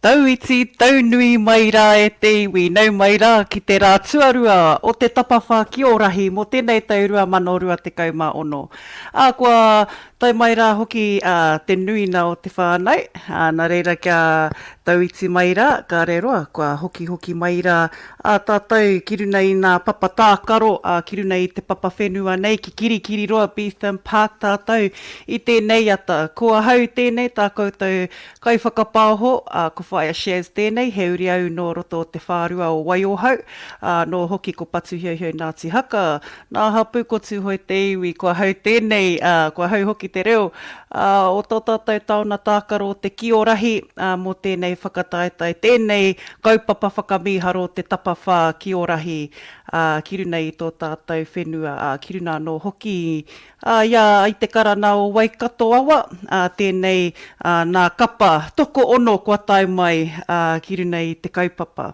Tauiti, taunui mai rā e te iwi, nau mai rā ki te rā tuarua o te Tapawhā Kī o Rahi, mo tēnei taurua mano rua te kauma ono. Kua tai mai rā hoki te nuina o te whānau, nā reira kia tauiti mai rā, ka reroa, kua hoki mai rā, tātou kiruna i nā papa tākaro, kiruna i te papa whenua nei, ki kirikiri roa Beetham Park tātou, i tēnei ata. Kua hau tēnei tā koutou kaiwhakapāho, ko whai a shares tēnei, he uri au no roto o te whārua o Waiohau, no hoki ko patu hiau Ngāti Haka, nā hapu ko tūhoi te iwi, kua hau tēnei, kua hau hoki te reo, o tō tātou tauna tākaro o te ki o Rahi, mō tēnei whakataetai, tēnei kaupapa whakamiharo te Tapawhā Kī o Rahi, kiruna i tō tātou whenua, kiruna no hoki, ia i te karana o Waikato awa, tēnei nā kapa toko ono kua tai mai, kiruna i te kaupapa.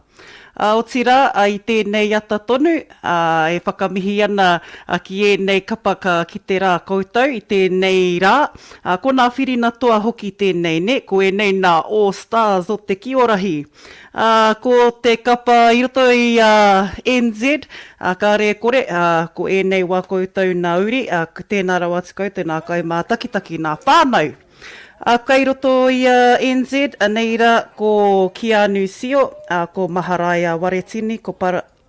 O tira, i tēnei ata tonu, e whakamihi ana ki ēnei kapaka ki te rā koutou, i tēnei rā. Ko nā whirina toa hoki tēnei, ne? Ko ēnei nā All Stars o te Ki o Rahi. Ko te kapa i roto i NZ, ka re kore, ko ēnei wā koutou nā uri, tēnā rau atu koutou nā kaumā takitaki nā whānau. Kai roto i NZ, neira ko Keanu Sio, ko Maharaia Waretini, ko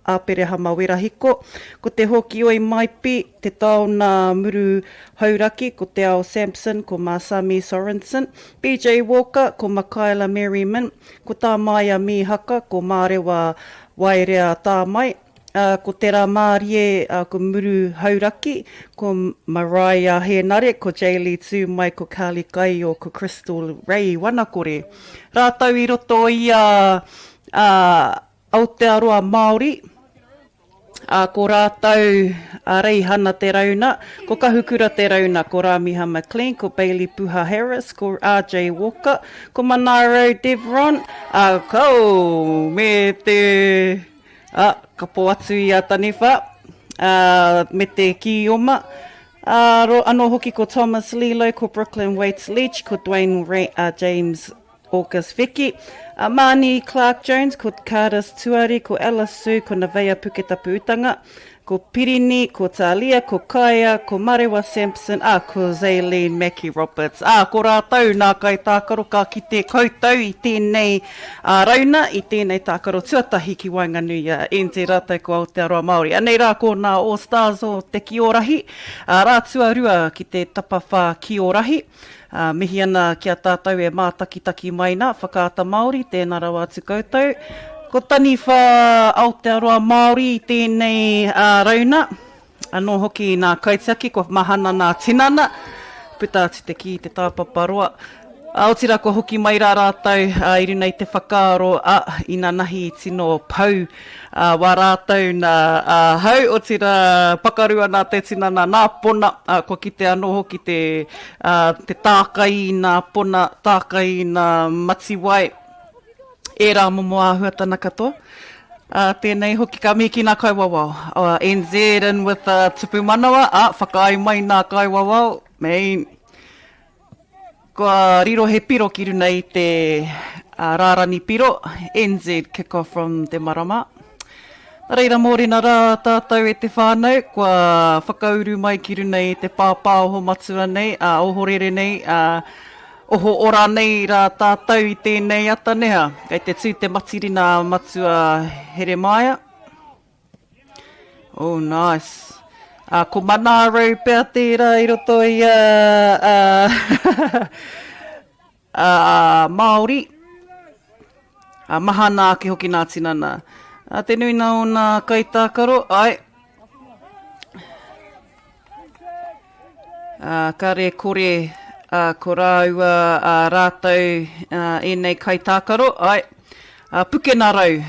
Aperehama Werahiko, ko te hoki o i Maipi, te tauna muru hauraki, ko te ao Sampson, ko Masami Sorensen, BJ Walker, ko Makaila Merriman, ko tā Maia Mihaka, ko Mārewa Wairea Tāmai, ko te rā Mārie, ko muru hauraki, ko Mariah Henare, ko Jaylee Tūmai, ko Kali Kaio, ko Crystal Ray Wanakore. Rātau i roto i Aotearoa Māori, ko rātau reihana te rauna, ko kahukura te rauna, ko Ramiha McLean, ko Bailey Puha Harris, ko RJ Walker, ko Manaro Devron, ko me te... ka po atu i a taniwha, me te kioma. Anō hoki ko Thomas Lilo, ko Brooklyn Waits Leach, ko Dwayne James August Vicky, Mani Clark Jones, ko Kāras Tuari, ko Alice Sue, ko Navea Puketapu Utanga, ko Pirini, ko Talia, ko Kaia, ko Marewa Sampson, ko Zaylene Mackie Roberts. Ko rātau nā Kaitākaro ka ki te koutou i tēnei rauna, i tēnei tākaro tuatahi ki Whanui, NZ rātau ko Aotearoa Māori. Anei rā ko nā All Stars o te Ki o Rahi, rātua rua ki te Tapawhā Kī o Rahi. Mihi ana kia tātou e mātakitaki mai nā, whakaata Māori, tēnā rau atu koutou. Ko tani wha Aotearoa Māori i tēnei rauna, anō hoki nā kaitiaki, ko mahana nā tinana, puta atu te ki te tāpaparoa. O tira ko hoki mai rā rātau, i runa i te whakaaro, i nā nahi i tino pau, wā rātau nā hau, o tira pakarua nā te tinana nā pona, ko ki te anō hoki te tākai nā pona, tākai nā matiwai, e rā momo āhua tana katoa. Tēnei hoki ka miki nā kaiwawao. NZ and with tupu manawa, whakaai mai nā kaiwawao. Mei, kua riro he piro ki runa i te rārani piro. NZ kick off from te marama. Reira mōrena rā tātou e te whānau, kua whakauru mai ki runa i te pāpā oho matua nei, oho rere nei, oho ora nei rā tātou i tēnei ata neha. Kei te tū te matirina matua Heremaia. Oh, nice. Ko Manaro pēr tērā i roto i Māori. Mahana ake hoki nā tinana. Te nuina o nā Kaitākaro, ai. Ka re kore... ko rau rātau enei Kaitākaro, ai, pukena rau,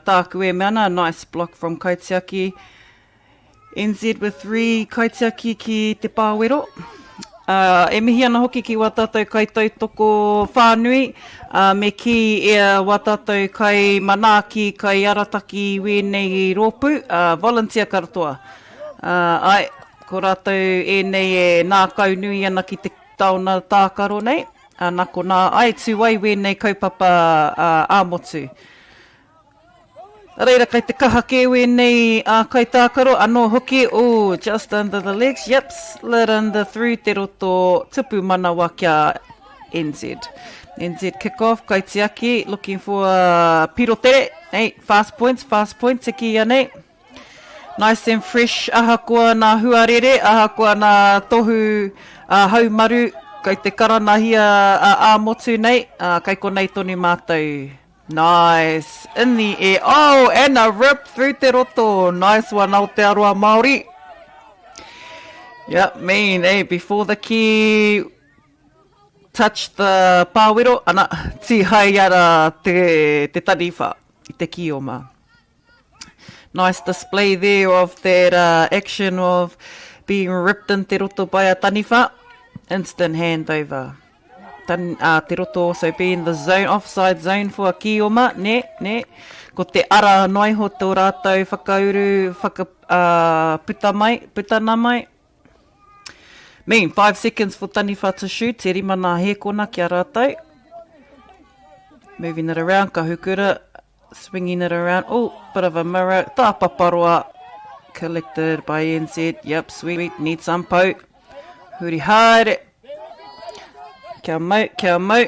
tāku e meana, nice block from Kaitiaki, NZ with 3 Kaitiaki ki te pāwero, e mihi ana hoki ki wā tātou kaitautoko Whānui, me ki e wā tātou kai manaki, kai arataki wēnei rōpu, volunteer karatua, ai, ko rātou enei e nā kaunui ana ki te tauna tākaro nei, Nako nā ai tūwai wēnei kaupapa āmotu. Reira, kei te kaha ke wēnei Kaitākaro, anō hoki, just under the legs, yep, slid under through te roto tupu mana wā kia NZ. NZ kick-off, Kaitiaki, looking for piro tere, hey, fast points, te ki anei. Nice and fresh, ahakoa nā huarere, ahakoa nā tohu haumaru, kei te karanahia āmotu nei, kei konei tonu mātou. Nice, in the air, and a rip through te roto, nice one, Aotearoa Māori. Yep, before the key touched the pāwero, ana, tihai ara te tariwha, I te kioma. Nice display there of that action of being ripped in te roto by a taniwha. Instant handover. Te roto also be in the zone, offside zone for a kioma. Ko te ara noi ho tō rātou whakauru, putana mai. 5 seconds for taniwha to shoot. Te rima nā hekona kia rātou. Moving it around, ka hukura. Swinging it around. Bit of a mirror. Tāpaparoa. Collected by NZ. Yep, sweet. Need some poke. Huri haere. Kia mau.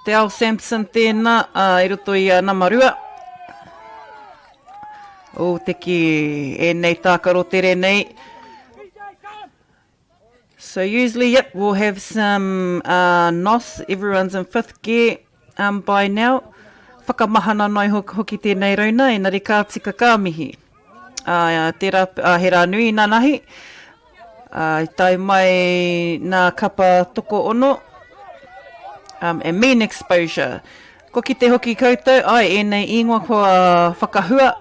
Te ao Samson tēnā, I roto I a namarua. Te ki, nei tākaro tere nei. So usually, yep, we'll have some NOS. Everyone's in 5th gear by now. Whakamahana noi hoki tēnei rauna, engari ka tika ka mihi. Tērā he rā nui nā nahi. I tai mai nā kapa toko ono. And mean exposure. Ko ki te hoki koutou, nei ingoa kua whakahua.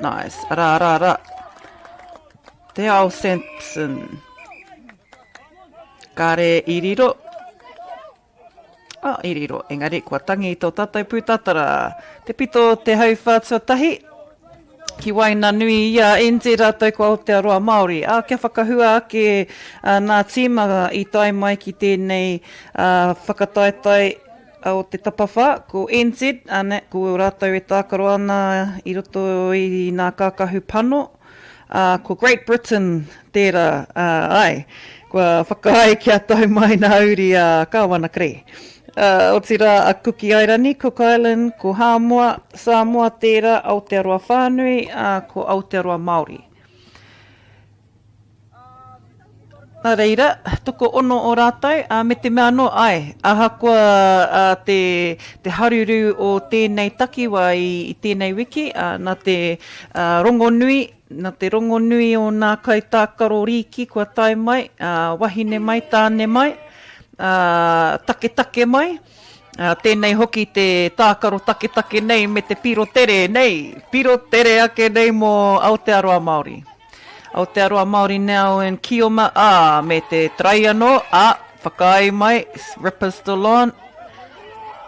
Nice, ra. Te ao Samson. Kare iriro. Iriro, engari, kua tangi tō tātou pūtatara. Te pito te hau whātuatahi. Ki waina nui ia NZ rātou ko Aotearoa Māori. Kia whakahua ake nā tīma I tai mai ki tēnei whakataetai o te tapawhā ko NZ. Ko rātou e tākaro ana I roto I nā kākahu pano. Ko Great Britain tērā, kua whakaai kia tau mai nā uri kāwana kre. O tira a Kuki Airani, Cook Island, ko Samoa tērā, Aotearoa Whanui, ko Aotearoa Māori. Nā reira, toko ono o rātou, me te mea no, ahakoa te haruru o tēnei takiwa I tēnei wiki, nā te rongo nui o nā Kaitākaro riki kua tai mai, wahine mai, tāne mai, take mai, tēnei hoki te tākaro take nei me te piro tere ake nei mo Aotearoa Māori. Aotearoa Māori now in Kioma, me te trai anō, whakai mai, ripper still on,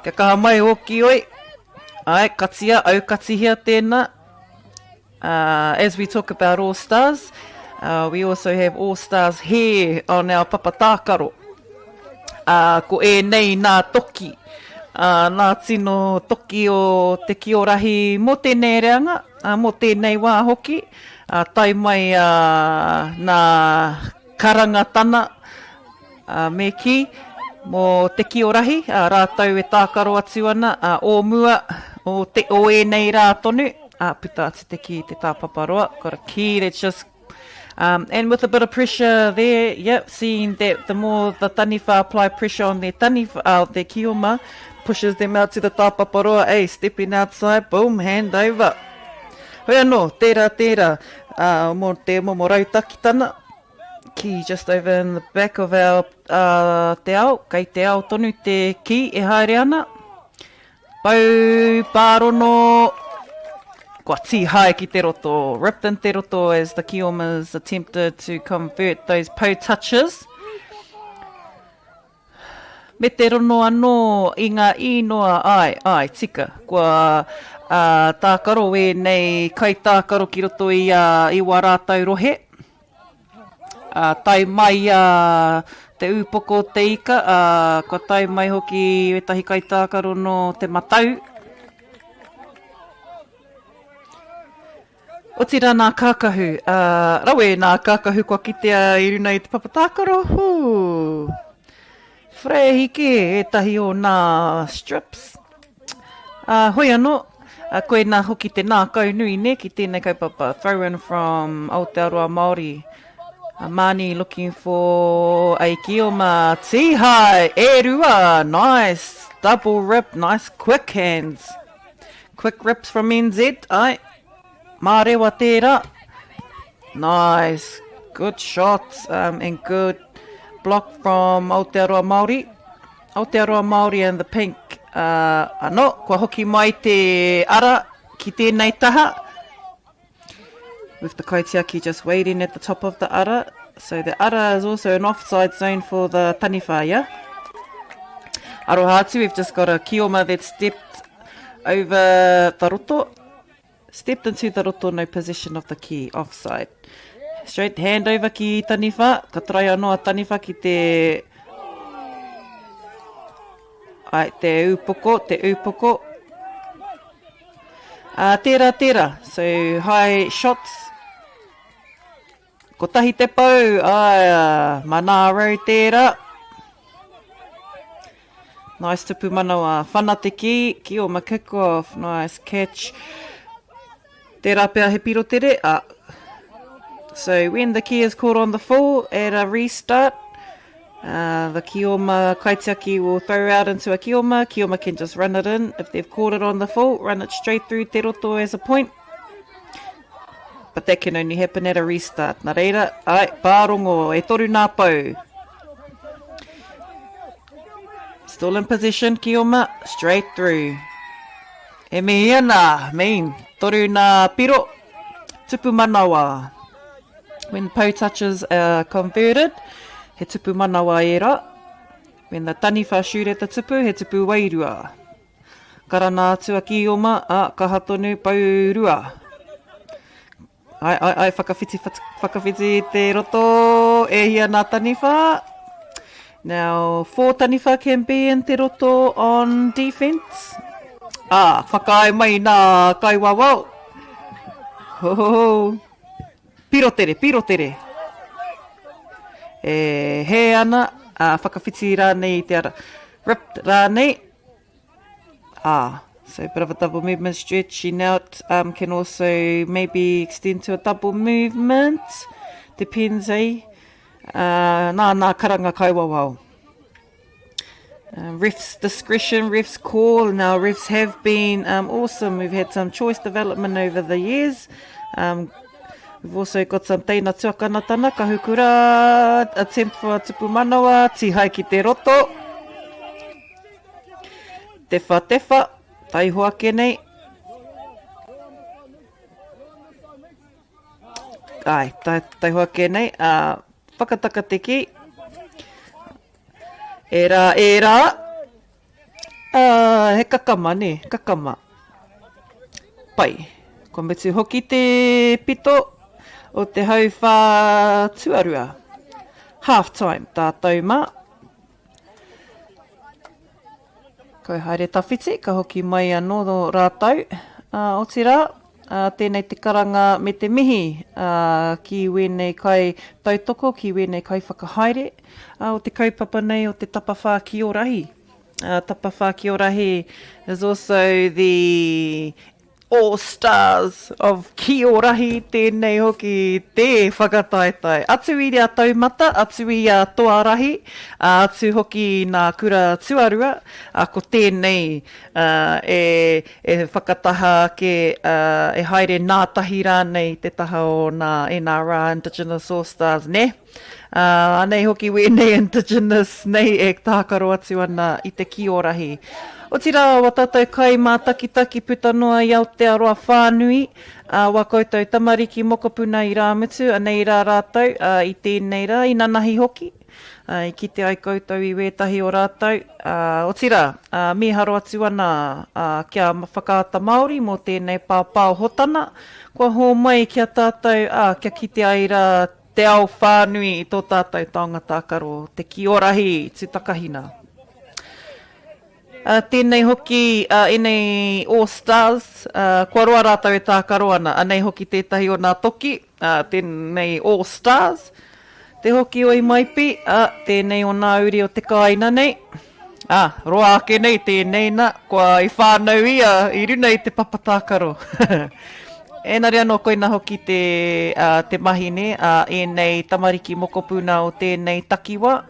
kia kaha mai hoki oi, katia, au katihia tēnā. As we talk about All Stars, we also have All Stars here on our Papa Tākaro. Ko nei nā toki, nā tino toki o te Toarahi mo tēnei reanga, mo tēnei wā hoki, tai mai nā karangatana me ki mo te Toarahi, rātau e tākaro atu ana, o mua o nei rā tonu, puta atu te ki te tāpaparoa, got a key that's just and with a bit of pressure there, yep, seeing that the more the taniwha apply pressure on their taniwha, their kioma, pushes them out to the tāpaparoa, stepping outside, boom, hand over. Hoi anō, tērā, mo te momo rautakitana, ki just over in the back of our te ao, kei te ao tonu te ki e haere ana. Pau, pārono, kua tihai ki te roto, ripped in te roto as the Kiomas attempted to convert those po touches. Me te rono anō I ngā inoa tika, kua tākaro nei Kaitākaro ki roto I wā rātau rohe. Tai mai te upoko te ika, kua tai mai hoki etahi Kaitākaro no te matau. O tira nā kākahu, rawe nā kākahu kua kitea I runa I te papatākaro. Whare hike, etahi o nā strips. Hoi anō, koe nā hoki te nā kaunui ne, ki tēnei kaupapa. Throw in from Aotearoa Māori. Mani looking for a kioma tihai, e rua, nice. Double rip, nice quick hands. Quick rips from NZ, ai. Mā rewa tērā. Nice. Good shots and good block from Aotearoa Māori. Aotearoa Māori and the pink. Anō, kua hoki mai te ara ki tēnei taha. With the Kaitākaro Kī just waiting at the top of the ara. So the ara is also an offside zone for the taniwha, yeah? Aroha atu, we've just got a kioma that stepped over the roto. Stepped into the roto, no position of the ki, offside. Straight hand over ki taniwha. Ka trai anō a taniwha ki te... Ai, te upoko. Tērā. So, high shots. Ko tahi te pau. Manaro tērā. Nice tupu manawa. Whana te ki. Ki o ma kick off. Nice catch. Tērā pia he piro tere. So, when the ki is caught on the full, at a restart, the kioma Kaitākaro will throw out into a kioma. Kioma can just run it in. If they've caught it on the full, run it straight through te roto as a point. But that can only happen at a restart. Nā reira, ai, pārongo, e toru nā pau. Still in position, kioma, straight through. E me iana, mean, toru nā piro, tupu manawa. When pau touches are converted, he tupu manawa e rā. When the taniwha shoot at the tupu, he tupu wairua. Karana atu a kioma, kaha tonu pau rua. Ai, whakawhiti te roto, e hia nā taniwha. Now, 4 taniwha can be in te roto on defense. Whakaai mai nā kaiwawau. Ho. Piro tere. He ana, whakawhiti rānei te ara. Ripped rānei. So a bit of a double movement, stretching out, can also maybe extend to a double movement. Depends, eh? Nā karanga kaiwawau. Refs discretion, refs call. Now refs have been awesome. We've had some choice development over the years. We've also got some teina tuakanatana, kahukura, attempt for a tupu manawa, tihai ki te roto. Tefa, taihoake nei. Ai, taihoake nei. Whakataka te ki. E rā. He kakama. Pai, kua metu hoki te pito o te hauwha tuarua. Half time, tātou mā. Ko haere tawhiti, ka hoki mai anō rātau. O te rā, tēnei te karanga me te mihi ki wēnei kai tautoko, ki wēnei kai whakahaere. O te kaupapa nei o te Tapawhā Kī Rahi. Tapawhā Kī Rahi is also the all-stars of Kī Rahi, tēnei hoki te whakataetai. Atu I rea taumata, atu I a Toarahi, atu hoki nā kura tuarua, ko tēnei e whakataha ke e haere nātahi rānei te taha o nā NRA, Indigenous All-Stars, ne? Anei hoki wēnei Indigenous nei e tākaro atu ana I te Kī Rahi. O tira wa tātou kai mā takitaki puta noa I Aotearoa Whānui, wa koutou tamariki mokopuna I rā mutu, anei rā rātou, I tēnei rā, I nanahi hoki, I kite ai koutou I wētahi o rātou. O tira, miharo atu ana kia whakaata Māori mō tēnei pāpāo hotana, kua hō mai kia tātou, kia kite ai rā te ao Whānui i tō tātou taonga tākaro, te Kiorahi, te takahina. Tēnei hoki, enei All-Stars, kua roa rātau e tākaro ana, anei hoki tētahi o nā toki, tēnei All-Stars, te hoki o i maipi, tēnei o nā uri o te kāina nei, roa ake nei tēnei na, kua i whānau ia, i runa i te papatākaro. Enari anō koina hoki te mahi ne, enei tamariki mokopuna o tēnei takiwa.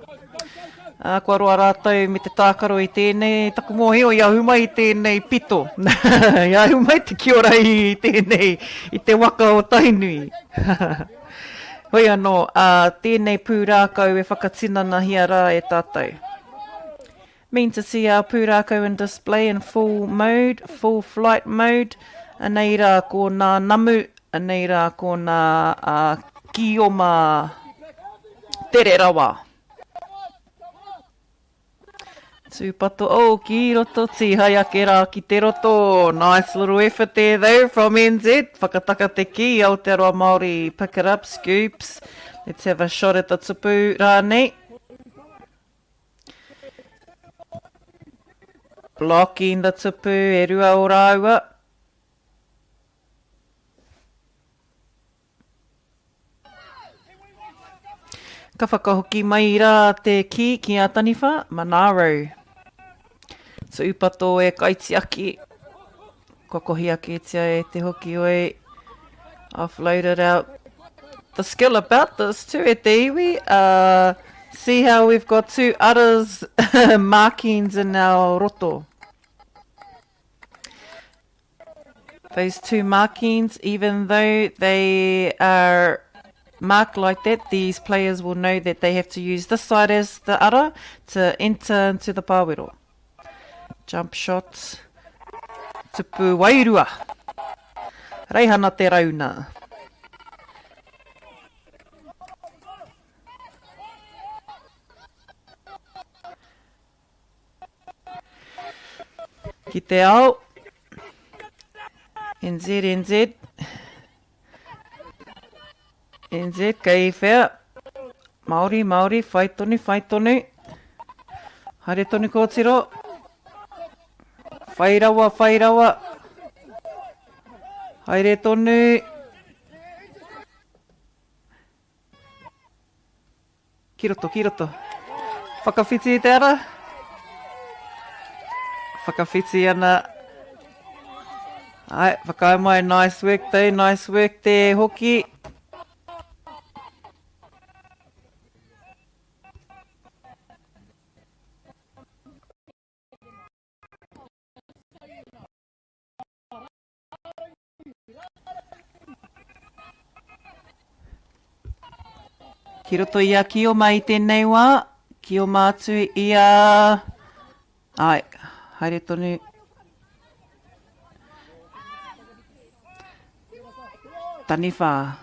Kua roa rātau me te tākaro i tēnei taku mōhio i ahumai i tēnei pito. I ahumai te Kiorahi i tēnei, i te waka o Tainui. Hoi anō, tēnei pūrākau e whakatinana hia rā e tātou. Mean to see our pūrākau in display in full mode, full flight mode. Anei rā ko nā namu, anei rā ko nā kioma tere rawa. Tūpato, ki roto, tihai ake rā ki te roto. Nice little effort there though from NZ. Whakataka te ki, Aotearoa Māori, pick it up, scoops. Let's have a shot at the tupu rānei. Blocking the tupu, e rua o rāua. Ka whakahoki mai rā te ki a taniwha, Manaro. So upato e kaiti aki. Kua kohi ake tia e te hoki oi. I've loaded out the skill about this too e te iwi. See how we've got two others markings in our roto. Those two markings, even though they are marked like that, these players will know that they have to use this side as the ara to enter into the pāwero. Jump shots. Tupu wairua. Reihana te rauna. Ki te ao. NZ. NZ, kei whea. Māori, whai tonu. Haere tonu kōtiro. Whai rawa. Haere tonu. Ki roto. Whakawhiti te ara. Whakawhiti ana. Ai, whakai mai, nice work te hoki. Ki roto ia ki o mai tēnei wā, ki o mātu ia... Ai, haere tonu. Taniwha.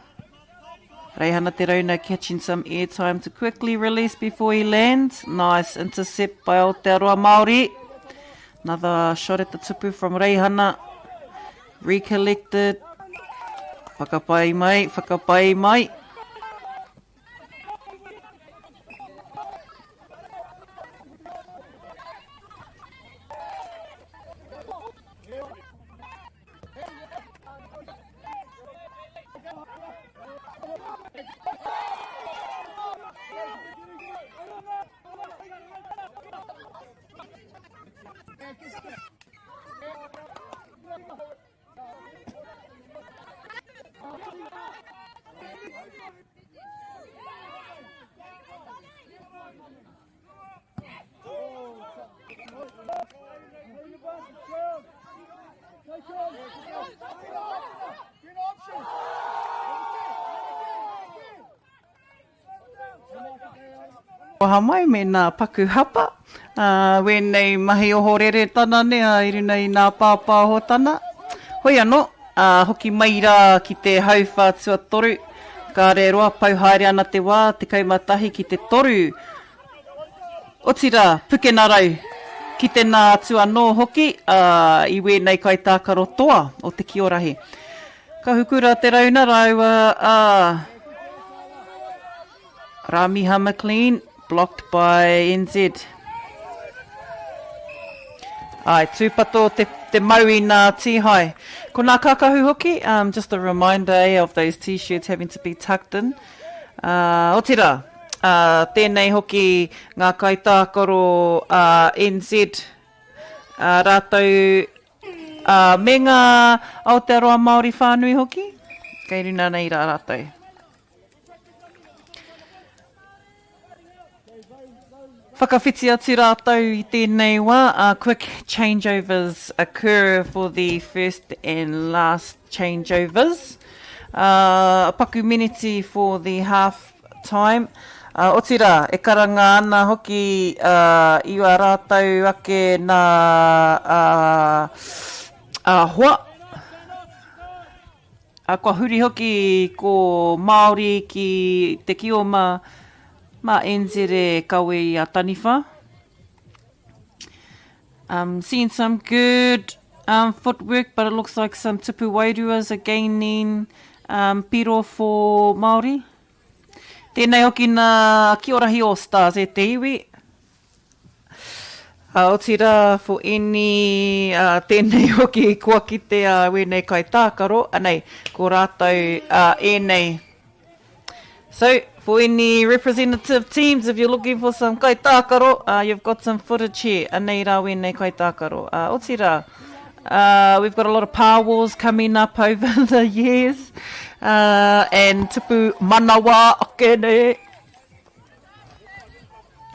Reihana te rauna catching some airtime to quickly release before he lands. Nice intercept by Aotearoa Māori. Another shot at the tupu from Reihana. Recollected. Whakapai mai. Oha mai me nā paku hapa, wēnei mahi oho rere tana nea i runa i nā pāpā ho tana. Hoi anō, hoki mai rā ki te hauwha tua toru, ka re roa pau haere ana te wā, te kaumatahi ki te toru. Otira, puke nā rau, ki te nā tua nō hoki, i wēnei Kaitākaro toa o te Kiorahi. Ka hukura te rauna raua, Ramiha McLean, blocked by NZ. Ai, tūpato te mau I ngā tīhai. Ko ngā kakahu hoki, just a reminder of those t-shirts having to be tucked in. Otira, tēnei hoki ngā Kaitākaro NZ rātou me ngā Aotearoa Māori Whānui hoki. Kei runa nei rā rātou. Whakawhiti atu rātou I tēnei wā, quick changeovers occur for the first and last changeovers. Paku miniti for the half time. Otira, e karanga ana hoki iwa rātou ake nā hoa. Kua huri hoki ko Māori ki te kioma ma NZ kawe I a taniwha. Seeing some good footwork, but it looks like some tupu wairuas are gaining piro for Māori. Tēnei hoki nā Kiorahi All-Stars e te iwi. Aotira for any tēnei hoki kua ki te wēnei Kaitākaro, anei, ko rātou ēnei. So, for any representative teams, if you're looking for some Kaitākaro, you've got some footage here, anei rā wēnei Kaitākaro. Otira, we've got a lot of power wars coming up over the years, and tupu manawa, okene.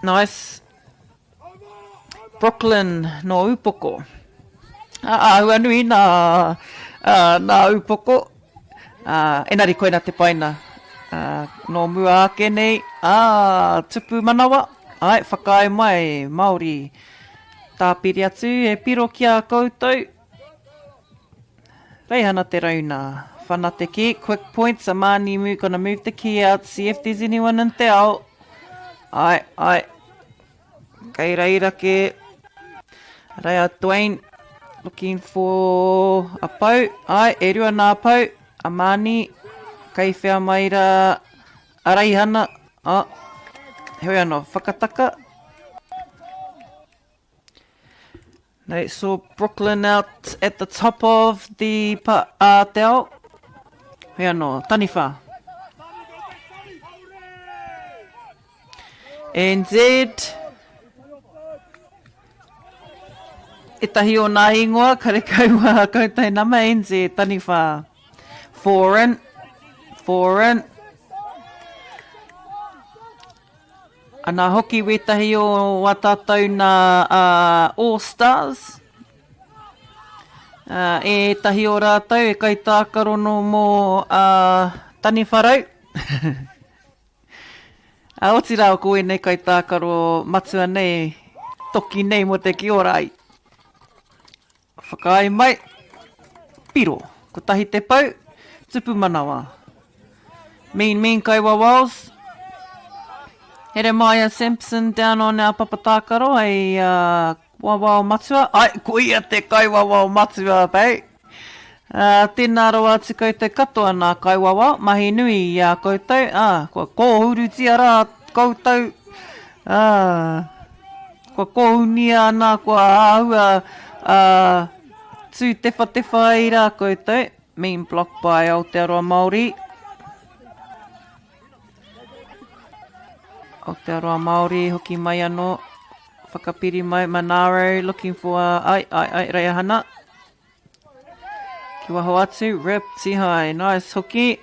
Nice. Brooklyn no upoko. Whanui nā upoko. Enari koina te paina. No mua ake nei. Tupu manawa. Ai, whakae mai, Māori. Tāpiri atu, e piro ki a koutou. Reihana te rauna. Whanate ki, quick points. Amani gonna move the key out, see if there's anyone in te ao. Ai. Kei reira ke. Raya Dwayne, looking for a pau. Ai, e rua nā pau. Amani, kei whea mai ra araihana. Hoi anō, whakataka. No, saw Brooklyn out at the top of the te ao. Hoi anō, taniwha. NZ. E tahi o nā ingoa, kare kaua koutai nama NZ, taniwha. Foreign. Ana hoki wetahi o watātou nā All-Stars. E tahi o rātou, e Kaitākaro no mō taniwharau. Otira o koe nei Kaitākaro matua nei, toki nei mo te Kiorai. Whakaai mai, piro, ko tahi te pau, tupu manawa. Mean Kaiwawals. Jeremiah Simpson down on our papatākaro, wawao matua. Ai, ko ia te Kaiwawao matua, pei. Tēnā roa atu koutou katoa nā Kaiwawao, mahi nui I a koutou. Kua kōhurutia rā koutou. Kua kōhunia nā kua āhua tū tefa I rā koutou. Mean blocked by Aotearoa Māori. Aotearoa Māori, hoki mai anō. Whakapiri mai, Manaro, looking for Reihana. Ki waho atu, rip, tihai, nice, hoki.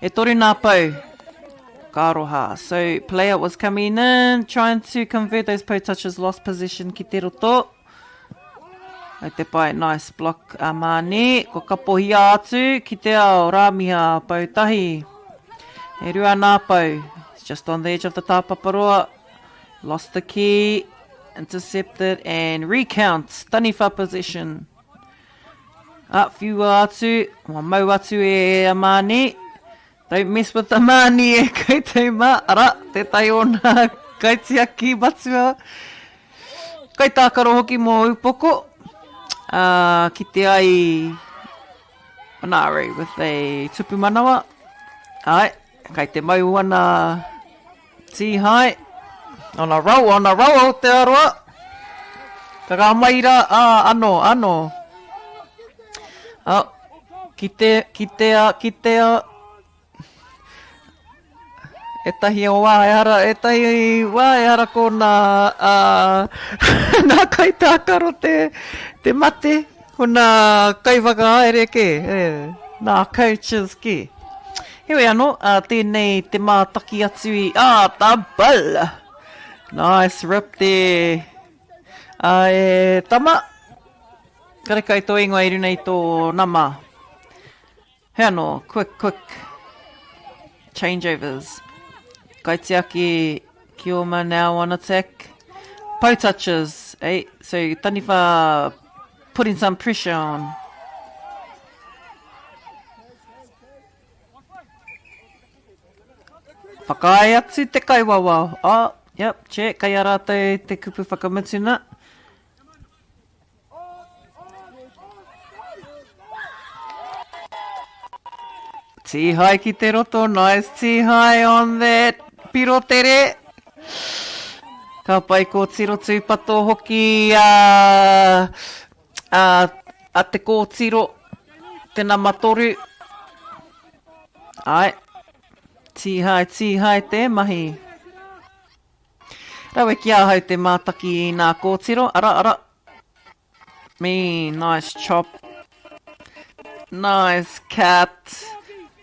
E tori nā pau. Karoha. So, player was coming in, trying to convert those pau touches, lost position ki te roto. Ai te pai, nice block Amani. Ko kapohi atu ki te ao, rāmiha, pautahi. E rua nā pau. It's just on the edge of the tāpaparoa. Lost the key, intercepted, and recounts. Taniwha position. Whiua atu. Mau atu e Amani. Don't mess with Amani e koutou ma. Ara, te tai o nā kaitiaki matua. Kaitākaro hoki mō upoko. Ki te ai Whanui with a tupu manawa. Ai, kai te mau ana Tī hai. On a roll, Aotearoa. Ka rā maira, ano. Kitea. Etahi wāehara ko nā Kaitākaro te mate, ko nā kaiwhakahaere ke, nā coaches ke. Hewe anō, tēnei te mātaki atu I, tā ball. Nice rip there. Tama. Karekai tō ingoa I runa I tō nama. He anō, quick. Changeovers. Kaitiaki Kioma now on attack. Pau touches. So Taniwha putting some pressure on. Whakai atu te kaiwawa. Yep, check. Kai arātou te kupu whakamutuna. Tihai ki te roto. Nice tihai on that. Piro tere. Ka pai ko tiro tūpato hoki a te kōtiro. Tēnā matoru. Ai. Tihai te mahi. Rawe ki ahau te mātaki I nā kōtiro. Ara. Nice chop. Nice cat.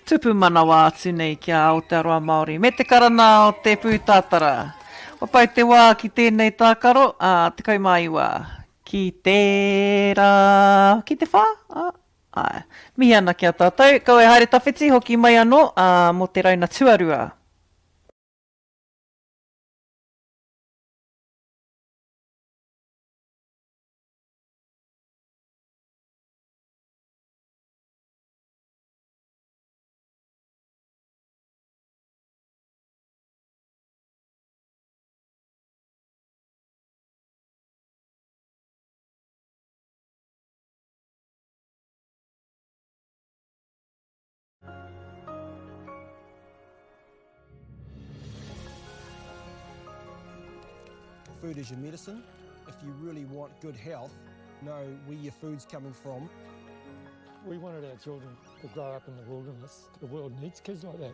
Tupu manawa atu nei ki a Aotearoa Māori. Me te karana o te pūtātara. Wapai te wā ki tēnei tākaro, te kaumaiwa. Ki tērā, ki te whā? Mihi ana ki a tātou. Kau e haere tawhiti hoki mai anō mo te rauna tuarua. Food is your medicine. If you really want good health, know where your food's coming from. We wanted our children to grow up in the wilderness. The world needs kids like that.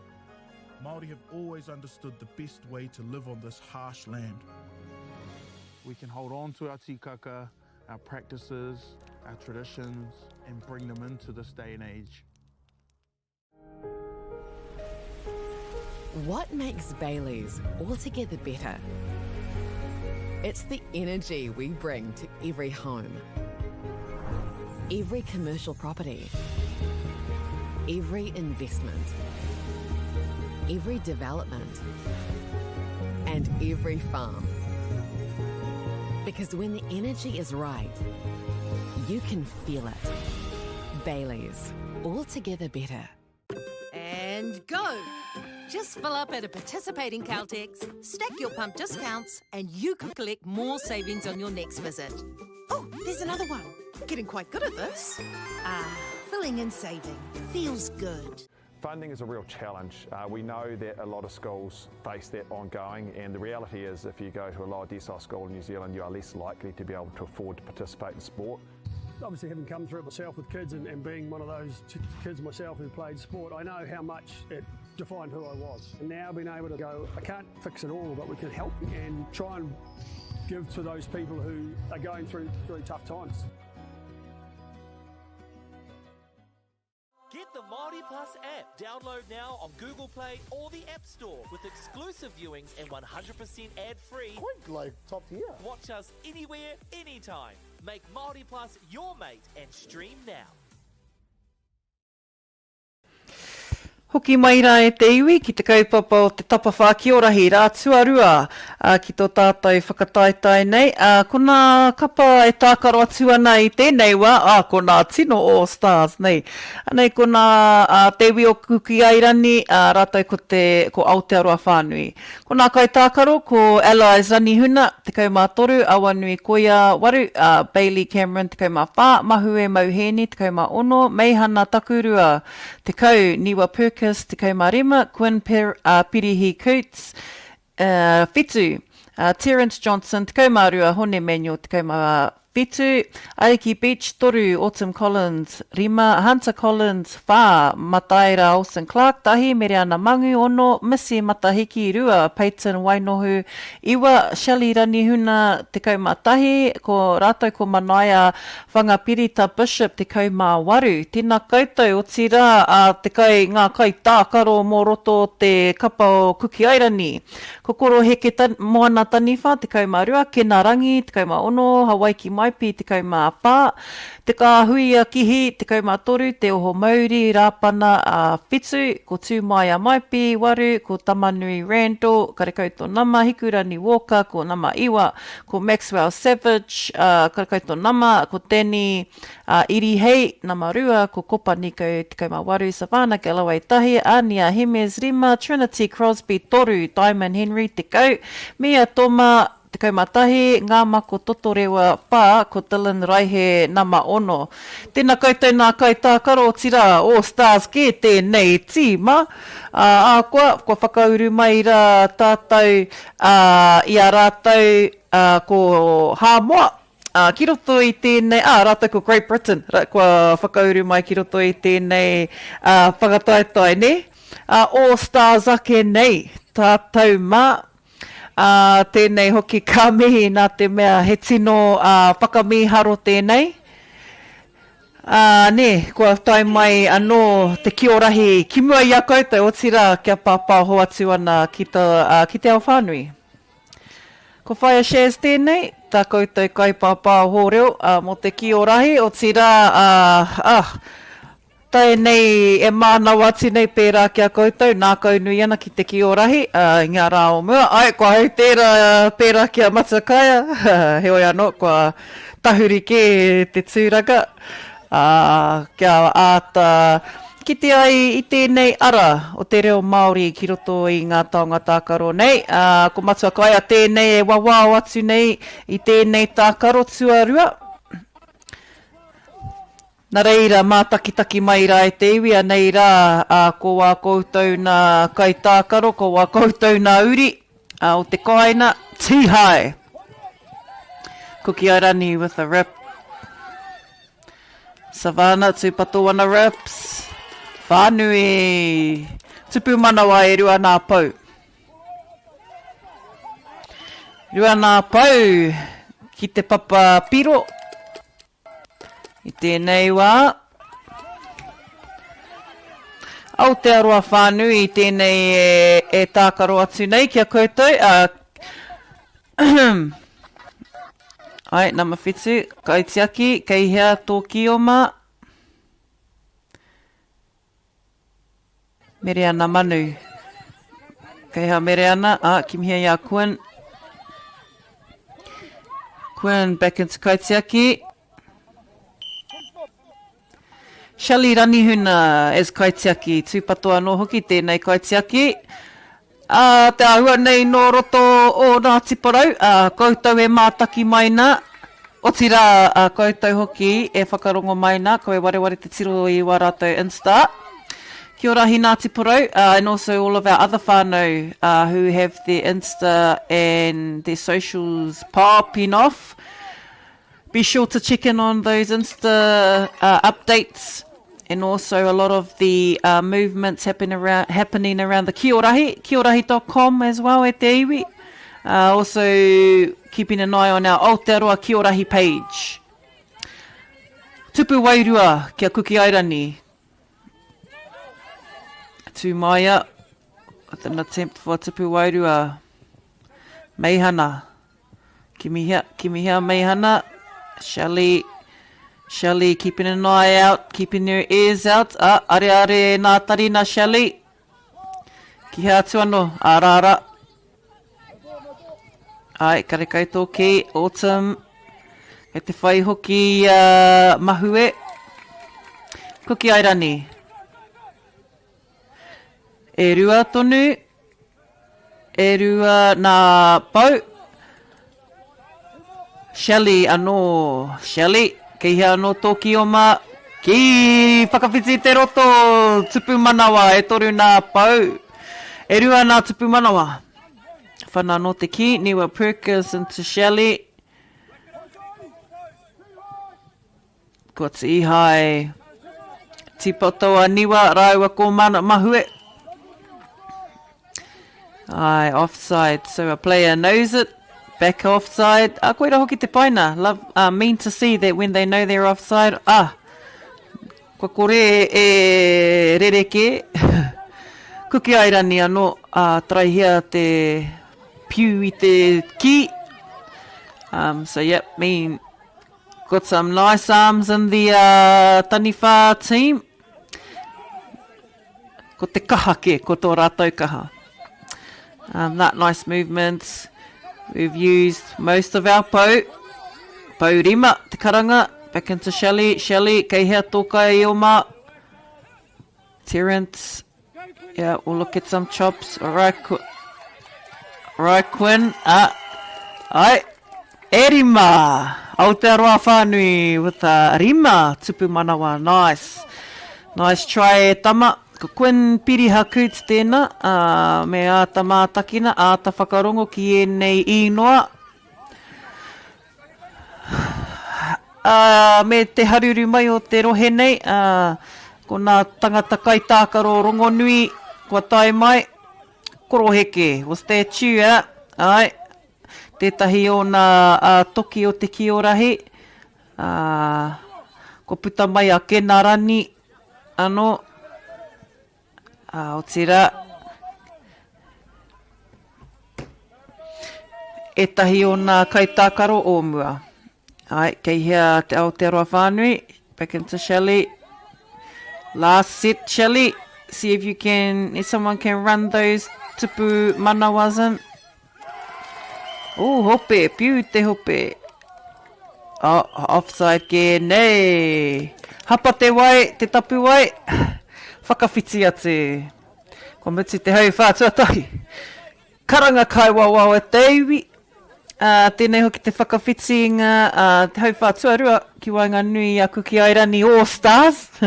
Māori have always understood the best way to live on this harsh land. We can hold on to our tikaka, our practices, our traditions, and bring them into this day and age. What makes Bailey's altogether better? It's the energy we bring to every home, every commercial property, every investment, every development, and every farm. Because when the energy is right, you can feel it. Bailey's, altogether better. And go! Just fill up at a participating Caltex, stack your pump discounts, and you can collect more savings on your next visit. Oh, there's another one. I'm getting quite good at this. Filling and saving. Feels good. Funding is a real challenge. We know that a lot of schools face that ongoing, and the reality is if you go to a lower decile school in New Zealand, you are less likely to be able to afford to participate in sport. Obviously, having come through it myself with kids and being one of those kids myself who played sport, I know how much it defined who I was. And now being able to go, I can't fix it all, but we can help and try and give to those people who are going through really tough times. Get the Māori Plus app. Download now on Google Play or the App Store with exclusive viewings and 100% ad-free. Quite like top tier. Watch us anywhere, anytime. Make Māori Plus your mate and stream now. Hoki mai rā e te iwi ki te kaupapa o te Tapawhā Kī Rahi rā tuarua ki tō tātou whakataetai nei. Ko nā kapa e tākaro atu ana I tēnei wā, ko nā tino o stars nei. Anei ko nā te iwi o kuki airani rātou ko Aotearoa Whānui. Ko nā Kaitākaro ko Allies Rani Huna, te kaumātoru, Whanui Koia Waru, Bailey Cameron, te kaumāwhā, Mahue Mauheni, te kaumāono, Meihana Takurua, te kau Niwa Perkins, te kaumārima, Quinn Pirihi Coots, Whitu, Terence Johnson, te kaumārua hone menyo, te kaumā Whitu, Aiki Beach, toru, Autumn Collins, rima, Hunter Collins, whā, Mataira, Olsen Clark, tahi, Meriana Mangu, ono, Missy, Matahiki, rua, Peyton, Wainohu, iwa, Shelley Ranihuna, te kaumā tahi, ko rātou ko manaia, Whangapirita Bishop, te kaumā waru, tēnā koutou, o tira, te kai, ngā Kaitākaro mō roto te kapa o Kuki Airani, ko koro heke moana taniwha, te kaumā rua, Kena Rangi, te kaumā ono, Hawaii ki Maipi, te kaumā pā, te kāhui a kihi, te kaumā toru, te oho Māori, Rāpana, Whitu, ko Tūmaia Maipi, Waru, ko Tamanui Randall, karekauto Nama, Hikurani Walker, ko Nama Iwa, ko Maxwell Savage, karekauto Nama, ko Teni Iri Hei, Nama Rua, ko Kopa Niko, te kaumā Waru, Savannah, Galloway Tahi, Ania Himes Rima, Trinity Crosby, Toru, Diamond Henry, te kau, Mia Toma, te kaumatahi, ngā mako totorewa pā, ko Dylan Raihe nama ono. Tēnā koutou nā Kaitākaro o tira, All Stars ke tēnei tīma. Koa whakauru mai rā tātou, ia rātou ko Hāmoa. Ki roto i tēnei, rātou ko Great Britain, kua whakauru mai ki roto i tēnei whakataetai ne. All Stars ake nei, tātou mā. Tēnei hoki ka mihi nā te mea he tino whakamiharo tēnei. Ne, kua tai mai anō te kiorahi ki mua i a koutou o tira kia pāpā hoatu ana ki te ao whānui. Ko whaia shares tēnei, tā koutou kai pāpā hōreo mo te kiorahi o tira tai nei e mānau ati nei pērā kia koutou, nā kaunui ana ki te kiorahi, ngā rā o mua. Ai, kua hau tērā pērā kia matakaya, he oi anō, kua tahuri ke te tūraka. Kia āta, ki te ai i tēnei ara o te reo Māori ki roto i ngā taonga tākaro nei. Ko matua kaya tēnei e wawao atu nei i tēnei tākaro tuarua. Nā reira, mātakitaki mai rā e te iwi, nei rā, ko wā koutou nā Kaitākaro, ko wā koutou nā uri, o te kaina, tihai. Kuki Airani with a rip. Savannah, tūpato ana rips. Whānui. Tupu manawa e rua nā pau. Rua nā pau, ki te papa piro. I tēnei wā. Aotearoa Whānui, i tēnei e tākaro atu nei, kia koutou. Ai, nama whitu, kaitiaki, keihea tō kioma. Mereana manu. Keihea mereana, kimihia ia Quinn. Quinn back into kaitiaki. Shelley Ranihuna as kaitiaki, tūpato anō hoki tēnei kaitiaki. Te ahua nei no roto o nā tiparau, koutou e mātaki maina, o tira koutou hoki e whakarongo maina, ko e wareware te tiro i wā rātou Insta. Kia ora hi nā tiparau, and also all of our other whānau who have their Insta and their socials popping off. Be sure to check in on those Insta updates. And also a lot of the movements happening around the Kiorahi, kiorahi.com as well e te iwi. Also keeping an eye on our Aotearoa Kiorahi page. Tupu wairua kia Kuki Airani. Tūmaia with an attempt for tupu wairua. Meihana. Kimihia Meihana. Shelley, keeping an eye out, keeping your ears out. Are nā tarina, Shelley. Ki hea atu anō, ārara. Ai, karekai tō ki, Autumn. Kei te whai hoki mahue. Kuki Airani. E rua tonu. E rua nā pau. Shelley anō, Shelley. Kei hea no tōki o mā, ki whakawhiti te roto, tupu manawa, e toru nā pau. E rua nā tupu manawa. Whanano te ki, Niwa Perkins into Shelley. Ko te ihai. Tipotoa Niwa, raiwa ko mana mahue. Aye, offside. So a player knows it. Back offside. Koe ra hoki te paina. Love, mean to see that when they know they're offside. Ko kore e rereke. Kuki airani anō. Traihia te piu I te ki. So yep, got some nice arms in the Taniwha team. Ko te kaha ke, ko tō rātou kaha. That nice movements. We've used most of our pou. Pou rima, te karanga. Back into Shelley. Shelley, kei hea tōka I oma. Terence. Yeah, we'll look at some chops. Alright, Quinn. Ai. E rima. Aotearoa Whānui with a rima. Tupu manawa. Nice. Nice try e tama. Ko Quinn piriha coots tēnā, me a tama takina, a ta whakarongo ki e nei inoa. Me te haruru mai o te rohe nei, ko nā tangata Kaitākaro rongo nui, kua tai mai, koro heke, o statue, ai, tētahi o nā toki o te ki o Rahi, ko puta mai a kena rani, anō, o tira. E tahi o nā Kaitākaro o mua. Ai, kei hea te Aotearoa Whānui. Back into Shelley. Last set, Shelley. See if someone can run those tupu manawas in. Oh, hope, piu te hope. Oh, offside ke, nei. Hapa te wai, te tapu wai. Whakawhiti ate. Ko muti te hau whātuatahi. Karanga kai wawau e te iwi. Tēnei hoki te whakawhiti ngā te hau whātuarua ki wainga nui a kuki airani All Stars.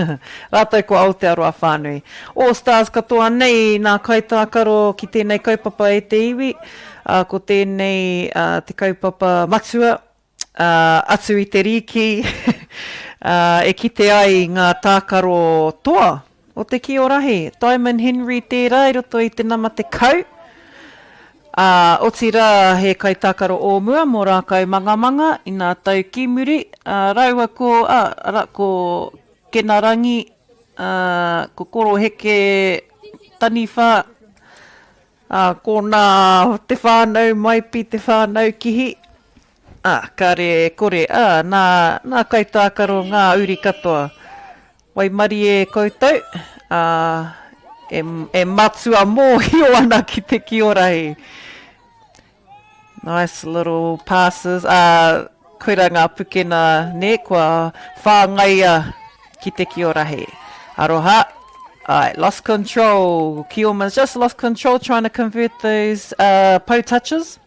Rātou ko Aotearoa Whānui. All Stars katoa nei nā Kaitākaro ki tēnei kaupapa e te iwi. Ko tēnei te kaupapa matua. Atu I te riki. E kite ai ngā tākaro toa. O te ki o Rahi, Diamond Henry tērā, I roto I te nama te kau. O tira he Kaitākaro o mua, mō rākau mangamanga, I nā tau ki muri. Raua ko kena rangi, ko koro heke Taniwha, ko nā te whānau maipi, te whānau kihi. Kare kore, nā Kaitākaro ngā uri katoa. Wai mari e koutou, e matua mō hio ana ki te ki o Rahi. Nice little passes. Koira ngā pukena ne, kua whāngaia ki te ki o Rahi. Aroha. Lost control. Kioma's just lost control trying to convert those pou touches.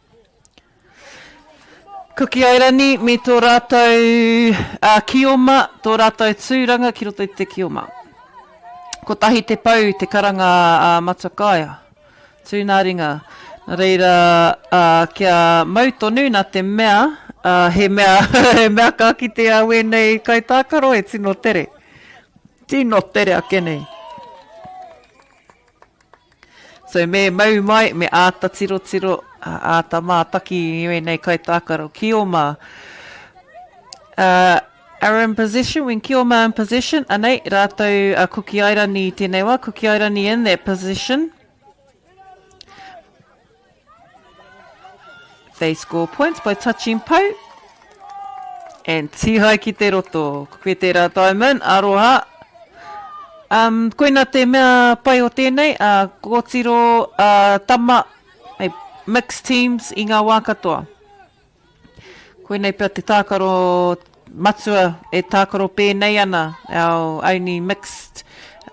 Kuki airani, me tō rātou kioma, tō rātou tūranga ki roto I te kioma. Ko tahi te pau, te karanga matakaia, tūnā ringa. Nā reira, kia mautonu nā te mea, he mea ka ki te awe nei Kaitākaro, e tino tere. Tino tere a kenei. So me mau mai, me āta tiro, āta mātaki iwe nei Kaitākaro. Kioma. Are in position, when Kioma in position, anei, rātou kuki airani tēnei wā, kuki airani in that position. They score points by touching pou. And tihai ki te roto. Koe tērā Diamond, aroha. Koina te mea pai o tēnei, kōtiro tama, mixed teams I ngā wā katoa. Koinei pia te tākaro matua e tākaro pēnei ana, our only mixed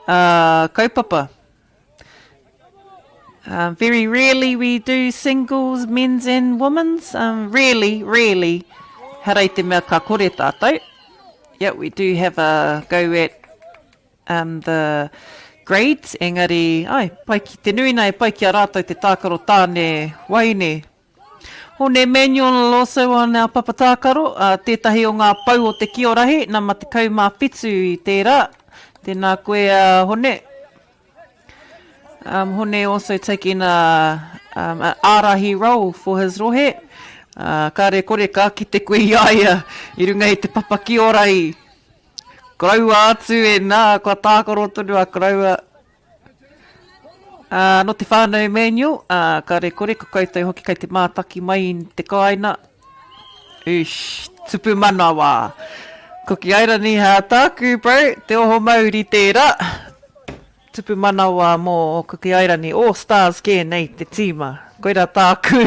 kaupapa. Very rarely we do singles, men's and women's. Really. Harei te mea ka kore tātou. Yeah, we do have a go at the great, engari, pai ki te nui nei, pai ki a rātou te tākaro tāne waine. Hone manual also on our papatākaro, tētahi o ngā pau o te kiorahi, nā ma te kaumāwhitu I tērā, tēnā koe hone. Hone also taking a ārahi role for his rohe. Kāre kore ka ki te koe iaia, I runga I te papa kiorahi. Koraua atu e nā, kua tākaro tonu a koraua. No te whānau manual, ka re kore ko koutou hoki kei te mātaki mai I te kaina. Tupu manawa. Ko ki aira ni hā tāku, bro, te oho Māori tērā. Tupu manawa mō ko ki aira ni All Stars ke nei te tīma. Koira tāku.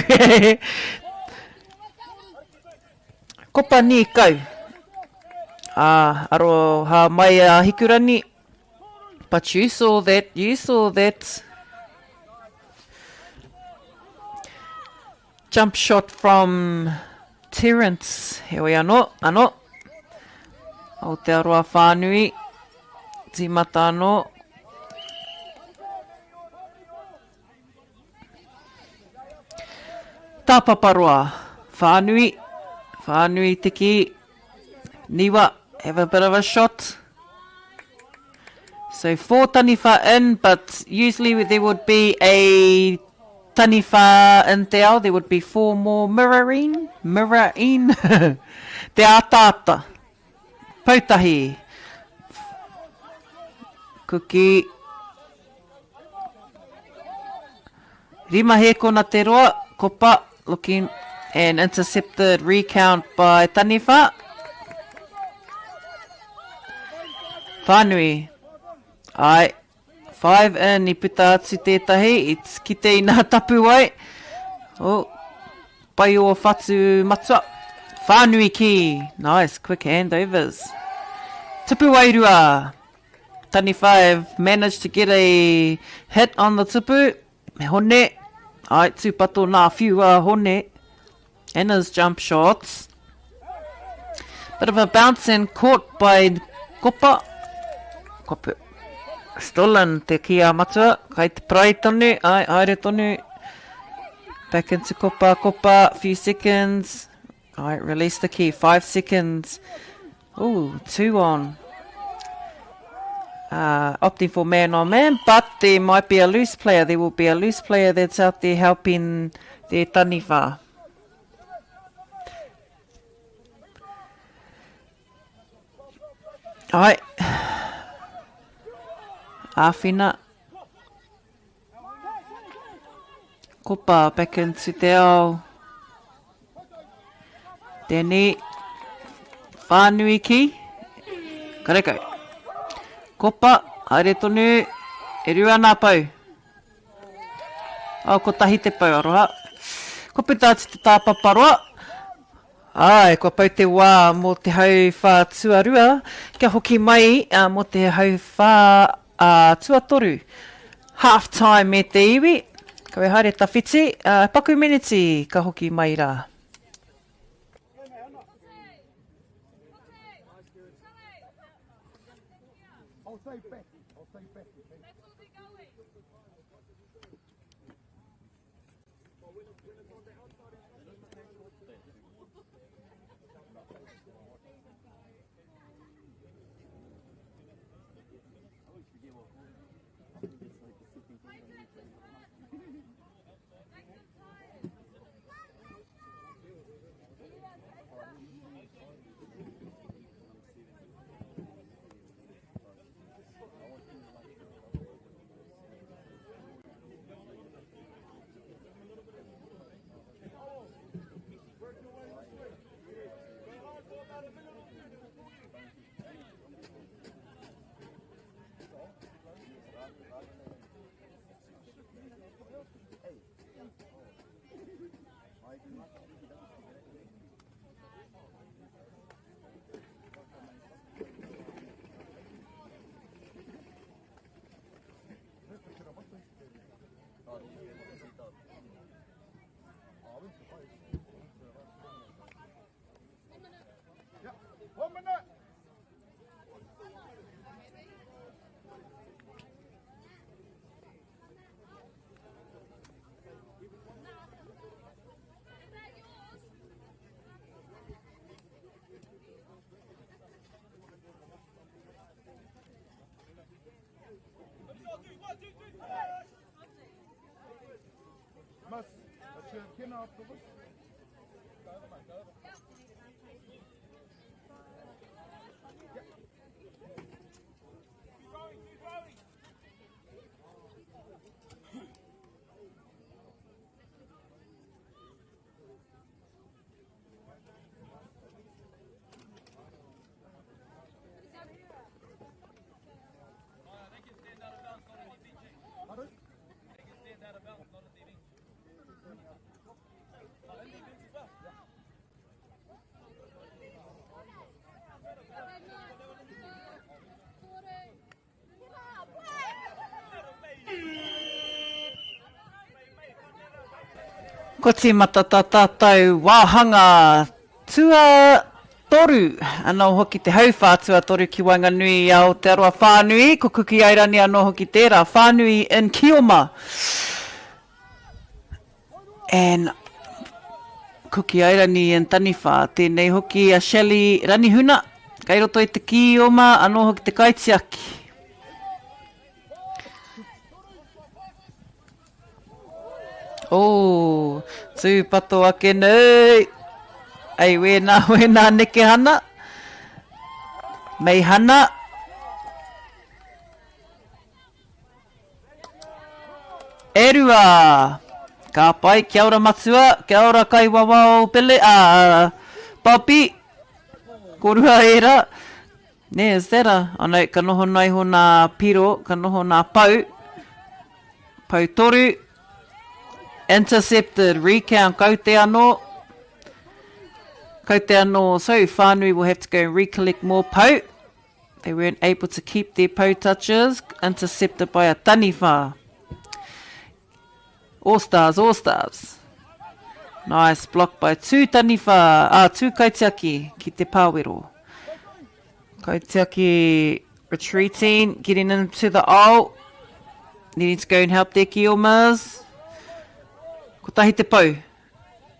Kopa ni kau. Aro ha mai hikurani. But you saw that. Jump shot from Terence. Heoi anō. Aotearoa Whānui. Tīmata anō. Tāpaparoa Whānui. Whānui tiki. Niwa. Have a bit of a shot. So 4 taniwha in, but usually there would be a taniwha in te ao. There would be 4 more mirroring. Te ātāta. Pautahi. Kuki. Rima he kona te roa. Kopa. Looking and intercepted recount by taniwha. Whanui. 5 in, I puta atu tētahi, it's ki te ina tapu ai. Pai o whatu matua. Whanui Kī. Nice, quick handovers. Tupu wairua. Taniwha have managed to get a hit on the tupu. Me hone. Tūpato nā whiu hone. And his jump shots. Bit of a bounce and caught by Kopa. Kopa. Stolen te kia matua. Kai te prai tonu. Aere tonu. Back into Kopa. Few seconds. Release the key. 5 seconds. 2 on. Opting for man on man, but there might be a loose player. There will be a loose player that's out there helping their taniwha. Āwhina. Kopa back into te ao. Tēnei. Whānui Kī. Karekau. Kopa. Haere tonu. E rua nā pau. Ko tahi te pau aroha. Ko puta atu te tāpaparoa. Ko pau te wā mō te hau whā tuarua. Kia hoki mai mō te hau whā tuatoru. Half time me te iwi. Ka we haere tawhiti. Paku miniti ka hoki mai rā. Ko te matata tātou wāhanga tua toru. Anō hoki te hauwhātua toru ki Wanganui a Aotearoa Whānui. Ko kuki airani anō hoki tērā. Whānui in Kioma. And kuki airani in Taniwha. Tēnei hoki a Shelley Ranihuna. Kai roto i te Kioma, anō hoki te Kaitākaro. Oh, tūpato ake nei. Ei, wēnā neke hana. Mei hana. Erua. Ka pai, kia ora matua, kia ora kai wawao pele, papi. Korua era. Ne, is that Anei, ka noho nai ho nā piro, ka noho nā pau. Pau toru. Intercepted, recount, kau te anō. Kau te anō, so Whānui will have to go and recollect more pau. They weren't able to keep their pau touches. Intercepted by a Taniwha. All stars, all stars. Nice block by two Taniwha, two Kaitākaro ki te pāwero. Kaitākaro retreating, getting into the aisle. Needing to go and help their Kiomas. Ko tahi te pau.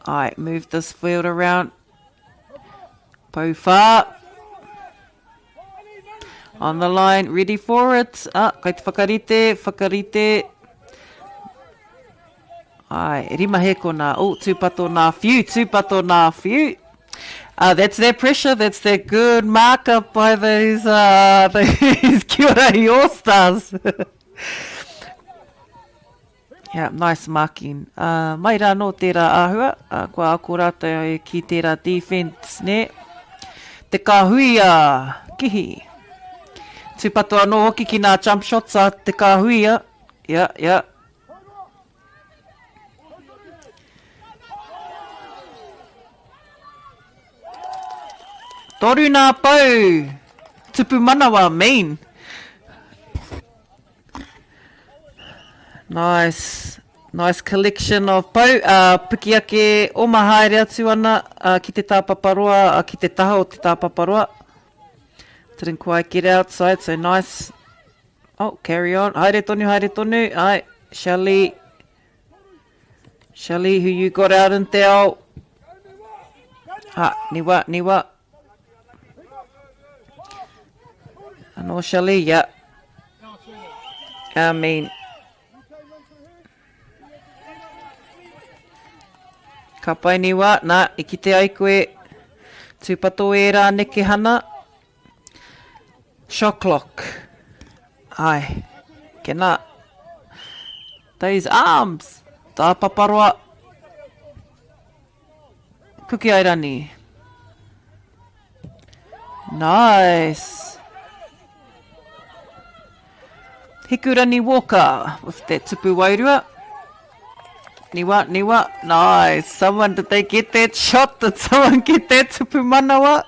Alright, move this field around. Pau whā. On the line, ready for it. Kai te whakarite. Ai, rima he kona. Oh, tūpato nā whiu. That's their pressure. That's their good markup by these Kiorahi All-Stars. Yeah, nice marking. Mai rā no tērā āhua. Kua ako rātou ki tērā defense, ne? Te kāhuia, kihi. Tūpato anō hoki ki nā jump shots a te kāhuia. Yeah. Toru nā pau. Tupu manawa, mean. Nice collection of pau. Piki ake o mahaere atu ana ki te tāpaparoa, ki te taha o te tāpaparoa. Didn't quite get outside, so nice. Oh, carry on. Haere tonu. Ai, Shelley, who you got out in te ao. Niwa. Anō Shelley, yeah. I mean, ka pai niwa, nā, i ki te ai koe, tūpato e rā neke hana. Shot clock. Ai, kena. Those arms. Tā paparoa. Kuki airani. Nice. Hikurani Walker with that tupu wairua. Niwa. Nice. Did they get that shot? Did someone get that tupu manawa?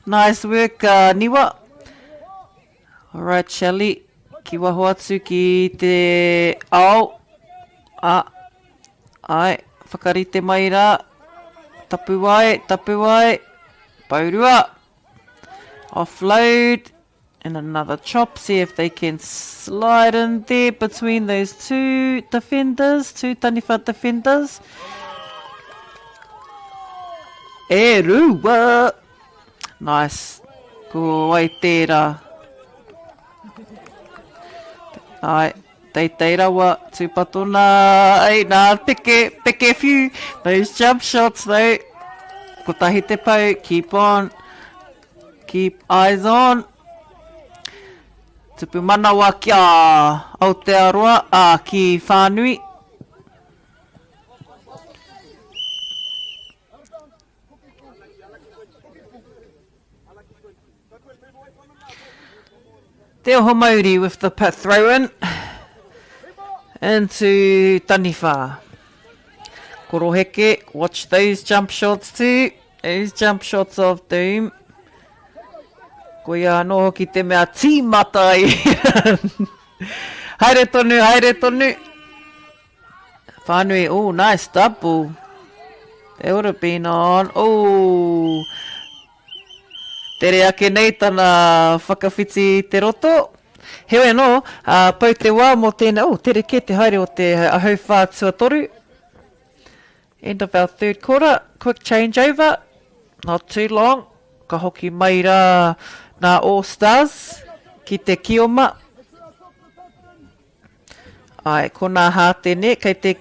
Nice work, Niwa. Alright, Shelley. Ki waho atu ki te ao. Ai, whakarite mai rā. Tapu wai. Paurua. Offload. And another chop. See if they can slide in there between those two defenders. Two Taniwha defenders. Erua. Nice. Ko wai tērā. Ai, Teitei rawa, tūpatona, ei, nā, peke few, those jump shots though. Ko tahi te pau, keep on, keep eyes on. Tupu manawa kia Aotearoa, ki Whānui. Te oho Māori with the throw in into Taniwha. Koroheke, watch those jump shots too. Those jump shots of doom. Ko ia no hoki te mea tīmata i. Haere tonu, haere tonu. Whanui, oh, nice double. They would have been on. Oh. Tere ake nei tana whakawhiti te roto. Heoi no, pau te wā mo tēnei, oh, tere ke te haere o te ahau whātua toru. End of our third quarter, quick changeover, not too long. Ka hoki mai rā nā All-Stars ki te kioma. Ai, ko nā hātene, kei te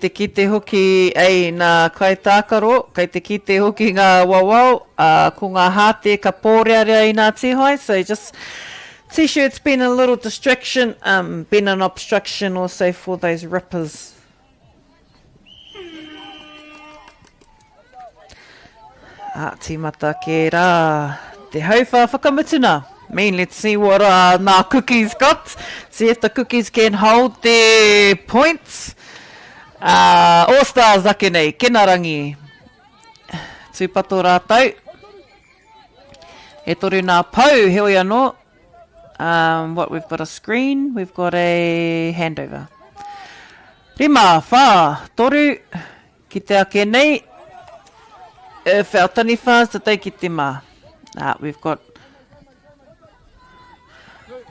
kite hoki ei nā Kaitākaro, kei te kite hoki ngā wawau, ko ngā hāte ka pōrearea i nā tihoi, so just see sure it's been a little distraction, been an obstruction also for those rippers. Tīmata ke rā, te hauwha whakamutuna. Let's see what nā cookies got. See if the cookies can hold their points. All-Stars ake nei, kenarangi. Tūpato rātau. E toru nā pau, heoi anō. What, we've got a screen, we've got a handover. Rima, whā, toru, ki te ake nei. Whao Taniwha, sa tei ki te mā. We've got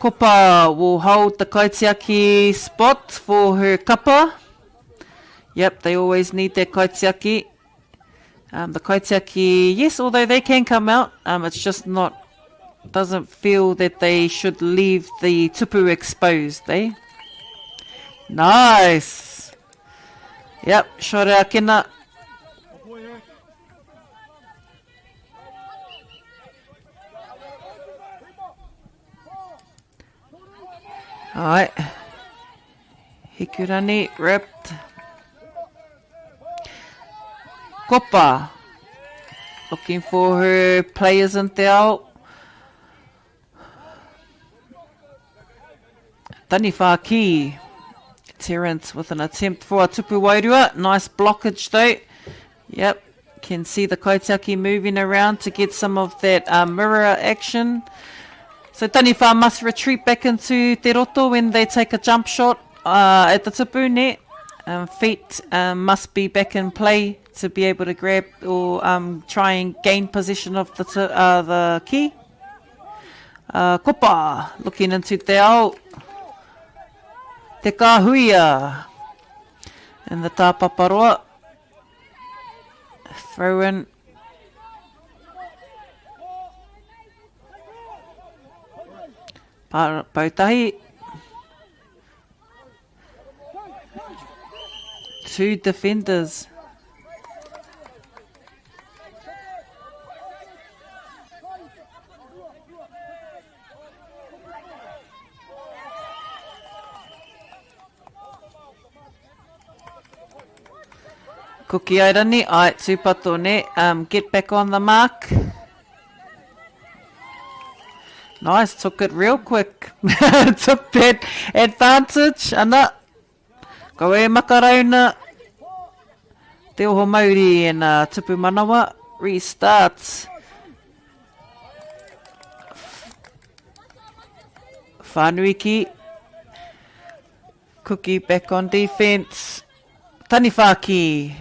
Kopa will hold the kaitiaki spot for her kapa. Yep, they always need their kaitiaki. The kaitiaki, yes, although they can come out, it's just not, doesn't feel that they should leave the tupu exposed, eh? Nice! Yep, shore akena. Alright. Hikurani ripped. Kopa. Looking for her players in te ao. Tapawhā Kī. Terence with an attempt for a tupu wairua. Nice blockage though. Yep. Can see the kaitiaki moving around to get some of that mirror action. So Taniwha must retreat back into te roto when they take a jump shot at the tupu net. Feet must be back in play to be able to grab or try and gain possession of the key. Kopa, looking into te ao. Te kāhuia. And the tāpaparoa. Throw in. Pautahi. Two defenders. Kuki airani, ai tūpato ne, get back on the mark. Nice, took it real quick. Took that advantage, ana. Ko e makarauna. Te oho Māori and tupu manawa restarts. Whanui ki. Cookie back on defense. Tapawhā Kī.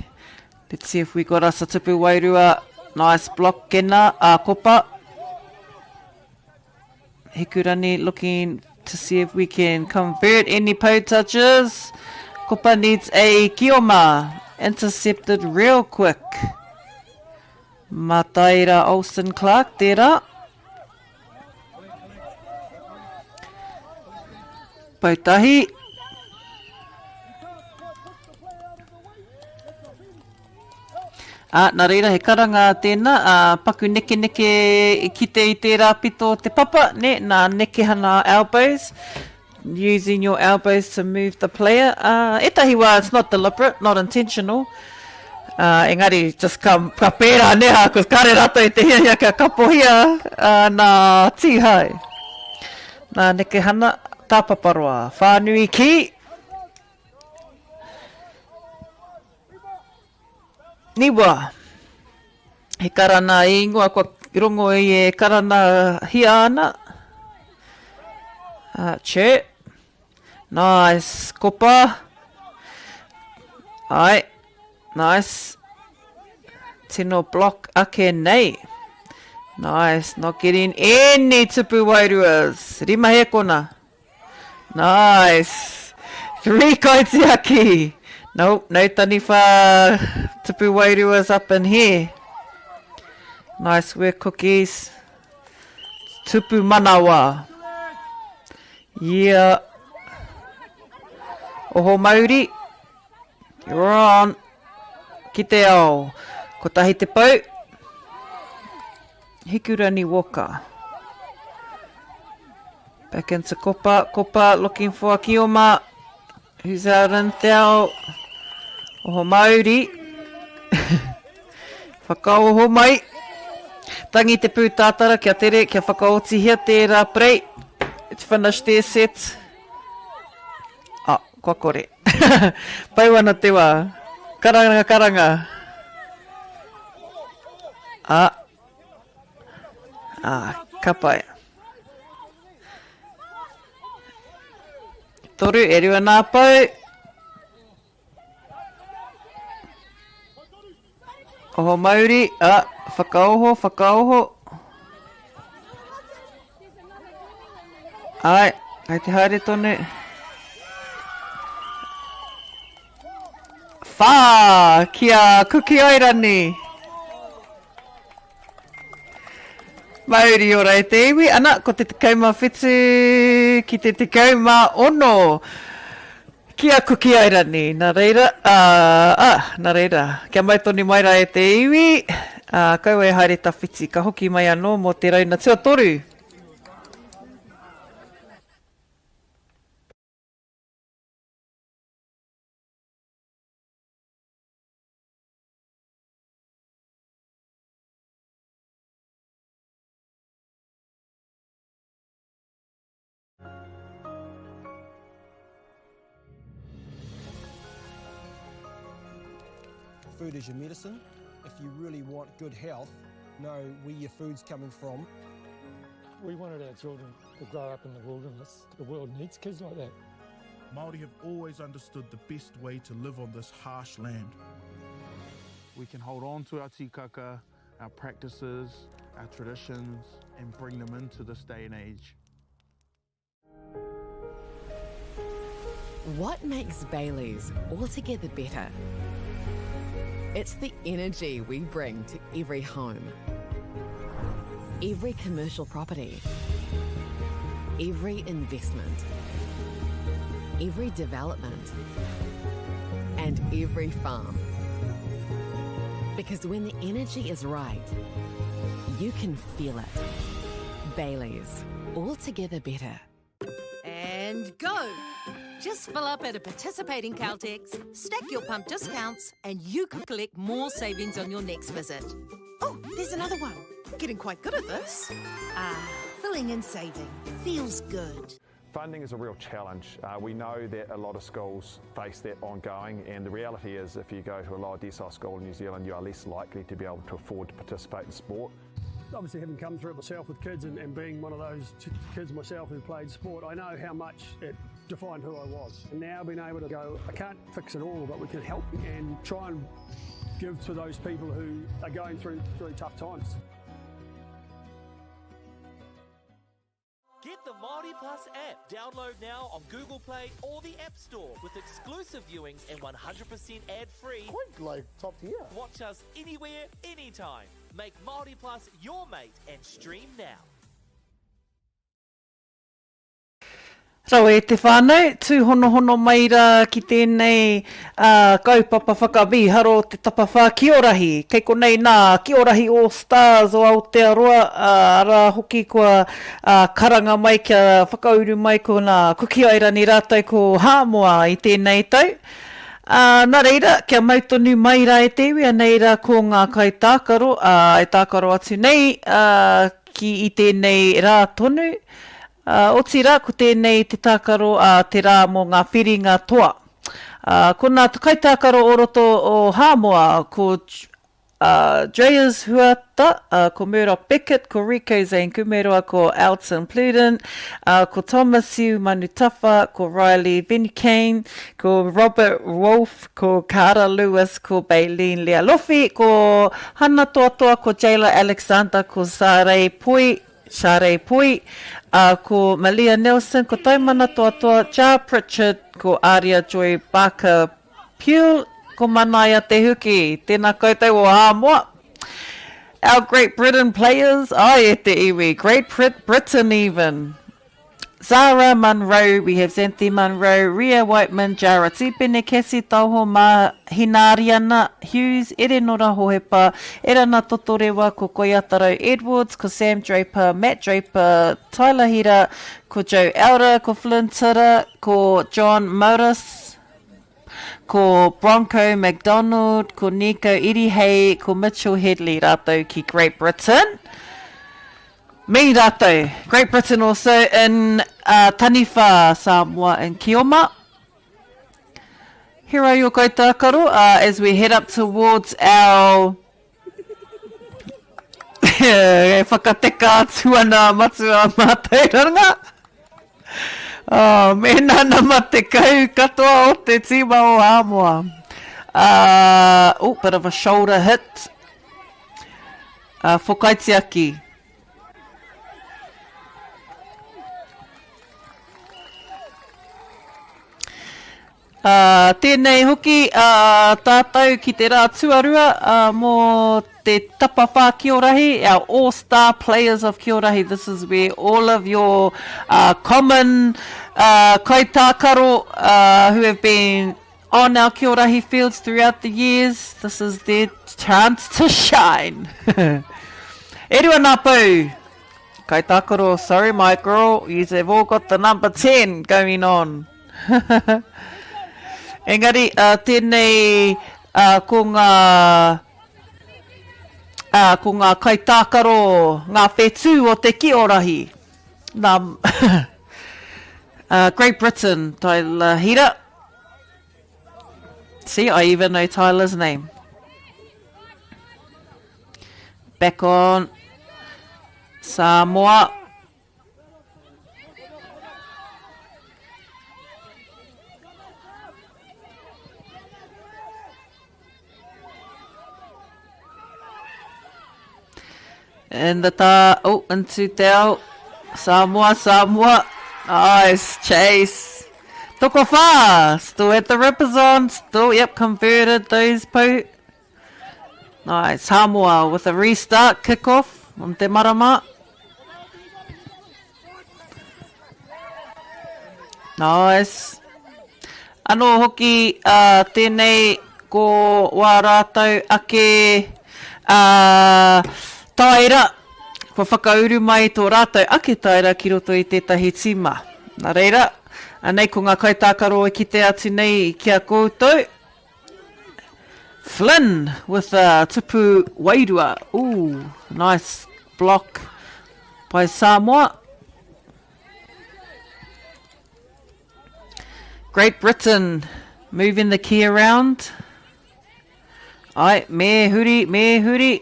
Let's see if we got us a tupu wairua. Nice block kena. Kopa. Hikurani looking to see if we can convert any po touches. Kopa needs a kioma. Intercepted real quick. Mataira Olsen Clark, tērā. Paitahi. Nā reira, he karanga tēnā, paku neke kite I te rāpito te papa, ne, nā neke hana elbows, using your elbows to move the player. Etahi wā, it's not deliberate, not intentional. Engari, just ka pērā neha, because kare rata I te hia ka kapohia, nā tihai. Nā neke hana, tāpaparoa, Whānui Kī. Niwa, he karana I ingoa kua rongo I e karana hia ana. Che. Nice, kopa. Ai, nice. Tino block ake nei. Nice, not getting any tupu wairuas. Rima he kona. Nice. 3 kaitiaki. Nope, no taniwha tupu wairuas up in here. Nice work, cookies. Tupu manawa. Yeah. Oho Māori. You're on. Ki te ao. Ko tahi te pau. Hikurani Walker. Back into kopa. Kopa looking for a kioma. Who's out in te ao? Oho Māori. Whakaoho mai. Tangi te pūtātara kia tere, kia whakaotihia tērā prei. To finish their set. Kua kore. Paiwana te wā. Karanga, karanga. Ka pai. Toru, e rua nā pau. Oho Māori, whakaoho, whakaoho. Ai te haere tone. Whā, kia kuki airani. Māori ora e te iwi, ana, ko te kauma whetu, ki te kauma ono. Kia kuki airani, nā reira, nā reira, kia mai toni maira e te iwi, kaua e haere tawhiti, ka hoki mai anō mo te rauna tua toru. Food is your medicine. If you really want good health, know where your food's coming from. We wanted our children to grow up in the wilderness. The world needs kids like that. Māori have always understood the best way to live on this harsh land. We can hold on to our tikaka, our practices, our traditions, and bring them into this day and age. What makes Bailey's altogether better? It's the energy we bring to every home, every commercial property, every investment, every development, and every farm. Because when the energy is right, you can feel it. Bailey's, altogether better. And go! Just fill up at a participating Caltex, stack your pump discounts, and you could collect more savings on your next visit. Oh, there's another one. Getting quite good at this. Filling and saving. Feels good. Funding is a real challenge. We know that a lot of schools face that ongoing, and the reality is if you go to a lower decile school in New Zealand, you are less likely to be able to afford to participate in sport. Obviously, having come through it myself with kids and being one of those kids myself who played sport, I know how much it defined who I was. And now being able to go, I can't fix it all, but we can help and try and give to those people who are going through really tough times. Get the Māori Plus app. Download now on Google Play or the App Store with exclusive viewings and 100% ad-free. Quite like top tier. Watch us anywhere, anytime. Make Māori Plus your mate and stream now. So e te whānau, tūhonohono mai rā ki tēnei kaupapa whakawiharo te Tapawhā Kī. Kei konei nā Kīorahi All Stars o Aotearoa, rā hoki kua karanga mai kia whakauru mai ko nā kukiairani rātou ko Hāmoa i tēnei tau. Nā reira, kia mautonu mai rā e tewi, anei rā ko ngā Kaitākaro, e tākaro atu nei ki i tēnei rā tonu. O tira, ko tēnei te tākaro te rā mō ngā whiringa toa. Ko nā Kaitākaro o roto o Hāmoa, ko Dreas Huata, ko Murdoch Beckett, ko Rico Zane Kumeroa, ko Alton Pluden, ko Thomas Siu Manutafa, ko Riley Vincane, ko Robert Wolf, ko Cara Lewis, ko Bailene Lealofi, ko Hana Toatoa, ko Jayla Alexander, ko Share Pui, ko Malia Nelson, ko Taimana Toatoa, Ja Pritchard, ko Aria Joy Barker Pule, ko Manaia Te Huki, tēnā koutou o Hāmoa. Our Great Britain players, e te iwi, Great Britain even. Zara Munro, we have Xanthi Munro, Ria Whiteman, Jara Tipene, Cassie Tauho, Hinariana Hughes, Erenora Hohepa, Erana Totorewa, ko Koiataro Edwards, ko Sam Draper, Matt Draper, Tyler Hira, ko Joe Elder, ko Flynn Tira, ko John Morris, ko Bronco McDonald, ko Nico Irihei, ko Mitchell Headley rātou ki Great Britain. Me rātou, Great Britain also in Taniwha, Samoa and Kioma. Here are your Kaitākaro as we head up towards our whakateka tuana matua mātauranga. Mena nama te kau katoa o te tima o Hāmoa. Bit of a shoulder hit for Kaitākaro. Tēnei hoki tātou ki te rā tuarua mō te Tapawhā Kī, our all-star players of Kīorahi. This is where all of your common Kaitākaro who have been on our Kīorahi fields throughout the years, this is their chance to shine. E rua nā pau. Kaitākaro, sorry my girl, you have all got the number 10 going on. Engari, tēnei ko ngā Kaitākaro, ngā whetū o te Kīorahi. Great Britain, Tyler Hira. See, I even know Tyler's name. Back on Samoa. And the into Teo. Samoa. Nice chase. Toko whā. Still at the rippers on. Still, converted those po. Nice. Samoa with a restart kickoff on te marama. Nice. Ano hoki tēnei ko wā rātou ake taira, ko whakauru mai tō rātou ake taira ki roto i tētahi tima. Nā reira, anei ko ngā Kaitākaro e kite atu nei i kia koutou. Flynn with a tupu wairua. Ooh, nice block by Samoa. Great Britain moving the key around. Ai, me huri.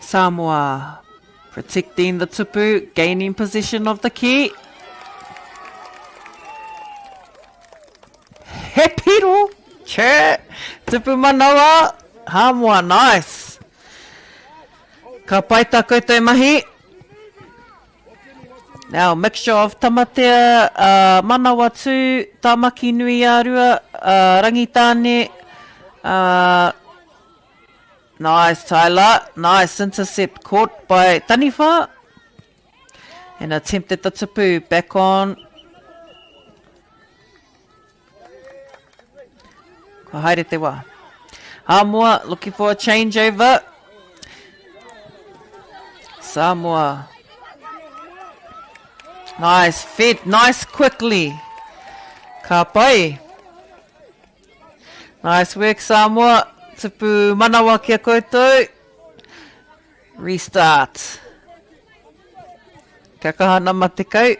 Samoa protecting the tupu, gaining possession of the key. He piro, che, tupu manawa, Hāmoa, nice. Ka paita koutou mahi. Now, mixture of tamatea, manawa tū, tamaki nui ārua, rangitāne, Nice, Tyler. Nice intercept caught by Taniwha. And attempted the tapu. Back on. Ko haere te wā. Samoa looking for a changeover. Samoa. Nice, fed, nice quickly. Ka pai. Nice work, Samoa. Tupu manawa kia koutou. Restart. Kia kahana ma te kau.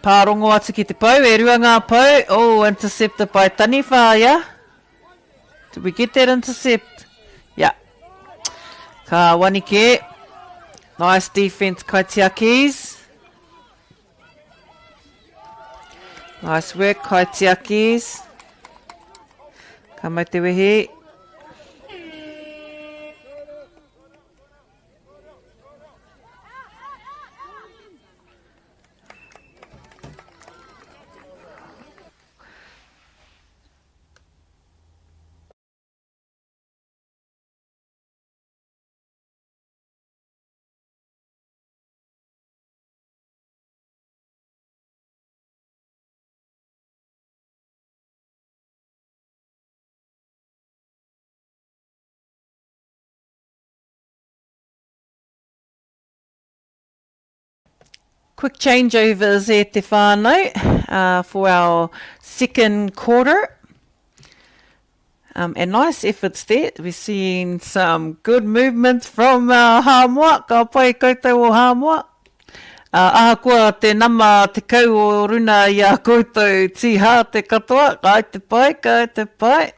Pārongo atu ki te pau, e rua ngā pau. Oh, intercepted by Taniwha, yeah? Did we get that intercept? Yeah. Ka Wanike. Nice defense, Kaitākaro Kī. Nice work, Kaitākaro Kī. Ka mai te wehe. Quick changeovers e te whānau for our second quarter. And nice efforts there. We're seeing some good movements from Samoa. Ka pai koutou o Samoa. Ahakoa te nama te kau o runa i a koutou tiha te katoa. Ka ai te pai, ka ai te pai.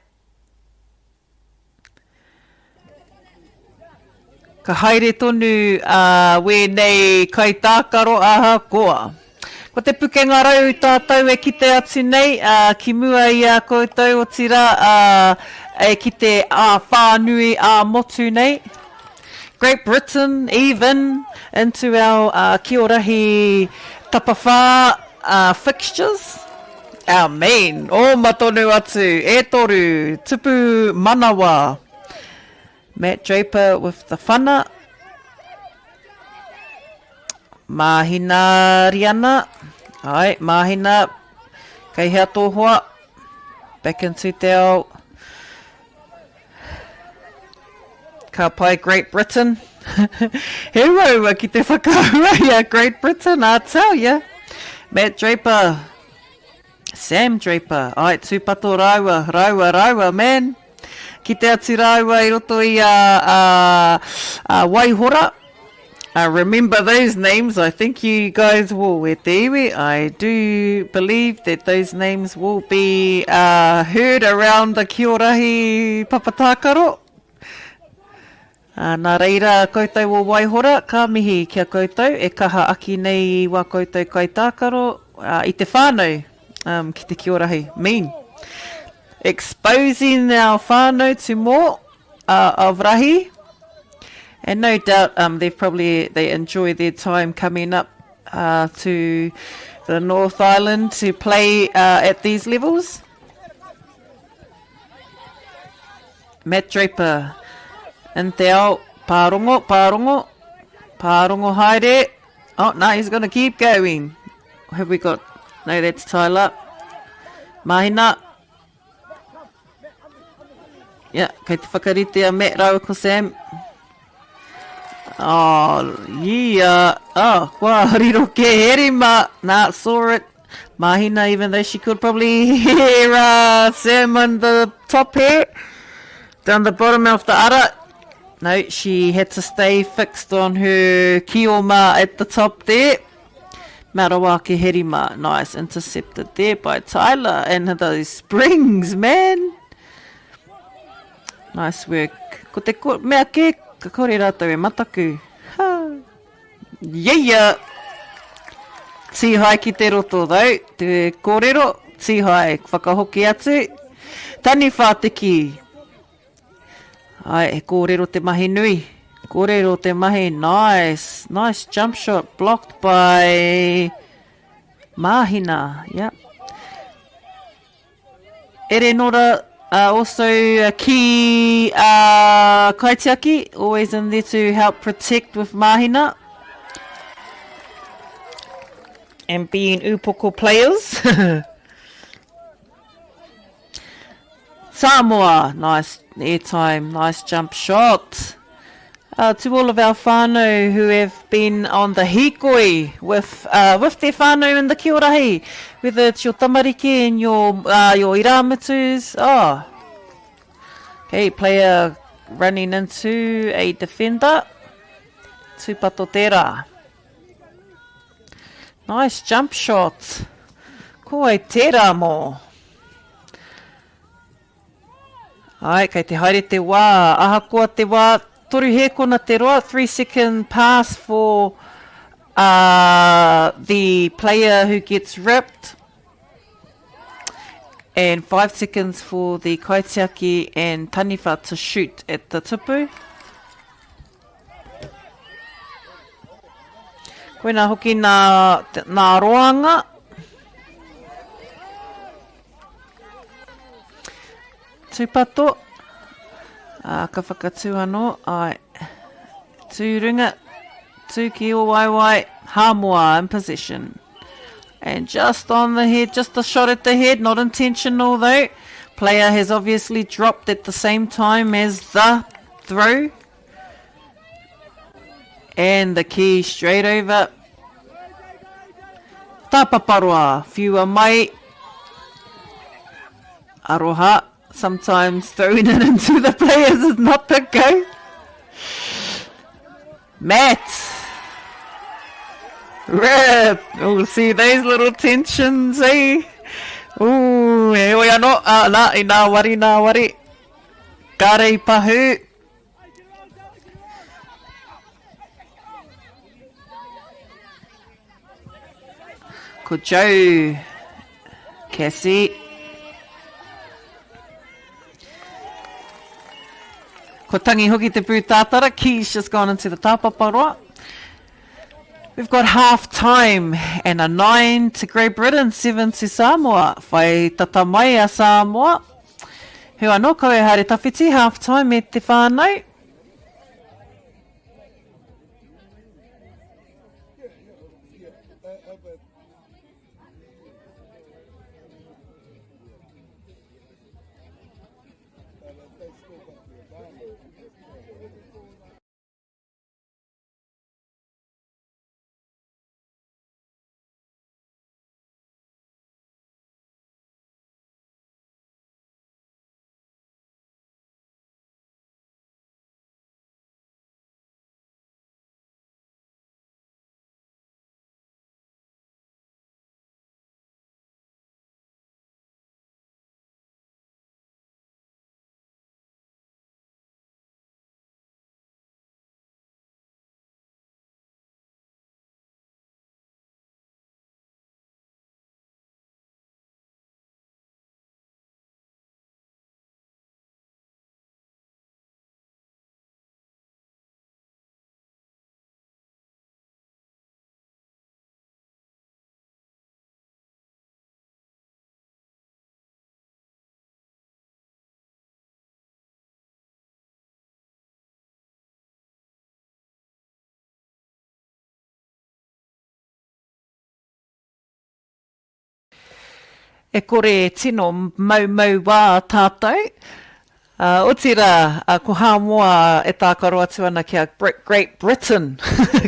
Ka haere tonu wēnei Kaitākaro ahakoa. Ko te pukenga rau tātou e kite atu nei, ki mua i a koutou o tira e kite Whānui a motu nei. Great Britain even into our Kia Rahi Tapawhā fixtures. Our main, o matonu atu, e toru, tupu manawa. Matt Draper with the whana. Mahina Riana. Ai, Mahina. Kei hea tohua. Back into te ao. Ka pai Great Britain. He raua ki te whakaua ia Great Britain, I tell ya. Matt Draper. Sam Draper. Ai, tūpato raua, man. Ki te atu rāua I roto I Waihora. Remember those names. I think you guys will e te iwi. I do believe that those names will be heard around the Kia Rahi Papatakaro. Nā reira koutou o Waihora, ka mihi kia koutou, e kaha aki nei wā koutou Kaitākaro I te whānau ki te Kia Rahi. Mean. Exposing our whānau to more of Rahi. And no doubt they enjoy their time coming up to the North Island to play at these levels. Matt Draper. And te ao, Pārongo haere. Oh, no, he's going to keep going. Have we got... No, that's Tyler. Mahina. Yeah, kei te whakarite a Matt rau ko Sam. Oh, yeah. Oh, kua riro ke herima. Nah, saw it. Mahina, even though she could probably hear Sam on the top here. Down the bottom of the ara. No, she had to stay fixed on her kioma at the top there. Marawa ke herima. Nice, intercepted there by Tyler. And those springs, man. Nice work. Ko te mea ke, ka kore rātou e mataku. Ha. Yeah. Tihai ki te roto though. Te kōrero, tihai, whakahoki atu. Tani whāteki. Ai, e kōrero te mahi nui. Kōrero te mahi, nice. Nice jump shot, blocked by Mahina. Yep. Erenora, also Ki Kaitākaro, always in there to help protect with mahina. And being upoko players. Samoa, nice airtime, nice jump shot. To all of our whānui who have been on the hikoi with their whānui in the kia Rahi, whether it's your tamariki and your iramutus. Oh. Okay, player running into a defender. Tūpato tērā. Nice jump shot. Ko ai tērā mō. Ai, kei te haere te wā. Ahakoa te wā. Toru he kona te roa. 3-second pass for the player who gets ripped. And 5 seconds for the Kaitākaro and Taniwha to shoot at the tupu. Koina hoki nā roanga. Tūpato. Ka whakatū anō. Ai. Tū ringa. Tū ki o waiwai. Hamoa in possession. And just on the head, just a shot at the head, not intentional though. Player has obviously dropped at the same time as the throw. And the key straight over. Tapaparoa, whiua mai. Aroha, sometimes throwing it into the players is not the go. Matt. Rip. Oh, see those little tensions, eh? Ooh, e oi anō. Nā wari. Karei pahu. Ko Joe. Cassie. Ko tangi hoki te pūtātara. Key's just gone into the tapaparoa. We've got half time and a 9 to Great Britain, 7 to Samoa. Whai tata mai a Samoa. Hua no koe haere tawhiti, half time me te whānau. E kore tino mau wā tātou. O tira, ko Hamoa e tākaro atu ana ki a Great Britain.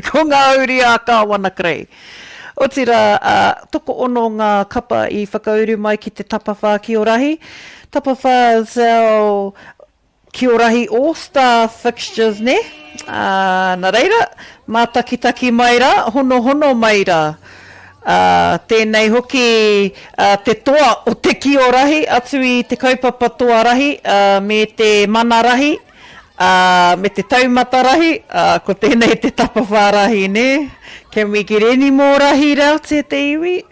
Ko ngā uri a kāwana krei. O tira, toko ono ngā kapa I whakauru mai ki te Tapawhā Kī Rahi. Tapawhā is our Kī Rahi All-Star fixtures, ne? Nā reira, mā taki mai rā, hono mai rā. Tēnei hoki te toa o te Kī Rahi atu I te kaupapa Toarahi me te mana rahi, me te taumata rahi, ko tēnei te Tapawhā rahi, ne? Can we get any more rahi rau te iwi?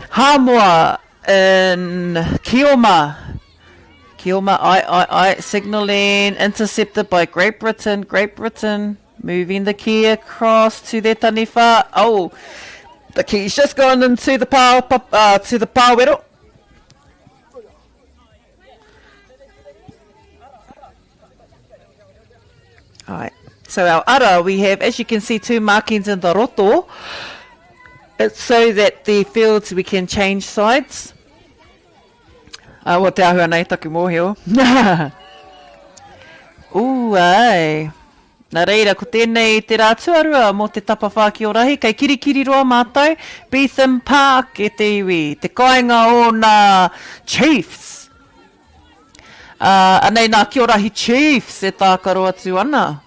Hamoa in Kioma. I signalling, intercepted by Great Britain. Moving the key across to their taniwha. Oh, The key's just gone into the to the pāwero. Alright, so our ara, we have, as you can see, 2 markings in the roto. It's so that the fields, we can change sides. Wa te ahua nei, taku mōhio. Ooh, ai. Nā reira, ko tēnei te rā tuarua mō te Tapawhā Kī o Rahi, kei kirikiri roa mātou, Beetham Park e te iwi, te kāinga o nā Chiefs. Anei nā Kī o Rahi Chiefs e tākaro atu ana.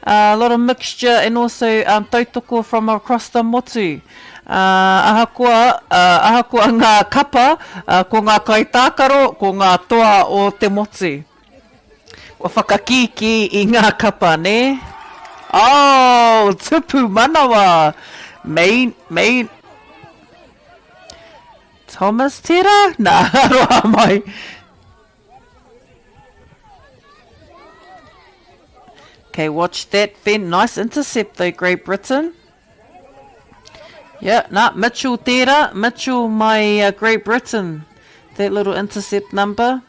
A lot of mixture and also tautoko from across the motu. Ahakoa ngā kapa, ko ngā Kaitākaro, ko ngā toa o te motu. Wa whakakiki i ngā kapa, ne? Oh, tupu manawa. Main. Thomas Tera? Nā, roa mai. Okay, watch that fin. Nice intercept though, Great Britain. Yeah, nah, Mitchell Tera. Mitchell, my Great Britain. That little intercept number.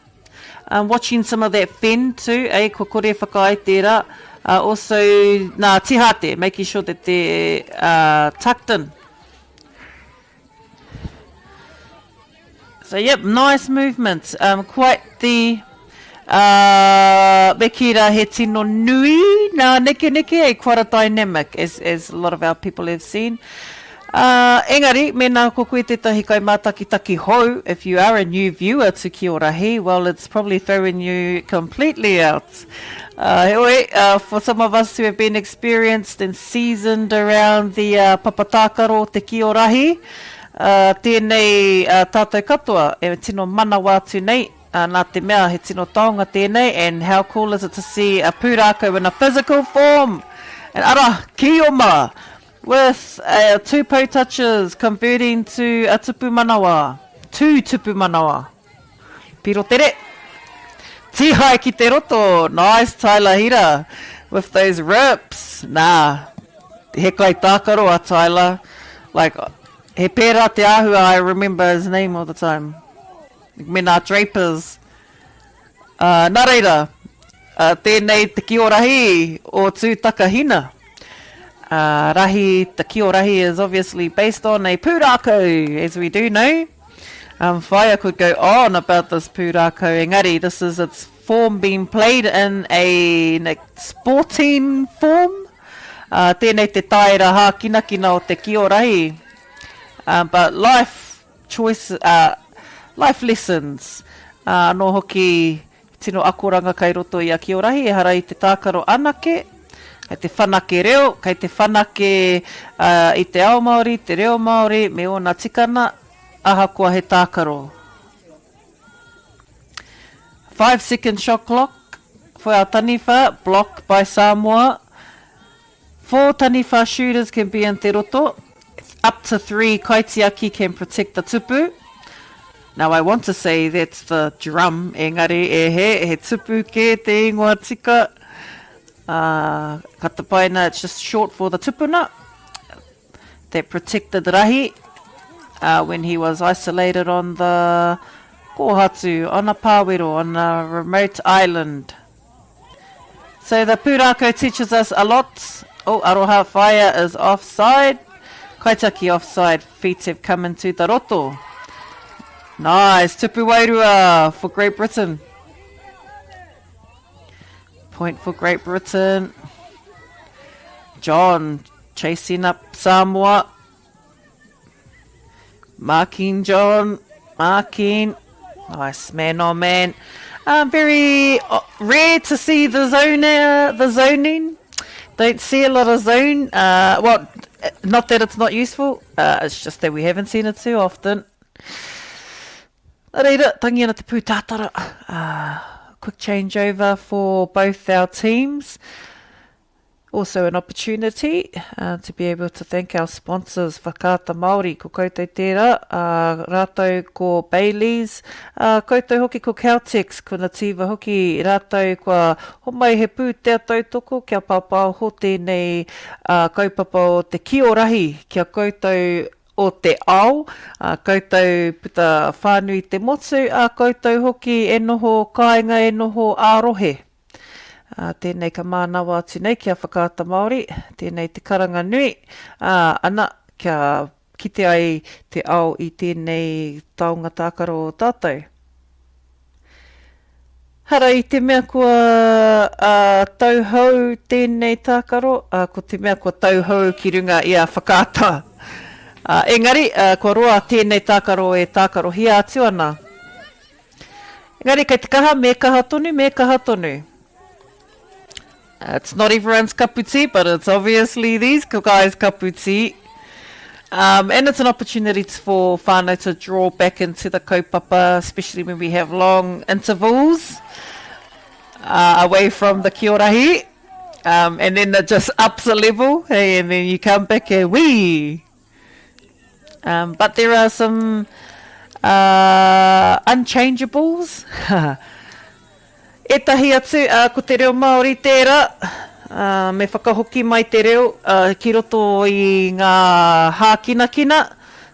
Watching some of that fin too, ko kore whakai tērā. Also, nā tihate, making sure that they're tucked in. So, yep, nice movements. Quite the Bekira he tino nui, nā neke, quite a dynamic, as a lot of our people have seen. Engari, mena ko koe tētahi kai mātakitaki hou. If you are a new viewer to Kī o Rahi, well, it's probably throwing you completely out. For some of us who have been experienced and seasoned around the papatākaro te Kī o Rahi, tēnei tātou katoa, e tino mana wātu nei, nā te mea he tino taonga tēnei, and how cool is it to see a pūrākau in a physical form. And ara, ki o ma! With 2 po touches converting to a tupu manawa. 2 tupu manawa. Piro tere. Tihai ki te roto. Nice Tyler Hira. With those rips. Nah. He Kaitākaro a Tyler. Like, he pērā te ahua, I remember his name all the time. Mena Drapers. Nā reira. Tēnei te Kī o Rahi o tūtaka hina. Rahi, the Kī o Rahi is obviously based on a pūrākau, as we do know. Whaia could go on about this pūrākau, engari, this is its form being played in a sporting form. Tēnei te taira hā kina o te Kī o Rahi. But life lessons. No hoki tino akoranga kai roto i a Kī o Rahi, e harai te tākaro anake. Kei te whanake reo, kei te whanake i te ao Māori, te reo Māori, me ona tikana, ahakoa he tākaro. 5-second shot clock for our taniwha, blocked by Samoa. 4 taniwha shooters can be in te roto. Up to 3 kaitiaki can protect the tupu. Now I want to say that's the drum, engari e he tupu ke te ingoa tika. Katapaina, it's just short for the tupuna that protected Rahi when he was isolated on the kohatu, on a pāwero, on a remote island. So the pūrākau teaches us a lot. Oh, aroha whaia is offside. Kaitaki offside, feet have come into the roto. Nice, tupu wairua for Great Britain. Point for Great Britain. John chasing up Samoa. Marking John. Marking. Nice man on man. Very rare to see the zoning. Don't see a lot of zone. Well, not that it's not useful. It's just that we haven't seen it too often. Reira, tangi ana te pūtātara. Quick changeover for both our teams. Also an opportunity to be able to thank our sponsors, Whakaata Māori, ko koutou tērā, rātou ko Baileys, koutou hoki ko Caltex, ko Nativa hoki, rātou kua homai he pū te tautoko, kia pāpau ho tēnei kaupapa o te Rahi, kia koutou o te ao, koutou puta Whānui te motu, koutou hoki e noho kāinga, e noho ārohe. Tēnei ka mānawa atu nei kia Whakaata Māori, tēnei te karanga nui, ana kia kite ai te ao i tēnei taonga tākaro o tātou. Hara i te mea kua tauhau tēnei tākaro, ko te mea kua tauhau ki runga i a whakaata. Engari, kua roa tēnei tākaro e tākaro hia atu ana. Engari, kei te kaha, me kaha tonu. It's not everyone's cup of tea, but it's obviously these guys' cup of tea. And it's an opportunity for whānau to draw back into the kaupapa, especially when we have long intervals away from the Rahi. And then it just ups a level, hey, and then you come back and wee. But there are some unchangeables. Etahi atu, ko te reo Māori tērā, me whakahoki mai te reo, ki roto i ngā hākinakina,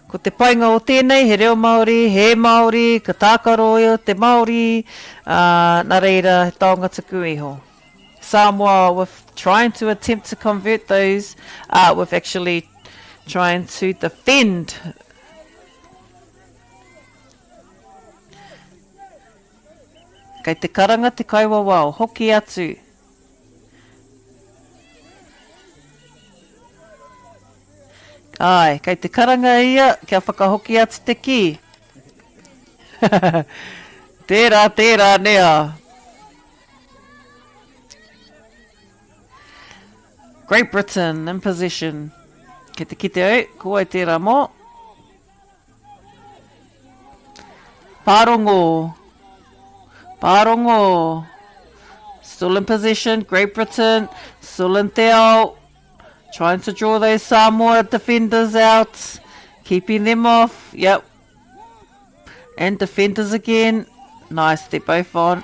ko te painga o tēnei, he reo Māori, he Māori, ka tākaro te Māori, nā reira, he taonga tuku iho. Samoa, with trying to attempt to convert those, with actually trying to defend kei te karanga te kaiwawao, hoki atu. Ai, kei te karanga ia, kia whakahoki atu te ki. Tērā nea. Great Britain in possession. Kei te kite au, ko ai tērā mō. Pārongo, still in position, Great Britain, still in te ao, trying to draw those Samoa defenders out, keeping them off, yep, and defenders again, nice, they're both on,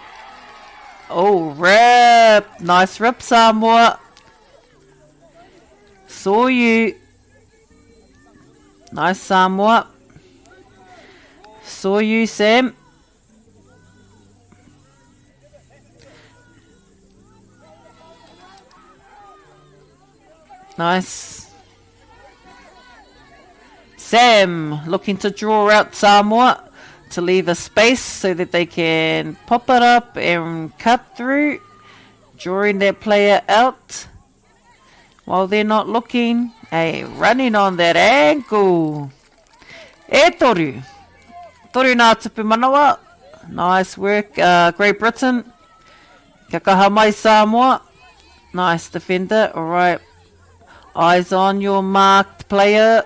oh, rip, nice rip Samoa, saw you, nice Samoa, saw you Sam, nice. Sam looking to draw out Samoa to leave a space so that they can pop it up and cut through, drawing their player out while they're not looking. Hey, running on that ankle. E toru. Toru nā tupu manawa. Nice work, Great Britain. Kia kaha mai Samoa. Nice defender. All right. Eyes on your marked player.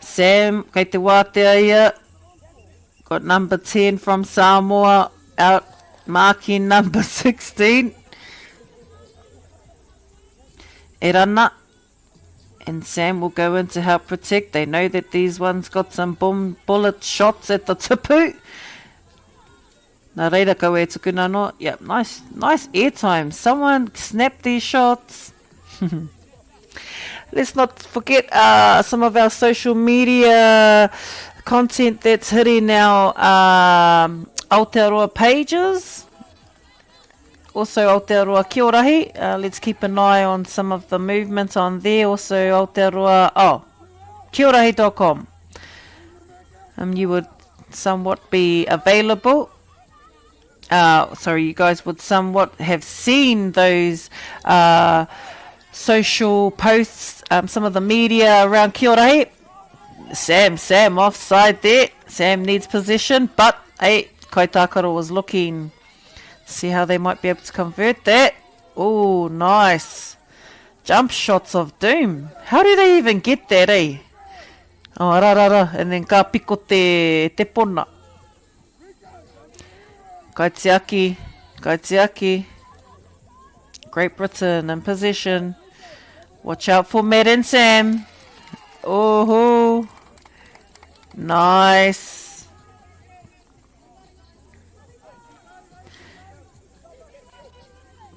Sam, kei te wātea ia. Got number 10 from Samoa out marking number 16. E rana. And Sam will go in to help protect. They know that these ones got some bullet shots at the tipu. Nā reira kau e tukuna no. Yep, nice airtime. Someone snap these shots. Let's not forget some of our social media content that's hitting our Aotearoa pages. Also Aotearoa Kia Rahi. Let's keep an eye on some of the movement on there. Also Aotearoa, kiarahi.com. You would somewhat be available. You guys would somewhat have seen those social posts, some of the media around Kia Rahi. Sam offside there. Sam needs position, but hey, Kaitākaro was looking. See how they might be able to convert that. Oh, nice. Jump shots of doom. How do they even get that, eh? Oh, rarara. And then ka piko te pona. Kaitiaki. Great Britain in possession. Watch out for Matt and Sam. Oh, nice.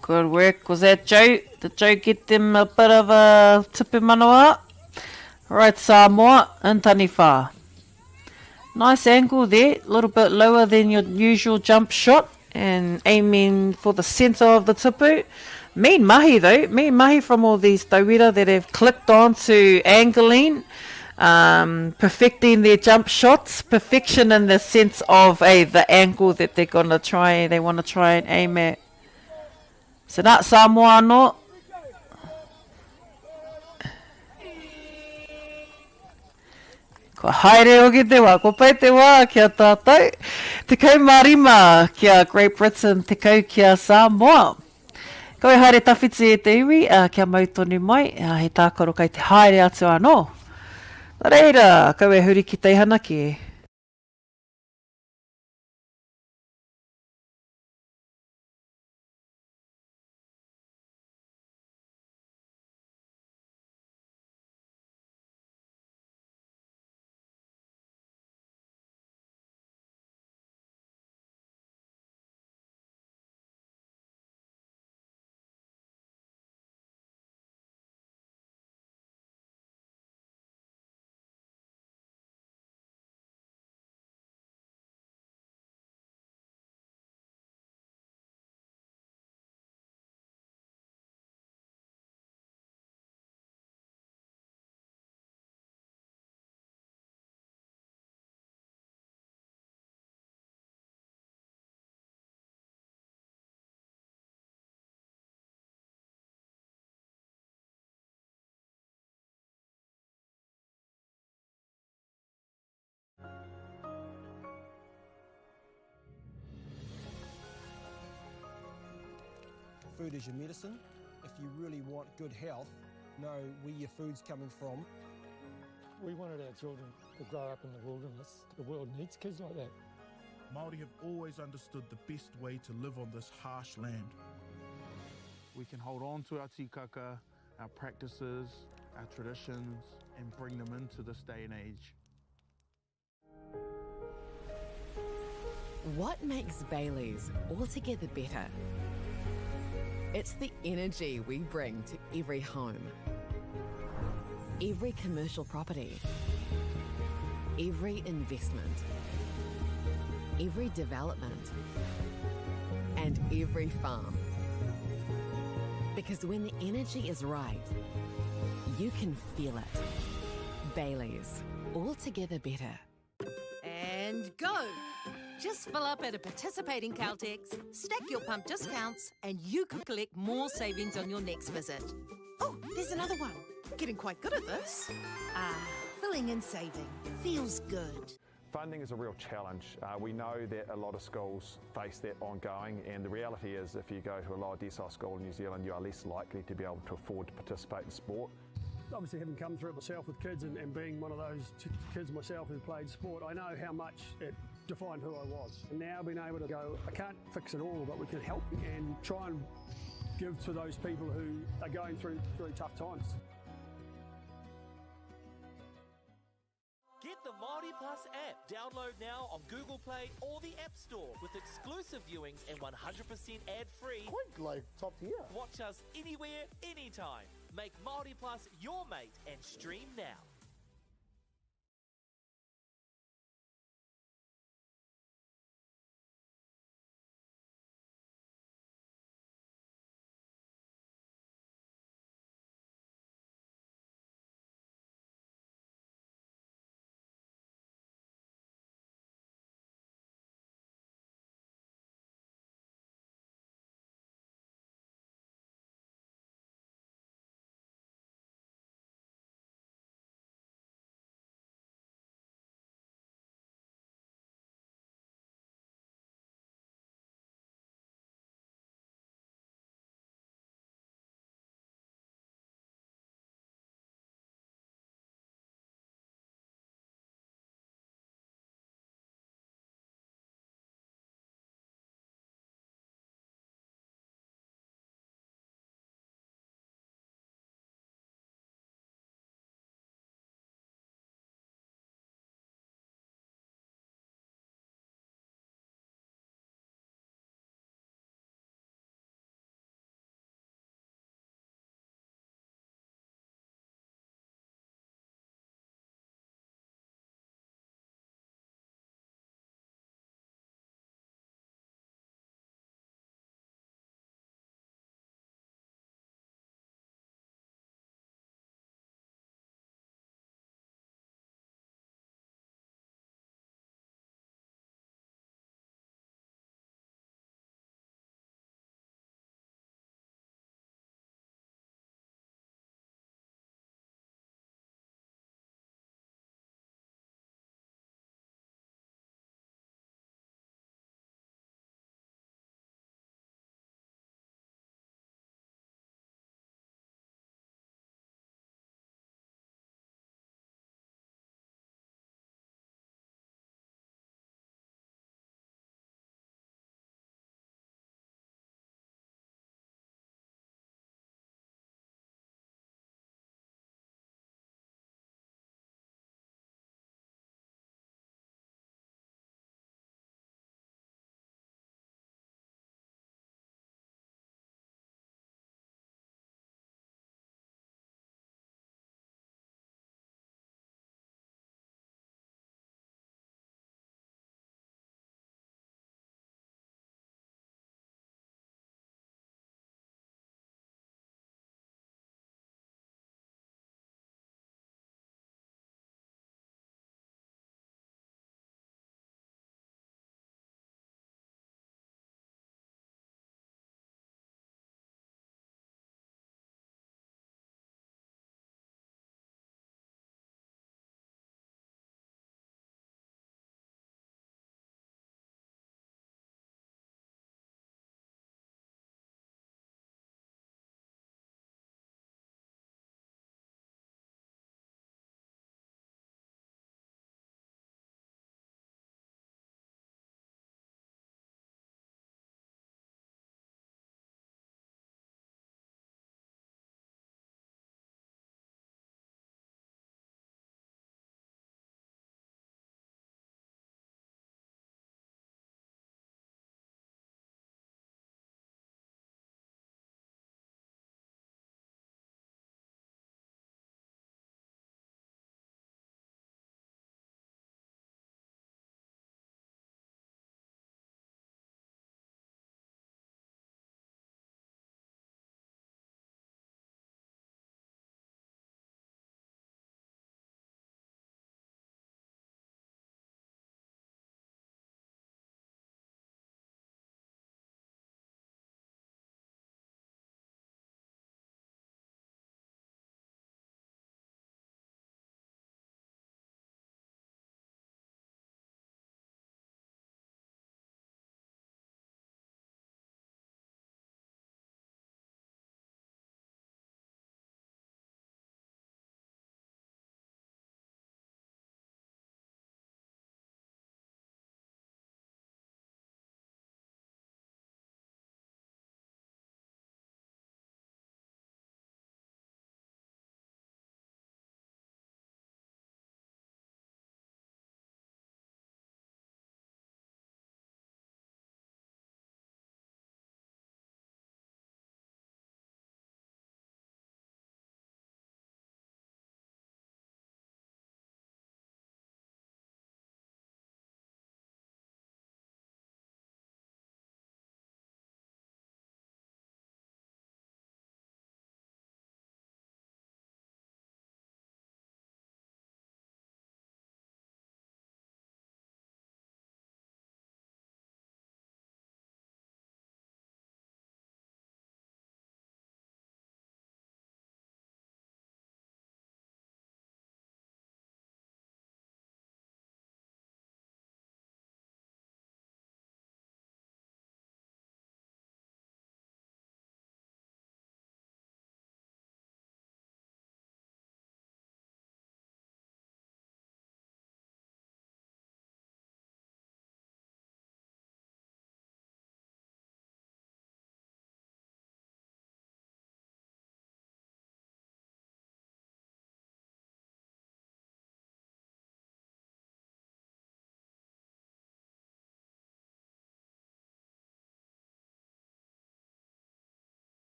Good work. Was that Joe? Did Joe get them a bit of a tipu manawa? Right, Samoa and Taniwha. Nice angle there. A little bit lower than your usual jump shot. And aiming for the centre of the tipu. Mean mahi though. Mean mahi from all these tauira that have clicked on to angling. Perfecting their jump shots. Perfection in the sense of the angle that they're going to try. They want to try and aim at. So that's Samoa no. Ko haere o ki te wā, ko pai te wā kia tātou. Te kau marima kia Great Britain, te kau kia Samoa. Koe haere tawhiti e te iwi, kia mautonu mai, he tākaro kai te haere atu anō. Reira, koe e huri ki teihana ki. Food is your medicine. If you really want good health, know where your food's coming from. We wanted our children to grow up in the wilderness. The world needs kids like that. Māori have always understood the best way to live on this harsh land. We can hold on to our tikaka, our practices, our traditions, and bring them into this day and age. What makes Bailey's altogether better? It's the energy we bring to every home, every commercial property, every investment, every development, and every farm. Because when the energy is right, you can feel it. Bailey's, altogether better. And go! Just fill up at a participating Caltex, stack your pump discounts, and you could collect more savings on your next visit. Oh, there's another one. Getting quite good at this. Filling and saving. Feels good. Funding is a real challenge. We know that a lot of schools face that ongoing, and the reality is if you go to a lower decile school in New Zealand, you are less likely to be able to afford to participate in sport. Obviously, having come through it myself with kids and being one of those kids myself who played sport, I know how much it defined who I was. And now being able to go, I can't fix it all, but we can help and try and give to those people who are going through tough times. Get the Māori Plus app. Download now on Google Play or the App Store with exclusive viewings and 100% ad-free. Quite like top tier. Watch us anywhere, anytime. Make Māori Plus your mate and stream now.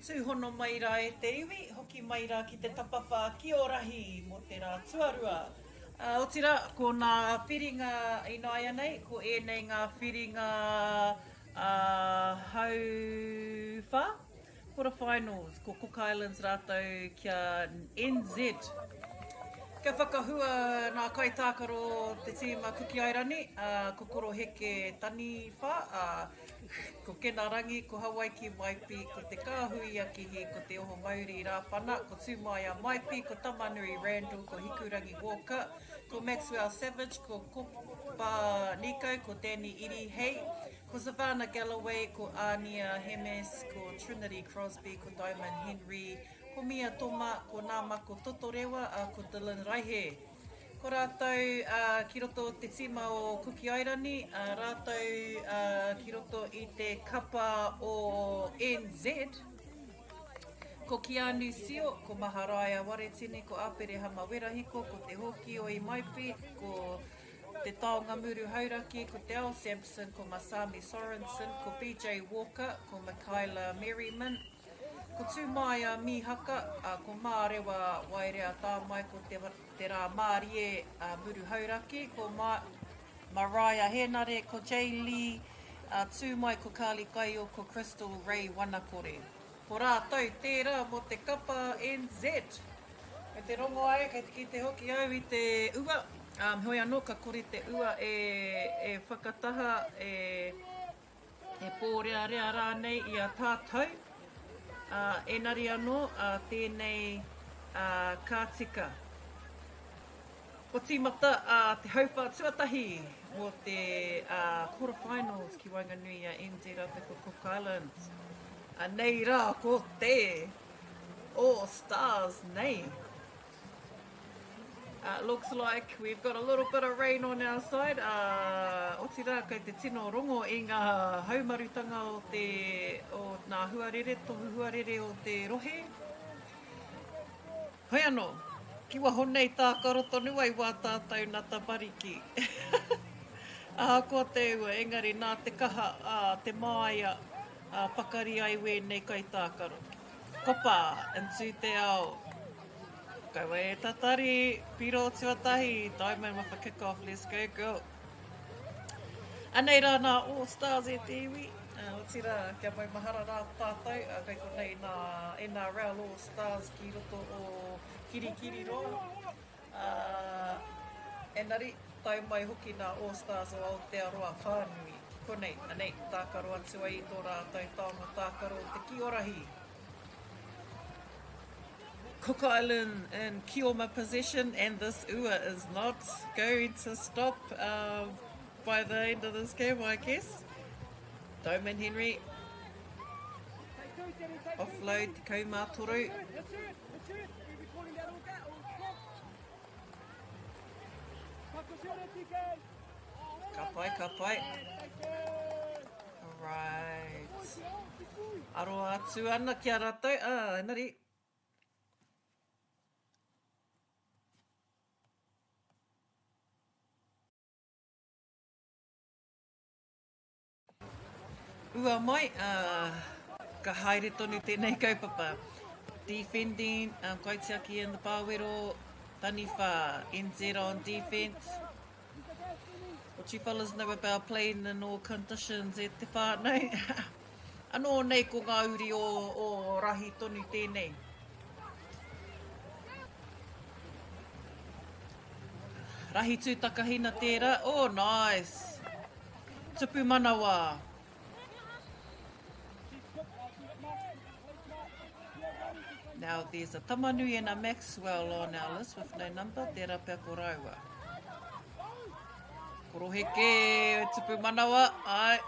Tūhono mai rā e te iwi, hoki mai rā ki te Tapawhā Kī o Rahi mo te rā tuarua. O tira, ko nā whiringa inoia nei, ko ēnei ngā whiringa hauwha, quarterfinals, ko Cook Islands rātou kia NZ. Kia whakahua nā Kaitākaro te tīma kukiairani, ko koro heke tani wha, ko Kenarangi, ko Hawaii ki Maipi, ko te Kāhui Akihi, ko te Oho Māori Rāpana, ko Tūmaia Maipi, ko Tamanui Randall, ko Hikurangi Walker, ko Maxwell Savage, ko Kopa Nico, ko Danny Iri Hay, ko Savannah Galloway, ko Ania Hemes, ko Trinity Crosby, ko Diamond Henry, ko Mia Toma, ko Nāmako Totorewa, ko Dylan Rahi. Ko rātou ki roto o te tima o Kukiairani, rātou ki roto I te kapa o NZ, ko Kianu Sio, ko Maharaia Waretini, ko Apere Hama Werahiko, ko te Hoki o I Maipi, ko te Taonga Muru Hauraki, ko te Al Sampson, ko Masami Sorensen, ko BJ Walker, ko Michaela Merriman, ko Tūmaia Mihaka, ko Mārewa Wairea Tāmai, ko te rā Mārie Muru Hauraki, ko Mariah Henare, ko Jay Lee, Tūmai, ko Kali Kaio, ko Crystal Ray Wanakore. Ko rātou tērā mo te kapa NZ. Kei te rongo ai, ki te hoki au I te ua. Hoi anō, ka kore te ua e whakataha, e pōrea rea rānei I a tātou. Enari anō, tēnei kātika. Ko tīmata te hauwha tuatahi mo te quarterfinals ki Wainganui a NZ rata ko Cook Islands. Nei rā, ko te All Stars, nei. Looks like we've got a little bit of rain on our side. O tira, kei te tino rongo I ngā haumarutanga o ngā huarere, tohu huarere o te rohe. Hoi anō, kiwa honei tā karotonu ai wā tātou nā tapariki. Ko te ua, engari nā te kaha, te māia, pakari ai wēnei Kaitākaro. Kopa, into te ao. Kaua e tatari, piro tuatahi, diamond with a kick-off, let's go girl. Anei rā nā All Stars e te iwi, o tira kia mai mahara rā tātou, kai konei nā NRL All Stars ki roto o Kirikiri roa. Enari, tai mai hoki nā All Stars o Aotearoa Whānui. Konei, anei, tākaro atu ai tō rātou taonga tākaro o te Kiorahi. Cook Island in Kioma possession, and this ua is not going to stop by the end of this game, I guess. Diamond Henry. Offload, Kaumātoru. Kapai. Alright. Aroa atu ana kia rātou. Enari. Ua mai, ka haere tonu tēnei kaupapa. Defending, Kaitākaro in the pāwero, tani wha, NZ on defense. What you fellas know about playing in all conditions e te whānui? Anō nei ko ngā uri o rahi tonu tēnei. Rahi tūtakahina tērā, oh nice. Tupu manawa. Now there's a Tamanui and a Maxwell on our list with no number, tērā pia ko Raua. Koro heke, tupu manawa, ai.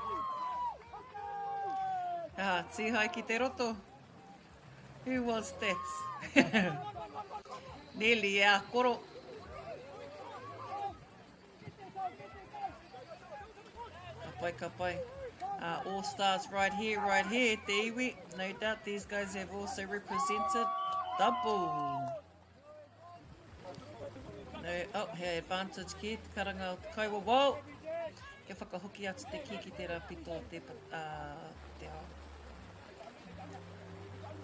Tihai ki te roto. Who was that? Nearly koro. Kapai. All Stars right here, te iwi. No doubt these guys have also represented double. No, he advantage ki, te karanga o te kaiwa. Wow! Ke whakahoki atu te ki te rapito te ao.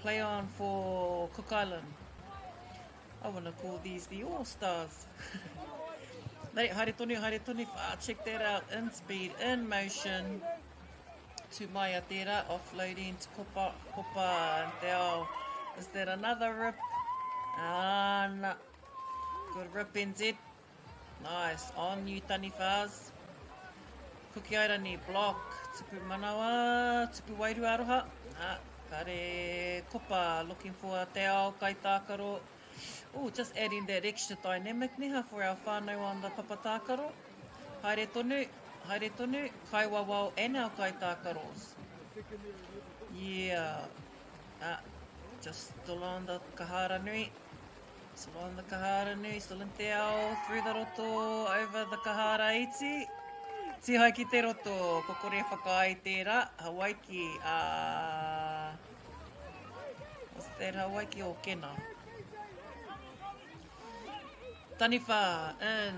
play on for Cook Island. I want to call these the All-Stars. Haere tonu, check that out. In speed, in motion. To mai Aotearoa, offloading to kopa, and te ao. Is there another rip? No. Good rip, NZ. Nice. On you, Tanifaz. Kukiairani, block. Tupu manawa, tupu wairu aroha. Kare kopa, looking for te ao, Kaitākaro. Oh, just adding that extra dynamic neha for our whānau on the Kaitākaro. Haere tonu, kaiwawao and our Kaitākaros. Yeah. Just still on the kahara nui. Still in te ao, through the roto, over the kahara iti. Tihai ki te roto, kokore whakai tērā, Hawaii ki, what's that, Hawaii ki o Kena? Taniwha, in.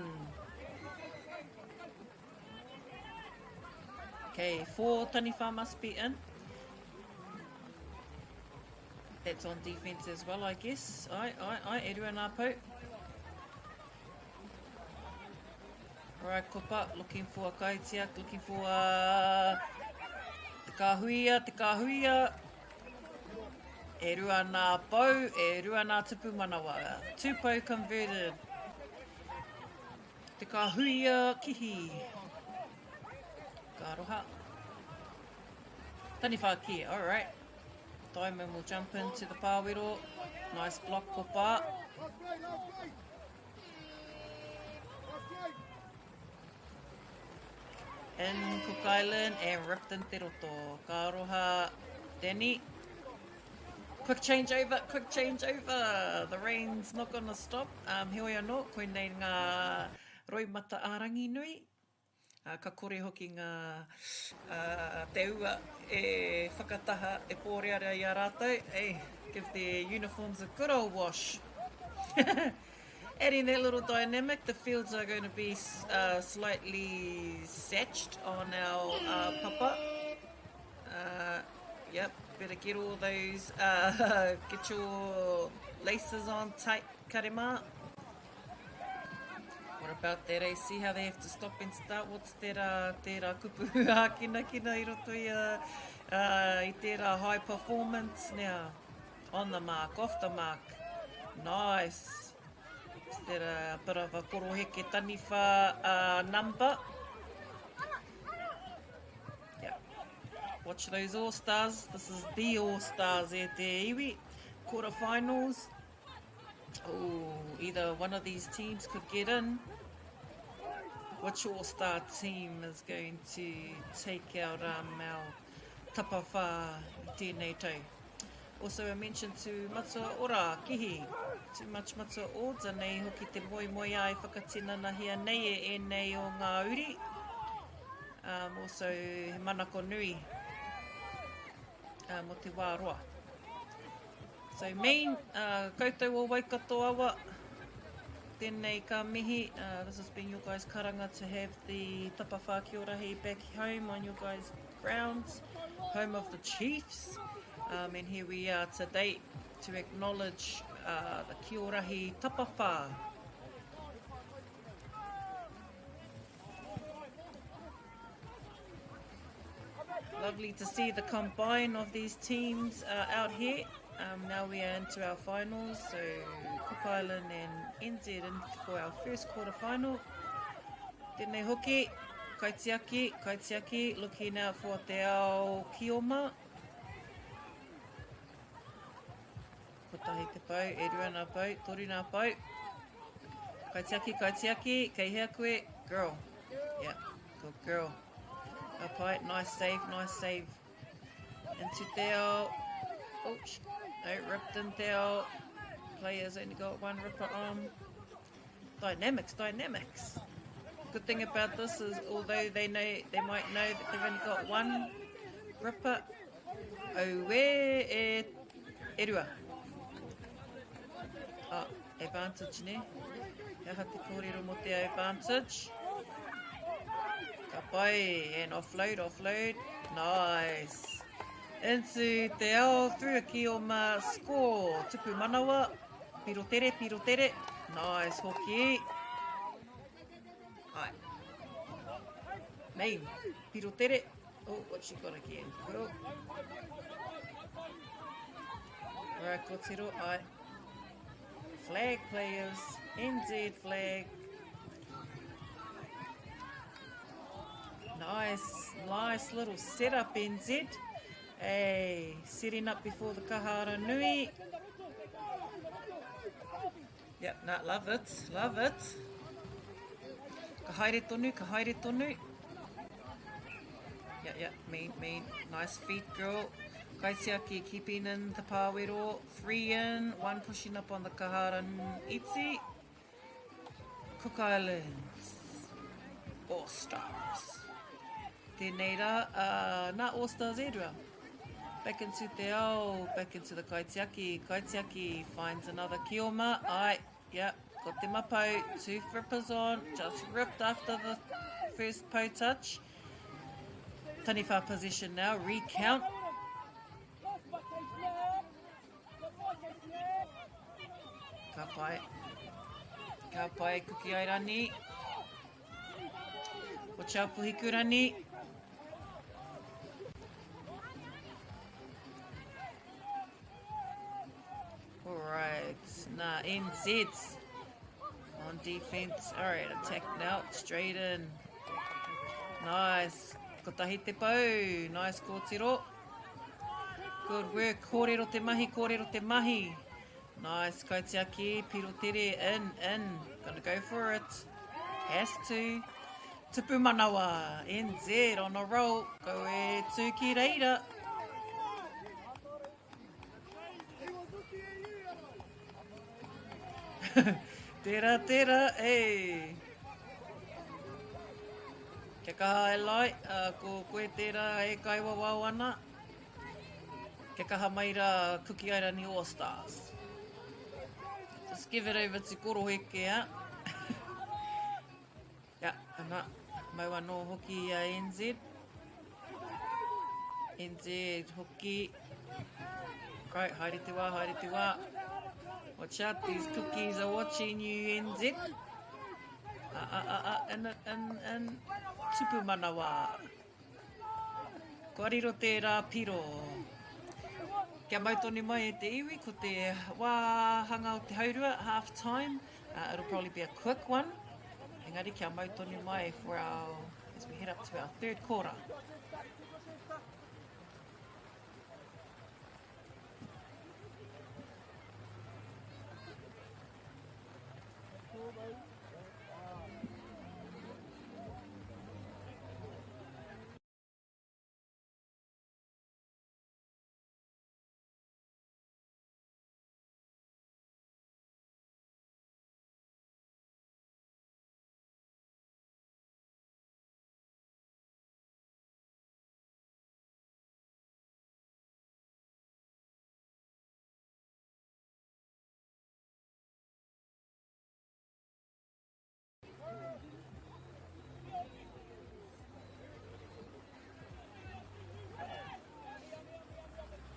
Okay, 4 Taniwha must be in. That's on defense as well, I guess. Erua nā pau. Alright, kopa, looking for a kaitiak, looking for te kahuia. Erua nā pau, erua nā tupu manawa. 2 pau converted. Te kahuia kihi. Ka roha. Taniwha Kī, alright. Diamond will jump into the pāwero. Nice block, kopa. In Cook Island and ripped in te roto. Ka roha, Danny. Quick change over. The rain's not gonna stop. Heoi anō, koe nei ngā roimata ārangi nui. Ka kore hoki ngā te ua e whakataha e pōreara i a rātou. Hey, give their uniforms a good old wash. Adding that little dynamic, the fields are going to be slightly satched on our papa. Yep, better get all those, get your laces on tight, karema. What about that, eh? See how they have to stop and start? What's tērā kupu kina I roto I tērā high performance now? On the mark, off the mark. Nice. Is there a bit of a koroheke taniwha number? Yeah. Watch those All-Stars. This is the All-Stars e te iwi. Quarterfinals. Oh, either one of these teams could get in. Which All-Star team is going to take out our Tapawhā Kī tau? Also a mention to matua ora, kihi. Too much matua odds, nei hoki te moi ai whakatinana hia nei e nei o ngā uri. Also he manako nui mo te wāroa. So main, koutou o Waikato awa, tēnei ka mihi. This has been your guys' karanga to have the Tapawhā Kī Rahi back home on your guys' grounds, home of the Chiefs. And here we are today to acknowledge the Kī Rahi Tapawhā. Lovely to see the combine of these teams out here. Now we are into our finals, so Cook Island and NZ in for our first quarterfinal. Tēnei hoki, Kaitiaki, looking out for te ao Kioma. Kotahi te pau, erua nā pau, toru nā pau. Kaitiaki, kei hea koe, girl. Yeah, good girl. Apai, nice save. Into te ao, ouch. No, ripped in te ao. Players only got one ripper arm. Dynamics. Good thing about this is, although they might know that they've only got one ripper, erua. Advantage ne. Yaha te kōrero mo te advantage. Ka pai, and offload. Nice. Into te ao through ki o ma score. Tupu manawa. Piro tere, piro tere. Nice hoki. Ai. Main. Piro tere. Oh, what she got again? Cool. Alright, kōtiro. Ai. Flag players. NZ flag. Nice little setup, NZ. Hey, setting up before the kahara nui. Yep, nah, love it. Ka haere tonu. Yeah, mean. Nice feet, girl. Kaitākaro keeping in the pāwero. 3 in, 1 pushing up on the kahara iti. Cook Islands. All Stars. Tēnei rā, nā All Stars edua. Back into te ao, back into the Kaitākaro. Kaitākaro finds another kioma. Ai, yeah, got te mapau. 2 flippers on, just ripped after the first pau touch. Taniwha position now, recount. Ka pai kuki ai rani. Ko chaupuhiku rani. Alright, NZ on defense. Alright, attack now, straight in. Nice. Ko tahi te pau. Nice kōtiro. Good work. Kōrero te mahi. Nice, Kaitākaro, piro tere, in. Gonna go for it. Has to. Tupu manawa, NZ on a roll. Go e tūki reira. Tera, ei. Kia kaha e lai, ko koe tera e kaiwa wawana. Kia kaha mai rā kuki airani All Stars. Just give it over to Koroheke, yeah? Yeah, ana, maua no hoki NZ. NZ hoki. Right, haere te wā. Watch out, these cookies are watching you, NZ. And tupu manawa. Kōrero tērā piro. Kia mautoni mai e te iwi, ko te wāhanga o te haurua, half time. It'll probably be a quick one. Engari, kia mautoni mai for as we head up to our third quarter.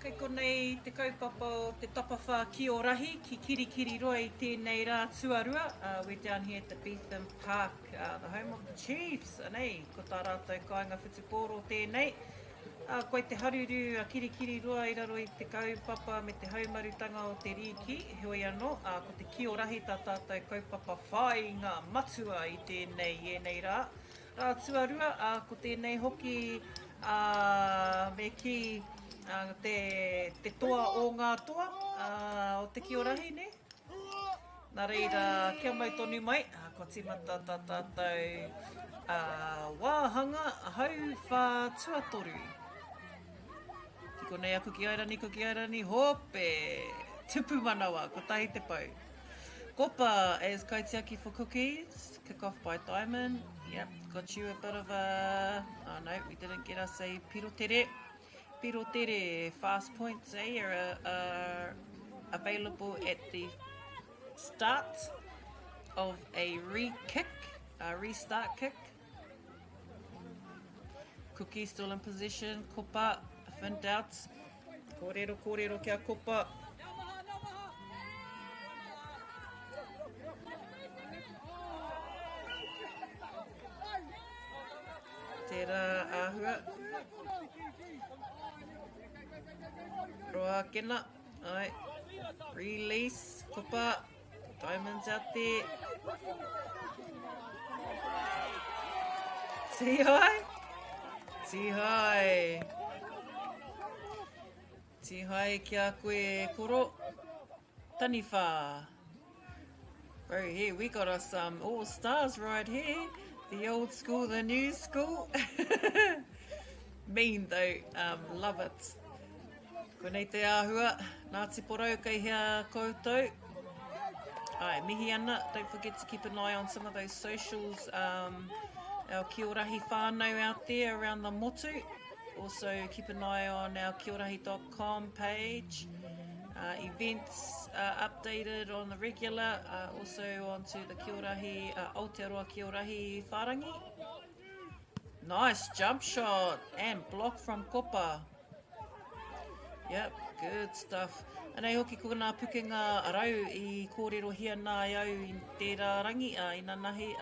Kei konei te kaupapa o te Tapawhā Kī o Rahi, ki kirikiri roa I tēnei rā tuarua. We're down here at the Beetham Park, the home of the Chiefs. Nei, ko tā rātou kāinga whetupōro tēnei. Koe te haruru a kirikiri roa I raro I te kaupapa me te haumarutanga o te riki. Heoi anō, ko te Kī o Rahi tā tātou kaupapa whai ngā matua I tēnei nei rā. Rā tuarua, ko tēnei hoki me ki te toa o ngā toa o te Kī o Rahi, ne? Nā reira, kia mai tonu mai, ko tīmata tātou wāhanga hau whā tuatoru. Ki konei a kuki airani, hope, tupu manawa, ko tahi te pau. Kopa as Kaitākaro for cookies, kick off by Diamond. Yep, got you a bit of a, oh no, we didn't get us a piro tere. Piro tere fast points are available at the start of a restart kick. Cookie still in position, kopa, fin doubts. Kōrero kia kopa. Tērā āhua. Roa kena. Ai. Release. Kopa. Diamonds out there. Tihai. Tihai. Tihai kia koe koro. Taniwha. Bro, here we got us some all-stars right here. The old school, the new school. Mean though, love it. Ko nei te āhua, Ngāti Porou kei hea koutou. Ai, mihi ana, don't forget to keep an eye on some of those socials. Our Kiorahi whānau out there around the motu. Also keep an eye on our kiorahi.com page. Events updated on the regular, also onto the Kiorahi, Aotearoa Kiorahi whārangi. Nice jump shot and block from Kopa. Yep, good stuff. Anei hoki ko ngā pukenga arau I kōrero hia nā iau I tērā rangi, I nā nahi.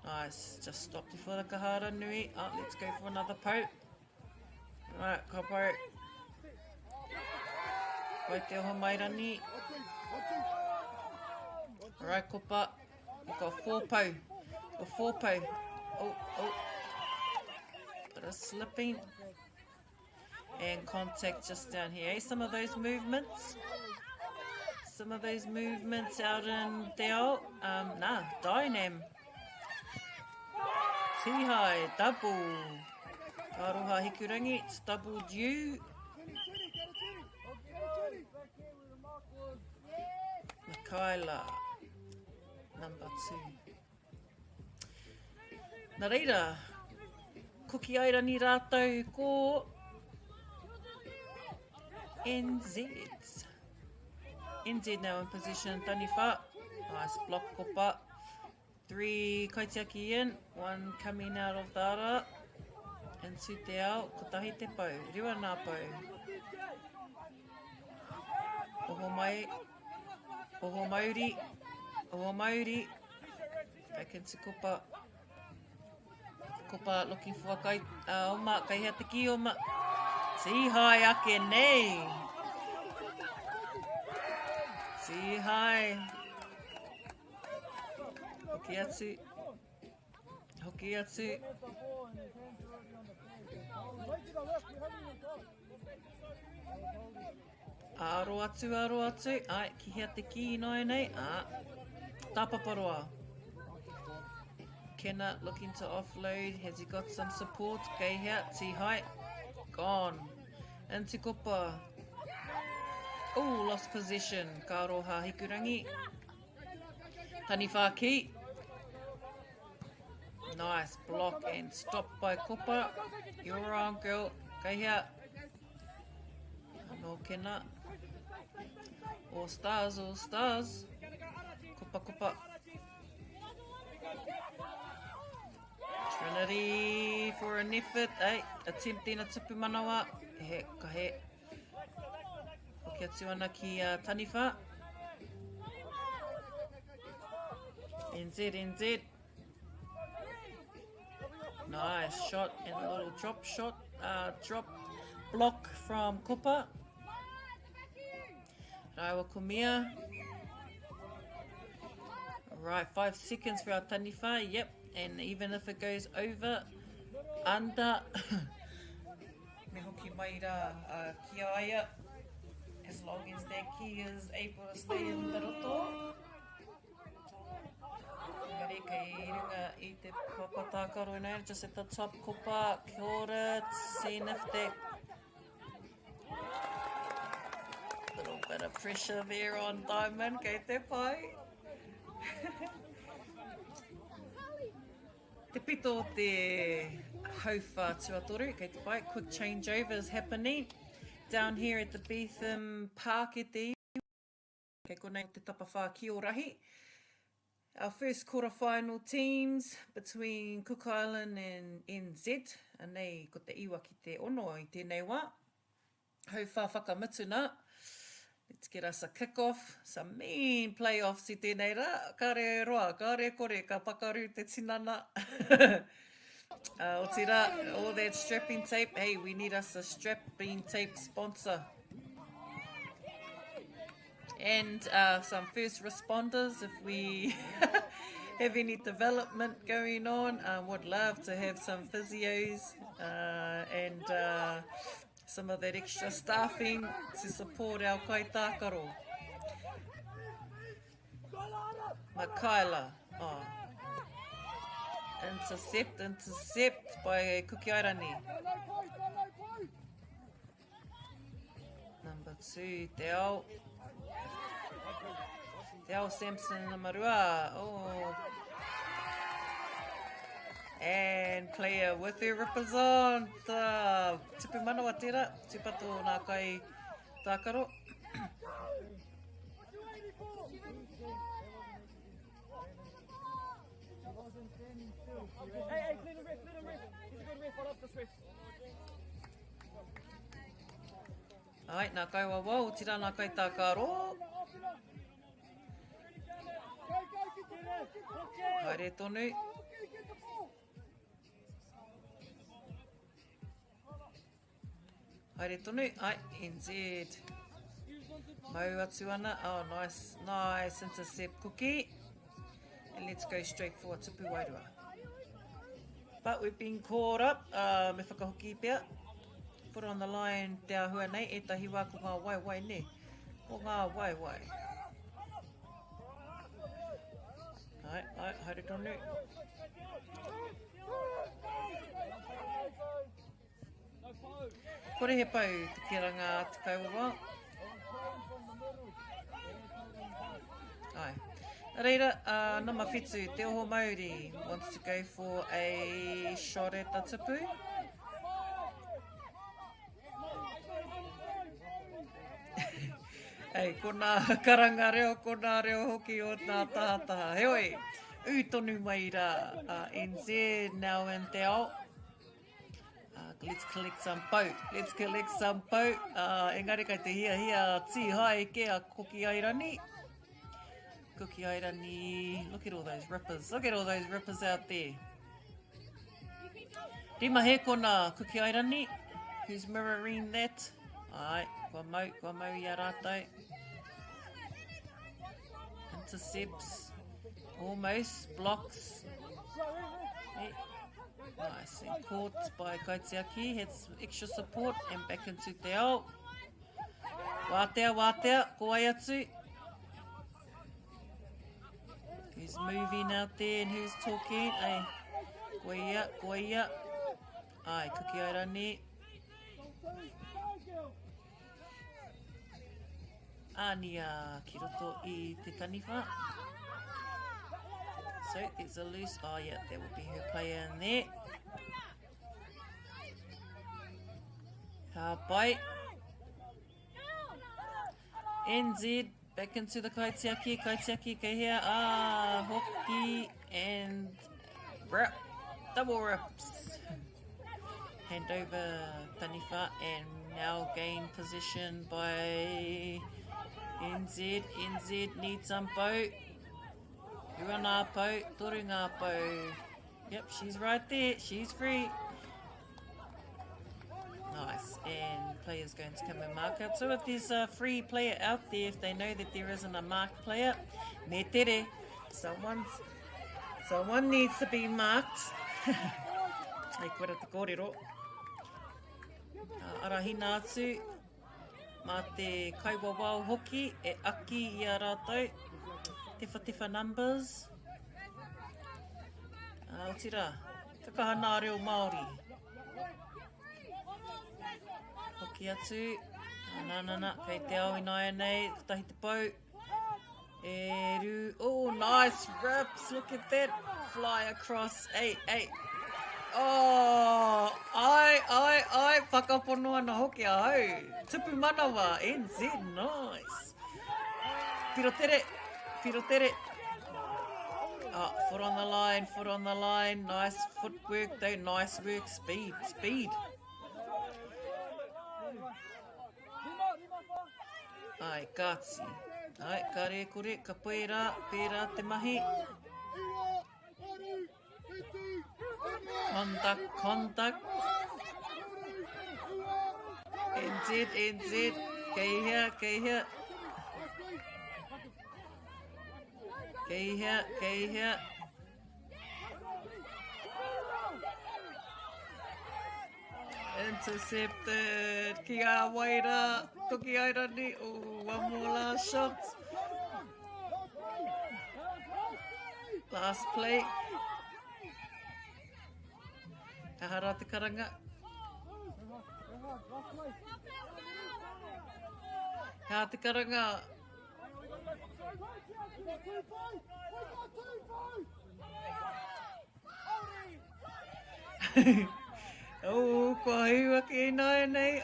Nice, just stopped before the kahara nui. Let's go for another poke. Right, ka poke. Wai te oho mairani. Alright, kopa. We've got 4 po. Got 4 po. Oh. Bit of slipping. And contact just down here. Eh? Some of those movements out in te ao. Dynam. Tihai, double. Aroha hikurangi, it's double due. Makaila, number 2. Nā reira, kuki aira ni rātou ko NZ. NZ now in position, Taniwha. Nice block kopa. 3 Kaitākaro in, 1 coming out of the ara. Into te ao, ko tahi te pau, riwa nā pau. Oho Māori. Back into kopa. Kopa looking for a oma, kai hea te ki oma. Tihai ake nei. Tihai. Hoki atu. Aro atu. Ai, ki hea te ki noi nei. Tapaparoa. Kena looking to offload. Has he got some support? Kei hea, tihai. Gone. Into kopa. Oh, lost position. Ka roha hikurangi. Tapawhā Kī. Nice block and stop by kopa. You're on, girl. Kei hea. No kena. All stars. Kopa. Trinity for an effort, attempting a tupu manawa. Ka he. Hoki atu ana ki Taniwha. NZ. Nice shot and a little drop shot. Drop block from Kopa. Raiwa kumia. Alright, 5 seconds for our Taniwha. Yep, and even if it goes over, under. Me hoki mai rā kia aia. As long as that ki is able to stay in the roto. Engari kei runga I te Kaitākaro now, just at the top, kopa, kia ora, seeing if that little bit of pressure there on Diamond, kei te pai. Te pito te hauwha tuatoru, kei te pai, quick changeover is happening down here at the Beetham Park Whitiora. Kei konei te Tapawhā Kī o Rahi. Our first quarterfinal teams between Cook Island and NZ. Anei, ko te iwa ki te ono I tēnei wā. hau whakamituna. Let's get us a kick-off, some mean playoffs I tēnei rā. Ka re roa, ka re kore, ka pakaru te tinana. O te rā, all that strapping tape. Hey, we need us a strapping tape sponsor. And some first responders, if we have any development going on. Would love to have some physios and some of that extra staffing to support our Kaitākaro. Makaila. Oh. Intercept by Kukiairani. Number 2, Te Ao Samson Namarua. Oh. And player with their represent. Tupu manawa tērā, tupato nā Kaitākaro. Hey, clean the ref. He's a good ref. I'll up this ref. Ai, nā Kaiwawa, o tira nā Kaitākaro. Haere tonu. Haere tonu. Ai, NZ. Mau atu ana. Oh, nice intercept cookie. And let's go straight for Tupu Wairua. But we've been caught up. Me whakahoki pia. Put on the line te ahua nei. E tahi wā ko ngā wai ne. Ko ngā wai. Ai, haere tonu. Kore he pau te kiranga te kauawa. Ai. Reira, nama whitu, te oho Māori wants to go for a shot at the tipu. Hey, ko nā karanga reo, ko nā reo hoki o nā tahataha. Heoi, tonu mai rā, NZ now in te ao. Let's collect some boat. Engari kai te hia ti hai ke a Koki Airani. Koki Airani, look at all those rippers out there. Rima he kona Koki Airani, who's mirroring that. Ai, kua mau ia rātou. Intercepts, almost, blocks. Hey. Nice, and caught by Kaitākaro, has extra support and back into te ao. Wātea, ko ai atu. Who's moving out there and who's talking? Ai, ko ia. Ai, Kuki Airani. Ania, ki roto I te taniwha. So, there's a loose. Oh, yeah, that will be her player in there. Bai. NZ back into the Kaitākaro here. Hoki and rip. Double rips. Hand over taniwha and now gain position by NZ. NZ needs some boat. Ua ngā pau, toru ngā pau. Yep, she's right there. She's free. Nice. And player's going to come and mark up. So if there's a free player out there, if they know that there isn't a marked player, me tere. Someone needs to be marked. Hei, kore te kōrero. Arahina atu. Mā te kaiwawao hoki, e aki I a rātou. Tefa numbers. O tira, kakahana reo Māori. Hoki atu. Nā, kei te ao ināia nei, tahi te pau. Oh, nice rips, look at that. Fly across, hey. Oh, ai, whakapono ana hoki a hau. Tupu manawa, NZ, nice. Piro tere. Foot on the line. Nice footwork though, nice work. Speed. Ai, kātsi. Ai, ka re kore, ka pērā, pērā te mahi. Contact. NZ, kei hea. Kei hea. Intercepted, ki a waira, toki airani, one more last shot. Last play. Kahara te karanga. Ka te karanga. Kua hiua ki nai nei.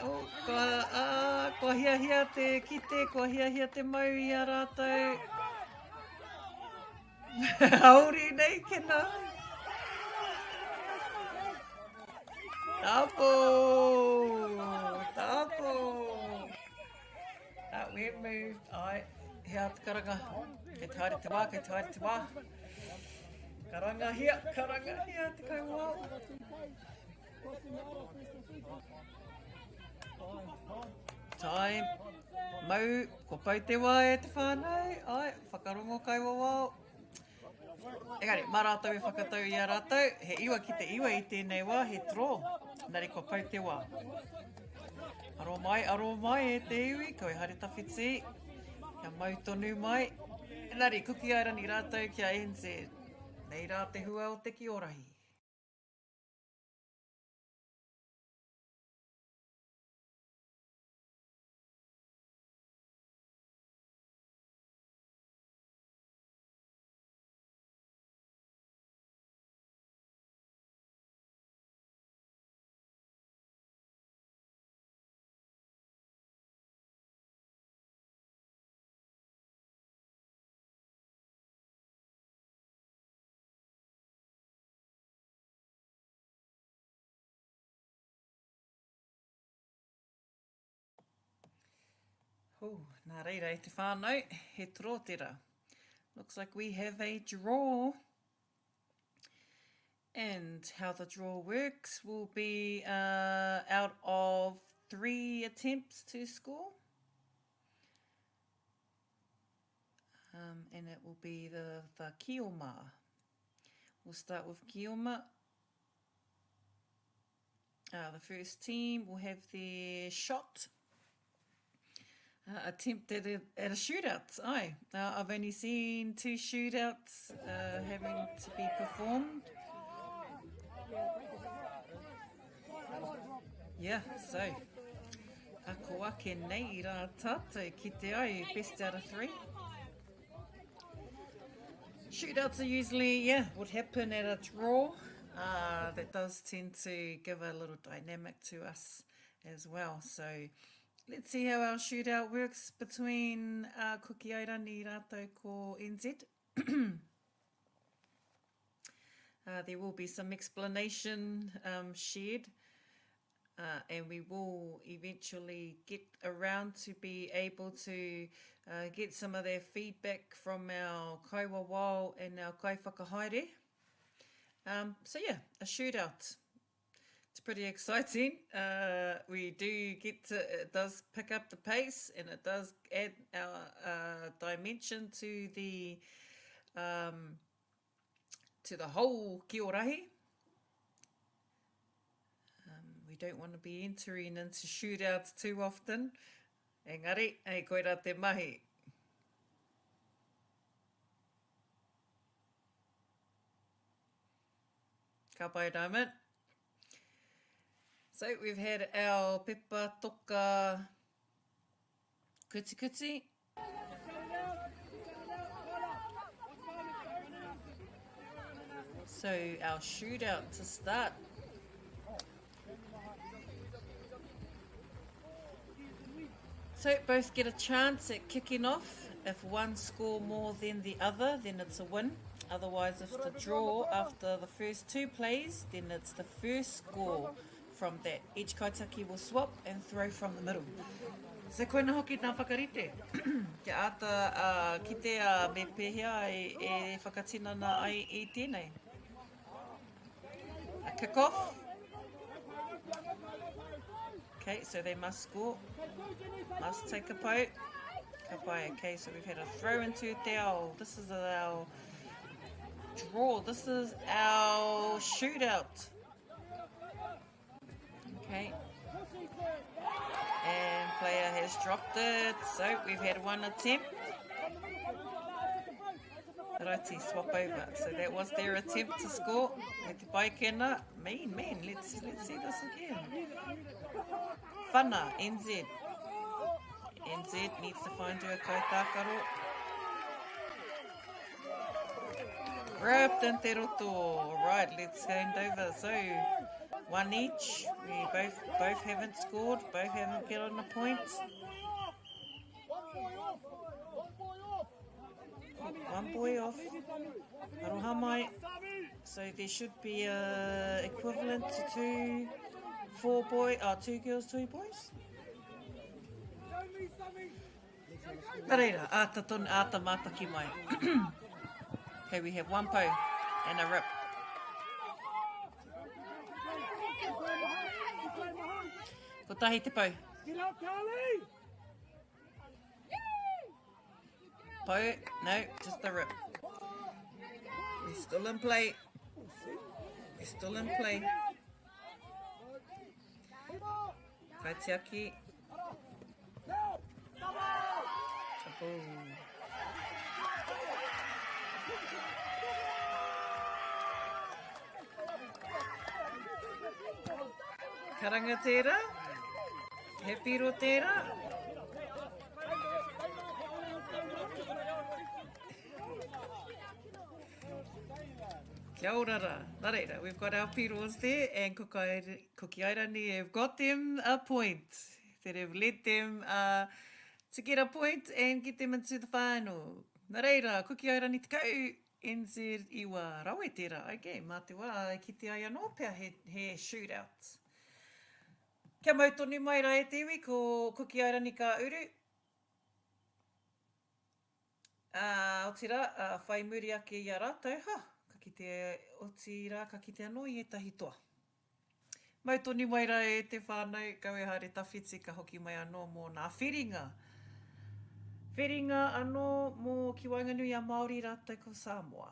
Kua hia te kite, kua hia te mau i a rātou. Hauri nei kena. Tapo. That went moved. Ai, hea te karanga. Kei taere te wā. Karanga hea te kauwao. Time. Mau, ko pau te wā e te whānui. Ai, whakarongo kai wawao. Engari, mā rātou e whakatau i a rātou. He iwa ki te iwa i tēnei wā, he tro. Nari ko pau te wā. Aro mai e te iwi, ko e hari tawhiti. Kia mau tonu mai. Engari, kuki airani rātou kia NZ. Nei rā te hua o te Toarahi. Nā reira e te whānau, he trōtera. Looks like we have a draw. And how the draw works will be out of 3 attempts to score. And it will be the Kioma. We'll start with Kioma. The first team will have their shot. Attempted at a shootout. I've only seen 2 shootouts having to be performed. Yeah, so ako ake nei rā tātou ki te ai, best out of 3. Shootouts are usually, would happen at a draw. That does tend to give a little dynamic to us as well. So let's see how our shootout works between Kuki Airani rātou ko NZ. There will be some explanation shared, and we will eventually get around to be able to get some of their feedback from our kaiwawao and our kaiwhakahaere. So yeah, a shootout. It's pretty exciting. We do get to, it does pick up the pace, and it does add our dimension to the whole Toarahi. We don't want to be entering into shootouts too often. Engari, hei koira te mahi. Ka pai Diamond. So we've had our pepa toka kuti. So our shootout to start. So both get a chance at kicking off. If one score more than the other, then it's a win. Otherwise, if the draw after the first 2 plays, then it's the first score from that. Each kaitaki will swap and throw from the middle. Se koina hoki nā whakarite. Kia ata kitea me pehea e whakatinana ai I tēnei. A kick-off. Okay, so they must score. Must take a poke. Kapai, okay, so we've had a throw into te ao. This is our draw. This is our shootout. Okay. And player has dropped it. So we've had one attempt. Righty, swap over. So that was their attempt to score. Me te pai kena. Man, let's see this again. Whana, NZ. NZ needs to find you a Kaitākaro. Ripped in te roto. Alright, let's hand over. So, one each. We both haven't scored. Both haven't get on the point. One boy off. Aroha mai. So there should be equivalent to two girls, 2 boys. Tareira, ata mataki mai. Okay, we have one po and a rip. Ko tahi te po. Po, no, just the rip. We're still in play. Kaitākaro Kī. Tapawhā. Karanga tērā. He piro tērā. Kia ora rā. Nā we've got our piros there, and ko ki airani have got them a point. That have led them to get a point and get them into the final. Nā reira, ko ki airani te kau, NZ iwa rawe tērā. Okay, mā te wā, ki te ai anō pia he shootout. Kia mautoni mai rā e te iwi, ko ki airani ka uru. Aotearoa, whai muri ake I a rātou, ka ki te oti rā, ka ki te anō I etahi toa. Mautoni mai rā e te whānau, kau e haere tawhiti ka hoki mai anō mō nā whiringa. Whiringa anō mō ki Whanui a Māori rātou ko Samoa.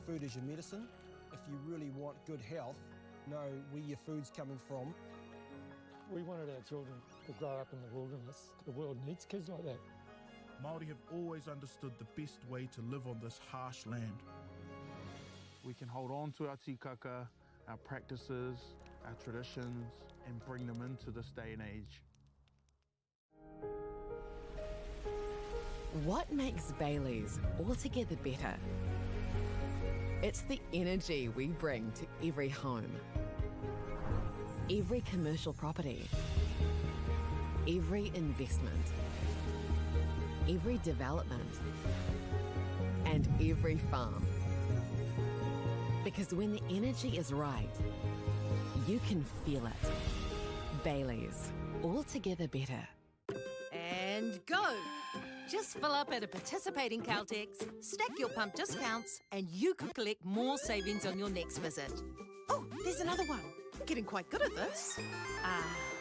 Food is your medicine. If you really want good health, know where your food's coming from. We wanted our children to grow up in the wilderness. The world needs kids like that. Māori have always understood the best way to live on this harsh land. We can hold on to our tikaka, our practices, our traditions, and bring them into this day and age. What makes Bailey's altogether better? It's the energy we bring to every home, every commercial property, every investment, every development, and every farm. Because when the energy is right, you can feel it. Bailey's, altogether better. And go! Just fill up at a participating Caltex, stack your pump discounts, and you could collect more savings on your next visit. Oh, there's another one. Getting quite good at this.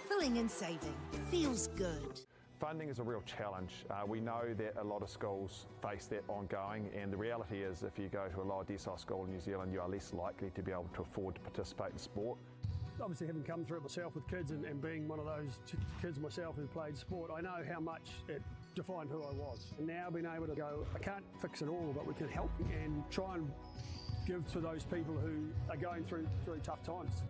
Filling and saving. Feels good. Funding is a real challenge. We know that a lot of schools face that ongoing, and the reality is if you go to a lower decile school in New Zealand, you are less likely to be able to afford to participate in sport. Obviously, having come through it myself with kids and being one of those kids myself who played sport, I know how much it defined who I was. And now being able to go, I can't fix it all, but we can help and try and give to those people who are going through tough times.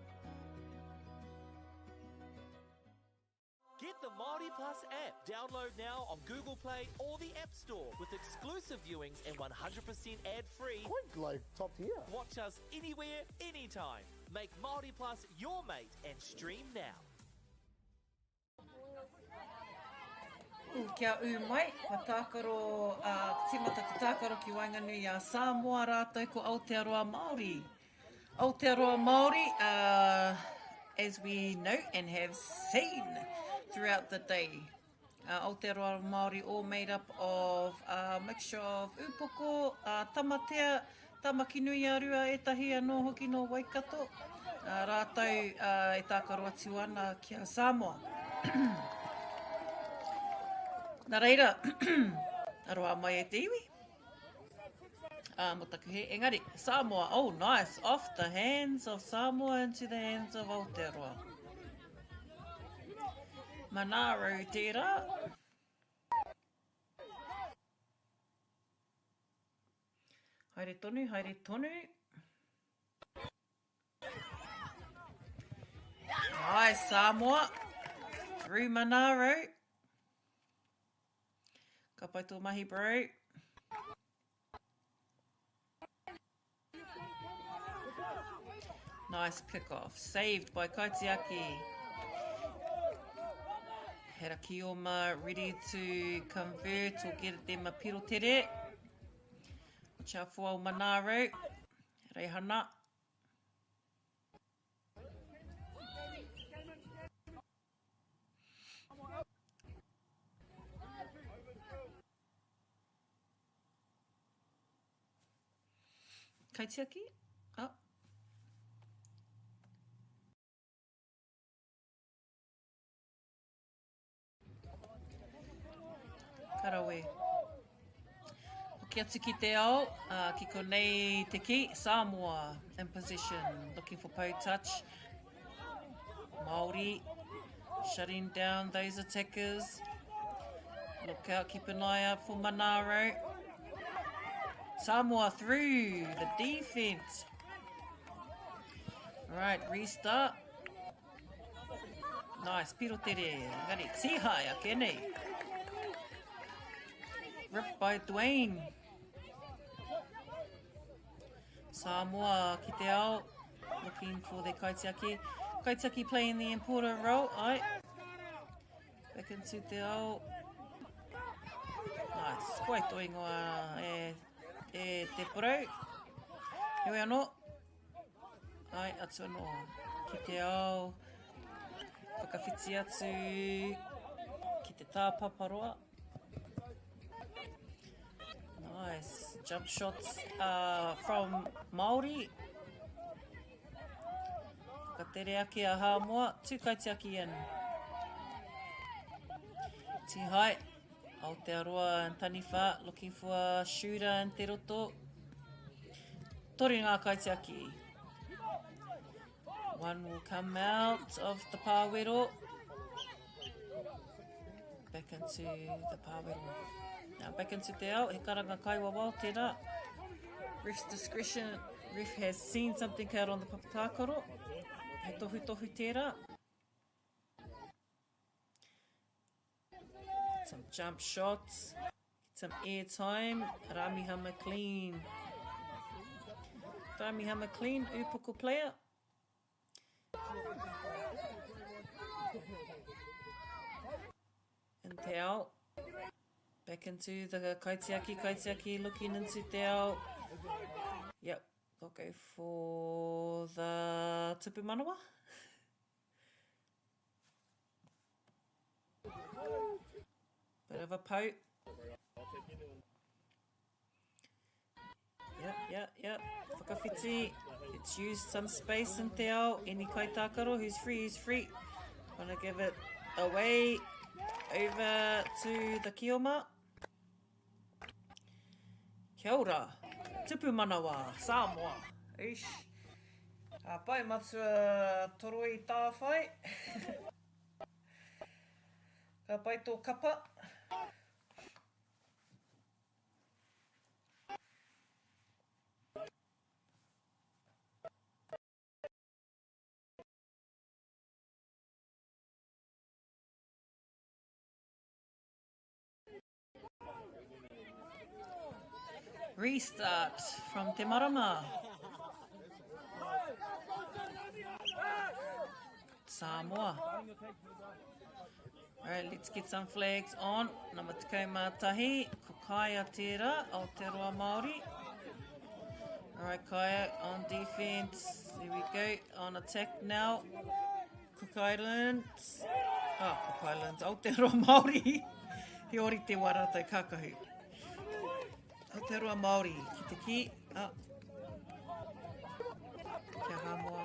Get the Māori Plus app. Download now on Google Play or the App Store with exclusive viewings and 100% ad-free. Quite like top tier. Watch us anywhere, anytime. Make Māori Plus your mate and stream now. Kia mai, Kaitākaro, timata Kaitākaro ki Whanui a Samoa rātou ko Aotearoa Māori. Aotearoa Māori, as we know and have seen throughout the day. Aotearoa Māori all made up of a mixture of upoko, tamatea, tamakinui arua etahi anō hoki no Waikato. Rātou e tākaro atu ana kia Samoa. Nā reira, aroa mai e te iwi. Mo taku he, engari, Samoa, oh nice, off the hands of Samoa into the hands of Aotearoa. Manaro tērā. Haere tonu, haere tonu. Nice, Samoa. Through Manaro. Ka pai tō mahi, bro. Nice kick-off. Saved by Kaitākaro. Hera Kioma ready to convert or get them a piro tere. Chafua o Manaro. Reihana. Kaitākaro? Oh. Karawe. Hoki atu ki te ao, ki konei te ki, Samoa in position, looking for po touch. Māori shutting down those attackers. Look out, keep an eye out for Manaro. Samoa through the defense. Right, restart. Nice, piro tere. Gari, tihai ake nei. Ripped by Dwayne. Samoa ki te ao, looking for their Kaitākaro. Kaitākaro playing the important role. Ai. Back into te ao. Nice, koe toingoa e te pro. Hewe anō. Ai, atu anō. Ki te ao. Whakawhiti atu. Ki te tāpaparoa. Nice. Jump shots from Māori. Whakatere ake a Hāmoa. Tū Kaitākaro in. Tihai. Aotearoa and Taniwha looking for a shooter in te roto. Tori ngā Kaitākaro. One will come out of the pāwero. Back into the pāwero. Now back into te ao. He karanga kaiwa wau tērā. Ref's discretion. Ref has seen something out on the Kaitākaro. He tohu tohu tērā. Some jump shots, some air time. Ramiha McLean. Ramiha McLean, upoko player. And te ao. Back into the Kaitākaro looking into te ao. Yep, they'll go for the tupu manawa. Bit of a poke. Yep. Whakawhiti. It's used some space in te ao. Any Kaitākaro who's free. Wanna give it away over to the Kioma. Kia ora. Tupu manawa. Samoa. Ish. Pai matua toroi tāwhai. Ka pai tō kapa. Restart from Te Marama. Samoa. Alright, let's get some flags on. Nama tekau mātahi, ko Kaya tērā, Aotearoa Māori. Alright, Kaya on defense. There we go. On attack now. Cook Islands. Oh, Cook Islands. Aotearoa Māori. He ori te wara tau kakahu. Aotearoa Māori. Ki te ki. Oh. Kia hamoa.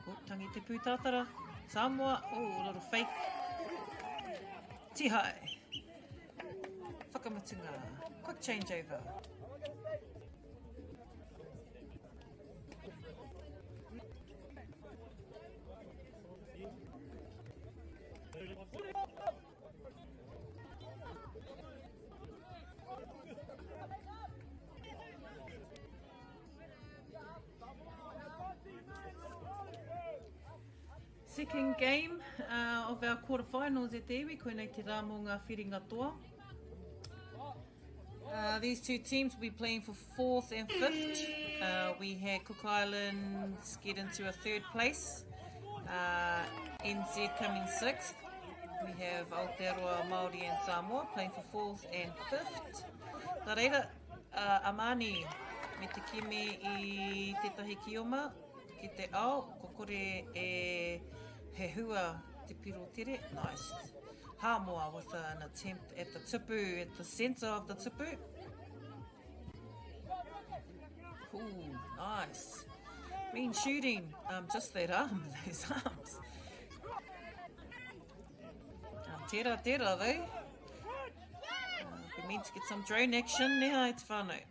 Oh, tangi te pūtātara. Samoa. Oh, a little fake. Tihai. Whakamatunga. Quick changeover. Second game of our quarterfinals e te iwi, koenei te rā mō ngā whiringa toa. These two teams will be playing for 4th and 5th. We had Cook Islands get into a 3rd place. NZ coming 6th. We have Aotearoa, Māori and Samoa playing for 4th and 5th. Tā reira, Amani me te kime I tētahi kioma, ki te ao, ko kore e he hua te piro tere. Nice. Hamoa with an attempt at the tipu, at the centre of the tipu. Ooh, nice. Mean shooting, just that arm, those arms. Tera though. We meant to get some drone action now, it's whānui.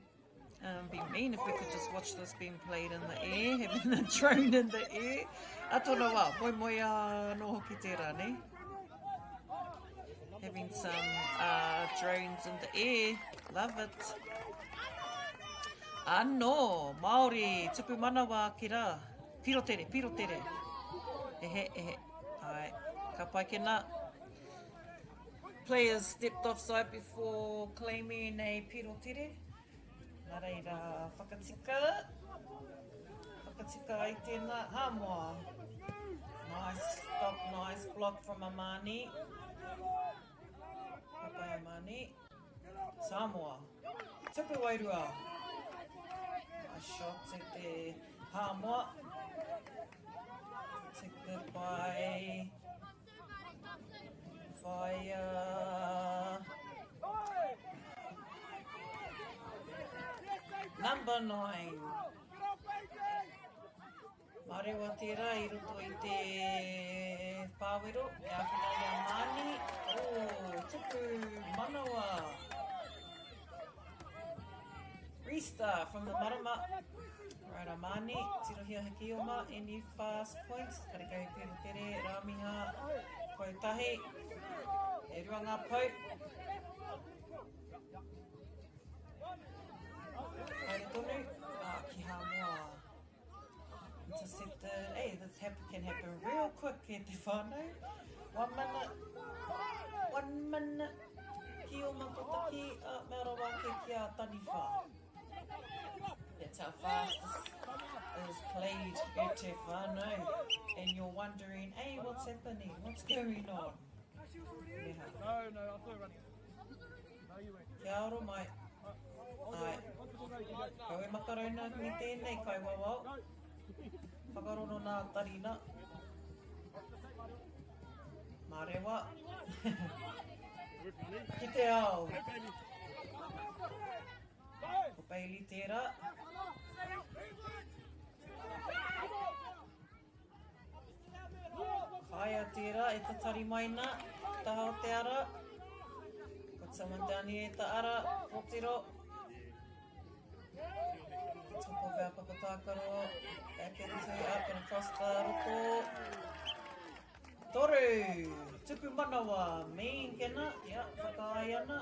Be mean if we could just watch this being played in the air, having the drone in the air. Atona wā, moi moi a no hoki tērā, ne? Having some drones in the air, love it. Anō, Māori, tupu manawa ki rā. Piro tere. Ehe. Alright, ka pai kena. Players stepped offside before claiming a piro tere. Nā reira, whakatika ai tēnā, hamoa. Nice stop, nice block from Amani. Papai Amani. Samoa. Tupu wairua. Nice shot at the hamoa. Protected by Fire. Number 9. Marewa tērā I roto I te pāwero. E awhina I Amani. Oh, tupu manawa. Restart from the marama. Right, Amani. Tirohia hiki oma. Any fast points. Kareka he pēro tere. Rāmiha. Koetahi. E rua ngā pau. Haere tonu. Ki hamoa. Intercepted. Hey, this can happen real quick e te whānui. 1 minute. Ki o makotaki. Mea rawa ke kia taniwha. That's how fast this is played e te whānui. And you're wondering, hey, what's happening? What's going on? No, I thought running. No, you went. Kia oro mai. Ai. Kau e makarona ni tēnei kai wawau. Whakarono nā tarina. Marewa. Ki te ao. Ko Bailey tērā. Kaya tērā, e ta tari maina, taha o te ara. Got someone down here e ta ara, Potiro. Top of our Kaitākaro, back into up and across the roto. Toru, tupu manawa, mean kena, yeah, whakai ana.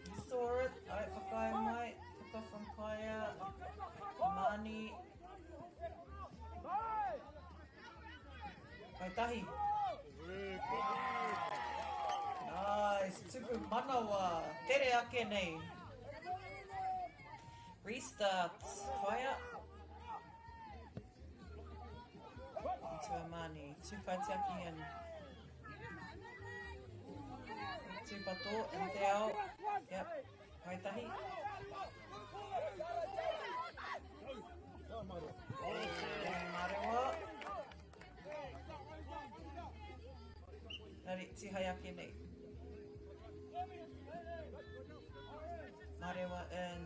You saw it, ai whakai mai, puka from Kaya, Mani. Kaitahi. tuku manawa, tere ake nei. Restart, kaia. Into a mani, tu kaitiaki in. Tu pato, and te ao. Yep, kaitahi. Marewa. Nari, tihai ake nei. Marewa in.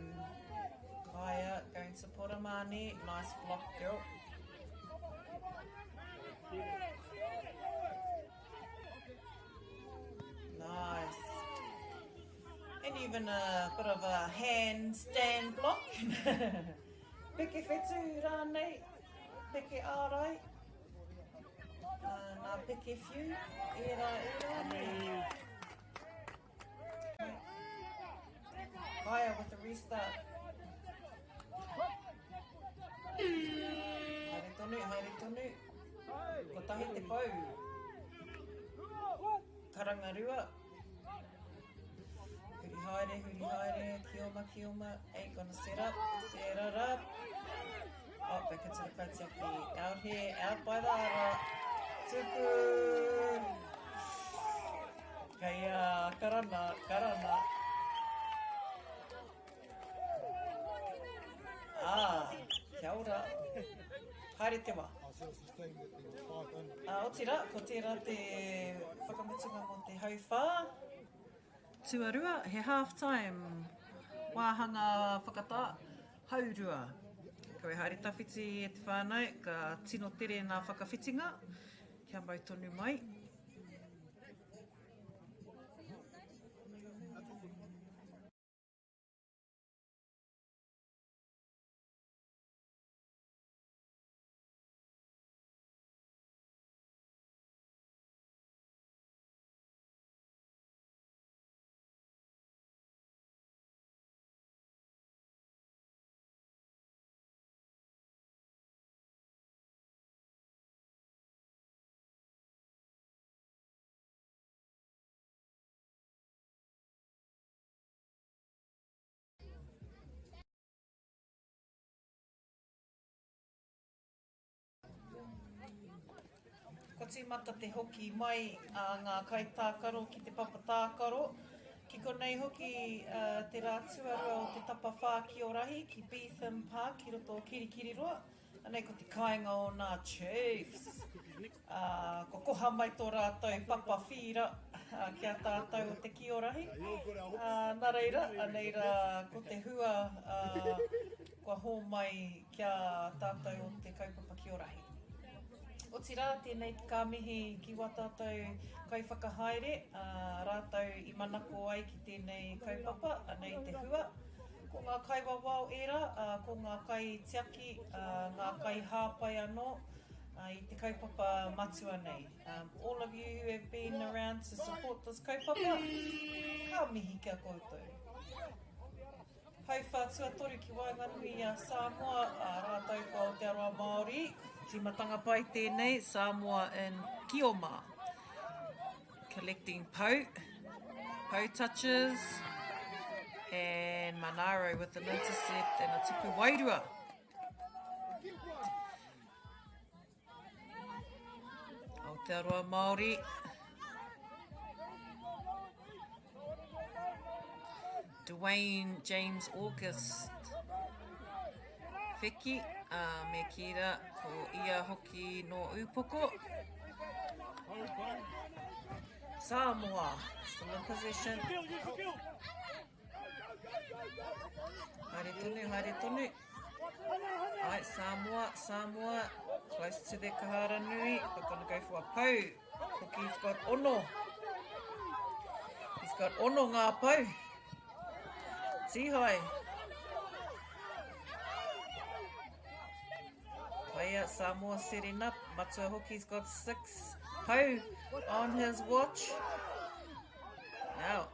Kaya, going to Poramani. Nice block, girl. Nice. And even a bit of a handstand block. Peke whetu rānei. Peke ārai. Nā peke whiu. Era. Kaya with the restart. Haere tonu. Ko tahi te pau. Karangarua. Huri haere. Kioma. Ain't gonna set up. Oh, back into the kaitiaki. Out here, out by the ara. Tupu. Kaya, karana. Kia ora. Haere te wā. O tira, ko tira te whakamutunga mo te hauwhā. Tuarua, he half-time. Wāhanga whakata, haurua. Koe haere tawhiti e te whānau, ka tino tere nā whakawhitinga. Kia mau tonu mai. Ko tīmata te hoki mai a ngā Kaitākaro ki te Papatākaro. Ki konei hoki te rā tuarua o te Tapawhā Kī Rahi ki Beetham Park ki roto o Kirikiriroa. Anei ko te kāinga o ngā Chiefs. Ko koha mai tō rātou papa whira ki a tātou o te Kī Rahi. Nā reira, anei rā ko te hua kua hō mai ki a tātou o te kaupapa Kī Rahi. O tira, tēnei te kāmihi ki wā tātou kaiwhakahaere, rātou I manako ai ki tēnei kaupapa, anei te hua. Ko ngā kai wawao era, ko ngā kai tiaki, ngā kai hāpai anō, I te kaupapa matua nei. All of you who have been around to support this kaupapa, ka mihi kia koutou. Hauwha tuatoru ki Whanui a Samoa, rātou ko Aotearoa Māori. Timatanga pai tēnei, Samoa and Kioma. Collecting pou touches, and Manaro with an intercept and a tuku wairua. Aotearoa Māori. Dwayne James August. Whiki, me kira ko ia hoki no upoko. Samoa, still in possession. Haere tonu. Alright, Samoa, close to their kahara nui. They're going to go for a pou. Hoki's got ono. He's got ono ngā pou. Tihai. Kaya Samoa setting up. Matua Hoki's got 6 pou on his watch. Now,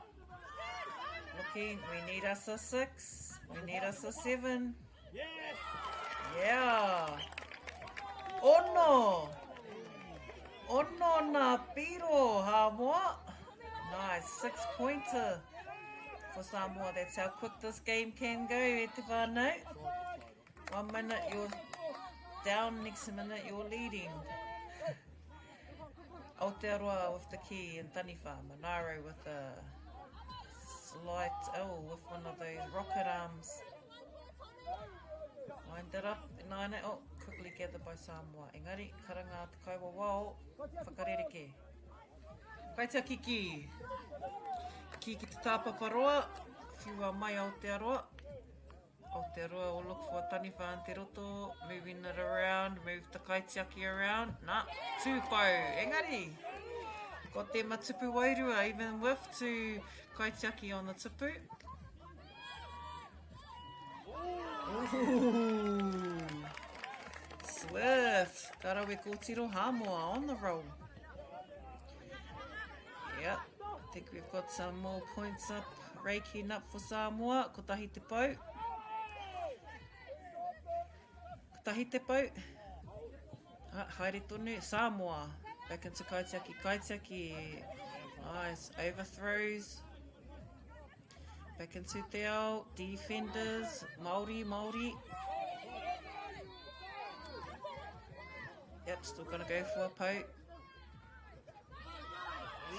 looking, we need us a 6. We need us a 7. Yeah. Ono nā piro, ha moa. Nice, 6-pointer for Samoa. That's how quick this game can go, e te whānau. 1 minute you're down, next minute you're leading. Aotearoa with the key and Taniwha. Monaro with a slight, with one of those rocket arms. Wind it up, Naina, quickly gathered by Samoa. Engari, karanga te kaiwa wao, whakarereke. Kaitākā Kī. Ki ki te tāpaparoa, whiua mai Aotearoa. Aotearoa will look for Taniwha and te roto, moving it around, move the Kaitākā around. Nah, tūpau, engari. Got them a tupu wairua, even with two Kaitākā on the tupu. Ooh. Swift. Karawe kōtiro Hamoa on the roll. Yep, I think we've got some more points up, raking up for Samoa. Ko tahi te pau. Ko tahi te pau. Haere tonu, Samoa. Back into Kaitākā. Kaitākā. Nice, overthrows. Back into te ao, defenders, Māori, Māori. Yep, still gonna go for a poke.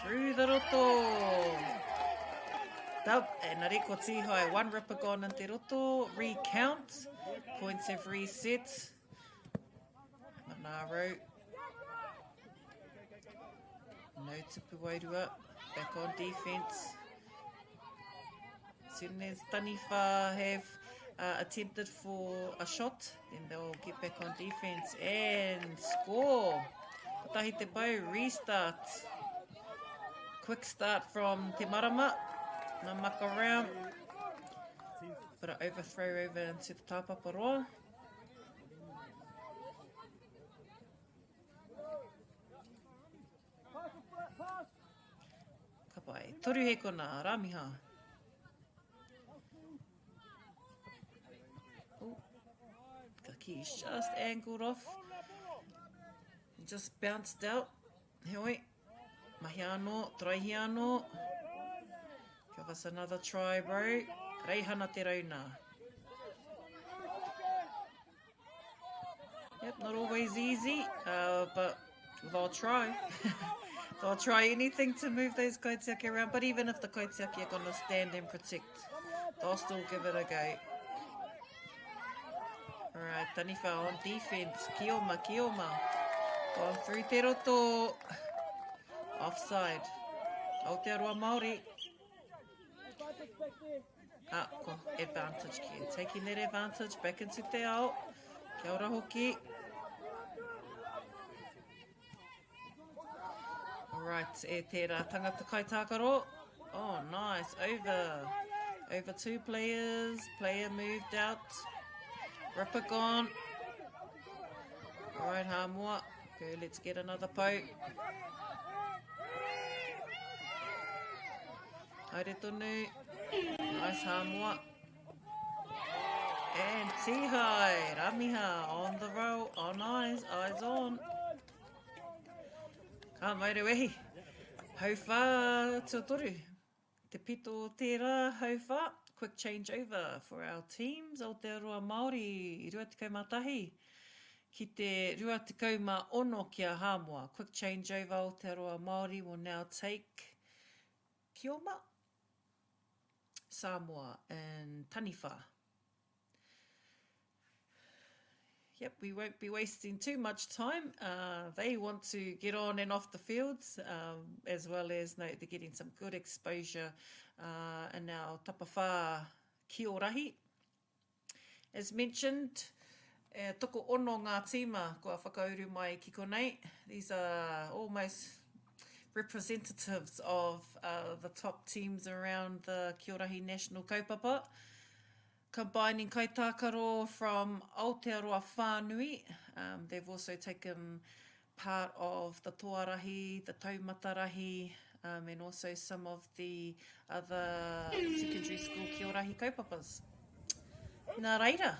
Through the roto. Dub, and nare ko tihai. One ripper gone in te roto. Recount. Points have reset. Monaro. No tupu wairua. Back on defence. As soon as Taniwha have attempted for a shot, then they'll get back on defence and score. Tahi te pau, restart. Quick start from Te Marama. Na muck around. Put an overthrow over into the Tapaparoa. Ka pai, toru he kona, Ramiha. Ka ki's just angled off. Just bounced out. Heoi. Mahi anō, traihi anō. Give us another try, bro. Reihana te rauna. Yep, not always easy, but they'll try. They'll try anything to move those Kaitākā around, but even if the Kaitākā are going to stand and protect, they'll still give it a go. Alright, Taniwha on defence. Kioma, Kioma. Gone through te roto. Offside. Aotearoa Māori. Ko advantage here. Taking that advantage back into te ao. Kia ora hoki. Alright, e tērā tangata Kaitākaro. Oh, nice. Over two players. Player moved out. Ripper gone. Alright, Hamoa. Go, let's get another poke. Haere tonu. Nice Hamoa. And Tihai. Ramiha on the roll. On eyes. Eyes on. Ka mai rewehi. Hau whā tua toru. Te pito tērā hau whā. Quick change over for our teams. Aotearoa Māori. I rua te kaumatahi. Ki te rua te kauma ono kia Hamoa. Quick change over. Aotearoa Māori will now take Kioma, Samoa and Taniwha. Yep, we won't be wasting too much time. They want to get on and off the fields, as well as they're getting some good exposure in our Tapawhā Kī Rahi. As mentioned, toko ono ngā tīma kua whakauru mai ki konei. These are almost representatives of the top teams around the Kī Rahi National Kaupapa. Combining Kaitākaro from Aotearoa Whānui. They've also taken part of the Toarahi, the Taumatarahi, and also some of the other secondary school Kī Rahi kaupapas. Nā reira,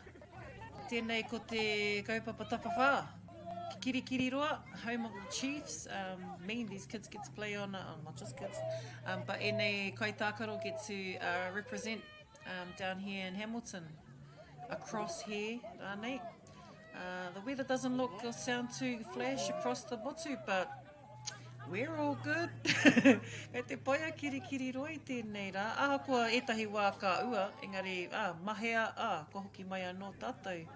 tēnei ko te kaupapa Tapawhā. Kirikiriroa, home of the Chiefs. These kids get to play on, not just kids, but ene Kaitākaro get to represent down here in Hamilton, across here, rānei. The weather doesn't look or sound too flash across the motu, but we're all good. Kei te paia kirikiriroa I tēnei rā. Ahakoa etahi wā ka ua, engari, mahea, ko hoki mai anō tātou.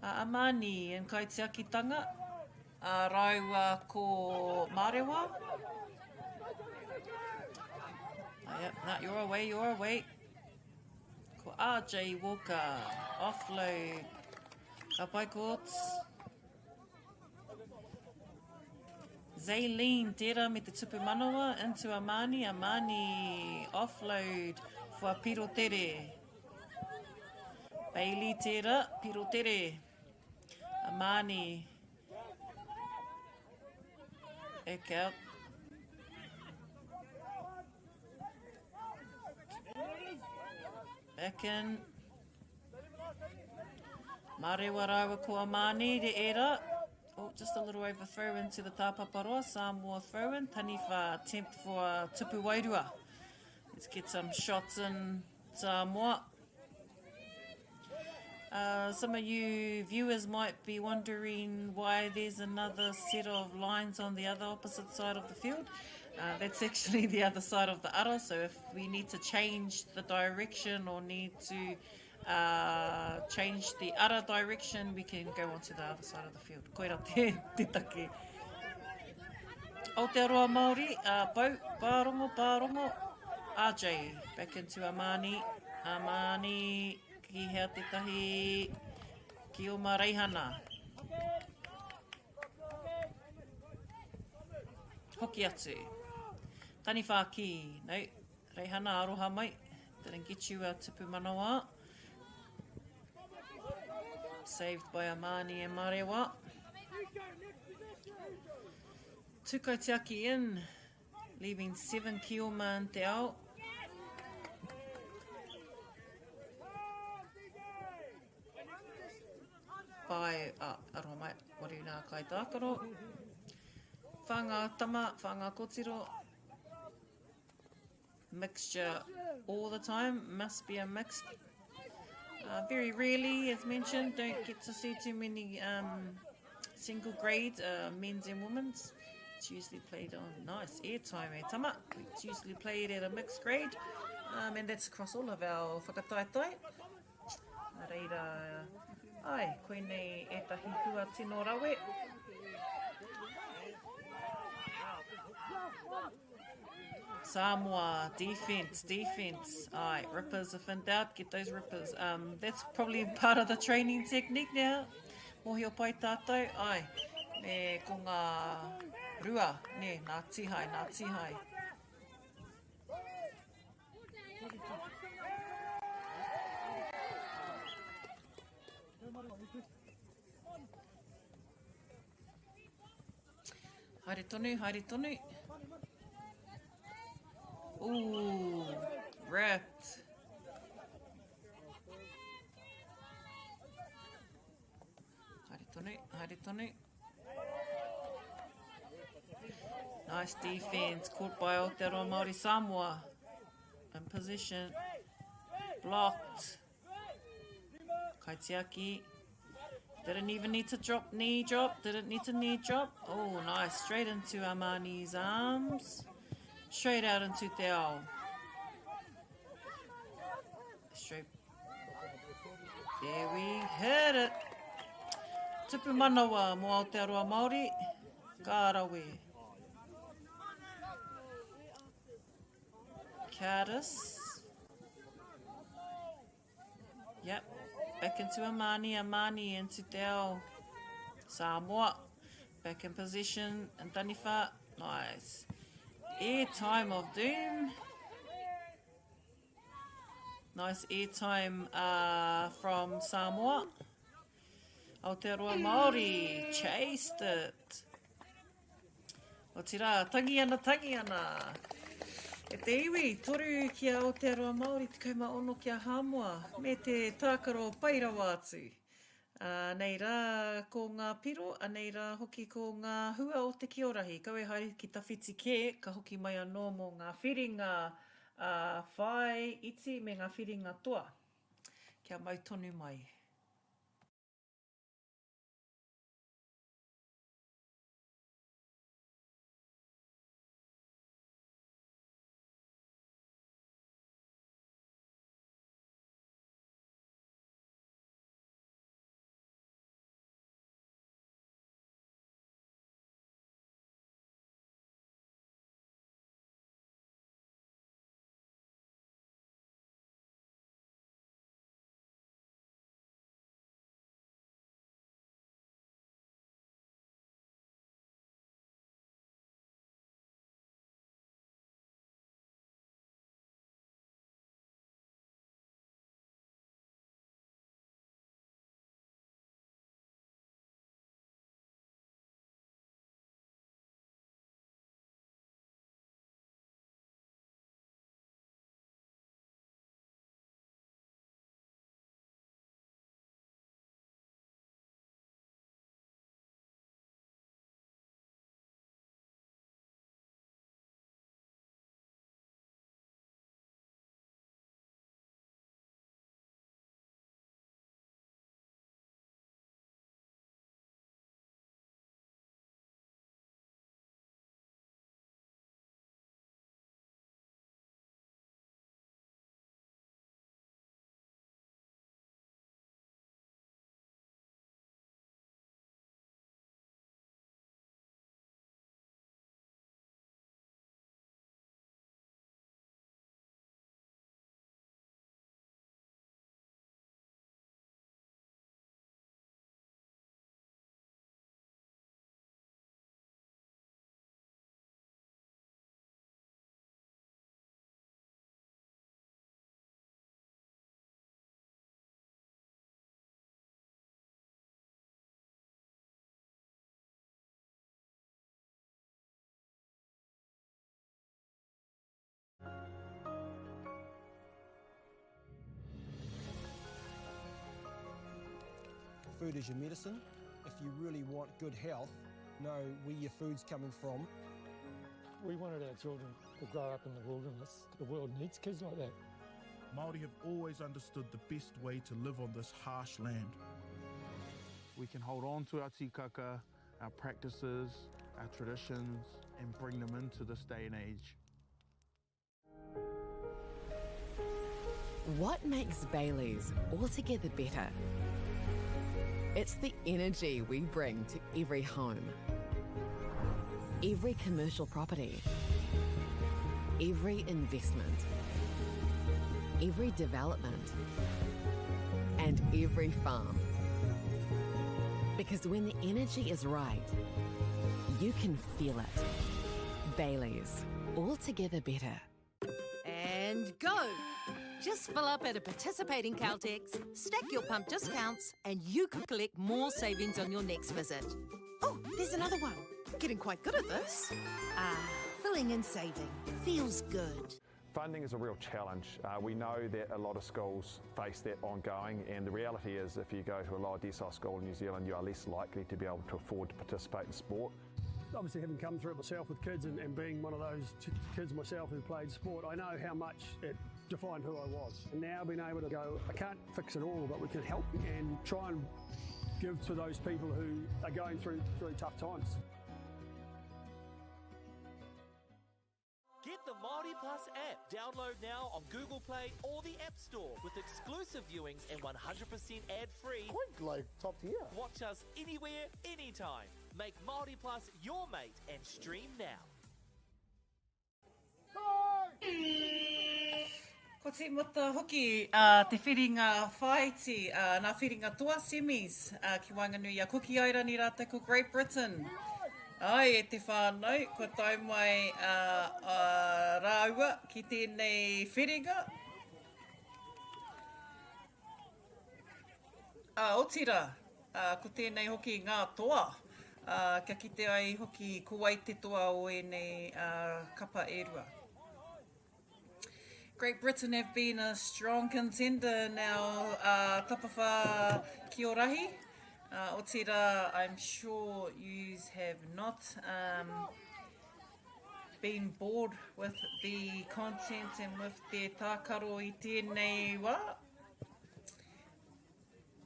Amani and kaitiakitanga, raua ko Mārewa. Yep, you're away. Ko RJ Walker, offload. Kapai courts. Zaylene tērā me te tupu manawa into Amani. Amani offload for Piro Tere. Bailey tērā, Piro Tere. Amani. Back out. Back in. Marewa rawa ko Amani de era. Oh, just a little overthrow into the Tapawhā Samoa throw in. Taniwha attempt for tupu wairua. Let's get some shots in Samoa. Some of you viewers might be wondering why there's another set of lines on the other opposite side of the field. That's actually the other side of the ara, so if we need to change the direction or need to change the ara direction, we can go onto the other side of the field. Koira te take. Aotearoa Māori, pārongo. RJ, back into Amani. Amani, ki hea te tahi ki o Mareihana. Hoki atu. Taniwha Kī. No, Reihana aroha mai. Didn't get you a tupu manawa. Saved by Amani and Marewa. Tukaitiaki in, leaving 7 kioma in te ao. By, aroha mai, wari nā Kaitākaro. Whanga tama, whanga kotiro. Mixture all the time, must be a mixed. Very rarely, as mentioned, don't get to see too many single grade men's and women's. It's usually played on nice airtime e tama. It's usually played at a mixed grade, and that's across all of our whakataitai. Reira, ai, koenei etahi hua tino rawe. Samoa, defense. Aye, rippers, if in doubt, get those rippers. That's probably part of the training technique now. Mohi o pai tātou, aye. Me ko ngā rua, ne, nā tihai. Haere tonu. Ooh, wrapped. Haere tonu. Nice defense, caught by Aotearoa Māori Samoa. In position. Blocked. Kaitiaki. Didn't even need to knee drop. Didn't need to knee drop. Oh, nice. Straight into Amani's arms. Straight out into te ao. Straight. There we hit it. Tupu manawa mo Aotearoa Māori. Kārawe. Caddis. Yep. Back into Amani into te ao. Samoa. Back in position. And Taniwha. Nice. Airtime of doom. Nice airtime from Samoa. Aotearoa Māori chased it. O te rā, tangi ana. E te iwi, toru ki a Aotearoa Māori, te kauma ono ki a Hāmoa, me te tākaro pairawa atu. Nei rā, ko ngā piro, anei rā hoki ko ngā hua o te Toarahi. Kau e haere ki tawhiti ke, ka hoki mai anō mō ngā whiringa whai iti me ngā whiringa toa. Kia mau tonu mai. Food is your medicine. If you really want good health, know where your food's coming from. We wanted our children to grow up in the wilderness. The world needs kids like that. Māori have always understood the best way to live on this harsh land. We can hold on to our tikaka, our practices, our traditions, and bring them into this day and age. What makes Bailey's altogether better? It's the energy we bring to every home, every commercial property, every investment, every development, and every farm. Because when the energy is right, you can feel it. Bailey's, altogether better. And go! Just fill up at a participating Caltex, stack your pump discounts, and you could collect more savings on your next visit. Oh, there's another one. Getting quite good at this. Filling and saving. Feels good. Funding is a real challenge. We know that a lot of schools face that ongoing, and the reality is if you go to a lower decile school in New Zealand, you are less likely to be able to afford to participate in sport. Obviously, having come through it myself with kids and being one of those kids myself who played sport, I know how much it defined who I was. And now being able to go, I can't fix it all, but we can help and try and give to those people who are going through tough times. Get the Māori Plus app. Download now on Google Play or the App Store with exclusive viewings and 100% ad-free. Quite like top tier. Watch us anywhere, anytime. Make Māori Plus your mate and stream now. Ko te mata hoki te whiringa whaiti, nā whiringa toa semis ki Whanui a kuki airani rātai ko Great Britain. Ai, e te whānau, ko tau mai rāua ki tēnei whiringa. Otira, ko tēnei hoki ngā toa. Kia kite ai hoki kuwai te toa o enei kapa e rua. Great Britain have been a strong contender now, Tapawhā Kī Rahi. Aotearoa, I'm sure you have not been bored with the content and with the tākaro I tēnei wā.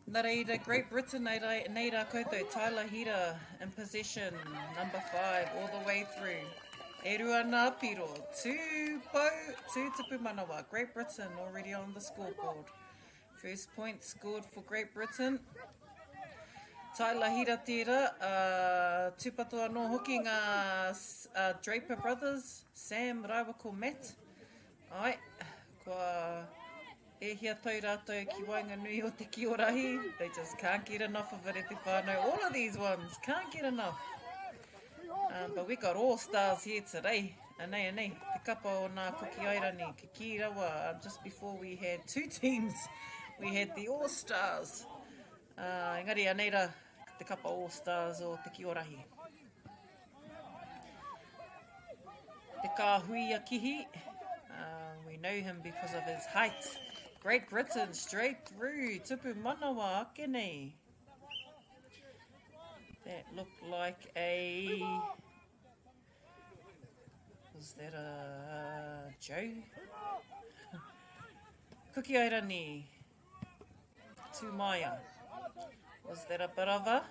Nā reira, Great Britain, nei rā koutou, Tyler Hira in possession, number 5, all the way through. E rua nā piro, 2 tipu manawa. Great Britain already on the scoreboard. First point scored for Great Britain. Tyler Hira tērā, tūpatoa no hoki ngā Draper brothers, Sam, rāua ko Matt. Ai, kua e hia tau rātou ki Wainganui o te Toarahi. They just can't get enough of it e te whānau. All of these ones can't get enough. But we got all stars here today. Anei, te kapa o nā koki airani, ki ki rawa. Just before we had 2 teams, we had the all stars. Engari, anei rā, te kapa all stars o te Toarahi. Te kāhui a kihi. We know him because of his height. Great Britain, straight through. Tupu manawa, ake nei. That looked like a... Was that a Joe? Kuki airani. Tūmaia. Was that a Barava?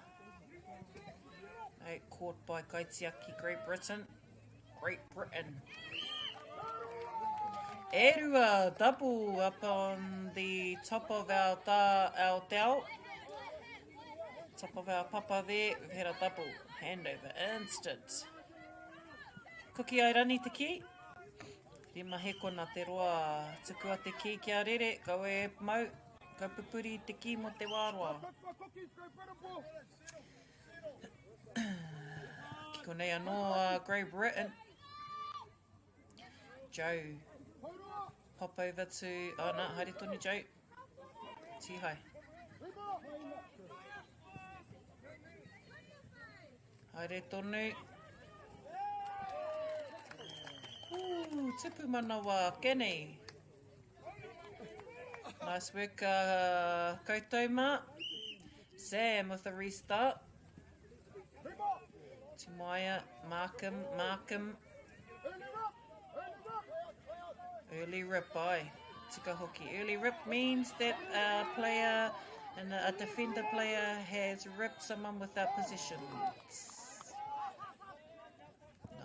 Caught by Kaitākaro, Great Britain. Great Britain. E rua, double up on the top of our Aotearoa. Top of our papa there, we've had a double. Handover, instant. Kuki airani te ki. Rima he kona te roa. Tukua te ki kia rere, kau e mau. Kau pupuri te ki mo te wāroa. Ki konei anō Great Britain. Joe. Pop over to... Oh no, haere tonu Joe. Tihai. Haere tonu. Ooh, tipu manawa, kenei. Nice work, koutou mā. Sam with a restart. Tumaya, mark him. Early rip, aye. Tika hoki. Early rip means that a player and a defender player has ripped someone without position.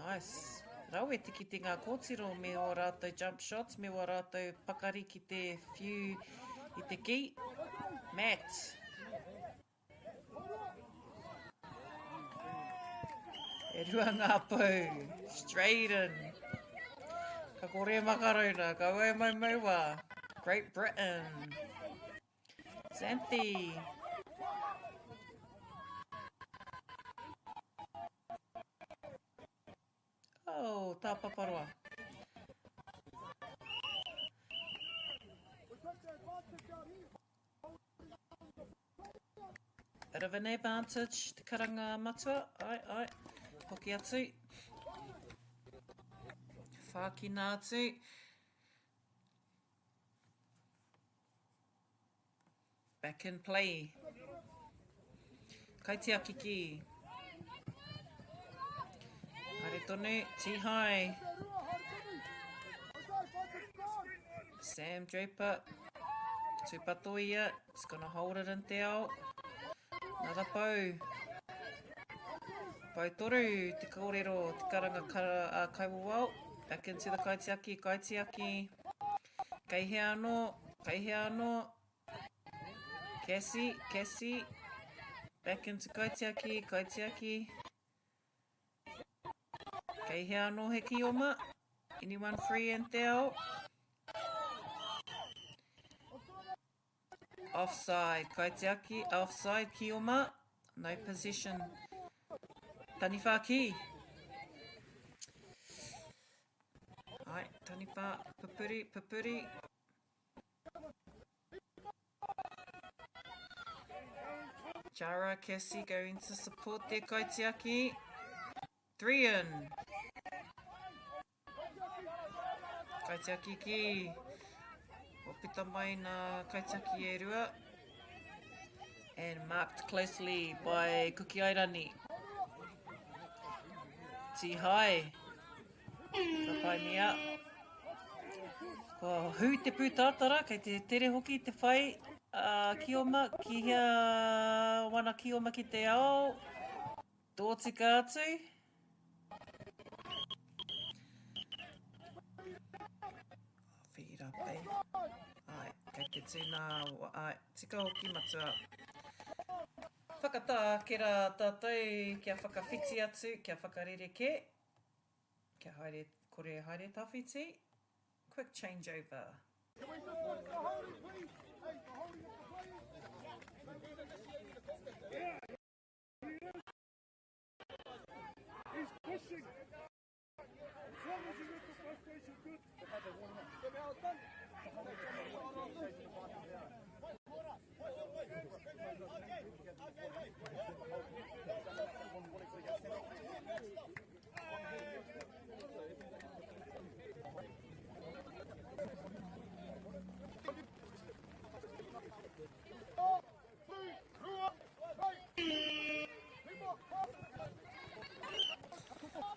Nice. Rawe tiki te ngā kōtiro me o rātou jump shots, me o rātou pakari ki te few I te ki. Matt. E rua ngā pou. Straight in. Ka kore makarona, ka ue mai wā. Great Britain. Xanthi. Oh, tā paparoa. Bit of an advantage, te karanga matua. Ai. Hoki atu. Whākina atu. Back in play. Kaitākaro Kī. Haere tonu, tihai. Sam Draper. Tūpatoia. He's going to hold it in te ao. Another pau. Pau toru, te kōrero, te karanga kaiwawau. Back into the Kaitākaro. Kei hea anō. Cassie. Back into Kaitākaro. Kei hea anō he kioma. Anyone free in te ao? Offside, Kaitākaro, offside, kioma. No possession. Tapawhā Kī. Right, Tapawhā, Papuri. Jara, Cassie going to support their Kaitākaro. 3 in. Kaitākaro Kī. Opita mai nā Kaitākaro e rua. and marked closely by Kukiairani. Tihai. Ka pai mea. Ko hu te pūtātara, kei te tere hoki te whai kioma, ki hea wana kioma ki te ao. Tō tika atu. Whira pei. Ai, kei te tūna, ai, tika hoki matua. Whakatā ke rā tātou kia whakawhiti atu, kia whakarereke. Kia haere, kore haere tawhiti. Quick changeover. He's pushing. As long as you get the first station good.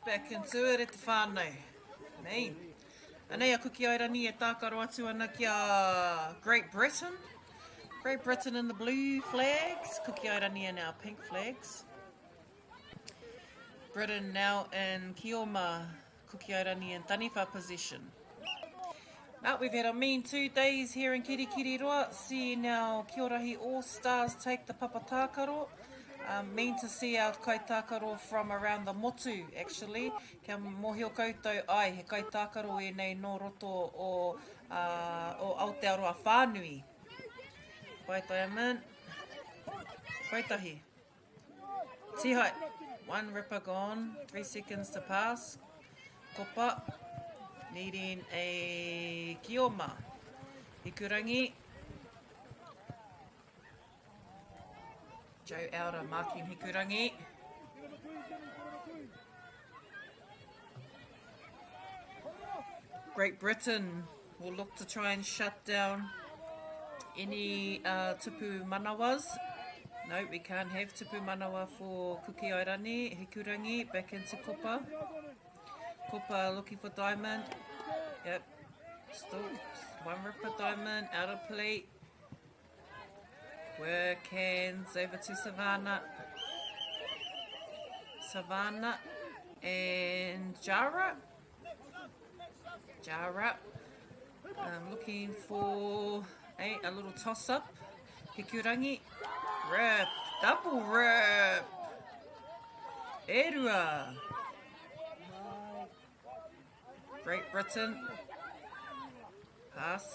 Back into it at the whānui. Nei. Anei a kuki airani e tākaro atu ana kia Great Britain. Great Britain in the blue flags. Kuki airani in our pink flags. Britain now in kioma. Kuki airani in taniwha position. Now we've had a mean 2 days here in Kirikiriroa. Seeing our Kiorahi All-Stars take the Papatakaro. Mean to see our Kaitākaro from around the motu, actually. Kia mohi o koutou ai, he Kaitākaro e nei no roto o Aotearoa Whānui. Pai Diamond. Koitahi. Tihai. 1 ripper gone, 3 seconds to pass. Kopa. Needing a kioma. Hikurangi. Joe Elder marking Hikurangi. Great Britain will look to try and shut down any tupu manawas. No, we can't have tupu manawa for Kuki Airani. Hikurangi back into Kopa. Kopa looking for diamond. Yep. Still 1 ripper diamond out of plate. Work hands over to Savannah. Savannah and Jara. Jara. Looking for a little toss up. Hikurangi. Rip. Double rip. Erua. Great Britain. Pass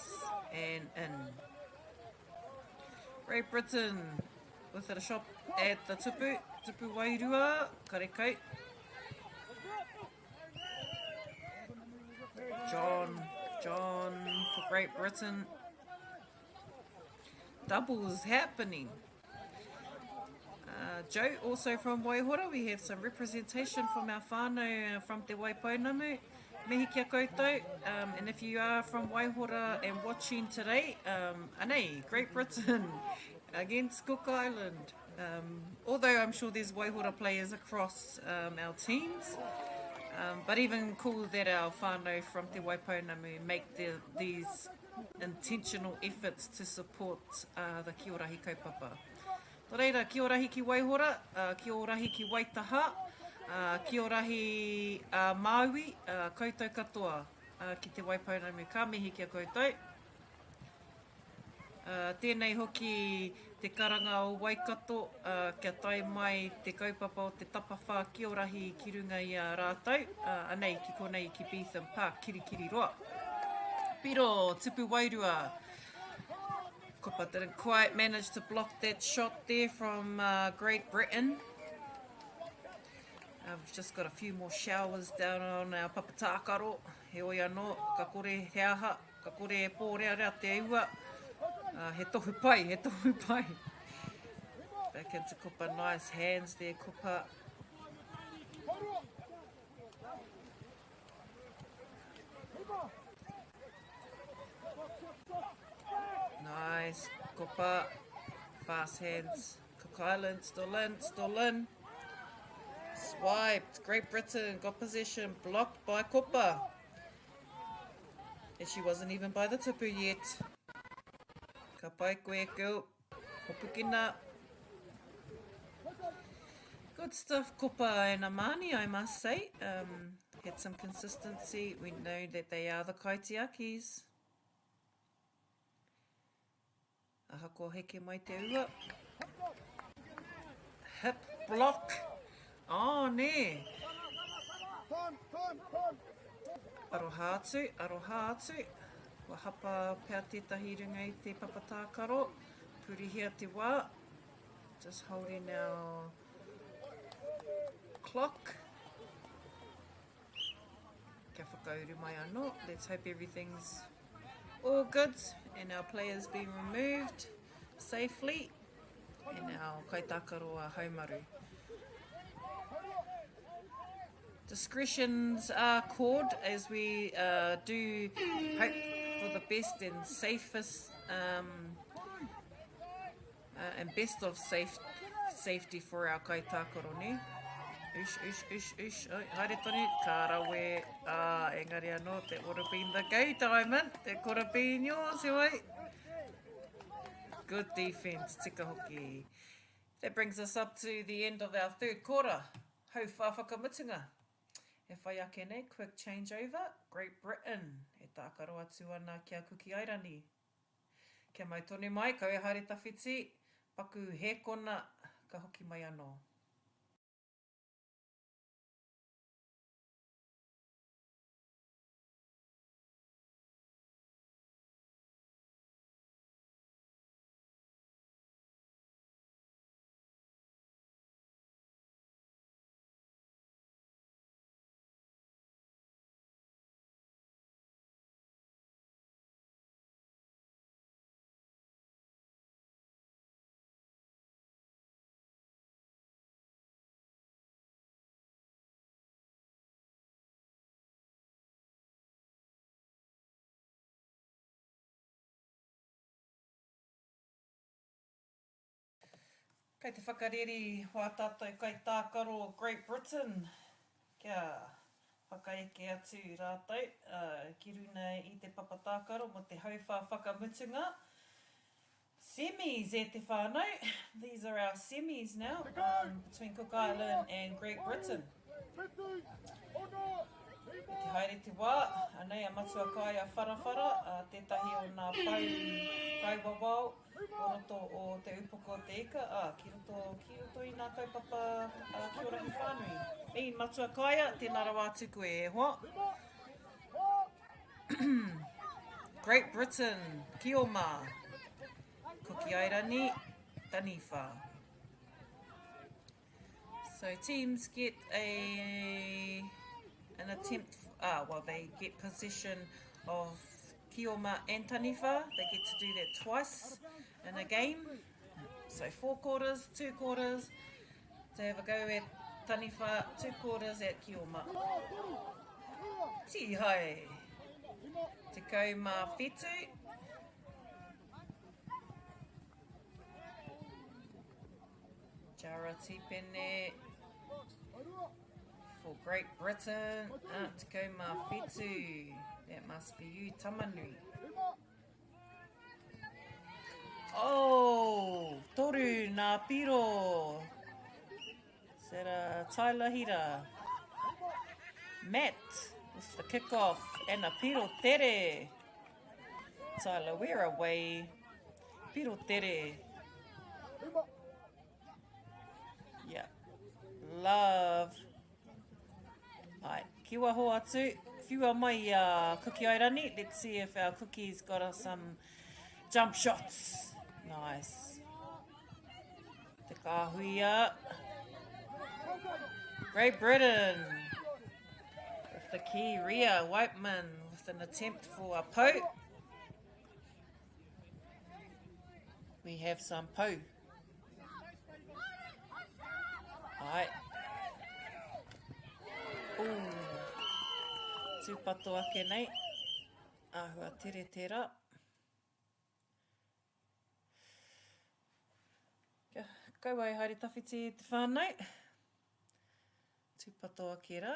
and in. Great Britain with a shot at the tupu. Tupu wairua. Karekau. John for Great Britain. Doubles happening. Joe also from Waihora. We have some representation from our whānau from Te Waipounamu. Mihi kia koutou. And if you are from Waihora and watching today, anei, Great Britain against Cook Island. Although I'm sure there's Waihora players across our teams. But even cool that our whānau from Te Waipounamu make these intentional efforts to support the Kiorahi kaupapa. Tō reira, Kiorahi ki Waihora, Kiorahi ki Waitaha, Kiorahi Maui, koutou katoa ki te Waipounamu. Ka mihi kia koutou. Tēnei hoki te karanga o Waikato, kia tai mai te kaupapa o te Tapawhā Kiorahi ki runga i a rātou, anei ki konei ki Beetham Park, Kirikiriroa. Piro, tupu wairua. Kopa didn't quite manage to block that shot there from Great Britain. We've just got a few more showers down on our Papatakaro. He oi anō, ka kore he aha, ka kore e pōrea rea te aua. He tohu pai. Back into Kopa, nice hands there, Kopa. Nice, Kopa. Fast hands. Cook Island still in. Swiped. Great Britain got possession. Blocked by Kopa. And she wasn't even by the tipu yet. Ka pai koe girl. Hopukina. Good stuff, Kopa and Amani, I must say. Had some consistency. We know that they are the Kaitākis. Ahako heke mai te ua. Hip block. Oh, ne. Aroha atu. Wa hapa pēr tētahi runga i te Papatākaro. Purihia te wā. Just holding our clock. Kia whakauru mai anō. Let's hope everything's all good and our players being removed safely and our Kaitākaro haumaru. Discretions are called as we do hope for the best and safest and best of safety for our Kaitākaro ne. Ish. Oh, haere tonu, ka rawe. Engari anō, that would have been the go diamond. That could have been yours, oi. Good defence, tika hoki. That brings us up to the end of our third quarter. Hau whawhakamutunga. E whai ake nei, quick changeover. Great Britain. E tākaro atu ana kia kuki airani. Kia mai tonu mai, kau e haere tawhiti. Paku he kona, ka hoki mai anō. Kei te whakareri wā tātou Kaitākaro Great Britain. Kia whakaeke atu rātou. Ki runa I te Papatākaro mo te hauwha whakamutunga. Semis e te whānau. These are our semis now between Cook Island and Great Britain. Te haere te wā, anei a matua kai a wharawhara, tētahi o nā pau kaiwawau, o roto o te upoko te ika, ki roto I nā kaupapa ki ora Rahi Whānui. Ei, matua kaia, tēnā rawa atu koe e hoa. Great Britain, ki o mā, kuki airani, taniwha. So teams get an attempt, they get possession of Kioma and Taniwha. They get to do that twice in a game. So 4 quarters, 2 quarters, to have a go at Taniwha, 2 quarters at Kioma. Ti hai, te kau mā whetu. Jara tipene. For Great Britain, te kau mā whetu. That must be you, Tamanui. Oh, toru nā piro. Sera Tailahira. Matt with the kick-off and a piro tere. Tyler, we're away. Piro tere. Yeah. Love. Right, kiwa ho atu. Whiua mai cookie airani. Let's see if our cookies got us some jump shots. Nice. Te kāhuia. Great Britain. With the key, Ria Whiteman with an attempt for a po. We have some po. Alright. Ooh. Tūpato ake nei. Ahua tere tera. Kaua e haere tawhiti te whānau. Tūpatoa ki rā.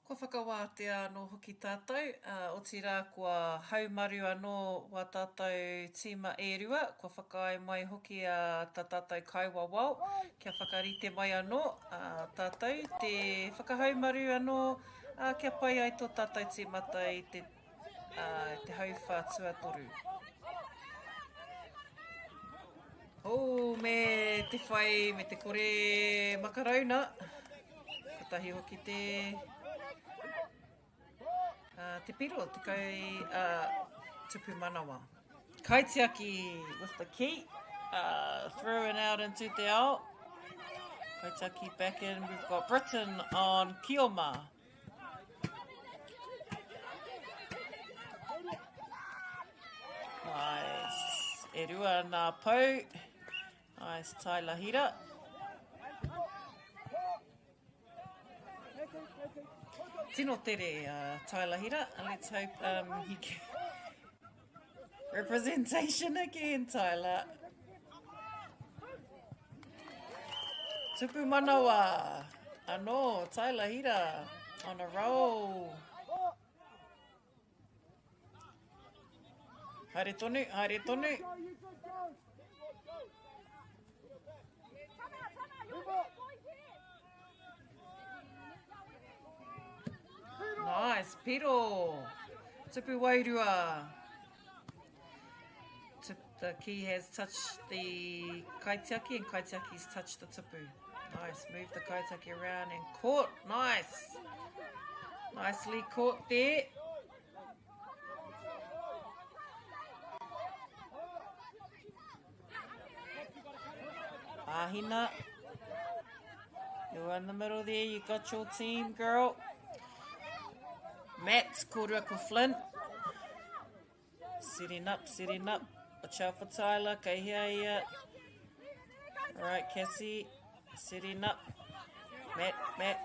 Ko whakawātea anō hoki tātou, o tira kua haumaru anō wā tātou tīma e rua, kua whakaai mai hoki a tā tātou kaiwawao, kia whakarite mai anō tātou, te whakahaumaru anō, kia pai ai tō tātou tīmata i te hauwha tuatoru. Me te whai, me te kore makarauna, katahi hoki te piro, te kai tupu manawa. Kaitākaro with the key. Throwing out into te ao. Kaitaki back in. We've got Britain on Kioma. Nice. E rua nā pou. Nice. Tai lahira. Tino tere Tai lahira. Let's hope he can... Representation again, Tyler. Tupu manawa. Ano, Tyler Hira on a roll. Haere tonu, haere tonu. Nice, Piro. Tupu wairua. The key has touched the kaitiaki and kaitiaki's touched the tupu. Nice, move the kaitiaki around and caught. Nice. Nicely caught there. Ahina. You're in the middle there, you got your team, girl. Matt's Kōruaku Flint. Setting up, setting up. Watch out for Tyler, kaihea ia. Alright, Cassie, setting up. Matt.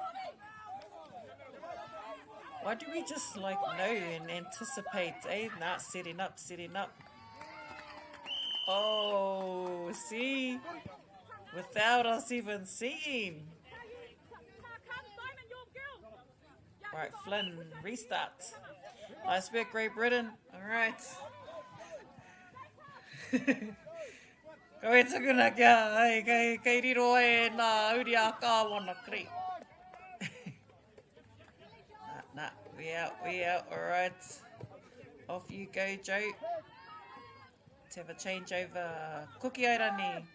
Why do we just like know and anticipate, eh? Nah, setting up. Oh, see? Without us even seeing. Alright, Flynn, restart. Nice work, Great Britain. Alright. Ko e tukuna kia, kei riro e nā uri a kāwana kri. Nah, we out, alright. Off you go, Joe. Let's have a changeover. Kuki airani.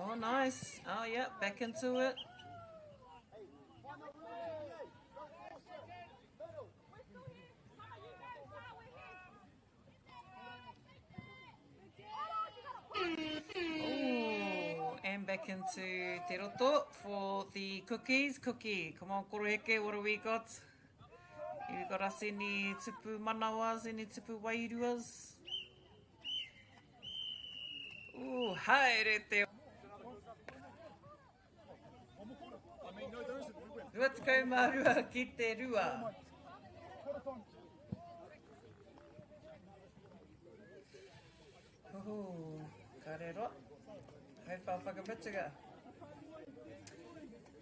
Oh, nice. Oh, yeah, back into it. Ooh, and back into te roto for the cookies. Cookie, come on, koroheke, what do we got? You got us any tupu manawas, any tupu wairuas? Ooh, haere te... Rua te kaumārua ki te rua. Ooh, karero. Hei whakapituga.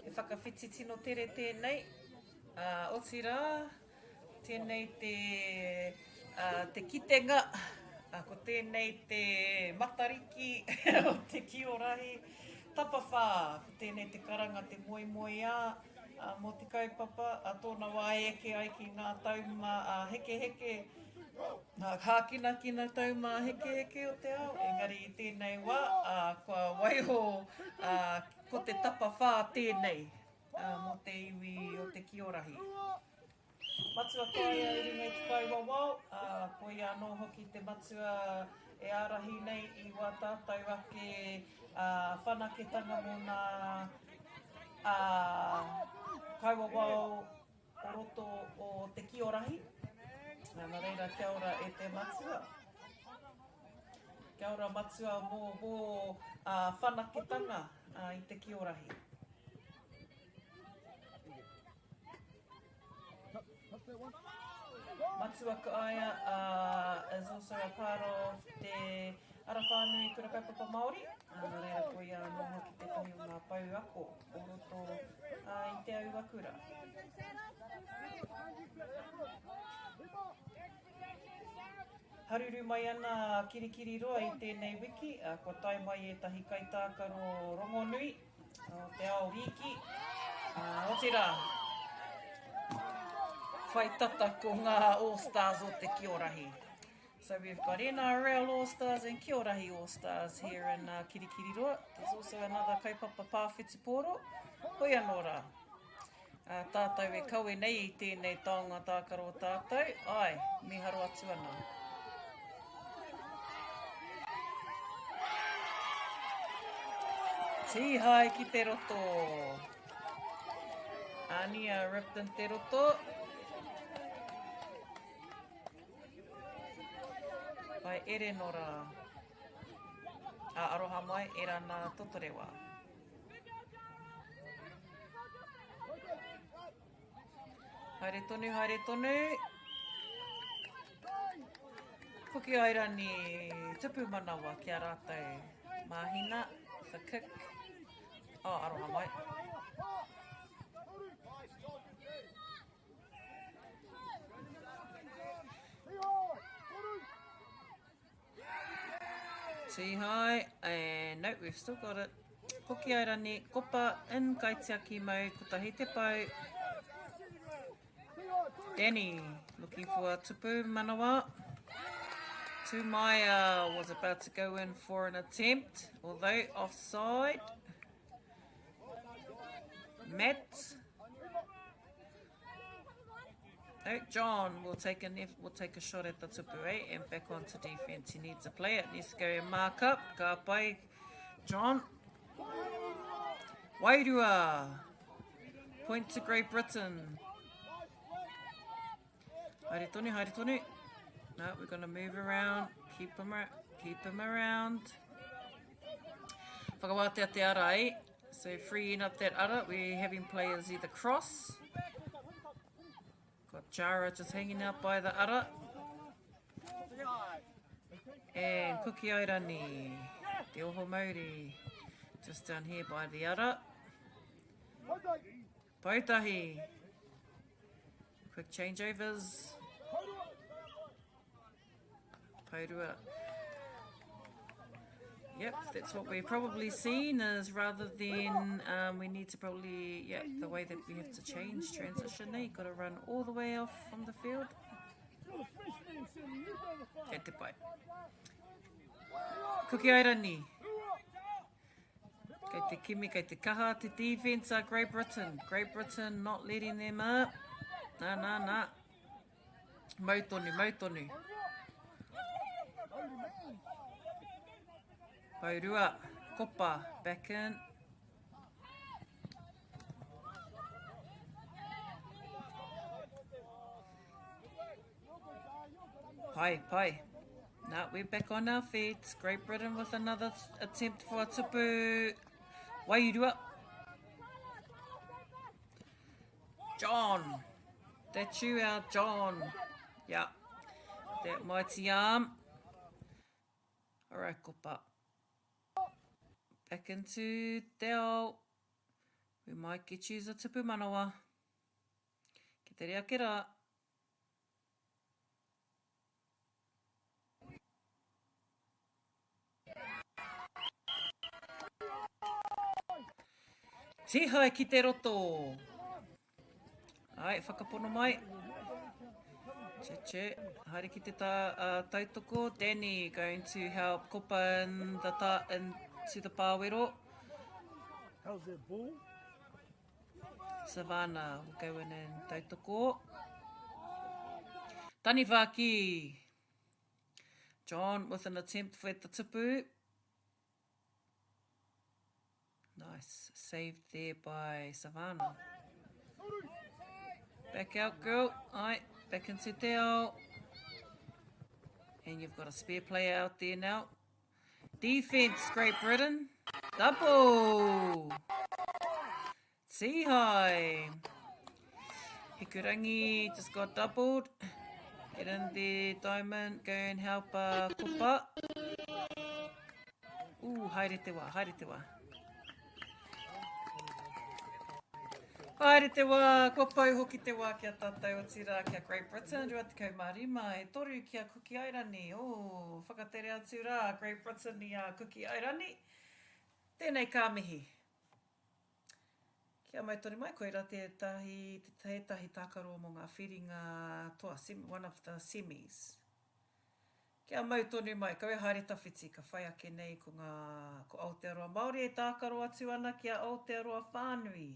E whakawhiti tino tere tēnei. Oti rā, tēnei te kitenga. Ko tēnei te matariki o te kiorahi. Tapawhā, tēnei te karanga te moimoia. Mō te kaupapa, tōna wā eke ai ki ngā tauma heke. Nā hākina tauma heke o te ao. Engari i tēnei wā, kua waiho ko te tapawhā tēnei mō te iwi o te kiorahi. Matua kai a ringa i te kaiwawau, koi anō hoki te matua e ārahi nei i wā tātou ake whanaketanga mō nā kaiwawau o roto o te kiorahi. Nā reira, kia ora e te matua. Kia ora matua mō whanaketanga i te kiorahi. Matua ka aia is also a part of te ara Whānui kura kaupapa Māori. Nā reira koi anō hoki te tahi o ngā pau ako o roto i te au wakura. Haruru mai ana kirikiri roa i tēnei wiki. Ko tai mai e tahi Kaitākaro rongonui o te ao riki. Oti rā. Whai tata ko ngā All-Stars o te kiorahi. So we've got NRL All-Stars and Kiorahi All-Stars here in Kirikiriroa. There's also another kaupapa pāwhiti pōro. Hoi anō rā. Tātou e kaue nei I tēnei taonga tākaro tātou. Ai, miharo atu ana. Tihai ki te roto. Ania ripped in te roto. Ai ere nora. Aroha mai, e rana totorewa. Haere tonu, haere tonu. Koki airani tupu manawa ki a rātou. Mahina, the kick. Aroha mai. Tihai, and no, we've still got it. Koki airani, kopa in Kaitākaro mau, kutahi te pau. Danny, looking for a tupu manawa. Tumaya was about to go in for an attempt, although offside. Matt. No, John will take a shot at the tupu, and back onto defence. He needs a player. Needs to go and mark up. Ka pai, John. Wairua. Point to Great Britain. Haere tonu, haere tonu. No, we're going to move around. Keep him around. Whakawātea te ara, So freeing up that ara, we're having players either cross. Got Jara just hanging out by the ara. And Kuki Airani, Te Oho Māori, just down here by the ara. Pautahi. Quick changeovers. Paurua. Yep, that's what we've probably seen is rather than we need to probably, the way that we have to change transition, you've got to run all the way off from the field. E te pai. Kuki airani. Kei te kimi, kei te kaha, te defence are Great Britain. Great Britain not letting them up. Nah. Mautonu. Paurua, kopa, back in. Pai. Now we're back on our feet. Great Britain with another attempt for a tupu. Wairua. John. That's you out, John. Yeah. That mighty arm. Alright, kopa. Back into te ao. We might get you a tupu manawa. Ki te rea ke rā. Tihai ki te roto. Ai, whakapono mai. Che. Haere ki te tautoko. Danny going to help kopa in into the pāwero. How's that ball? Savannah will go in and tautoko. Tapawhā Kī. John with an attempt for the tupu. Nice. Saved there by Savannah. Back out, girl. Aye. Back into te ao. And you've got a spare player out there now. Defence, Great Britain. Double. Tihai. Hikurangi just got doubled. Get in there, Diamond. Go and help kopa. Ooh, haere te wā. Haere te wā, kua pau hoki te wā kia tātou o tira kia Great Britain, rua te kaumarima, e toru kia Kuki Airani. Oh, whakatere atu rā, Great Britain i Kuki Airani. Tēnei ka mihi. Kia mai tori mai, koe rā te tahi tākaro mo ngā whiringa toa, one of the semis. Kia mau tonu mai, koe haere tawhiti, ka whai ake nei ko Aotearoa Māori e tākaro atu ana kia Aotearoa Whānui.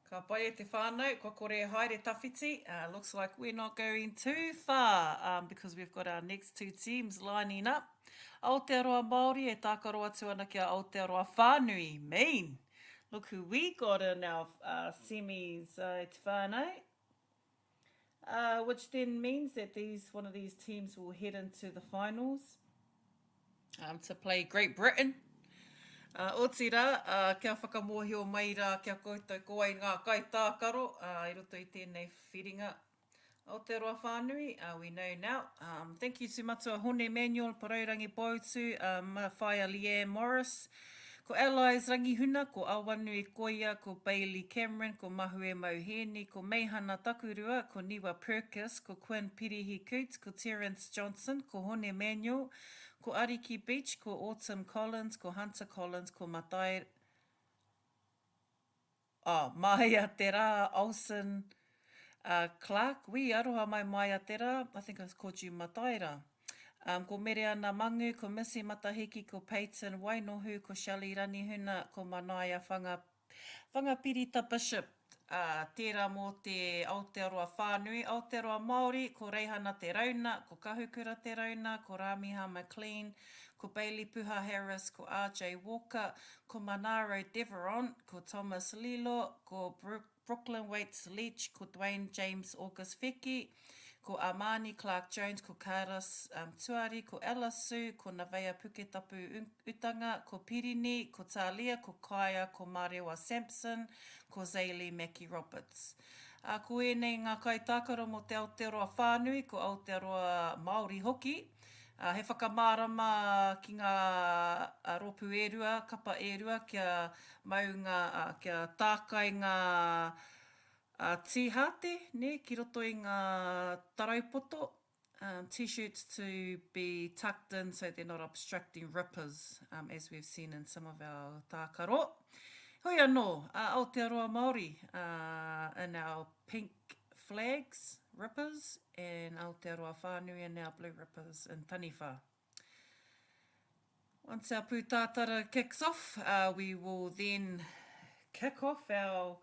Ka pai e te whānau, ko kore haere tawhiti. Looks like we're not going too far because we've got our next two teams lining up. Aotearoa Māori e tākaro atu ana kia Aotearoa Whānui. Mean! Look who we got in our semis, te whānau. Which then means that one of these teams will head into the finals to play Great Britain. O tira, kia whakamohio mai rā kia koutou ko ai ngā Kaitākaro, I roto I tēnei whiringa. Aotearoa Whānui, we know now. Thank you to Matua Hone Manuel, Paraurangi Bautu, Mawhaia Leanne Morris, ko Allies Rangihuna, ko Awanui Koia, ko Bailey Cameron, ko Mahue Mauheni, ko Meihana Takurua, ko Niwa Purkis, ko Quinn Pirihi Coots, ko Terence Johnson, ko Hone Manuel, ko Ariki Beach, ko Autumn Collins, ko Hunter Collins, ko Maia Te Rā Olsen Clark. Wi aroha mai Maia Te Rā. I think I called you Mataira. Ko Mereana Mangu, ko Missy Matahiki, ko Peyton Wainohu, ko Shelley Ranihuna, ko Manaia Whangapirita Bishop. Tērā mō te Aotearoa Whānui, Aotearoa Māori, ko Reihana Te Rauna, ko Kahukura Te Rauna, ko Ramiha McLean, ko Bailey Puha Harris, ko RJ Walker, ko Manaro Deveron, ko Thomas Lilo, ko Brooklyn Waits Leach, ko Dwayne James August Feki, ko Amani Clark Jones, ko Karas Tuari, ko Ella Sue, ko Navea Puketapu Utanga, ko Pirini, ko Talia, ko Kaya, ko Marewa Sampson, ko Zaylee Mackie Roberts. Ko ēnei ngā Kaitākaro mo te Aotearoa Whānui, ko Aotearoa Māori hoki. He whakamārama ki ngā ropu erua, kapa erua, kia maunga, kia tākai ngā tihate, ne, ki roto I ngā taraupoto. T-shirts to be tucked in so they're not obstructing rippers, as we've seen in some of our tākaro. Hoi anō, Aotearoa Māori in our pink flags, rippers, and Aotearoa Whānui in our blue rippers in Taniwha. Once our pūtātara kicks off, we will then kick off our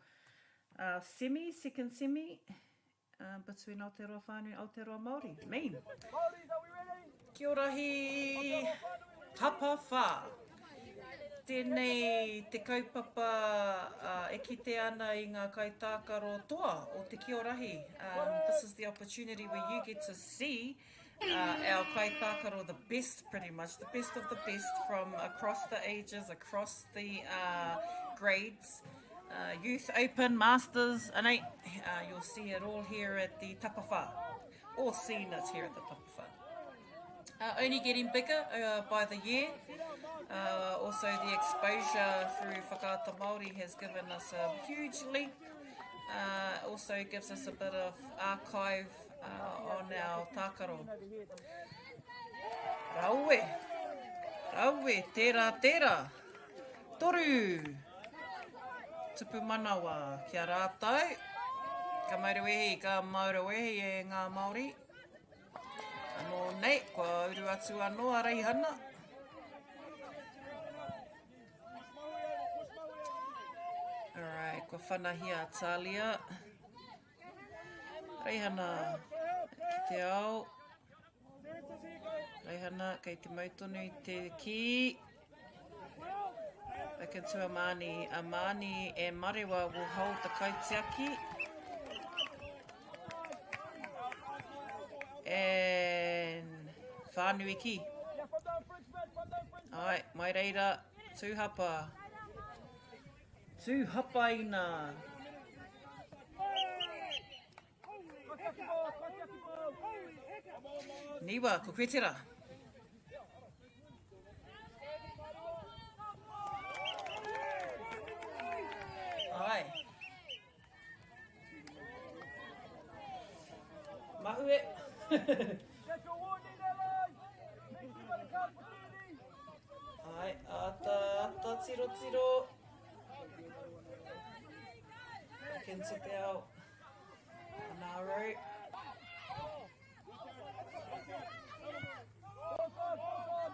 second semi, between Aotearoa Whānui and Aotearoa Māori. Mean. Kia Rahi, Tapawhā. Tēnei te kaupapa e kite ana I ngā Kaitākaro toa o te Kia Rahi. This is the opportunity where you get to see our Kaitākaro, the best pretty much, the best of the best from across the ages, across the grades. Youth Open, Masters, and you'll see it all here at the Tapawhā. All seen it here at the Tapawhā. Only getting bigger by the year. Also the exposure through Whakaata Māori has given us a huge leap. Also gives us a bit of archive on our tākaro. Raue, tērā, toru. Tupu manawa, kia rātou. Ka maurewehi e ngā Māori. Anō nei, kua uru atu anō a Reihana. Alright, kua whanahia Talia. Reihana, ki te ao. Reihana, kei te mautonu I te ki. Back into Amani. Amani and Marewa will hold the kaitiaki. And Whānui ki. Ai, mai reira, tūhapa. Tūhapa ina. Niwa, ko kretera. Ai. Mahue. Ai, ata tiro. Back into te ao. Anaro.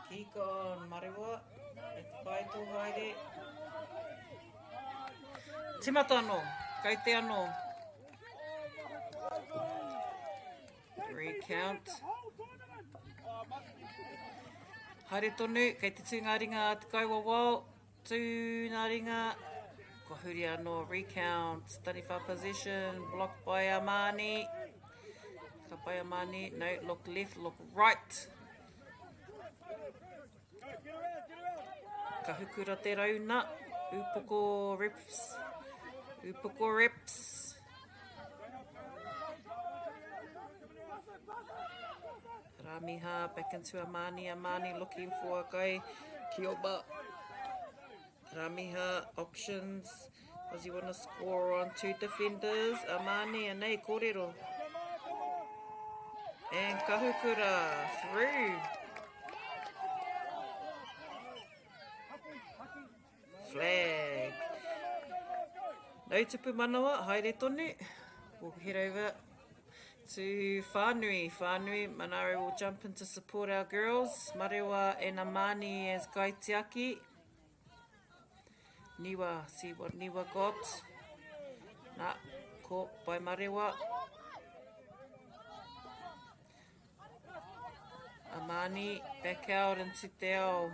Kiko on Marewa. E te pai tō haere. Timata anō. Kau te anō. Recount. Haere tonu, kei te tū ngā ringa te kaua wao. Tū ngā ringa. Ko huri anō, recount. Taniwha position, blocked by Amani. Ka pai Amani, no, look left, look right. Ka hukura te rauna. Upoko reps. Upoko reps. Ramiha back into Amani. Amani looking for a guy. Kioba. Ramiha options. Does he want to score on two defenders? Amani and nei kōrero. And Kahukura through. Flag. No tupu manawa, haere tonu. We'll head over to Whanui. Whanui, Manare will jump in to support our girls. Marewa and Amani as Kaitākaro. Niwa, see what Niwa got. Nah, caught by Marewa. Amani back out into te ao.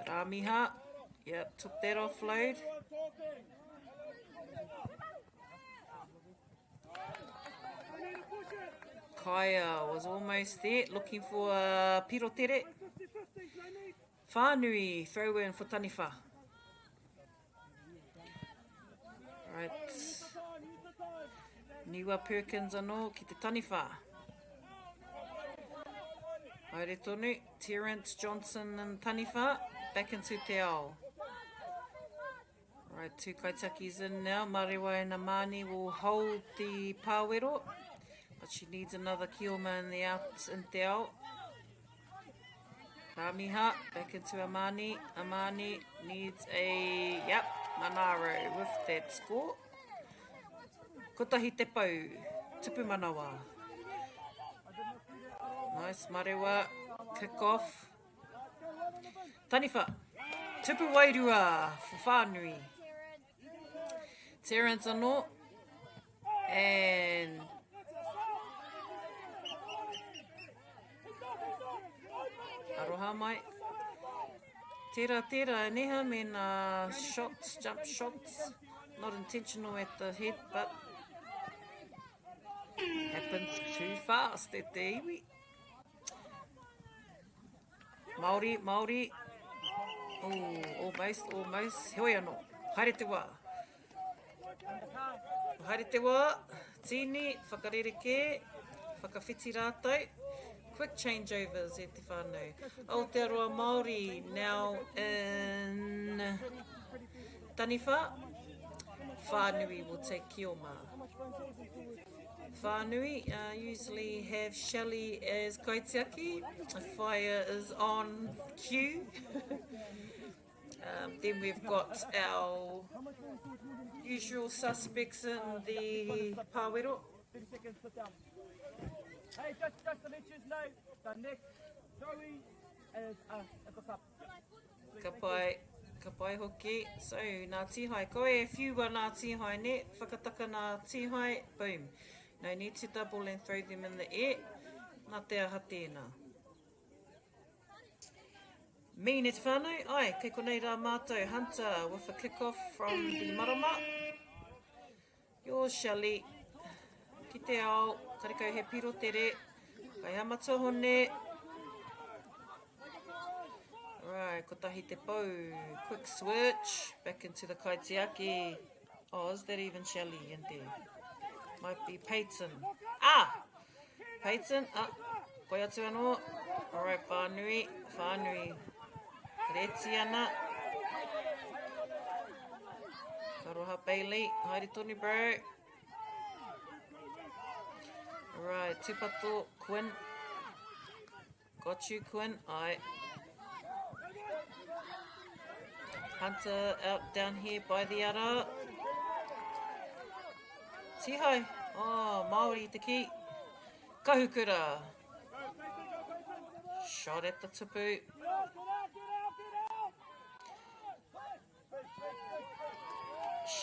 Ramiha, yep, took that offload. Kaya was almost there, looking for a pirotere. Whanui, throw in for Taniwha. Right. Niwa Perkins anō ki te Taniwha. Haere tonu, Terence Johnson and Taniwha, back into te ao. Right, two Kaitākis in now. Marewa and Amani will hold the pāwero, but she needs another kioma in the out in te ao. Ramiha, back into Amani. Amani needs a, yep, Manaro with that score. Kotahi te pau, tupu manawa. Nice, Marewa, kick off. Taniwha, tupu wairua for Whanui. Terence anō, and aroha mai. Tera, neha me nā shots, jump shots. Not intentional at the head, but happens too fast at the iwi. Māori. Oh, almost. Hoi anō. Haere te wā. Haere te wā. Tini, whakarereke, whakawhiti rātou. Quick changeovers e te whānau. Aotearoa Māori now in Taniwha. Whānui will take kioma. Whānui usually have Shelley as Kaitākaro. Fire is on cue. Then we've got our usual suspects in the pāwero. Hey, just to let you know, the next Joey is at the sub. Ka pai hoki. So, nā tihai. Koe e whiua nā tihai ne. Whakataka nā tihai. Boom. No need to double and throw them in the air. Nā te aha tēnā. Mine te whānau. Ai, kei konei rā mātou. Hunter with a kick-off from the marama. Yours, Shelley. Ki te ao. Karekau he piro tere. Kai hamata hone. Right, kotahi te pau. Quick switch. Back into the Kaitākaro. Oh, is that even Shelley in there? Might be Peyton. Peyton. Koe atu anō. Alright, Whanui. Reti ana. Karoha Bailey. Haere tonu, bro. Alright, Tupato, Quinn. Got you, Quinn. Aye. Hunter out down here by the ara. Tihai. Oh, Maori te ki. Kahukura. Shot at the tupu.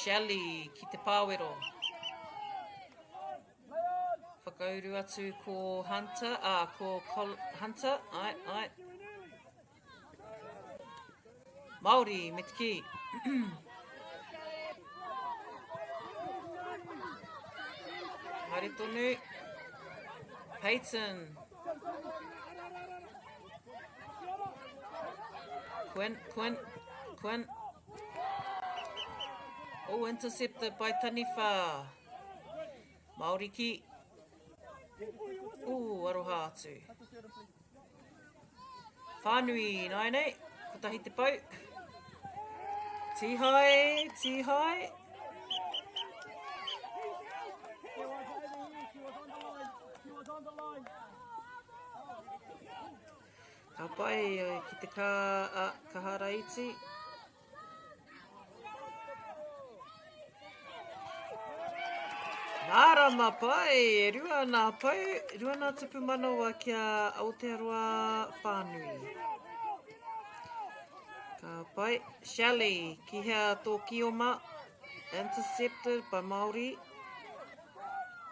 Shelly ki te pāwero. Whakauru atu ko Hunter, Hunter, ai. Māori, me te ki. Haere tonu. Peyton. Quinn. Oh, intercepted by Taniwha. Māori ki. Oh, aroha atu. Whanui, nai nei. Kotahi te pau. Tihai. Ka pai ki te kahara iti. Nāra mā pai, rua nā tupu manawa kia Aotearoa Whānui. Ka pai, Shelley, ki hea tō kioma, intercepted by Māori.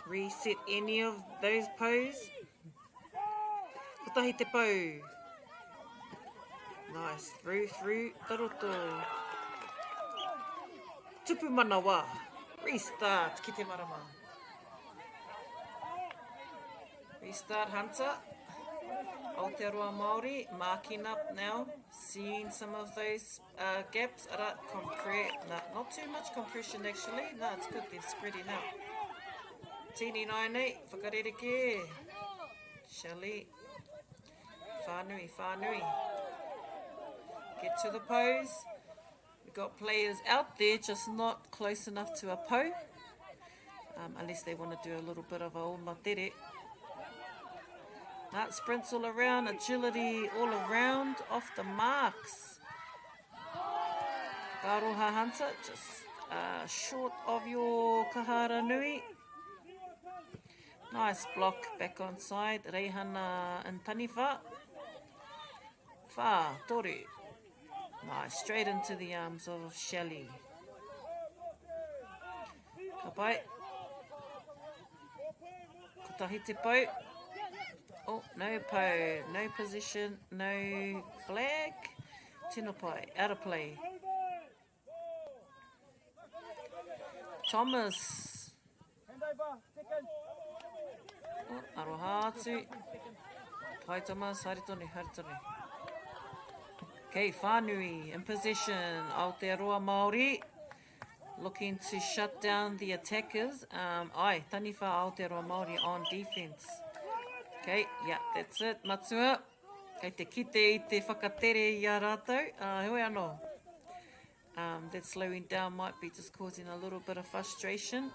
Reset any of those pose. Kotahi te pau. Nice, through, taroto. Tupu manawa. Restart, ki te marama. Restart, Hunter. Aotearoa Māori, marking up now. Seeing some of those gaps. Not too much compression actually. No, it's good, they're spreading out. Tini naine, whakarereke. Shelley. Whanui. Get to the pose. We've got players out there, just not close enough to a po. Unless they want to do a little bit of a omatere. That sprints all around, agility all around, off the marks. Karoha Hunter, just short of your kahara nui. Nice block back on side. Reihana and Taniwha. Wha, toru. Nice, straight into the arms of Shelley. Ka pai. Kotahi te pau. Oh, no po, no position, no flag. Tino pai, out of play. Thomas. Oh, aroha atu. Pai Thomas, haere tonu. Okay, Whanui in position. Aotearoa Māori looking to shut down the attackers. Taniwha Aotearoa Māori on defense. Okay, yeah, that's it, Matsua. Kei te kite I te whakatere I a rātou. Hoi anō. That slowing down might be just causing a little bit of frustration.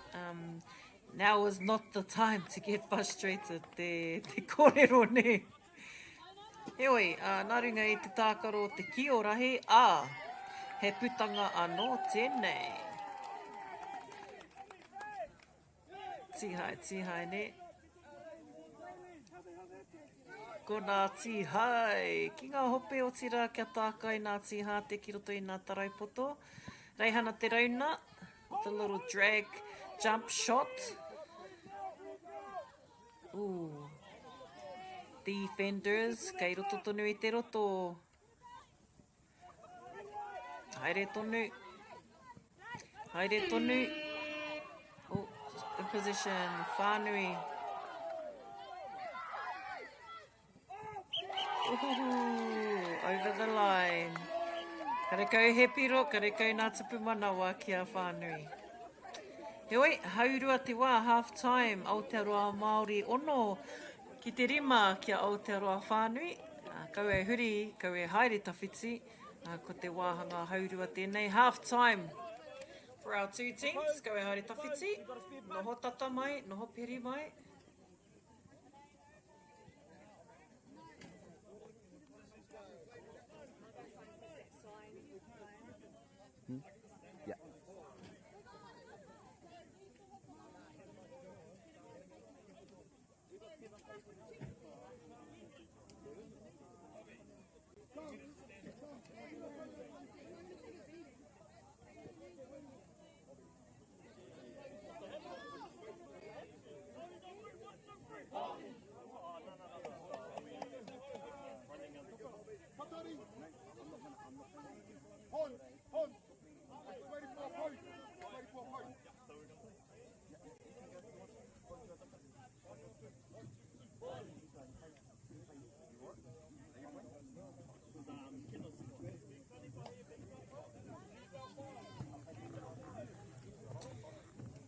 Now is not the time to get frustrated. Te kōrero ne. Heoi, nā runga I te tākaro te ki o Rahi. He putanga anō tēnei. Tihai ne. Ko nā tihai. Ki ngā hope o tira kia tākai nā tiha te ki roto I nā taraipoto. Reihana te rauna. The little drag jump shot. Ooh. Defenders. Kei roto tonu I te roto. Haere tonu. Oh, in position. Whanui. Over the line. Karekau he piro, karekau nā tupu manawa ki a Whanui. Heoi, haurua te wā, half time, Aotearoa Māori ono ki te rima ki a Aotearoa Whanui. Kau e huri, kau e haere tawhiti, ko te wāhanga haurua tēnei. Half time for our two teams, kau e haere tawhiti, noho tata mai, noho peri mai.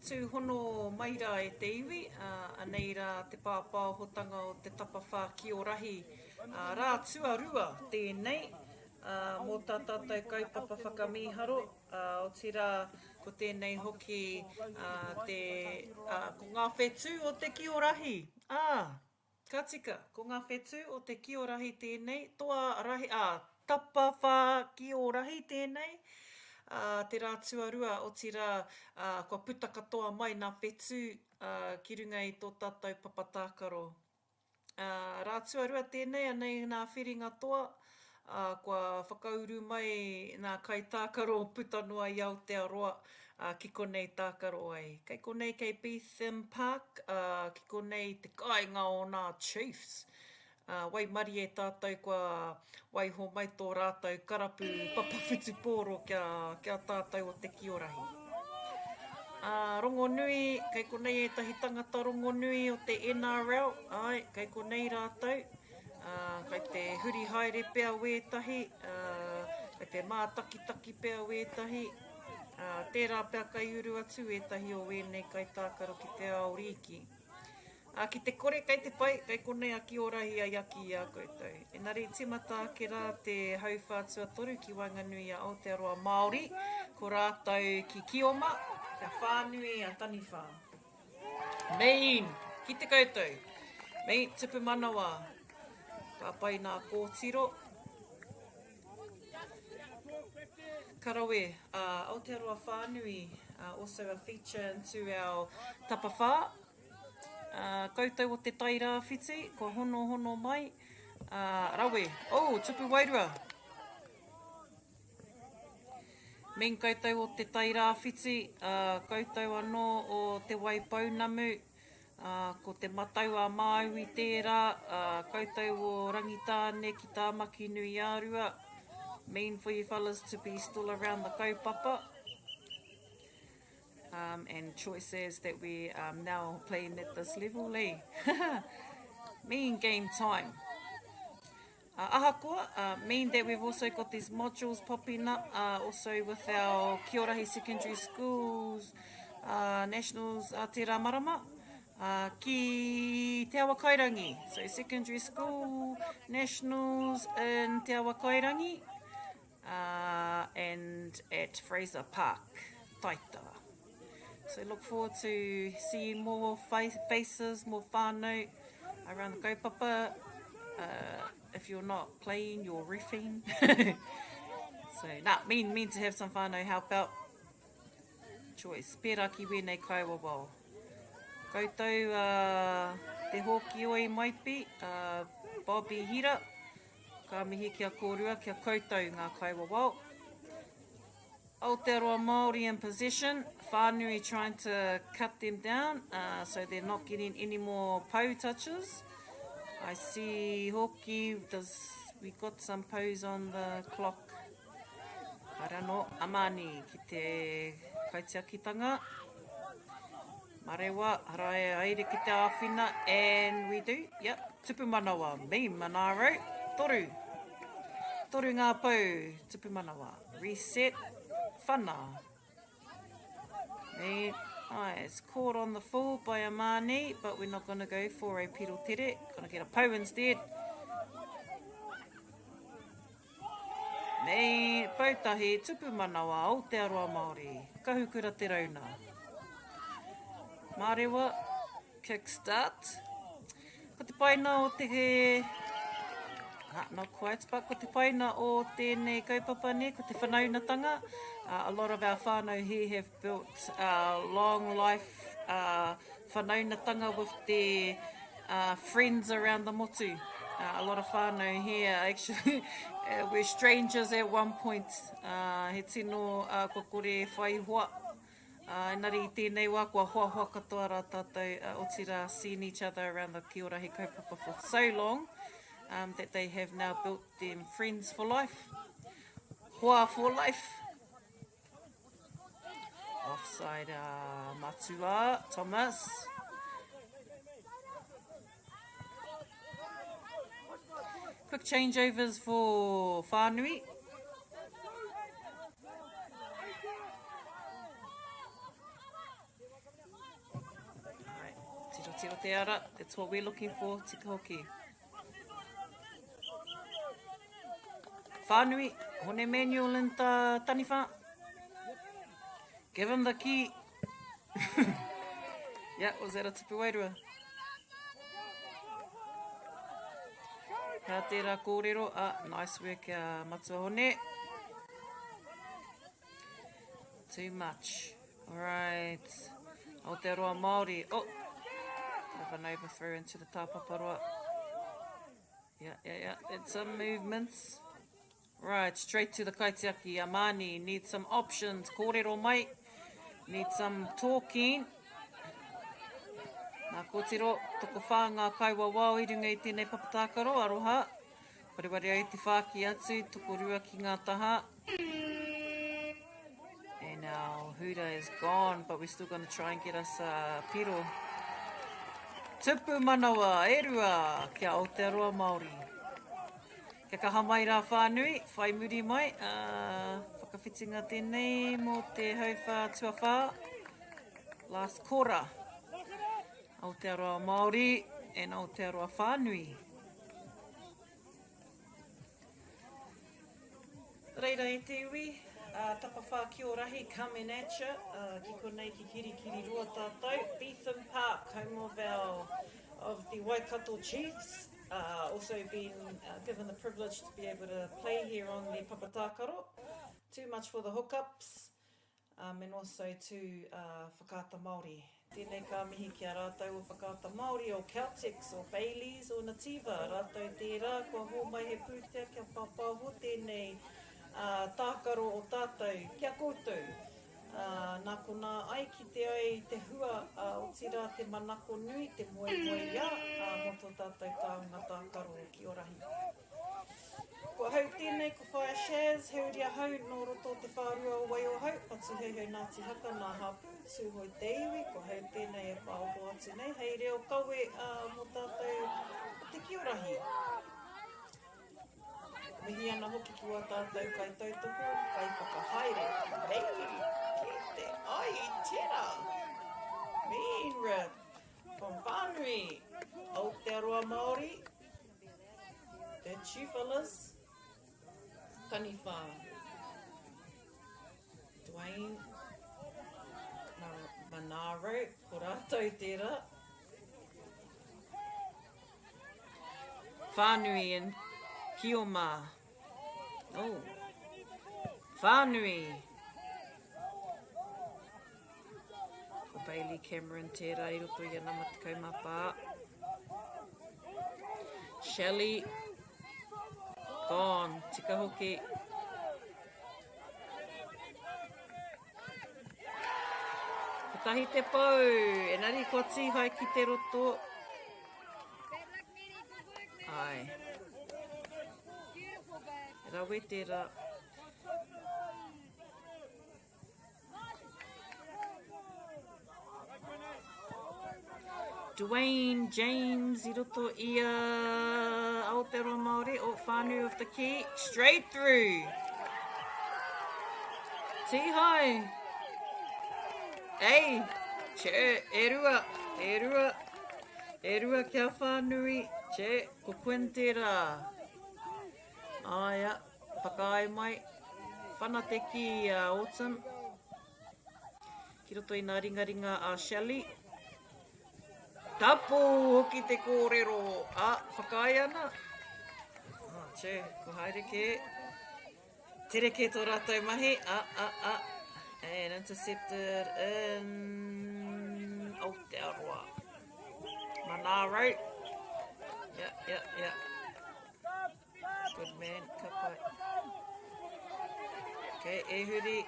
tū hono maira e te iwi, anei rā te pāpāhotanga o te Tapawhā Kī o Rahi. Rā tuarua tēnei, mō tā tātou kaupapa whakamiharo, o tira ko tēnei hoki ko ngā whetū o te Kī o Rahi. Ka tika, ko ngā whetū o te Kī o Rahi tēnei, Toarahi, Tapawhā Kī o Rahi tēnei, te rā tuarua o tira kua puta katoa mai nā whetū ki runga i tō tātou papatākaro. Rā tuarua tēnei, anei nā whiringa toa, kua whakauru mai nā Kaitākaro puta noa i Aotearoa ki konei tākaro ai. Kei konei kei Beetham Park, ki konei te kāinga o nā Chiefs. Wai mari e tātou kua waiho mai tō rātou karapu papawhitu pōro kia tātou o te Kī o Rahi. Rongo nui, kei konei e tahi tangata rongo nui o te NRL, kei konei rātou. Kei te huri haere pēr wētahi, kei te mātakitaki pēr wētahi, tērā pēr kai uru atu ētahi o wēnei Kaitākaro ki te Aoriki. Ki te kore kei te pai, kei konei a Kī o Rahi a yaki i a koutou. Engari, timata ake rā te hauwhātua toru ki Whanui a Aotearoa Māori, ko rātou ki Kioma, kia Whānui a Taniwha. Mein, ki te koutou. Mein, tupu manawa. Ka pai nā kōtiro. Karawe, Aotearoa Whānui, also a feature into our tapawhā. Koutou o te taira whiti, ko hono mai. Rawe, tupu wairua. Min koutou o te taira whiti, koutou anō o te waipaunamu, ko te matau a māui tērā, koutou o rangitāne ki tā maki nui ārua. Mean for you fellas to be still around the kaupapa. And choices that we are now playing at this level, Mean game time. Ahakoa, mean that we've also got these modules popping up, also with our Rahi Secondary Schools, Nationals Aotearoa Marama, ki Te Awa Kairangi. So Secondary School, Nationals in Te Awa Kairangi, and at Fraser Park, Taita. So look forward to seeing more faces, more whānau around the kaupapa. If you're not playing, you're riffing. So, mean to have some whānau help out. Choice. Pērā ki wēnei kauawao. Koutou te hoki oi maipi, Bobby Hira. Ka mihi kia kōrua, kia koutou ngā kauawao. Aotearoa Māori in possession. Whānui trying to cut them down so they're not getting any more pou touches. I see hoki, we got some pows on the clock. Karano, Amani ki te kaitiakitanga. Marewa, harae aere ki te āwhina, and we do, tupu manawa, me manaro, toru. Toru ngā pou, tupu manawa. Reset, whana. Me, it's caught on the full by Amani, but we're not going to go for a piro tere. Going to get a pou instead. Me, pautahi, tupu manawa, Aotearoa Māori. Kahukura te rauna. Mārewa, kickstart. Ko te paina o te... not quite, but ko te paina o tēnei kaupapa ne, ko te whanaunatanga. A lot of our whānau here have built long life whanaunatanga with their friends around the motu. A lot of whānau here actually were strangers at one point. He tino ko kore whai hoa. Engari tēnei wā kua hoa katoa rā tātou o tira seeing each other around the Kī o Rahi kaupapa for so long that they have now built them friends for life. Hoa for life. Offside Matua, Thomas. Quick changeovers for Whanui. tiro te ara. That's what we're looking for, tika hoki. Whānui, hone manual in ta taniwha. Give him the key. Yeah, was that a Tapawhā? Ka tērā kōrero. Nice work, Matua hone. Too much. Alright. Aotearoa Māori. Oh! Bit of an overthrow into the tāpaparoa. Yeah. It's some movements. Right, straight to the Kaitākaro. Amani, need some options. Kōrero mai. Need some talking. Nā kōtiro, toko whā ngā kaiwa wau i runga I tēnei Kaitākaro, aroha. Pareware ai te whāki atu, toko rua ki ngā taha. And our Huda is gone, but we're still going to try and get us a piro. Tupu manawa, e rua, kia Aotearoa Māori. Kia kaha mai rā Whānui, whai muri mai. Whakawhitinga tēnei mō te hauwha tuawha. Last kora. Aotearoa Māori and Aotearoa Whānui. Reira e te iwi. Tapawhā Kī Rahi coming at ya. Ki konei ki kiri roa tātou. Beetham Park, home of the Waikato Chiefs. Also been given the privilege to be able to play here on the Kaitākaro. Too much for the hookups. And also to whakaata Māori. Tēnei ka mihi ki a rātou o whakaata Māori, o Celtics, o Baileys, o Nativa. Rātou tērā, kua hō mai he pūtea, kia pāpāho tēnei tākaro o tātou, kia koutou. Nā kona ai ki te ai te hua o tira te manako nui, te moe ia, mo tō tātou tāunga tākaro ki o Rahi. Kua hau tēnei, ko whaia Shaz, heuria hau, nō roto te whārua o wai o hau, atu hei Ngāti Haka, nā hapu, tūhoi te iwi, kua hau tēnei e pāoho atu nei, hei reo kawe mo tātou te ki o Rahi. Mihi ana hoki kua tātou kai tautoko, kai whakahaere. Hei, ki te ai tera. Mean rip. From Whanui, Aotearoa Māori. That's you fellas. Taniwha. Dwayne. Manaro, ko rātou tērā. Whanui and Kioma. Oh. Whanui. Ko Bailey Cameron tērā I roto I ana matikau mapā. Shelley. Gone. Tika hoki. Ko tahi te pau. Enari ko tihai ki te roto. Ai. Rawe tērā. Dwayne James I roto I Aotearoa Māori o Whānui of the Key. Straight through. Tihai. Ei. Che. E rua kia Whānui. Che. Ko Quinn tērā. Aia, whakaai mai, whana te ki Autumn. Ki roto I nā ringa a Shelley. Tapu hoki te kōrero. Whakaai ana. Che, ko haere ke. Tere ke tō rātou mahi. And intercepted in Aotearoa. Manaro. Yeah. Good man, kapai. Okay, ehuri.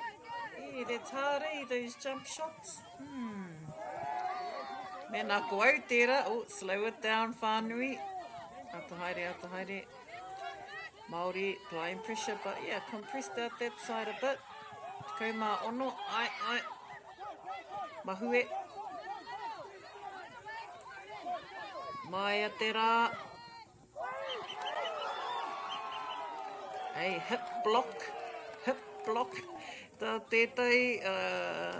That's hard, those jump shots. Me nā ko au tērā. Oh, slow it down, Whānui. Atahaere. Māori, applying pressure, but yeah, compressed out that side a bit. Kau mā ono, ai. Mahue. Mai a te rā. Hey, hip block. The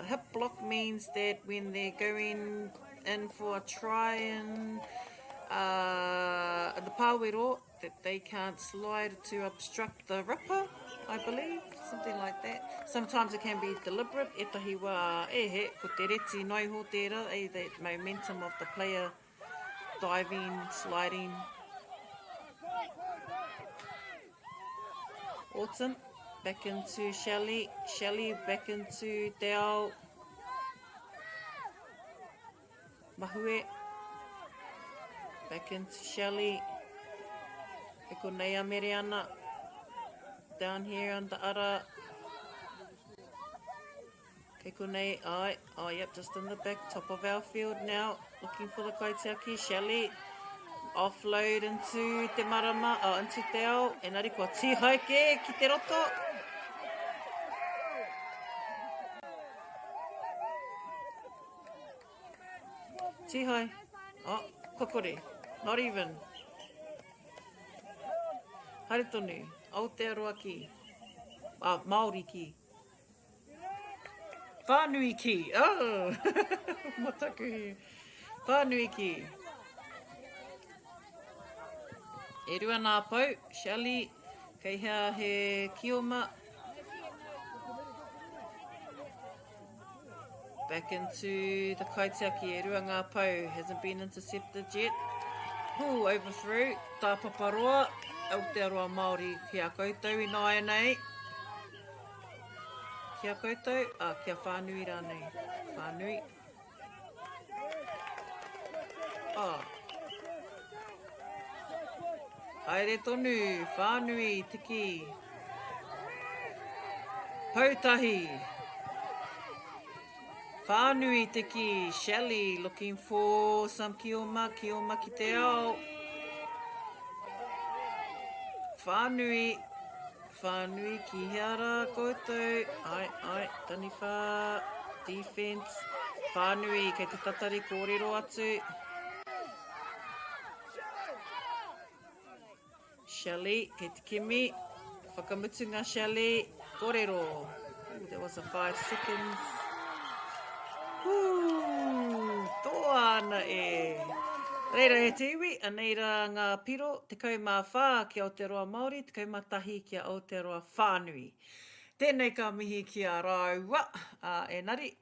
hip block means that when they're going in for a try in the pāwero that they can't slide to obstruct the ripper, I believe, something like that. Sometimes it can be deliberate, etahi wā he, ko te reti noi ho tērā, that momentum of the player diving, sliding. Autumn, back into Shelley, Shelley back into Te Ao. Mahue, back into Shelley. E ko nei a mere ana. Down here on the ara. Ke ko nei, oh yep, just in the back, top of our field now. Looking for the Kaitākaro Kī, Shelley. Offload into Te Marama, into Te Ao. Engari kua tihai ke ki te roto. Tihai. Oh, kokore. Not even. Haere tonu. Aotearoa Kī. Māori Kī. Whānui Kī. Oh! Motaku here. Whānui Kī. E rua nā pau. Shelley. Kei hea he kioma. Back into the Kaitākaro Kī. E rua ngā pau. Hasn't been intercepted yet. Ooh, overthrow. Tāpaparoa. Aotearoa Māori. Kia koutou I nāia nei. Kia koutou. Kia Whanui rānei. Whanui. Haere tonu. Whanui. Tiki. Pautahi. Whanui tiki. Shelley looking for some kioma. Kioma ki te ao. Whanui. Whanui ki heara koutou. Ai. Taniwha. Defense. Whanui kei te tatari kōrero atu. Shelley kei te kimi. Whakamutunga Shelley. Kōrero. Ooh, that was a 5 seconds. Ooh, toa ana e. Reira he te iwi, aneira ngā piro, te kaumawha ki Aotearoa Māori, te kaumatahi ki Aotearoa Whānui. Tēnei ka mihi ki a raua, enari,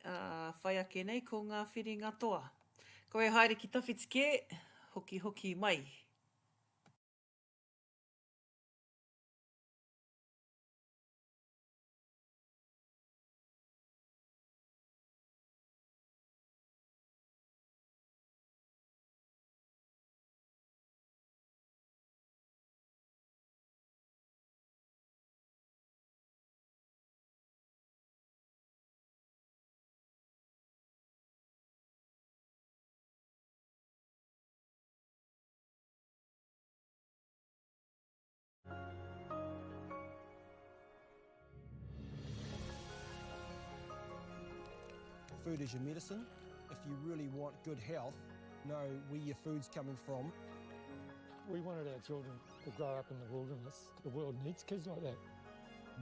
whai ake nei ko ngā whiringa toa. Koe haere ki tawhitike, hoki mai. Food is your medicine. If you really want good health, know where your food's coming from. We wanted our children to grow up in the wilderness. The world needs kids like that.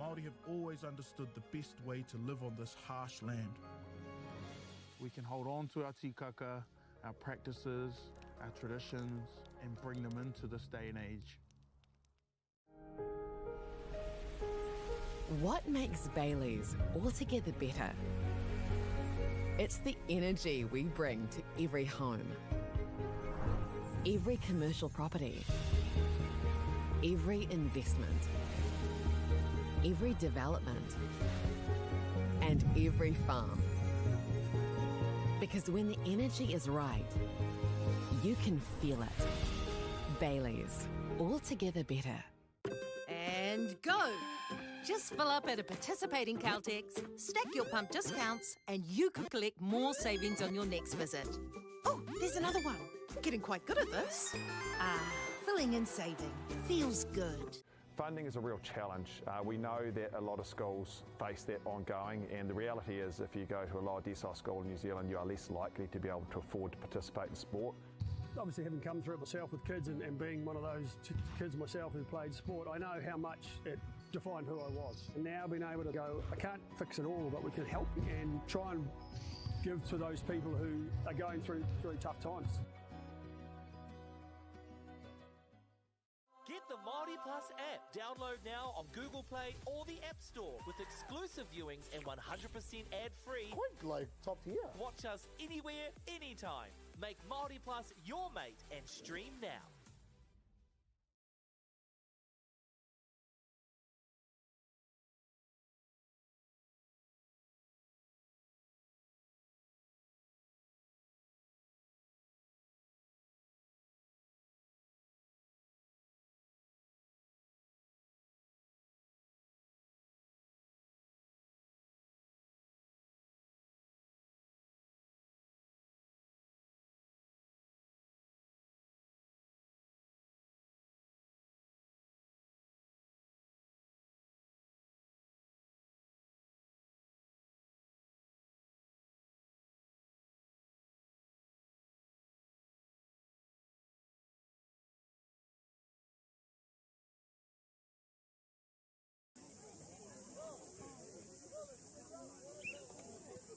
Māori have always understood the best way to live on this harsh land. We can hold on to our tikaka, our practices, our traditions, and bring them into this day and age. What makes Bailey's altogether better? It's the energy we bring to every home, every commercial property, every investment, every development, and every farm. Because when the energy is right, you can feel it. Bailey's, altogether better. And go! Just fill up at a participating Caltex, stack your pump discounts, and you could collect more savings on your next visit. Oh, there's another one. Getting quite good at this. Filling and saving. Feels good. Funding is a real challenge. We know that a lot of schools face that ongoing, and the reality is if you go to a lower decile school in New Zealand, you are less likely to be able to afford to participate in sport. Obviously, having come through it myself with kids and being one of those kids myself who played sport, I know how much it defined who I was. And now being able to go, I can't fix it all, but we can help and try and give to those people who are going through tough times. Get the Māori Plus app. Download now on Google Play or the App Store with exclusive viewings and 100% ad-free. Quite like top tier. Watch us anywhere, anytime. Make Māori Plus your mate and stream now.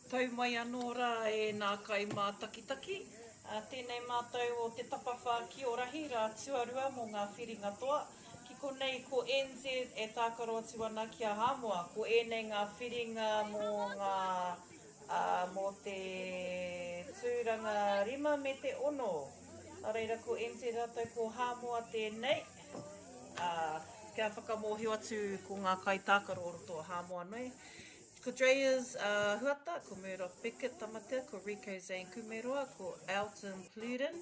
Tau mai anō rā e nā kai mā takitaki. Tēnei mātou o te Tapawhā Kī o Rahi rā tuarua mō ngā whiringa toa. Ki konei ko NZ e tākaro atu ana ki a Samoa. Ko ēnei ngā whiringa mō te tūranga 5 me te 6. A reira ko NZ rātou ko Samoa tēnei. Kia whakamohio atu ko ngā Kaitākaro o roto a Samoa noi. Ko Dreya's huata, ko Murdoch Beckett tamatea, ko Rico Zane Kumeroa, ko Elton Pluden,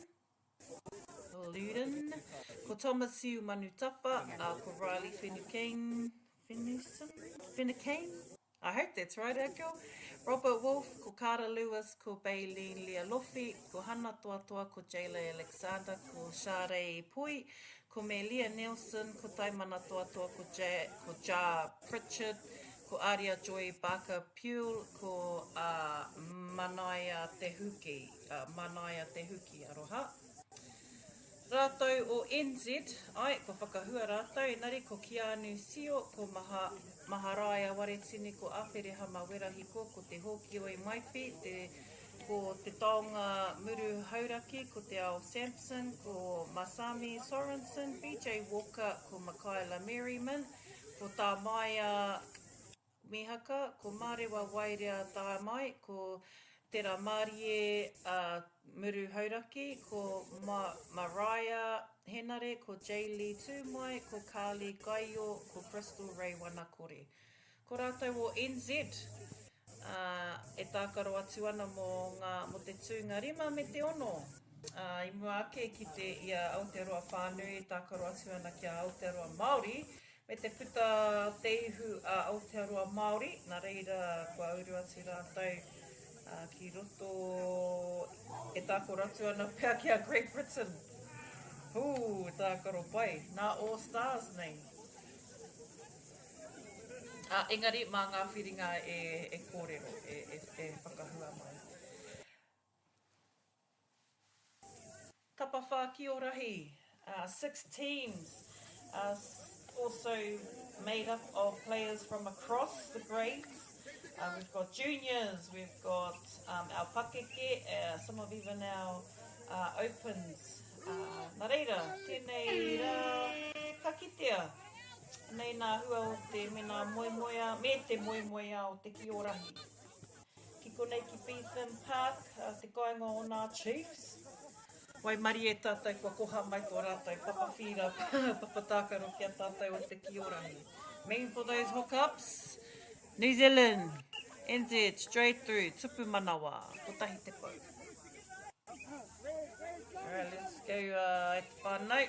ko Thomas Hiu Manutafa, ko Riley Finucane, I hope that's right, Akio. Robert Wolf, ko Cara Lewis, ko Bailey Lealofi, ko Hana Toatoa, ko Jayla Alexander, ko Share Pui, ko Melia Nelson, ko Taimana Toatoa, ko Ja Pritchard, ko Aria Joy Barker Pule, ko Manaia Te Huki, aroha. Rātou o NZ, ko whakahua rātou, nari ko Kianu Sio, ko Maharaia Waretini, ko Apere Hama Werahiko, ko te Hoki Oi Maipi, ko te taonga Muru Hauraki, ko te Ao Sampson, ko Masami Sorensen, BJ Walker, ko Makaila Merriman, ko Tā Maia Mihaka, ko Mārewa Wairea Tā Mai, ko Tera Marie Muru Hauraki, ko Mariah Henare, ko Jaylee Tūmai, ko Carly Gaio, ko Crystal Ray Wanakore. Ko rātou o NZ, e tākaro atu ana mō te tūnga 5 me te 6. I mua ake ki te ia Aotearoa Whānui, tākaro atu ana ki a Aotearoa Māori, me te puta te ihu a Aotearoa Māori, nā reira kua uru atu rātou ki roto e tākaro atu ana pēr ki a Great Britain. Tākaro pai, nā All Stars nei. Engari, mā ngā whiringa e kōrero, e whakahua mai. Tapawhā Kī o Rahi, 6 teams, also made up of players from across the grades. We've got juniors, we've got our pakeke, some of even our opens. Nā reira, tēnei rā kakitea. Nei nā hua o te mena moemoea, me te moemoea o te Kī o Rahi. Ki konei ki Beetham Park, te koinga o nā Chiefs. Wai mari e tātou kua koha mai tō rātou papawhira, papatākaro kia tātou o te Kī o Rahi. Mean for those hookups, New Zealand, NZ, straight through, tupu manawa, kotahi te pau. Alright, let's go e te whānau.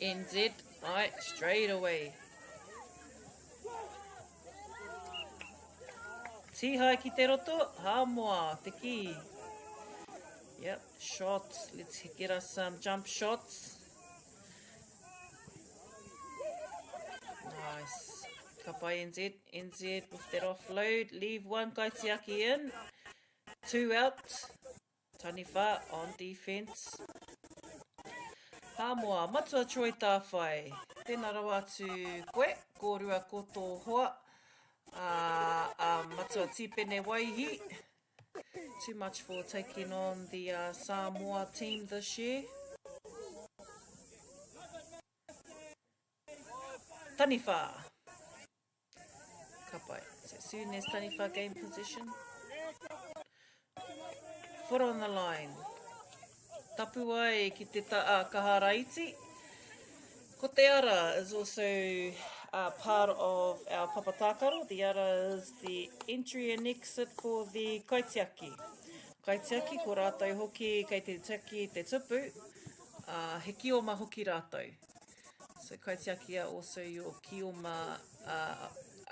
NZ, right, straight away. Tihai ki te roto, Samoa, te ki. Yep, shots, let's get us some jump shots. Nice. Kapai NZ, NZ with that offload, leave one Kaitiaki in. 2 out, Taniwha on defense. Samoa, matua troi tā whai. Tēnā rawa atu koe, kōrua ko tō hoa, matua tīpene waihi. Too much for taking on the Samoa team this year. Taniwha. Ka pai. So soon as Taniwha gain position. Foot on the line. Tapawhā Kī ki te kaharaiti. Ko te ara is also part of our Kaitākaro. The ara is the entry and exit for the Kaitākaro. Kaitākaro, ko rātou hoki kei te taki te tupu, he kioma hoki rātou. So Kaitākaro are also your kioma,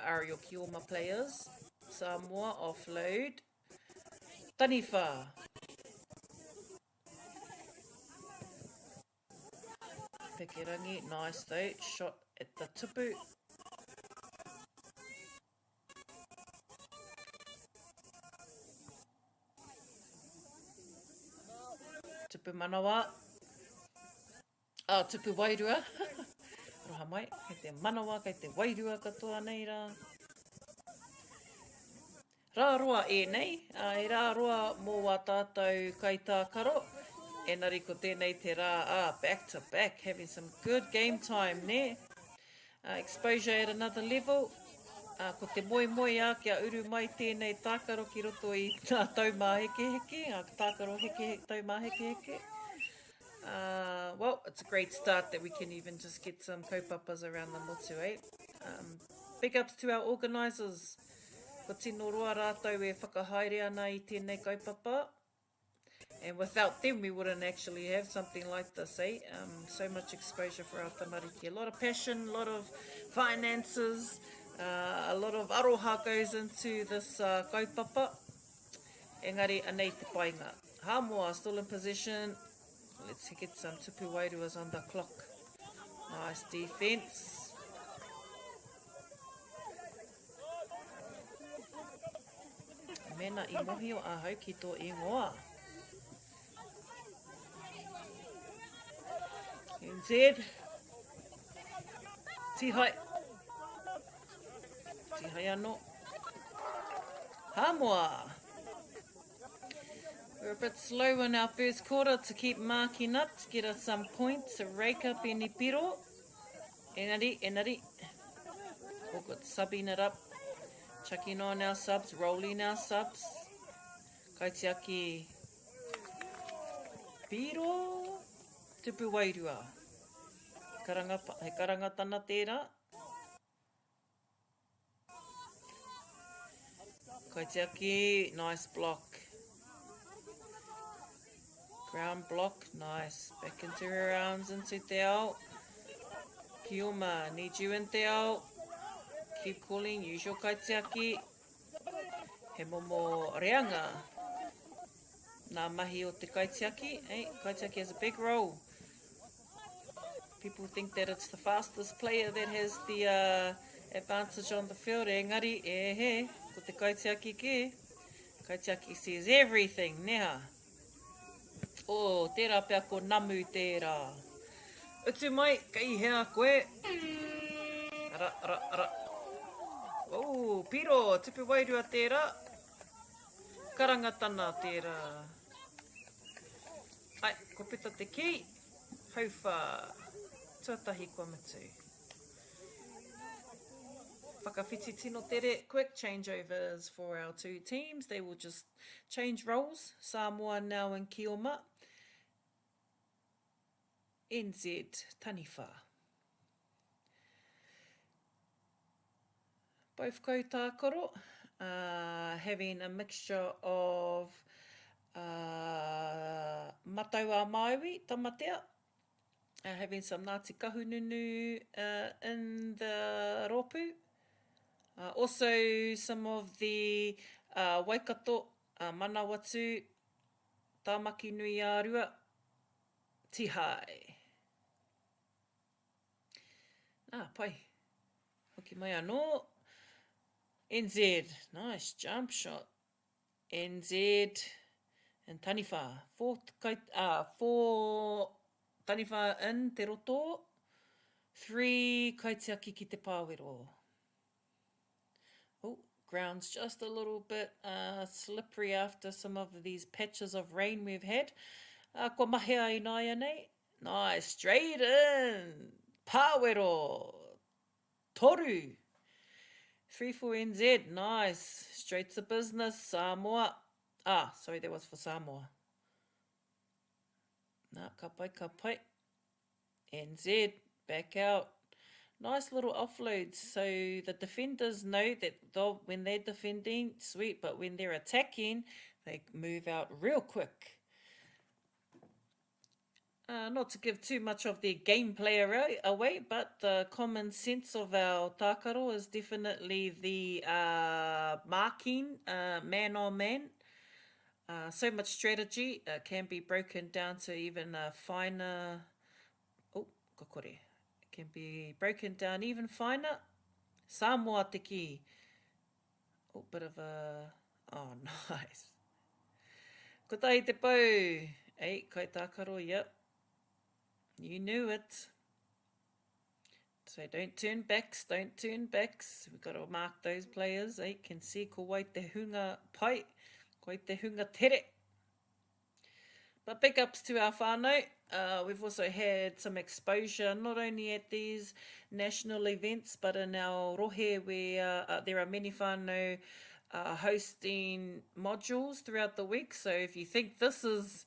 are your kioma players. Samoa offload. Taniwha. Pekerangi, nice though, shot at the tupu. Tupu manawa. Tupu wairua. Roha mai, kei te manawa, kei te wairua katoa nei rā. Rāroa e nei, e rāroa mō wā tātou Kaitākaro. Engari ko tēnei te rā, back to back, having some good game time ne. Exposure at another level. Ko te moi kia uru mai tēnei tākaro ki roto i ngā taumā heke. Tākaro taumā heke. Well, it's a great start that we can even just get some kaupapas around the motu, eh? Big ups to our organisers. Ko tino roa rātou e whakahaere ana I tēnei kaupapa. And without them, we wouldn't actually have something like this, eh? So much exposure for our tamariki. A lot of passion, a lot of finances, a lot of aroha goes into this kaupapa. Engari, anei te painga. Hamoa still in position. Let's get some tupu wairuas on the clock. Nice defence. Mena I mohi o ahau ki tō ingoa. NZ. Tihai. Tihai anō. Hamoa. We're a bit slow in our first quarter to keep marking up, to get us some points, to rake up any piro. Enari. All good, subbing it up. Chucking on our subs, rolling our subs. Kaitākaro. Piro. Tupu wairua. He karangatana tērā. Kaitākaro, nice block. Ground block, nice. Back into her arms, into te ao. Kioma, need you in te ao. Keep calling, use your Kaitākaro. He momo reanga. Nā mahi o te Kaitākaro, eh? Kaitākaro has a big role. People think that it's the fastest player that has the advantage on the field. Engari, ko te Kaitākaro ke. Kaitākaro sees everything, neha. Tērā pia ko namu tērā. Utu mai, kei hea koe. Ara. Piro, tupu wairua tērā. Karangatana tērā. Ai, ko pita te ki. Hauwha. Tuatahi kua matu. Whakawhiti tino tere. Quick changeovers for our two teams. They will just change roles. Samoa now in Kioma. NZ, Taniwha. Both Kaitākaro, having a mixture of mataua Maori, tamatea, having some Ngāti Kahununu in the ropu. Also some of the Waikato, Manawatu, Tāmaki Nui Ārua, Tihai. Pai. Hoki mai anō. NZ. Nice jump shot. NZ and Taniwha. Four Taniwha in te roto. 3 kaitiaki ki te pāwero. Oh, ground's just a little bit slippery after some of these patches of rain we've had. Kua mahe ai nāia nei. Nice, straight in. Pāwero. Toru. 3-4 NZ, nice. Straight to business, Samoa. Sorry, that was for Samoa. Ka pai. NZ, back out. Nice little offloads, so the defenders know that when they're defending, sweet, but when they're attacking, they move out real quick. Not to give too much of their gameplay away, but the common sense of our tākaro is definitely the marking, man on man. So much strategy can be broken down to even a finer... Oh, kokore. It can be broken down even finer. Samoa te ki. Oh, bit of a... Oh, nice. Ko tahi te pau. Hey, Kaitākaro, yep. You knew it. So don't turn backs. We've got to mark those players. Can see ko wai te hunga pai, ko te hunga tere. But big ups to our whānui. We've also had some exposure, not only at these national events, but in our rohe where there are many whānui hosting modules throughout the week. So if you think this is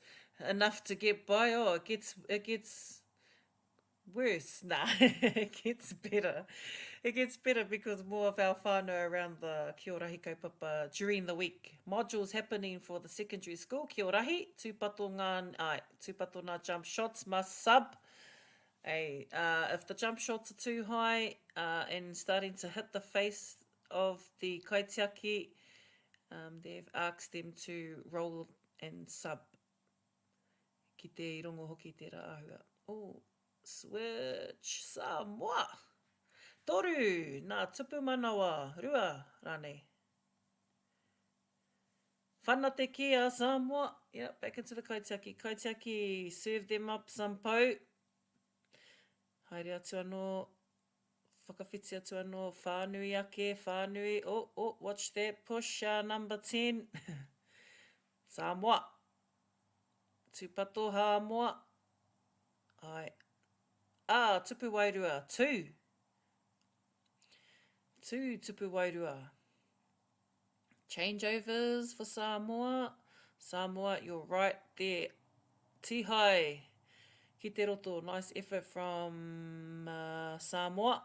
enough to get by, it gets worse. Nah, it gets better. It gets better because more of our whānau around the Kia Rahi kaupapa during the week. Modules happening for the secondary school, Kia Rahi, tūpato ngā jump shots must sub. If the jump shots are too high and starting to hit the face of the kaitiaki, they've asked them to roll and sub. Ki te rongo hoki te rāhua. Oh, switch, Samoa. Toru, nā tupu manawa, rua, rānei. Whana te kia, Samoa. Yep, back into the kaitiaki. Kaitiaki, serve them up some pau. Haere atu anō, whakawhiti atu anō, Whanui ake, Whanui. Oh, watch that push, number 10. Samoa. Tūpato Hāmoa. Ai. Tupu wairua, 2. 2 tupu wairua. Changeovers for Samoa. Samoa, you're right there. Tihai. Ki te roto. Nice effort from Samoa.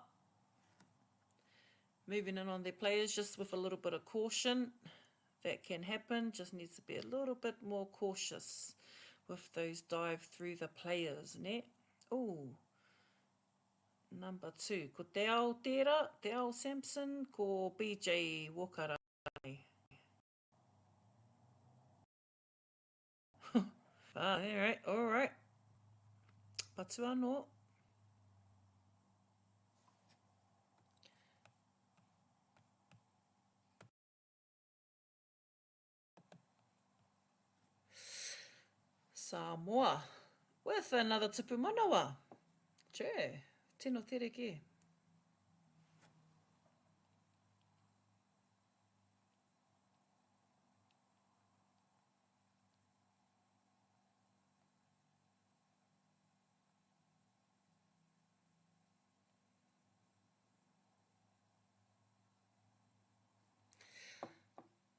Moving in on their players just with a little bit of caution. That can happen. Just needs to be a little bit more cautious with those dive through the players, ne? Ooh. Number 2. Ko te Aotearoa, te Ao Samson, ko BJ Wakara. Alright. Patu anō. Samoa, with another tupu manawa. Che, tino tere ki.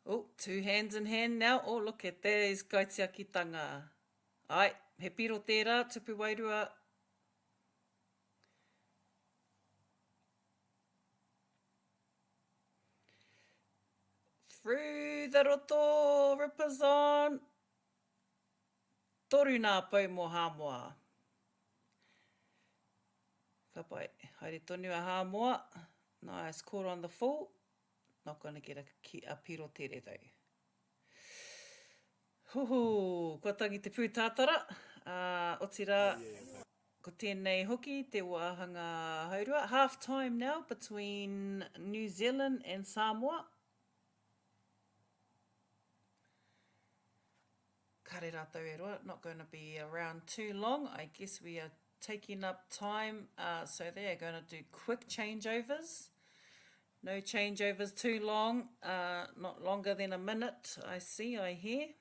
Oh, 2 hands in hand now. Oh, look at these kaitiakitanga. Ai, he piro tērā, tupu wairua. Through the roto, rippers on. Toru nā pau mō Hāmoa. Ka pai, haere tonu a Hāmoa. Nice, caught on the full. Not going to get a piro tere though. Huhu, kua tangi te pūtātara. Otira, ko tēnei hoki, te wāhanga haurua. Half time now between New Zealand and Samoa. Kare rātou e roa, not going to be around too long. I guess we are taking up time, so they're going to do quick changeovers. No changeovers too long, not longer than a minute, I hear.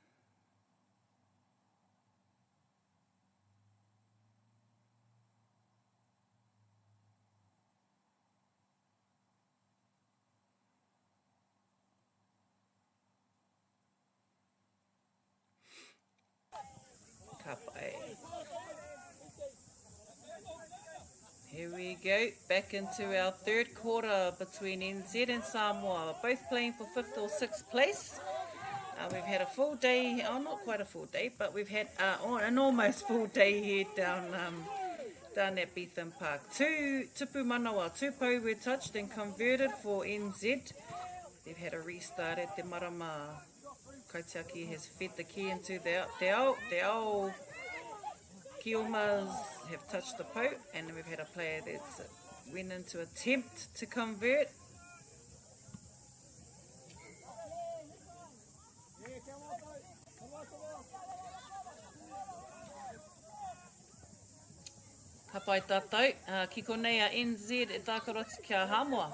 Here we go, back into our third quarter between NZ and Samoa, both playing for 5th or 6th place. We've had a full day, not quite a full day, but we've had an almost full day here down at Beetham Park. Two tupu manawa, 2 pou were touched and converted for NZ. They've had a restart at Te Marama. Kaitākaro has fed the key into the ao Kiomas have touched the pou, and we've had a player that's went into attempt to convert. Ka pai tātou, ki konei a NZ e tākaroti kia Hamoa.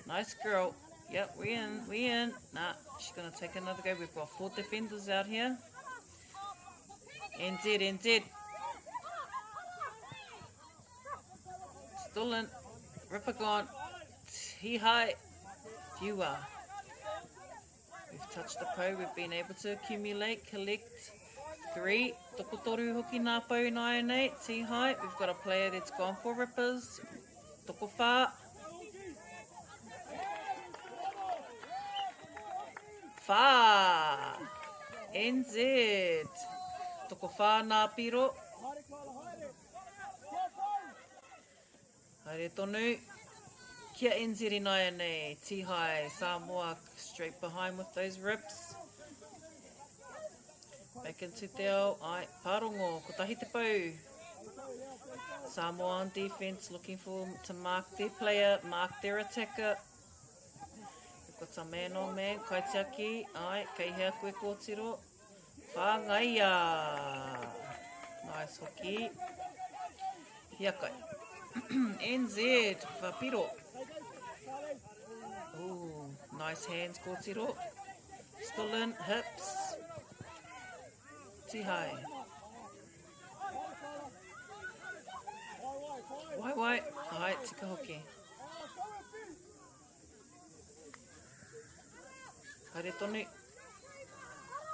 Nice girl. Yep, we in. Nah, she's going to take another go. We've got 4 defenders out here. NZ. Still in. Ripper gone. Hihai. Viewer. We've touched the pou. We've been able to accumulate, collect 3. Tokotoru hoki nā pou nai nei. Tihai. We've got a player that's gone for rippers. Toko whā. Whā. NZ. Toko whā nā piro. Haere tonu. Kia NZ nai nei. Tihai. Samoa straight behind with those rips. Back into te ao. Ai, Pārongo. Ko tahi te pou. Samoa on defense looking to mark their player, mark their attacker. We've got some man on man. Kaitākaro. Ai, kei hea koe kōtiro. Whāngaia. Nice hoki. Hiakai. NZ. Whapiro. Ooh, nice hands kōtiro. Still in. Hips. Tihai. Wai. Ai, tika hoki. Haere tonu.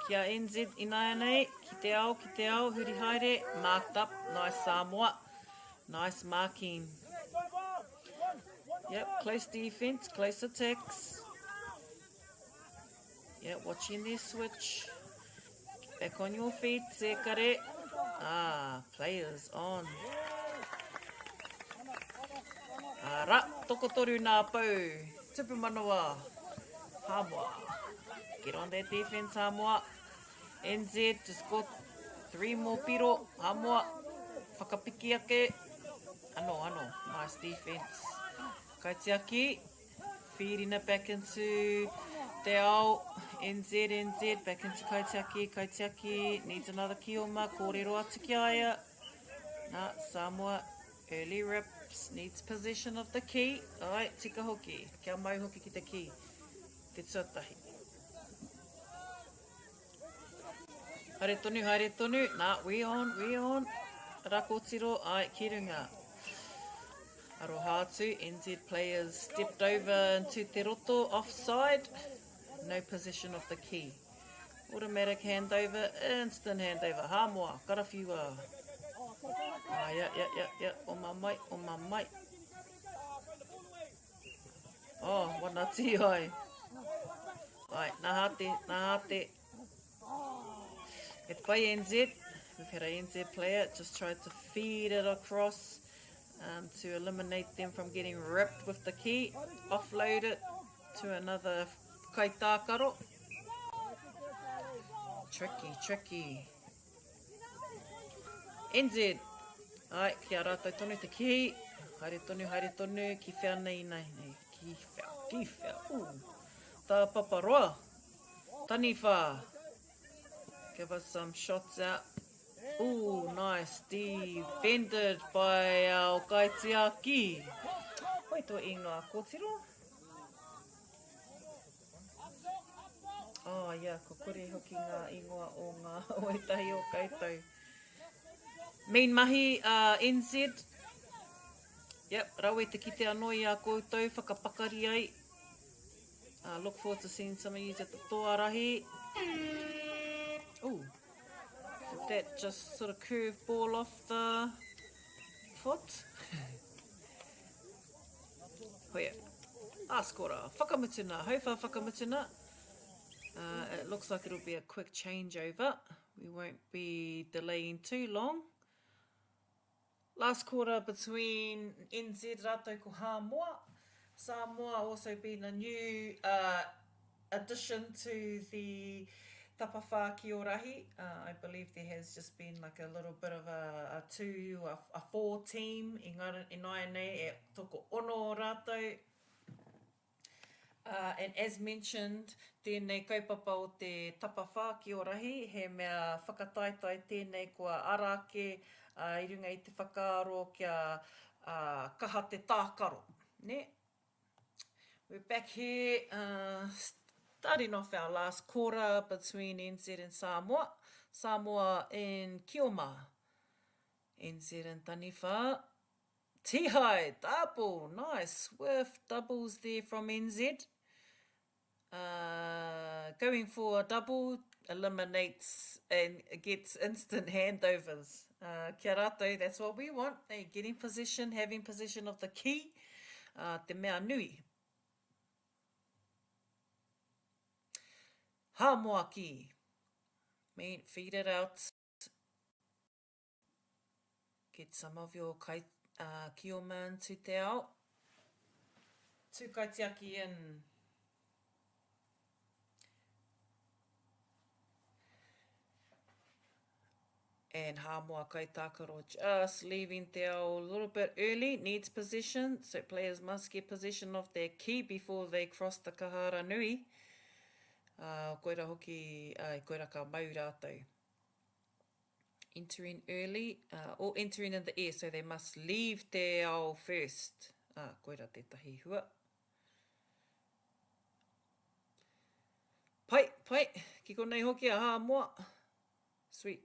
Kia NZ inaia nei. Ki te ao. Huri haere. Marked up. Nice Samoa. Nice marking. Yep, close defense, close attacks. Yep, watching their switch. Back on your feet, sekare. Players on. Ara, tokotoru nā pou. Tupu manawa. Hamoa. Get on that defense, Hamoa. NZ just got 3 more piro. Hamoa. Whakapiki ake. Ano. Nice defense. Kaitākaro. Feeding it back into te ao. NZ. Back into Kaitākaro. Kaitākaro needs another kioma. Kōrero atu ki aia. Samoa. Early rips. Needs possession of the key. Ai, tika hoki. Kia mai hoki ki te key. Te tuatahi. Haere tonu. We on. Rakotiro. Ai, ki runga. Arohatu, NZ players stepped over into te roto, offside. No possession of the key. Automatic handover, instant handover. Hamoa, karawhiua. Yeah. On my mic. Oh, wana tihai. Right, nahate. It's by NZ. We've had a NZ player just tried to feed it across. To eliminate them from getting ripped with the key. Offload it to another Kaitākaro. Tricky. NZ. Ai, kia rātou tonu te key. Haere tonu. Ki whea nei. Ki whea. Ooh. Tā paparoa. Tani whā. Give us some shots out. Ooh, nice. Defended by our Kaitākaro Kī. Hoi tō ingoa kōtiro. Oh, yeah, ko kore hoki ngā ingoa o ngā oetahi o koutou. Mean mahi, NZ. Yep, rawe te kite anō i a koutou, whakapakari ai. Look forward to seeing some of you at the Toarahi. Ooh, did that just sort of curve ball off the foot? Hoia. Skora, whakamutuna, hauwha whakamutuna. It looks like it'll be a quick changeover. We won't be delaying too long. Last quarter between NZ rātou ko Samoa. Samoa also been a new addition to the Tapawhā Kī Rahi. I believe there has just been like a little bit of a four team i ngā nei e toko ono rātou. And as mentioned, tēnei kaupapa o te Tapawhā Kī Rahi, he mea whakataitai tēnei kua arake i runga i te whakaaro kia kaha te tākaro. Ne? We're back here, starting off our last quarter between NZ and Samoa. Samoa in Kioma. NZ and Taniwha. Tihai, double, nice, swift doubles there from NZ. Going for a double eliminates and gets instant handovers. Kia rātou, that's what we want. Hey, getting possession, having possession of the key. Te mea nui. Hāmoa ki. Feed it out. Get some of your Kioma to te ao. Tū kaitiaki in. And Hāmoa Kaitākaro just leaving te ao a little bit early. Needs position. So players must get possession of their key before they cross the kahara nui. Koira hoki, koira ka mau rātou. Entering early, or entering in the air, so they must leave te ao first. Koira tētahi hua. Pai, ki konei hoki a Hāmoa. Sweet,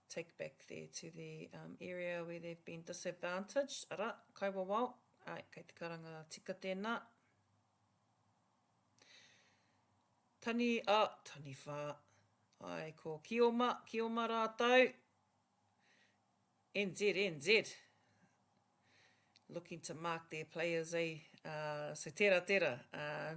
take back there to the area where they've been disadvantaged. Ara, kaua wau. Kei te karanga tika tēnā. Taniwha. Ko Kioma rātou. NZ. Looking to mark their players, so tera.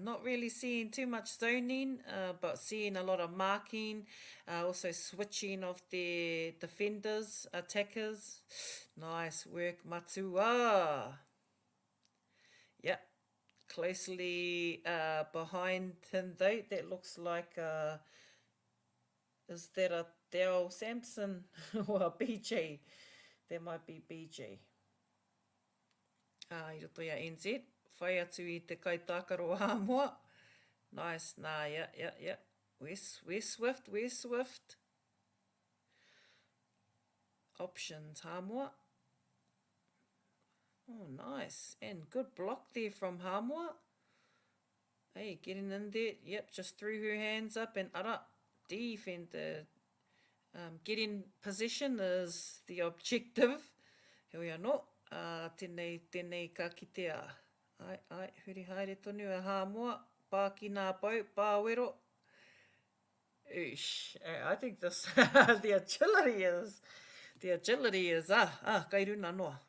Not really seeing too much zoning, but seeing a lot of marking, also switching of their defenders, attackers. Nice work, Matua. Yep. Closely behind him though, that looks like, is that a Dale Sampson or a BJ? That might be BJ. I roto ia NZ. Whai atu i te Kaitākaro Hāmoa. Nice, yeah. We're swift. Options, Hāmoa. Oh, nice. And good block there from Hāmoa. Hey, getting in there. Yep, just threw her hands up and ara, defended. Getting position is the objective. Here we are not. Tēnei ka kitea. Ai, huri haere tonu a Hāmoa. Pā ki nā pau, pāwero. Oosh, I think this, the agility is, kai runa noa.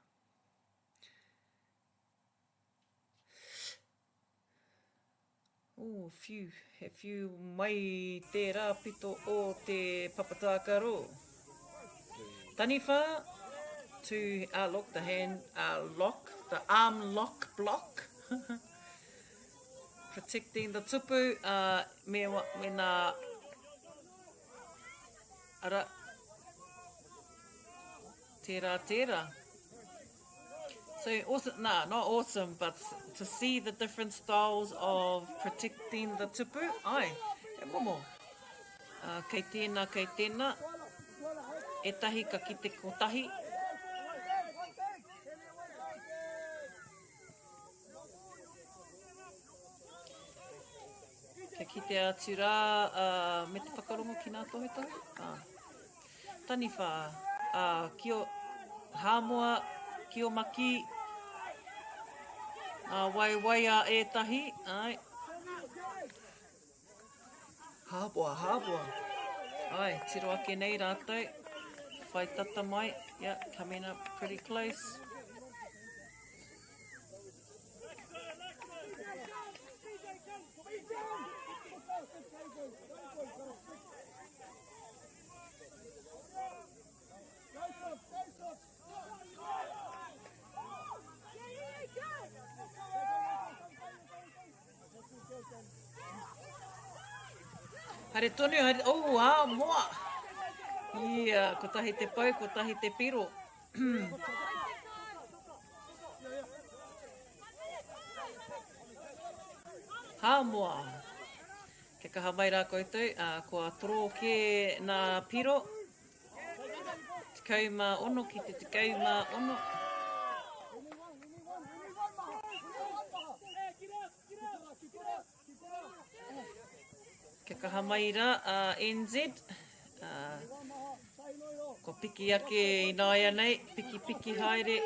Oh, few mai te rāpito o te Papatākaro. Taniwha to lock the hand lock, the arm lock block. Protecting the tupu, me nā ara tera. So awesome, not awesome, but to see the different styles of protecting the tupu, ai, e momo. Kei tēnā. E tahi ka kite ko tahi. Ka kite atu rā, me te whakarongo ki nā tohetohe. Tani whā, kio hāmoa, kio maki, wai a ētahi, ai. Hāboa. Ai, tiro ake nei rātou. Whai tata mai, yeah, coming up pretty close. Hare tonu, moa! Ia, ko tahi te pau, ko tahi te piro. Moa! Ke kaha mai rā koutou, kua toro ke nā piro. Te kauma ono ki te kauma ono. Ke kaha mai rā, NZ. Ko piki ake i nāia nei, piki haere.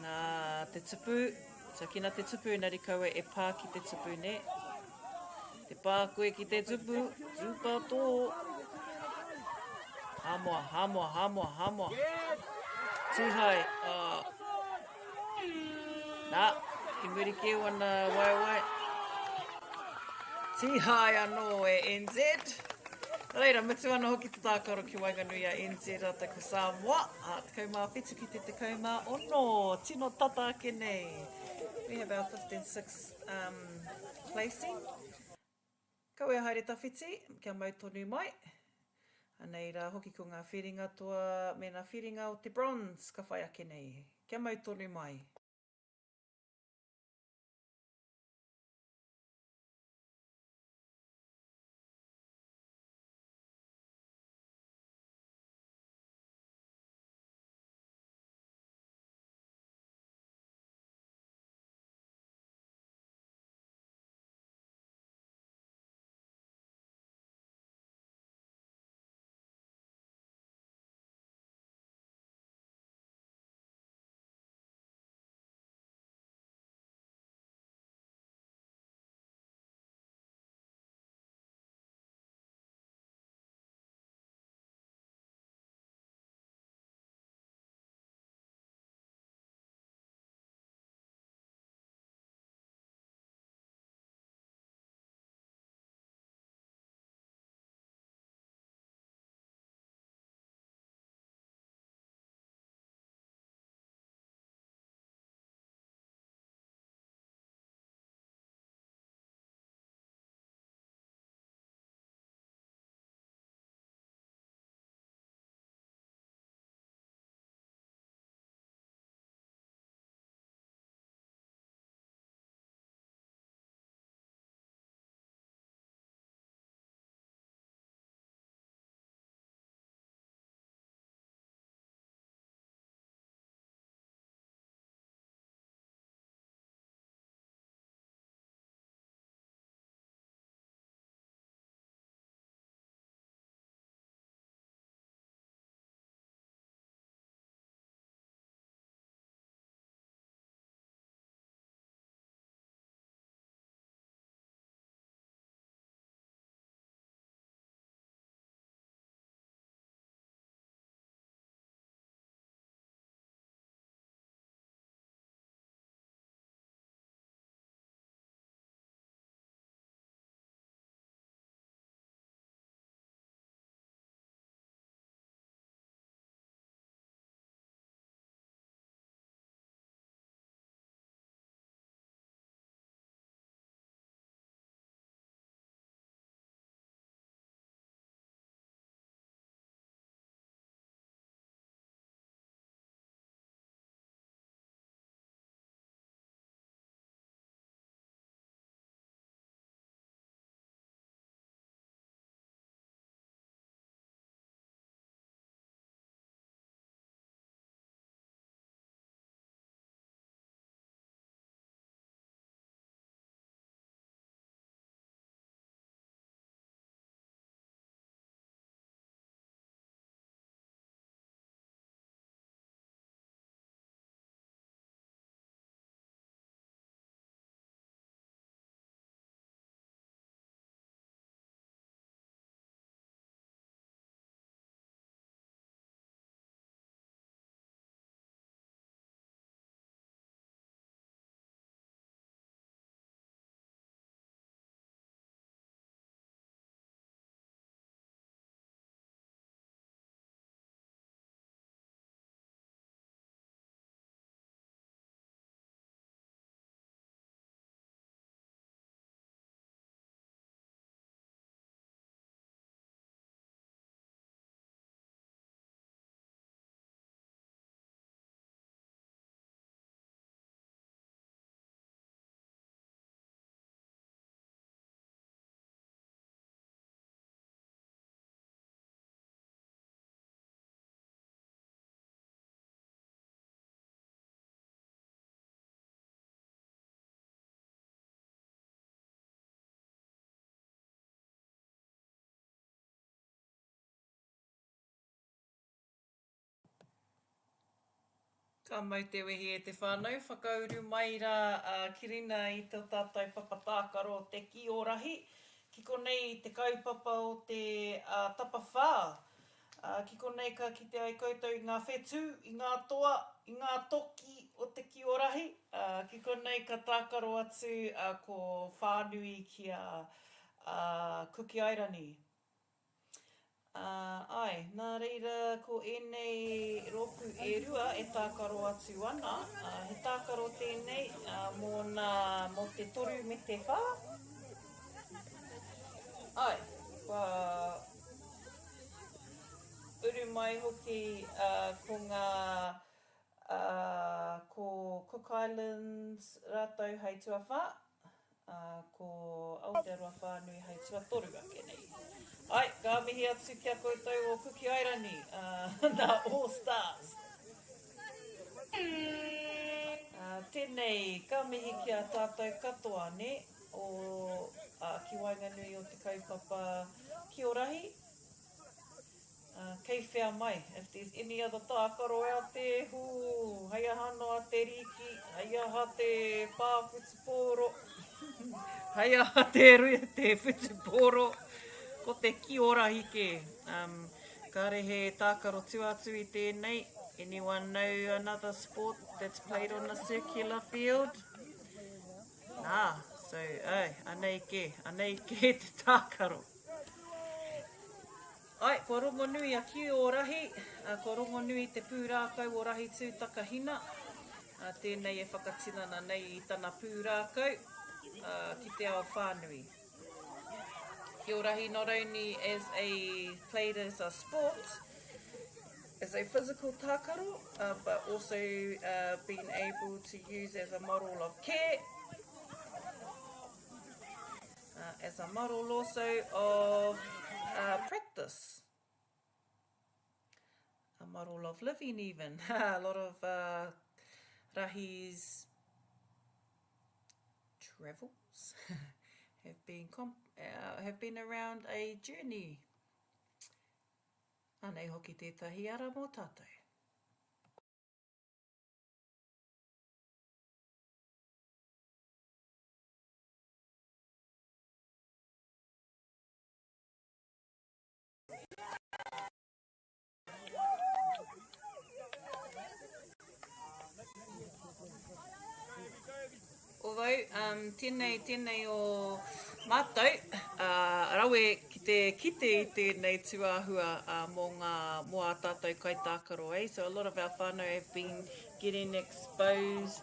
Nā te tupu, kina te tupu nari kaua e pā ki te tupu ne. Te pā koe ki te tupu, tupa tō. Hamoa. Tūhai, nā, i muri ke wana wai. Tihai anō e NZ. Reira, mitu ana hoki te tākaro ki Whanui a NZ rata ko Samoa. Te kaumā whitu ki te kaumā ono. Tino tata ake nei. We have our 5th and 6th placing. Kau e haere tawhiti, kia mau tonu mai. Anei rā hoki ko ngā whiringa toa, me ngā whiringa o te bronze, ka whai ake nei. Kia mau tonu mai. Ka mau te wehi e te whānau, whakauru mai rā kirina i te tātou papatākaro o te ki o Rahi. Ki konei te kaupapa o te tapawhā. Ki konei ka kite ai koutou i ngā whetū, i ngā toa, i ngā toki o te ki o Rahi. Ki konei ka tākaro atu ko Whānui ki a Kuki Airani. Ai, nā reira ko ēnei roku e rua e tākaro atu ana. He tākaro tēnei mō te toru me te whā. Ai, kua uru mai hoki ko ngā ko Cook Islands rātou hei tuawha, ko Aotearoa Whānui hei tuatoru ake nei. Ai, ka mihi atu kia koutou o Kuki Airani, nā All Stars. Tēnei, ka mihi kia tātou katoa, ne, o ki Wainganui o te kaupapa ki o Rahi. Kei whea mai, if there's any other tākaro out there, hei aha noa te riki, hei aha te pā whutupōro, hei aha te rui te whutupōro, ko te ki o Rahi ke. Ka rehe tākaro tuatu i tēnei. Anyone know another sport that's played on a circular field? Nā, so, anei ke te tākaro. Ai, kua rongonui a ki o Rahi, kua rongonui te pūrākau o Rahi tūtaka hina. Tēnei e whakatinana nei i tana pūrākau ki te ao Whānui. Ki o Rahi not only played as a sport, as a physical tākaro, but also being able to use as a model of care, as a model also of practice, a model of living even. A lot of Rahi's travels have been around a journey. Anei hoki tētahi ara mō tātou. Although, tēnei o mātou, rawe ki te kite i tēnei tuahua mō a tātou Kaitākaro, eh? So a lot of our whānau have been getting exposed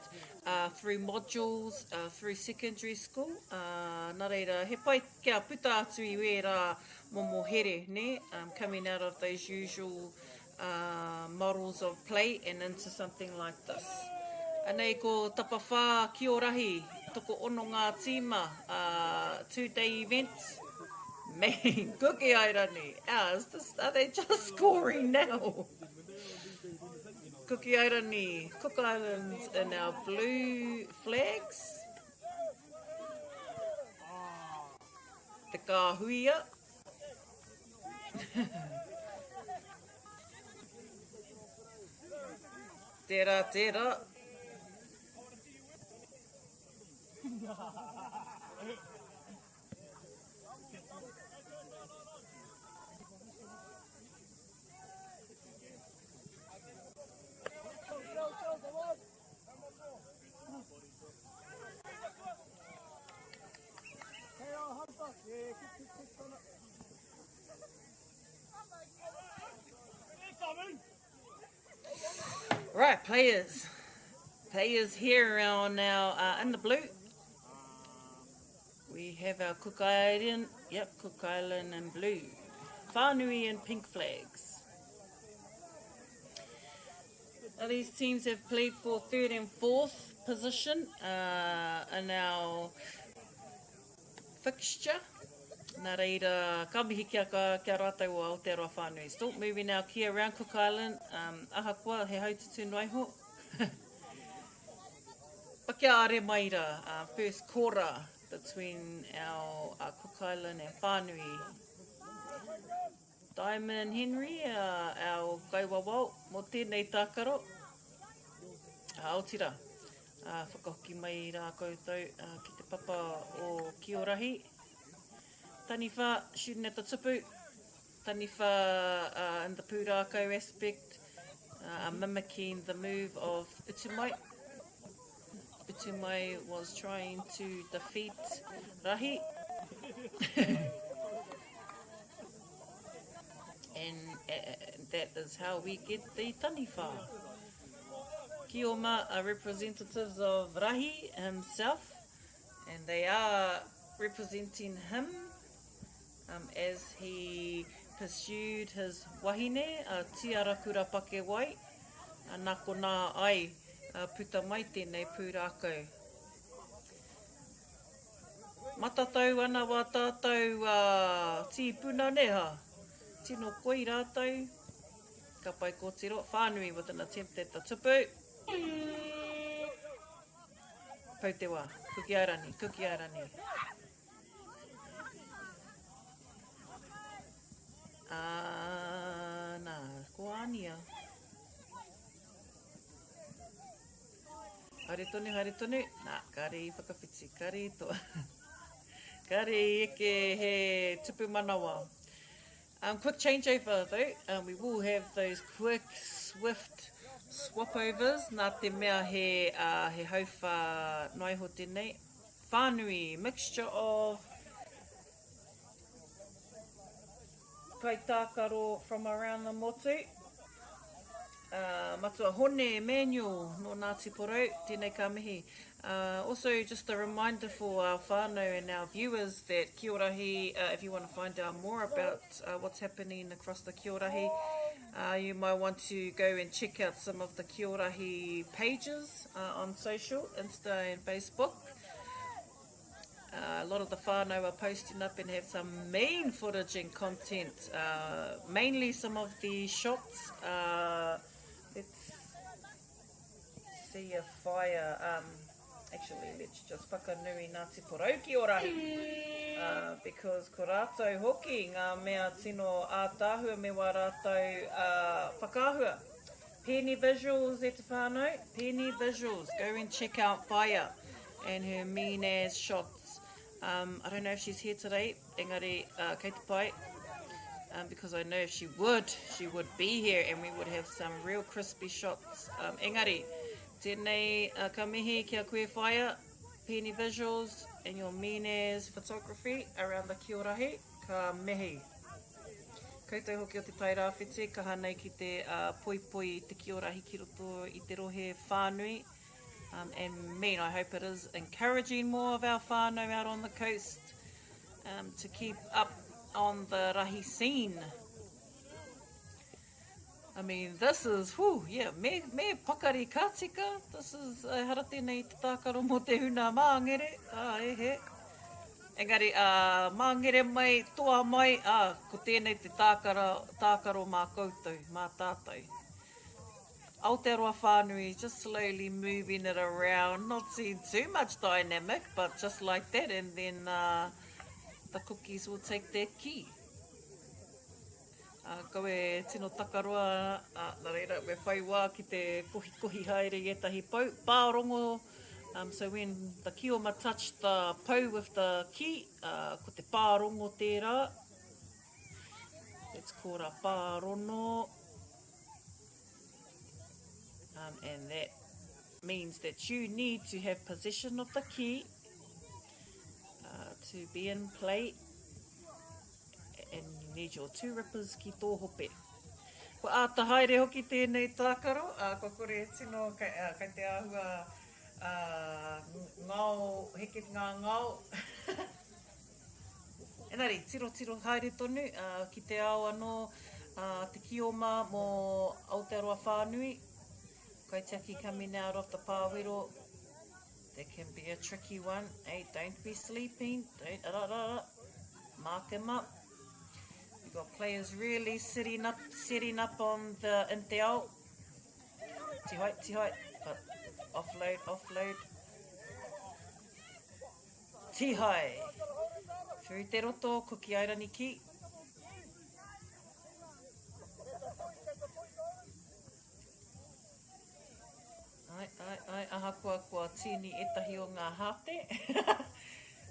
through modules, through secondary school. Nā reira, he pai kia puta atu I wērā momo here, ne? Coming out of those usual models of play and into something like this. Anei ko Tapawhā Kī Rahi, toko ono ngā tīma, 2-day event. Man, Kuki Airani, are they just scoring now? Kuki Airani, Cook Islands in our blue flags. Te kāhuia. Tērā. Right, players here on our in the blue. We have our Cook Island, Cook Island in blue. Whānui in pink flags. Now these teams have played for 3rd and 4th position in our fixture. Nā reira, ka mihi kia rātou o Aotearoa Whānui. Still moving our ki around Cook Island. Aha kua, he haututu noi ho. Pakia are mai rā, first quarter between our Cook Island and Whānui. Diamond and Henry, our kaiwawau, mō tēnei tākaro. Aotearoa. Whakahoki mai rā koutou ki te papa o Toarahi. Taniwha, shooting at the tupu. Taniwha in the pūrākau aspect, mimicking the move of Utumai. Utumai was trying to defeat Rahi. And that is how we get the taniwha. Kioma are representatives of Rahi himself, and they are representing him as he pursued his wahine, tiarakura pake wai, nako nā ai puta mai tēnei pūrākau. Matatau ana wā tātou tīpuna neha. Tino koi rātou. Ka pai kōtero. Whānui with an attempt at the tupu. Pau te wā. Kuki airani, kuki airani. Nā, ko ania. Haere tonu, haere tonu. Nā, kare I whakawhiti, kare I toa. Kare eke he tupu manawa. Quick changeover though. We will have those quick, swift swap-overs. Nā te mea he hauwha noiho tēnei. Whānui, mixture of Kaitākaro from around the motu. Matua hone, Emmanuel, no Ngāti Porou, tēnei ka mihi. Also, just a reminder for our whānau and our viewers that Toarahi, if you want to find out more about what's happening across the Toarahi, you might want to go and check out some of the Toarahi pages on social, Insta and Facebook. A lot of the whānau are posting up and have some main footage and content, mainly some of the shots. Let's see a fire. Actually, let's just whakanui Ngāti Porou ki o Rahi. Because ko rātou hoki ngā mea tino ātāhua me wā rātou whakāhua. Penny visuals e te whānau, penny visuals. Go and check out Fire and her mean as shots. I don't know if she's here today, engari kei te pai. Because I know if she would be here and we would have some real crispy shots. Engari, tēnei ka mihi kia koe whaia, penny visuals and your mean as photography around the Toarahi, ka mihi. Koutou hoki o te tai rāwhiti, ka hanei ki te poi te Toarahi ki roto I te rohe Whānui. And mean, I hope it is encouraging more of our whānau out on the coast to keep up on the Rahi scene. I mean, this is, me pakari kātika. This is hara tēnei te tākaro mō te huna māngere. Engari, māngere mai, toa mai, ko tēnei te tākaro mā koutou, mā tātou. Aotearoa Whānui, just slowly moving it around, not seeing too much dynamic, but just like that, and then the cookies will take their key. Koe tino takaroa, nā reira, we whai wā ki te kohi haere e tahi pārongo. So when the kioma touched the pou with the ki, ko te pārongo tērā. It's called a pārono. And that means that you need to have possession of the key to be in play, and you need your two rippers ki tō hope. Ko āta haere hoki tēnei tākaro, ko kore tino kei te āhua ngau, heke ngā ngau. Engari, tiro haere tonu, ki te ao anō te kioma mō Aotearoa Whānui. Kaitaki coming out of the pāwero. That can be a tricky one. Hey, don't be sleeping. Don't, mark him up. You've got players really setting up on the in te ao. Tihai, but offload. Tihai. Through te roto, kuki airani ki. Ai, ahakoa kua tini etahi o ngā hate.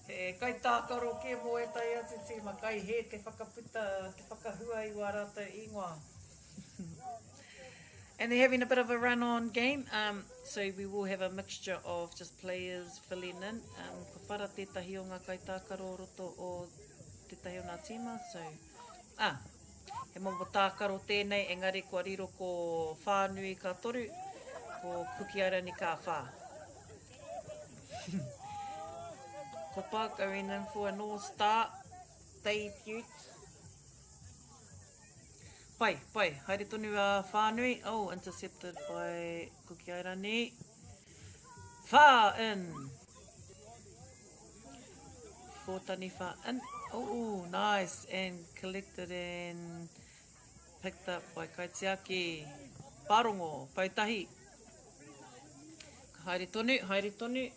He Kaitākaro ke mo e tai atu tīma kai he te whakaputa, te whakahua i wā rātou ingoa. And they're having a bit of a run-on game, so we will have a mixture of just players filling in. Ko whara tētahi o ngā Kaitākaro roto o tētahi o ngā tīma, so... he momo tākaro tēnei, engari kua riro ko Whānui ka toru, ko kukiairani ka whā. Kopa going in for an all-star debut. Pai, haere tonu a Whānui. Oh, intercepted by Kukiairani. Whā in. Fōtani whā in. Oh, nice. And collected and picked up by Kaitākaro. Parongo, paitahi. Haere tonu.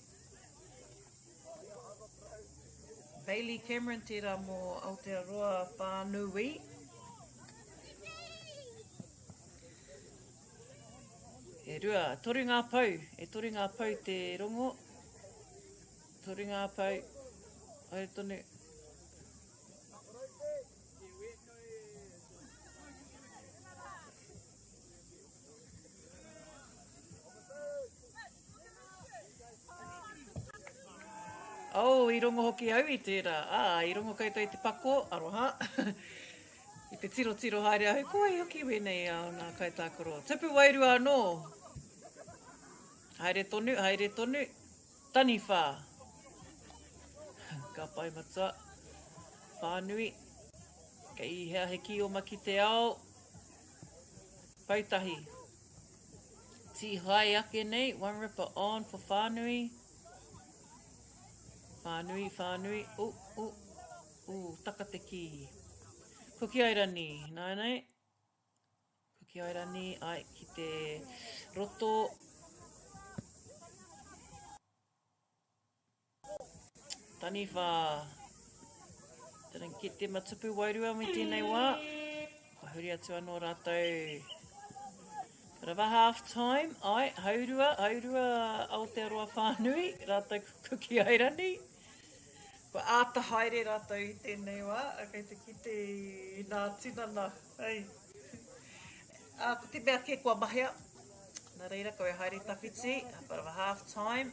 Bailey Cameron tērā mō Aotearoa Whānui. E rua, toru ngā pau te rongo. Toru ngā pau, haere tonu. Oh, I rongo hoki au I tērā. I rongo koutou I te pako, aroha. I te tiro haere au, ko ai hoki wenei au nā Kaitākaro. Tupu wairua anō. Haere tonu. Tani whā. Ka pai matua. Whānui. Kei hea heki o maki te ao. Pautahi. Ti hai ake nei. One ripper on for Whānui. Whānui. Taka te ki. Kukiairani. Nānei. Kukiairani. Ai, ki te roto. Tani whā. Didn't get them a tupu wairua me tēnei wā. Huri atu anō rātou. Bit of a half time. Ai, haurua Aotearoa Whānui. Rātou kukiairani. Ko āta haere rātou I tēnei wā. Kei te kite I nā tinana. Hei. Ko te mea ke kua mahea. Nā reira, koe haere tawhiti. A bit of a half time.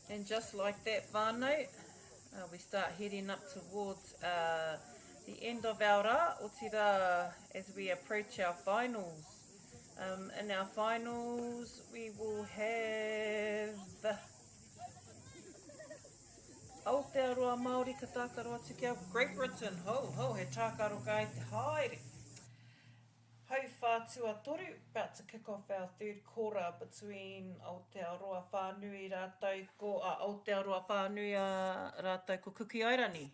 And just like that, Whānui, we start heading up towards the end of our rā, o te rā, as we approach our finals. In our finals, we will have Aotearoa Māori Kaitākaro atu ki a Great Britain. Ho, he tākaro kai te haere. Hau whātua toru, about to kick off our third quarter between Aotearoa Whānui rātou ko Aotearoa Whānui rātou ko Kukiairani.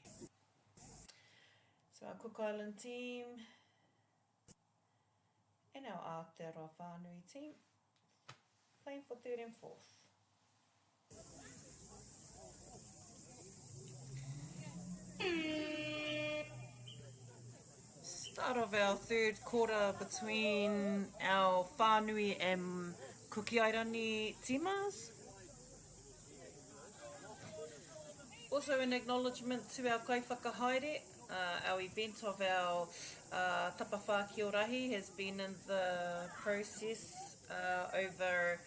So our Cook Island team and our Aotearoa Whānui team playing for third and fourth. Start of our third quarter between our Whānui and Kukiairani timas. Also an acknowledgement to our kaiwhakahaere. Our event of our Tapawhā Kī Rahi has been in the process over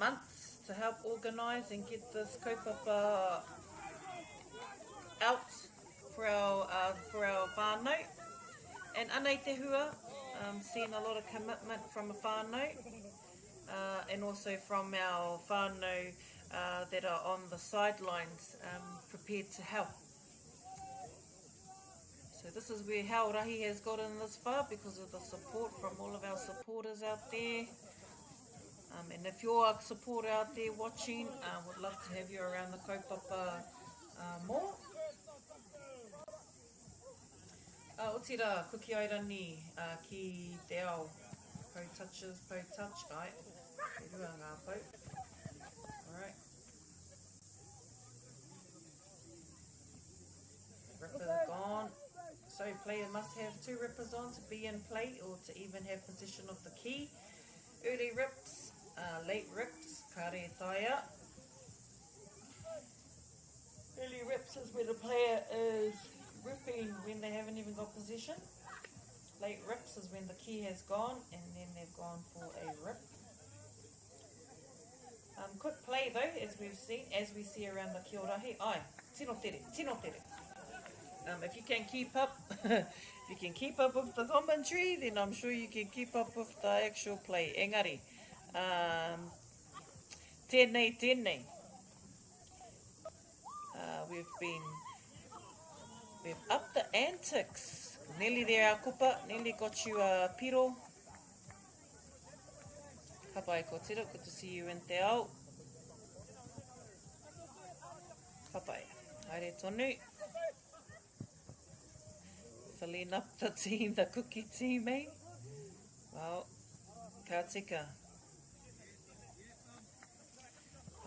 months to help organise and get this kaupapa out for our whānau. And anei te hua, seeing a lot of commitment from a whānau and also from our whānau that are on the sidelines prepared to help. So this is where how Rahi has gotten this far because of the support from all of our supporters out there. And if you're a supporter out there watching, would love to have you around the kaupapa more. O tira, kuki airani ki te ao. Po touches, po touch, ai. Te rua ngā po. Alright. Ripper gone. So player must have 2 rippers on to be in play or to even have possession of the key. Early rips, late rips, kare taia. Early rips is where the player is ripping when they haven't even got possession. Late rips is when the key has gone and then they've gone for a rip. Quick play though, as we've seen, as we see around the Toarahi. Ai, tino tere, tino tere. If you can keep up, if you can keep up with the commentary, then I'm sure you can keep up with the actual play. Engari, tēnei. We've upped the antics. Nearly there, our kupa. Nearly got you a piro. Ka pai ko tira, good to see you in te ao. Ka pai, haere tonu. Filling up the team, the cookie team, eh? Well, ka tika.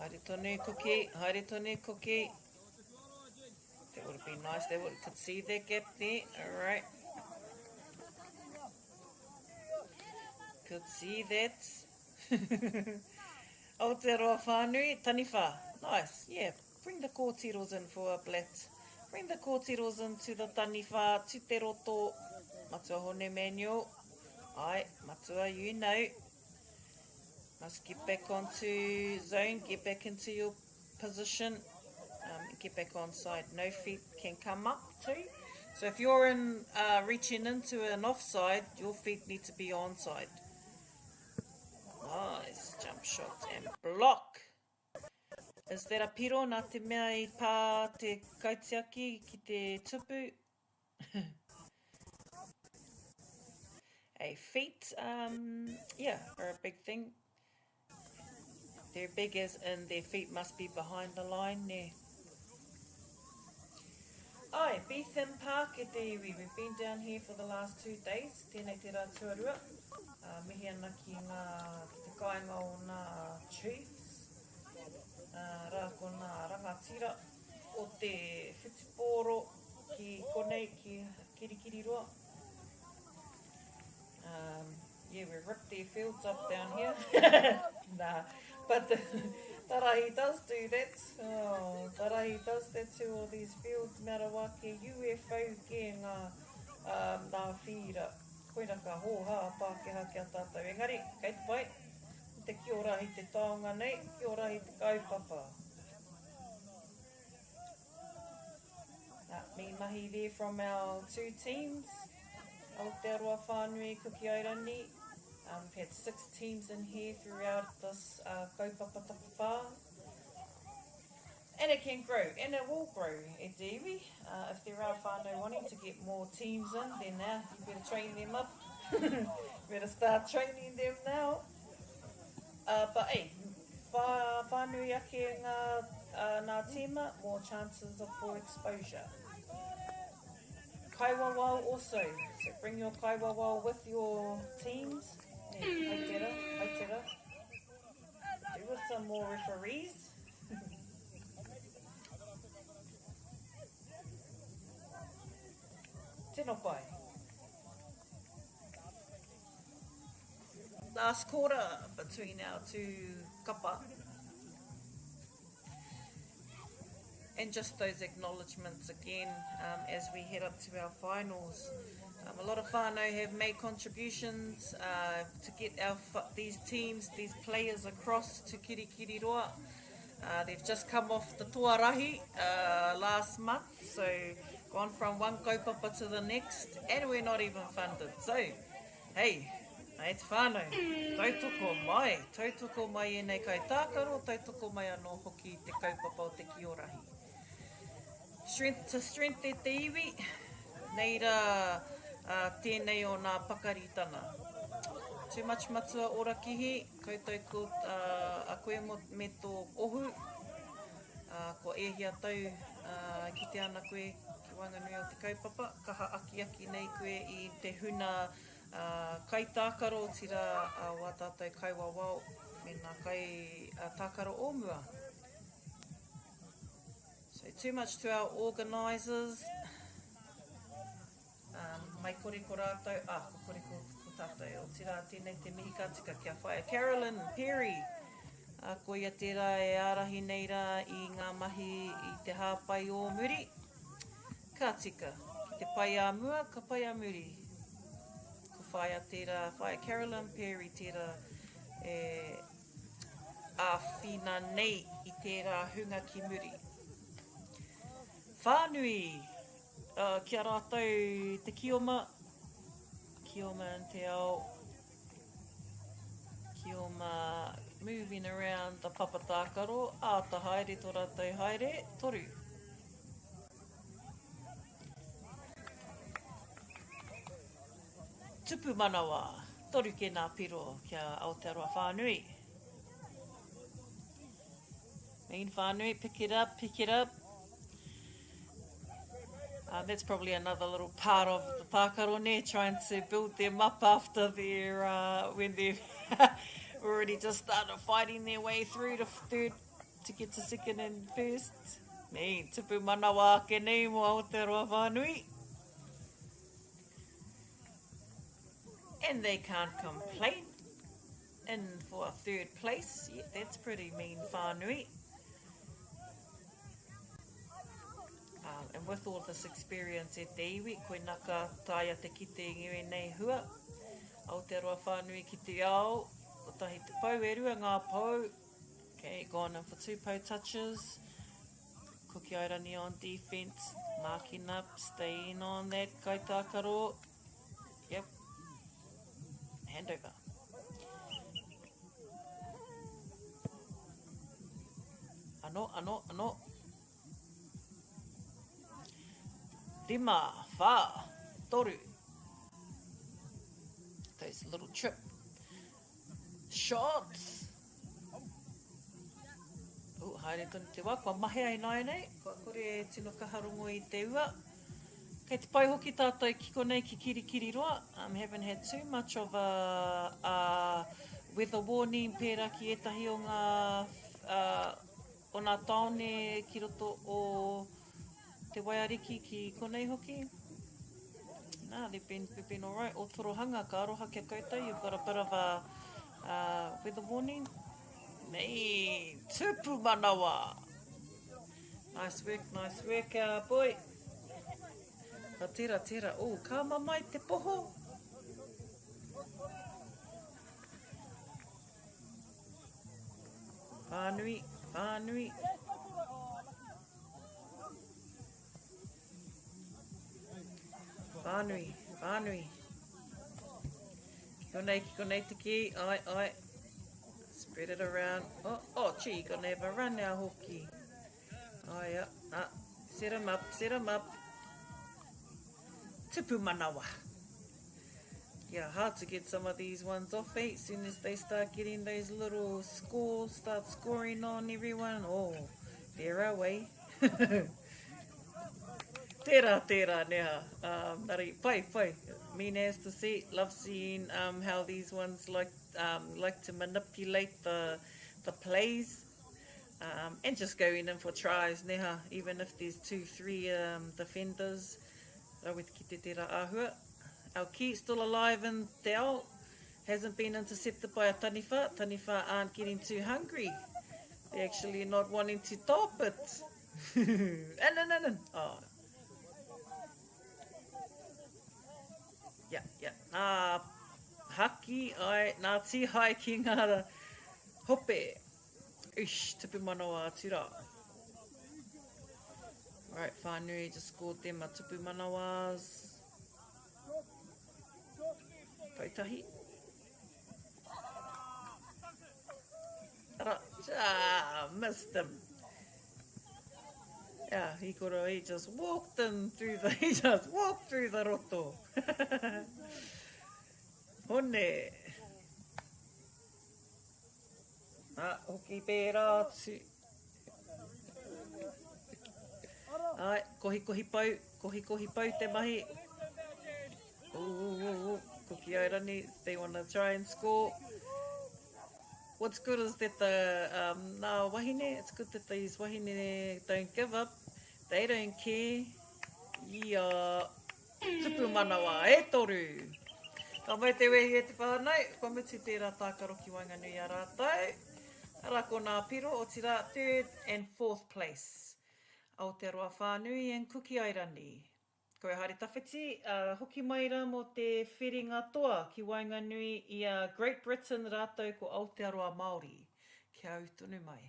Haere tonu cookie. That would have been nice. They could see their gap there. All right. Could see that. Aotearoa Whānui, taniwha. Nice. Yeah. Bring the kōtiros in for a blat. Bring the kōtiros into the taniwha. Tute roto. Matua hone manual. Ai, matua, you know. Must get back onto zone. Get back into your position. Get back on side. No feet can come up too. So if you're in reaching into an offside, your feet need to be onside. Nice jump shot and block. Is that a piro nā te mea I pā te kaitiaki ki te tupu? Hey, feet, yeah, are a big thing. They're big as in their feet must be behind the line there. Ai, Beetham Park e te iwi. We've been down here for the last 2 days. Tēnei te rā tuarua. Mihi ana ki ngā te kāinga o ngā chiefs. Rā ko ngā rangatira o te whitipōro ki konei ki kirikiri roa. Yeah, we ripped their fields up down here. Nah, but the Toarahi does do that. Oh, Toarahi does that to all these fields. Mea rawa ke UFO ke ngā whira. Koina ka hōha Pākehā kia tātou. Engari, kei te pai. Te Kiorahi te taonga nei, Kiorahi te kaupapa. Me mahi there from our 2 teams. Aotearoa Whanui, Kuki Airani. We've had 6 teams in here throughout this kaupapa tapawhā. And it can grow, and it will grow, e te iwi. If there are whānau wanting to get more teams in, then you better train them up. You better start training them now. But hey, whānui ake ngā tīma, more chances for exposure. Kaiwawau also, so bring your kaiwawau with your teams. Haitera. Do with some more referees. Tēnā pai. Last quarter between our 2 kapa. And just those acknowledgements again as we head up to our finals. A lot of whānau have made contributions to get these teams, these players across to Kirikiriroa. They've just come off the Toarahi last month, so gone from one kaupapa to the next, and we're not even funded. So, hey, nei te whānau, tautoko mai e nei Kaitākaro, tautoko mai anō hoki te kaupapa o te Kiorahi. Strength to strength e te iwi, nei rā tēnei o ngā pakaritana. too much matua ora kihi, koutou ko a koe me tō ohu, ko ehia tau ki te ana koe ki Whanganui o te kaupapa, kaha aki nei koe i te huna Kaitākaro tira wā tātou kaiwawao me nā Kaitākaro o mua. So too much to our organisers. Mai kore ko rātou, ko kore ko tātou o tira tēnei te mihi ka tika kia whaia. Carolyn Perry, ko ia tērā e ārahi nei rā i ngā mahi i te hāpai o muri. Ka tika, ki te pai a mua, ka pai a muri. Ko whaia tērā, whaia Carolyn Perry tērā e āwhina nei i tērā hunga ki muri. Whānui, kia rātou te kioma and te ao, kioma moving around the papatākaro, āta haere tō rātou haere, toru. Tupu manawa, toru ke nā piro kia Aotearoa Whānui. Mean Whānui, pick it up, pick it up. That's probably another little part of the Pākaro ne, trying to build them up after their, when they've already just started fighting their way through to third to get to second and first. Me, tupu manawa ake nei mo Aotearoa Whānui. And they can't complain. And for a third place, yeah, that's pretty mean Whānui. And with all this experience e te iwi, koe naka taia te kite ngiwe nei hua. Aotearoa Whānui ki te ao, o tahi te pau e rua ngā pau. Okay, gone in for 2 pau touches. Kuki Airani on defence, marking up, staying on that Kaitākaro. Yep. Handover. Ano. Rima, wha, toru. Those little trip shots. Oh, haere tonu te wā, kua mahe ai nai nei. Kua kore e tino kaharongo I te ua. Kei te pai hoki tātou kiko nei ki kirikiri roa. Haven't had too much of a weather warning pērā ki etahi o ngā o ngā taone ki roto o te waiariki ki konei hoki. Nah, they've been all right. O torohanga, ka aroha kia koutou. You've got a bit of a weather warning. Nei, tupu manawa. Nice work, boy. Ka tira. Oh, ka mamai te poho. Whanui. Whanui. Kiko nei te ki. Ai. Spread it around. Oh, gee, you're gonna have a run now, hoki. Oh, yeah. Set him up. Tupu manawa. Yeah, hard to get some of these ones off, eh? As soon as they start getting those little scores, start scoring on everyone. Oh, they're away. Tera, neha. Nari, pai. Mean as to see, love seeing how these ones like to manipulate the plays and just going in for tries, neha. Even if there's 2-3 defenders, with ki te tera ahua. Our key still alive in te ao, hasn't been intercepted by a taniwha. Taniwha aren't getting too hungry. They're actually not wanting to top it. And. Oh. Yeah. Haki ai, nā tihai ki ngā hope. Ish, tupu manawa tira. Right, Whanui just scored them a tupu manawas. Kaitahi. Missed him. Yeah, he just walked through the roto. Hone. Hoki pērā tu. Ai, kohi pau te mahi. Ooh, Kuki Airani, they want to try and score. What's good is that nā wahine, it's good that these wahine don't give up. They don't care. Ia tupu manawa, e toru. Ka mai te wehi e te whānau, kua mutu tērā tākaro ki Whanganui a rātou. Ara ko nā piro o tira 3rd and 4th place. Aotearoa Whānui and Kuki Airani. Koe haere tawhiti, hoki mai rā mo te whiringa toa ki Wainganui i a Great Britain rātou ko Aotearoa Māori. Kia au tonu mai.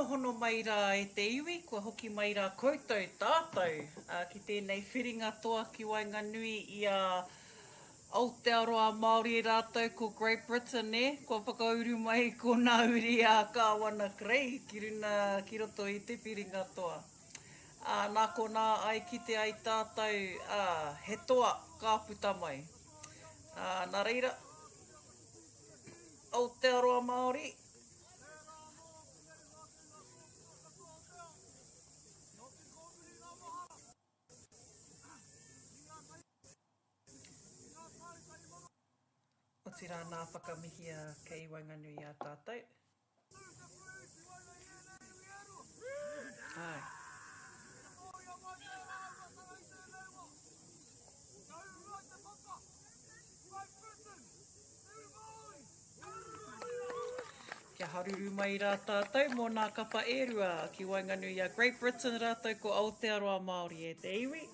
hono mai rā e te iwi, kua hoki mai rā koutou tātou ki tēnei whiringa toa ki Whanui i a Aotearoa Māori rātou ko Great Britain, Kua whakauru mai ko nā uri a kāwana krei ki roto i te whiringa toa. Nā ko nā ai ki te ai tātou he toa ka puta mai. Nā reira, Aotearoa Māori. O te rā nā whakamihia kei Whanui a tātou. Ai. Kia haruru mai rā tātou mō nā kapa erua ki Whanui a Great Britain rātou ko Aotearoa Māori e te iwi.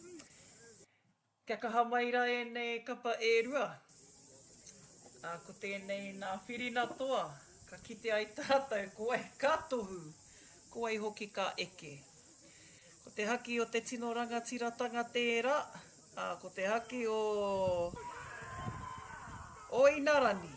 Kia kaha mai rā e nei kapa erua. Ko tēnei nā whirina toa, ka kite ai tātou, ko ai ka tohu, ko ai hoki ka eke. Ko te haki o te tino rangatiratanga tērā, ko te haki o Inarani.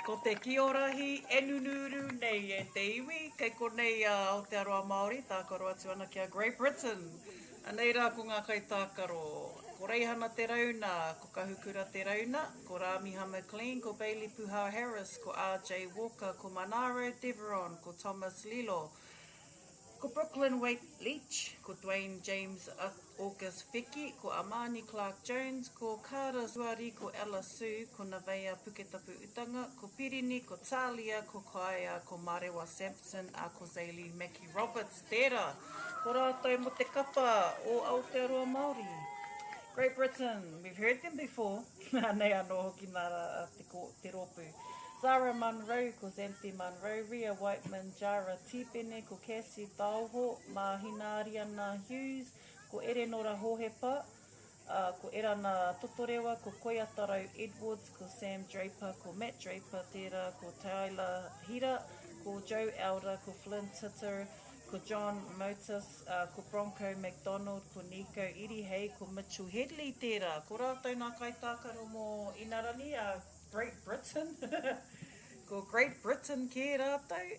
Ko te Rahi e nunuru nei e te iwi, kei konei a Aotearoa Māori, tākaro atu ana ki a Great Britain. Anei rā ko ngā Kaitākaro, ko Reihana te rauna, ko Kahukura te rauna, ko Rami McLean, ko Bailey Puha Harris, ko R.J. Walker, ko Manaro Deveron, ko Thomas Lilo, ko Brooklyn Waite Leach, ko Dwayne James August Feki, ko Amani Clark Jones, ko Kara Zuari, ko Ella Sue, ko Navea Puketapu Utanga, ko Pirini, ko Talia, ko Kaia, ko Marewa Sampson, ko Zaylee Mackie Roberts. Tērā, ko rātou mo te kapa o Aotearoa Māori. Great Britain, we've heard them before. Nei anō hoki nara te rōpū. Zara Munro, ko Zanthi Munro, Ria Whiteman, Jara Tipene, ko Cassie Tauho, Mahina Ariana Hughes, ko Erenora Hohepa, ko Erana Totorewa, ko Koiataro Edwards, ko Sam Draper, ko Matt Draper, tērā, ko Tyler Hira, ko Joe Elder, ko Flynn Titter, ko John Motis, ko Bronco McDonald, ko Nico Irihei, ko Mitchell Headley, tērā. Ko rātou nā Kaitākaro mō Inarani, Great Britain. Ko Great Britain ke rātou.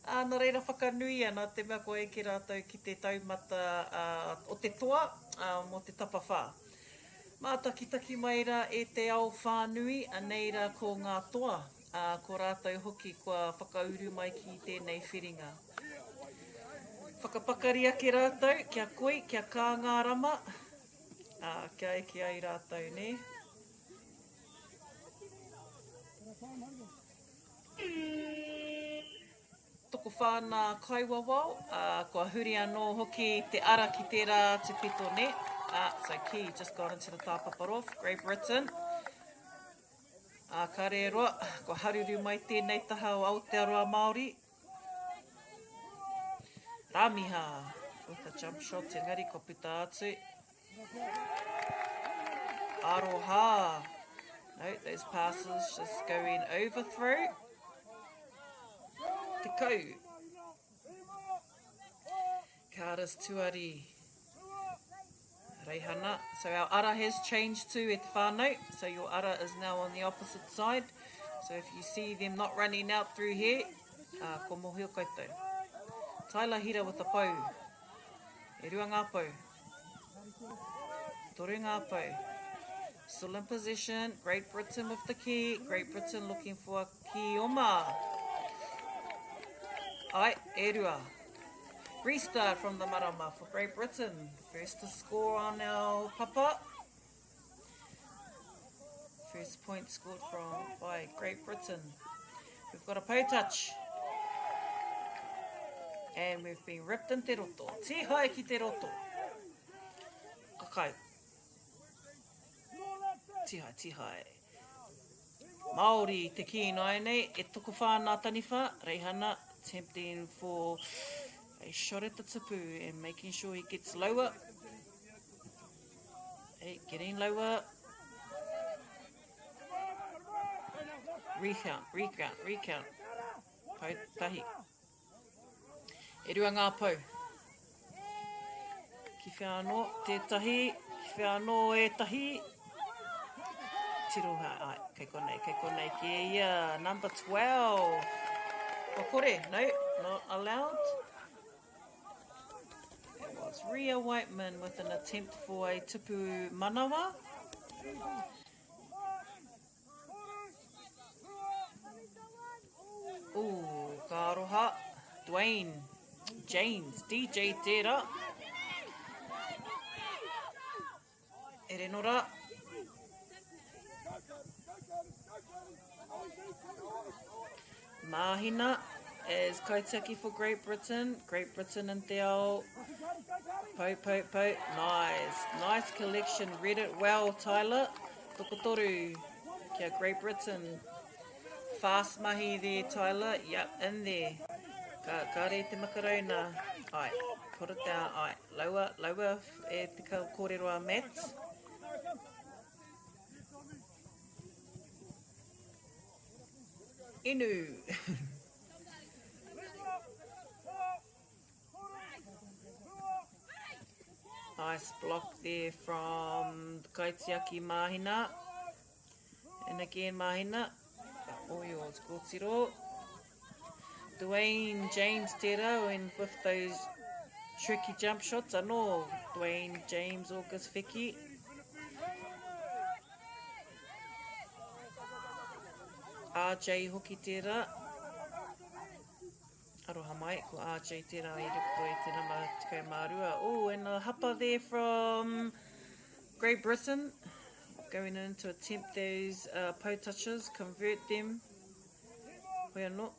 Nā reira whakanui ana te mea koe ki rātou ki te taumata o te toa mō te tapawhā. Mā taki mai rā e te ao Whānui, anei rā ko ngā toa. Ko rātou hoki kua whakauru mai ki tēnei whiringa. Whakapakaria ki rātou, kia koe, kia kā ngā rama. Kia eke ai rātou, ne? Toko whānā kaiwawau, kua huri anō hoki te ara ki tērā te pito ne. So Kī just got into the tāpapa off, Great Britain. Ka re roa, kua haruru mai tēnei taha o Aotearoa Māori. Ramiha, with a jump shot, engari ko puta atu. Aroha. No, those passes just go in overthrow. Te kau. Kāras tuari. Reihana. So our ara has changed to e te whānau. So your ara is now on the opposite side. So if you see them not running out through here, ko mohio koutou. Taila hira with a pau. E rua ngā pau. Toru ngā pau. Still in possession. Great Britain with the key. Great Britain looking for a ki oma. Ai, erua. Restart from the marama for Great Britain. First to score on our papa. First point scored by Great Britain. We've got a po touch. And we've been ripped in te roto. Tihai ki te roto. Kakai. Tihai. Māori te ki nai nei. E toko whānā taniwha. Reihana attempting for a shot at the tapu and making sure he gets lower. Hey, getting lower. Recount. Pau tahi. E rua ngā pau. Ki whanau tētahi, ki whanau e tahi. Tiroha, ai, kei konei, ki ia, number 12. Kokore, no, not allowed. It was Ria Whiteman with an attempt for a tipu manawa. Ooh, ka aroha. Dwayne, James, DJ tērā. E renora. Mahina as Kaitākaro for Great Britain. Great Britain in te ao. Po. Nice collection. Read it well, Tyler. Tokotoru. Kia Great Britain. Fast mahi there, Tyler. Yep, in there. Ka re te makarona. Ai, put it down. Ai, lower e te kōreroa mat. Inu. Nice block there from Kaitākaro Mahina. And again Mahina. All yours, Kōtiro. Dwayne James tērā, and with those tricky jump shots, anō Dwayne James August Feki. RJ hoki tērā. Aroha mai, ko RJ tērā i rikuto e te nama tikau mārua. Oh, and a hapa there from Great Britain. Going in to attempt those po touches, convert them. Hoi anō.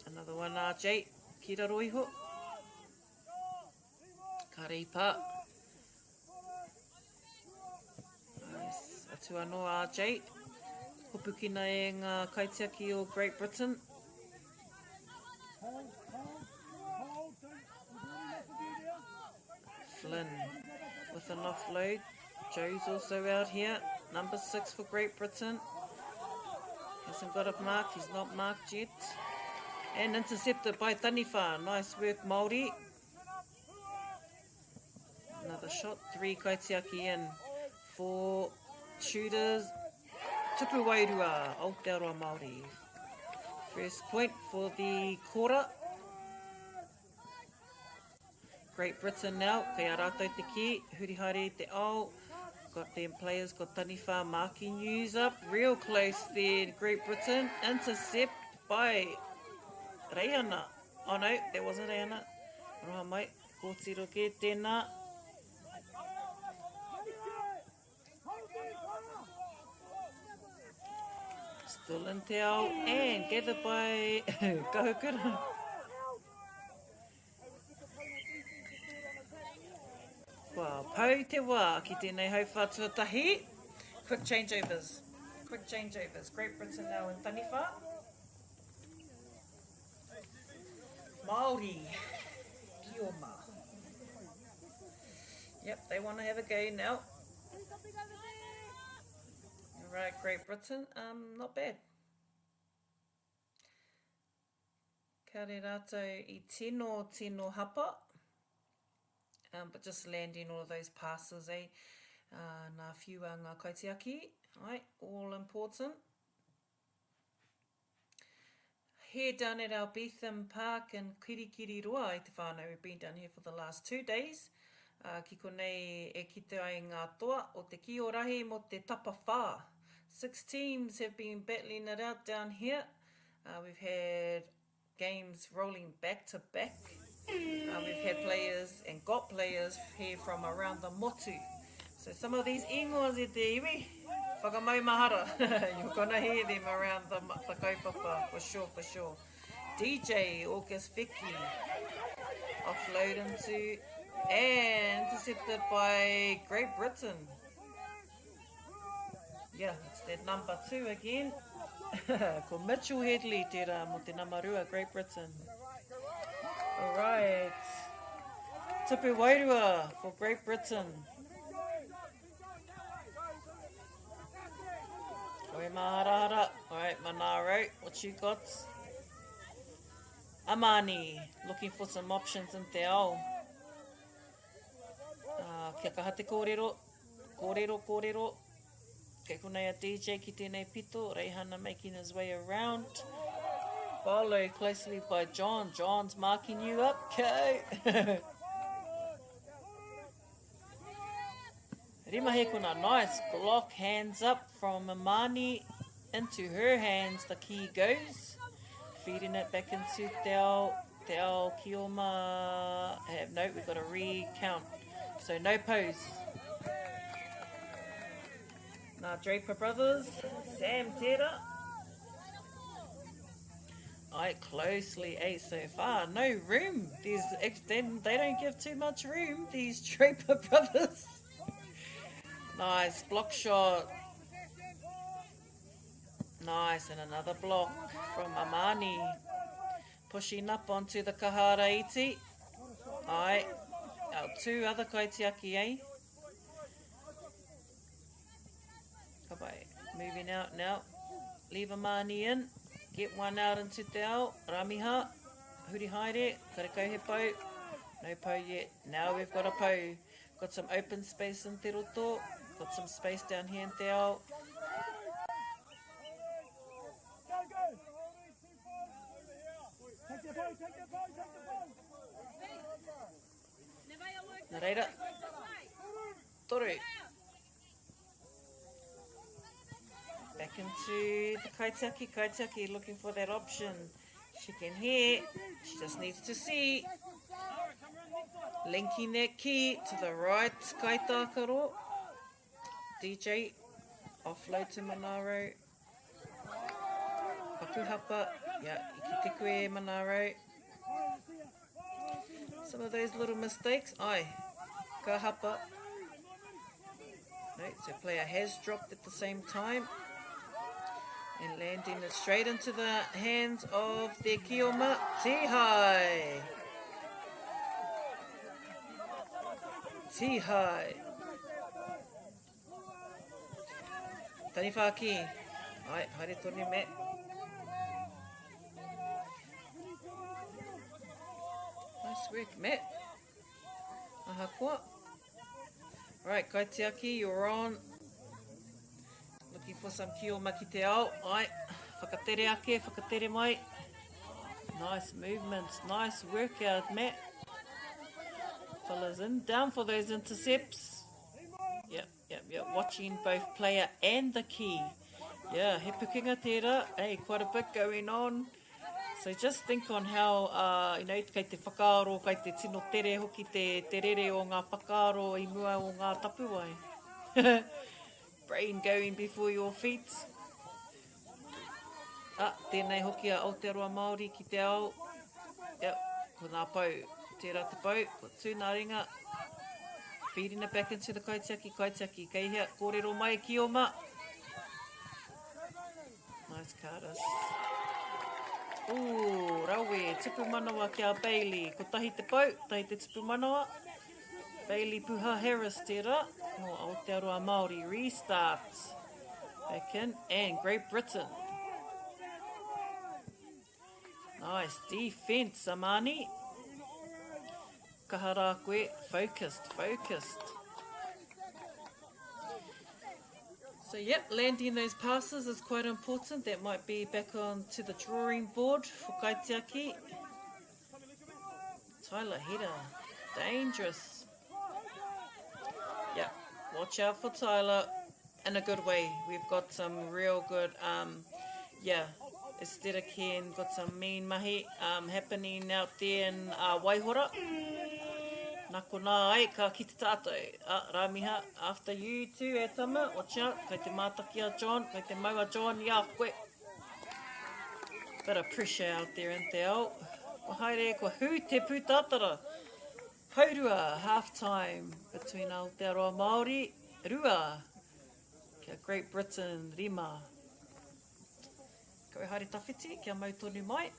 Another one, RJ. Ki raro iho. Ka reipa. Nice. Atu anō, RJ. Hopukina e ngā Kaitākaro o Great Britain. Flynn with an offload. Joe's also out here. Number 6 for Great Britain. Hasn't got a mark. He's not marked yet. And intercepted by Taniwha. Nice work, Māori. Another shot. 3 Kaitākaro in. 4 shooters. Tupu wairua. Aotearoa Māori. First point for the quarter. Great Britain now. Kei rātou te ki. Hurihare te ao. Got them players. Got Taniwha marking use up. Real close there. Great Britain. Intercept by Reiana. Oh no, that wasn't Reiana. Roha mai. Kōtiro ke tēnā. Still in te ao. And gathered by Kahukura. Wow, pau te wā ki tēnei hauwhātua tahi. Quick changeovers. Great Britain now in Taniwha. Māori. Kioma. Yep, they want to have a go now. Alright, Great Britain. Not bad. Ka re rātou I tino hapa. But just landing all of those passes, nā whiua ngā Kaitākaro, right, all important. Here down at our Beetham Park in Kirikiriroa, i te whānau, we've been down here for the last 2 days. Ki konei e kite ai ngā toa o te Rahi mo te Tapawhā. 6 teams have been battling it out down here. We've had games rolling back to back. We've had players and got players here from around the motu. So some of these ingoas e te iwi, whakamaumahara. You're going to hear them around the kaupapa, for sure, for sure. DJ, August Vicky, offload into, and intercepted by Great Britain. Yeah, it's that number 2 again. Ko Mitchell Headley tērā mo te namarua, Great Britain. Alright. Tapawhā for Great Britain. Koe maharahara. Alright, Manaro, what you got? Amani, looking for some options in te ao. Kia kahate kōrero. Kōrero, kōrero. Kei konei a DJ ki tēnei pito. Reihana making his way around. Followed closely by John. John's marking you up, okay? Rimahekuna, nice block, hands up from Amani. Into her hands, the key goes. Feeding it back into te ao Kioma. No, we've got to recount. So no pose. Now Draper Brothers, Sam Tera. Closely ate so far. No room. They don't give too much room, these Draper Brothers. Nice block shot. Nice, and another block from Amani. Pushing up onto the Kahara iti. Our 2 other kaitiaki, eh? Kabai, moving out now. Leave Amani in. Get one out into te ao. Ramiha. Huri haere. Karekau he pau. No pau yet. Now we've got a pau. Got some open space in te roto. Got some space down here in te ao. Nā reira. Toru. Back into the Kaitākaro. Kaitākaro looking for that option. She can hear. She just needs to see. Linking that key to the right. Kaitākaro. DJ. Offload to Manaro. Pakuhapa. Yeah, iki te koe Manaro. Some of those little mistakes. Ka hapa. No, so player has dropped at the same time. And landing it straight into the hands of their Kioma. Tihai. Tihai. Tapawhā Kī. Haere tōne me. Nice work, Matt. Ahakoa. Right, Kaitiaki, you're on. Looking for some Kioma ki te ao. Whakatere ake, whakatere mai. Nice movements, nice workout, Matt. Fellas in, down for those intercepts. Yep. Watching both player and the key. Yeah, he pukinga tērā. Hey, quite a bit going on. So just think on how, kei te whakaaro, kei te tino tere hoki te rere o ngā whakaaro I mua o ngā tapuai. Brain going before your feet. Tēnei hoki a Aotearoa Māori ki te ao. Yep, ko ngā pau. Tērā te pau, ko tūnā ringa. Feeding it back into the Kaitākaro. Kei hea, kōrero mai Kioma. Nice kāras. Rawe, tipu manawa kia Bailey. Ko tahi te pau, tahi te tipu manawa. Bailey Puha Harris tērā. No Aotearoa Māori restart. Back in, and Great Britain. Nice defense, Amani. Kahara koe, focused. So yep, landing those passes is quite important. That might be back on to the drawing board for Kaitiaki. Tyler header, dangerous. watch out for Tyler in a good way. We've got some real good, instead of Ken, got some mean mahi happening out there in Waihora. Nako nā ai, ka ki te tātou. Rāmiha, after you too, e tama, watch out. Kei te mātakia John, kei te maua John, ia koe. Bit of pressure out there in te ao. Ko haere, ko hu te pūtātara. Haurua, half-time between Aotearoa Māori, rua. Kia Great Britain, rima. Ko e haere tawhiti, kia mau tonu mai.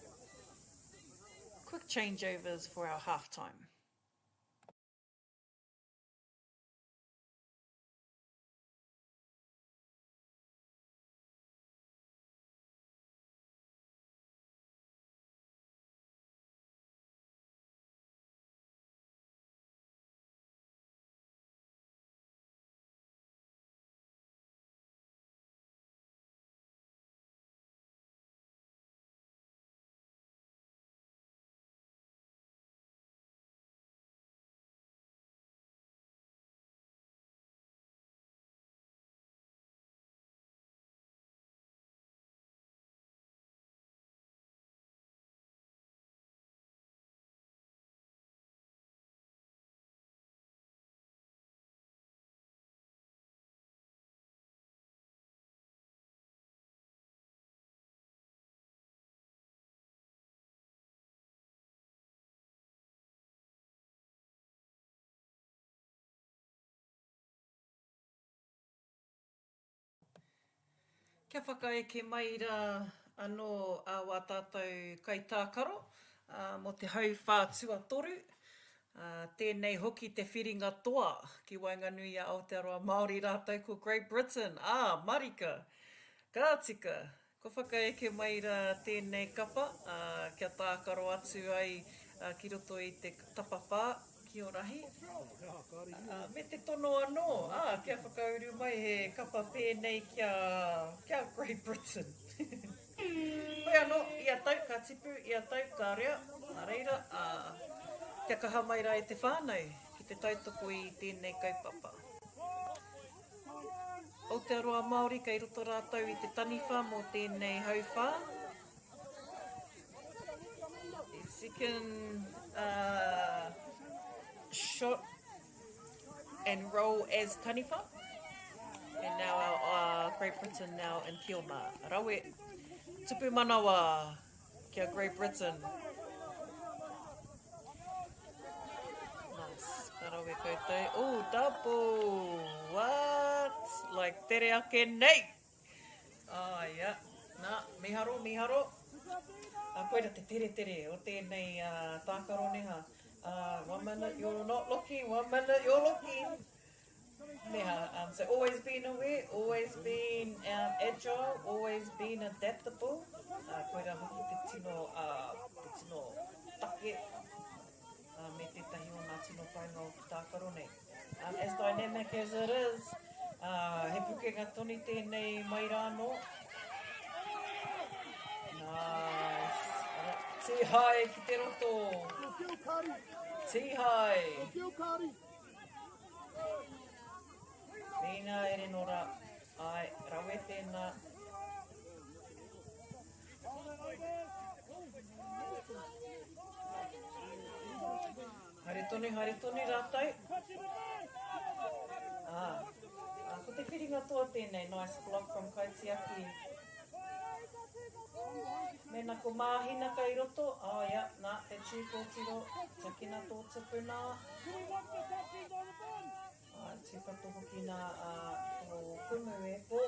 Quick changeovers for our half-time. Kia whakaeke mai rā anō wā tātou Kaitākaro mō te hau whātua toru. Tēnei hoki te whiringa toa ki Wainganui a Aotearoa Māori rātou ko Great Britain. Marika, ka tika. Ko whakaeke mai rā tēnei kapa, kia tākaro atu ai ki roto i te Tapawhā Kī o Rahi. Me te tono anō, kia whakauru mai he kapa pēnei kia Great Britain. Hoi anō, ia tau ka tipu, ia tau ka rea. Nā reira, kia kaha mai rā e te whānau ki te tautoko i tēnei kaupapa. Aotearoa Māori kei roto rātou i te taniwha mō tēnei hauwhā. The second shot and roll as taniwha. And now our Great Britain now in Kioma. Rawe, tupu manawa kia Great Britain. Nice. Karawe koutou. Oh, double. What? Like tere ake nei. Yeah. Nā, miharo, miharo. Koera te tere o tēnei tākaro neha. 1 minute you're not looking, 1 minute you're looking. Neha, so always been aware, always been agile, always been adaptable. Koera hoki te tino take. Me tētahi o nā tino painga o tākaro nei. As dynamic as it is, he pukenga toni tēnei mai rāno. Nice. Tihai ki te roto. Tihai. Pēnā ere nora. Ai, rawe tēnā. Haere tonu rātou. Ko te whiringa toa tēnei. Nice block from Kaitākaro. Mena ko māhina kai roto. Nā, te chūkotiro. Takina tō tipu nā. Tūkato hoki nā o kumu e po.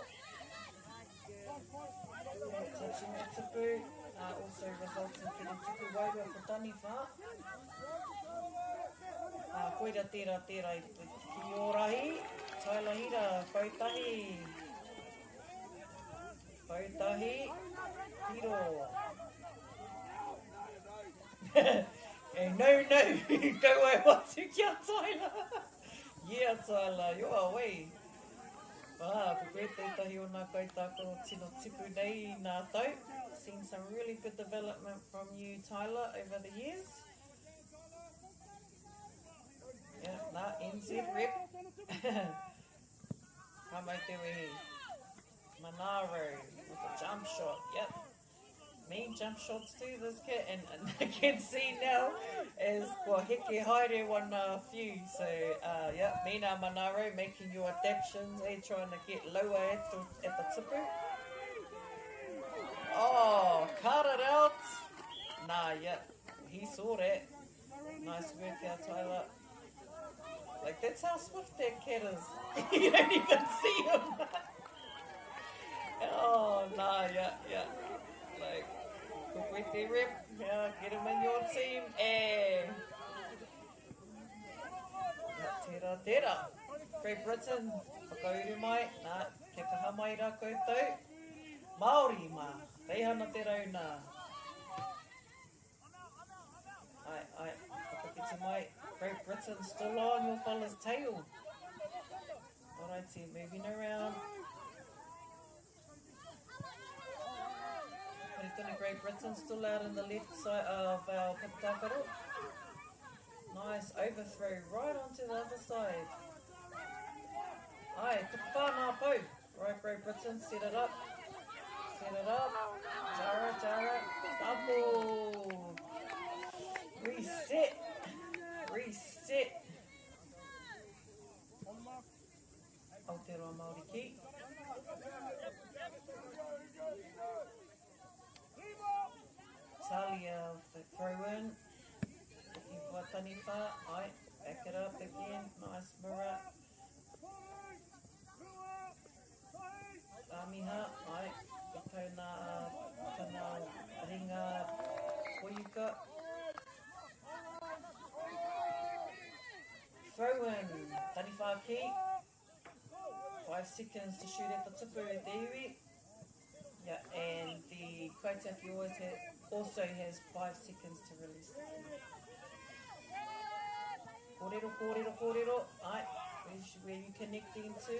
Touching the tipu. Also results in getting tipu wairua for taniwha. Koira tērā i roto ki o Rahi. Tailahira, kautahi. Kautahi. Hiro. Hey, no. Go away, watu kia Tyler. Yeah, Tyler, you're away. Ko koe tētahi o nā Kaitākaro tino tipu nei nā tau. Seen some really good development from you, Tyler, over the years. Yeah, nā NZ rep. Ka mai te wehi. Manaro with a jump shot. Yep. Mean jump shots too, this kid. And I can see now is kwa heke haere one few. So, yep, Mina Manaro making your adaptations, trying to get lower at the tipu. Oh, cut it out. Nah, yep, he saw that. Nice work out, Tyler. Like, that's how swift that cat is. You don't even see him. Oh, nah, yeah. Like, kukwete rep. Yeah, get him in your team. Eh. Yeah, tera. Great Britain. Whakauru mai. Nah, ke kaha mai rā koutou. Māori mā. Reihana te rauna. Ai. Whakawhiti mai. Great Britain still on your fella's tail. Alrighty, moving around. Great Britain still out in the left side of our Kaitākaro. Nice overthrow right onto the other side. Ai, Tapawhā Nā Pou. Right, Great Britain, set it up. Jara. Double. Reset. Aotearoa Māori Kī. Talia the throw in. Looking for Taniwha. Aye, back it up again. Nice mirror. Amiha. Aye, tana ringa poika. Throw in. Taniwha Kī. 5 seconds to shoot at the tipu at the iwi. Yeah, and the Kaitākaro also has 5 seconds to release the key. Kōrero. Aye, where you connecting to?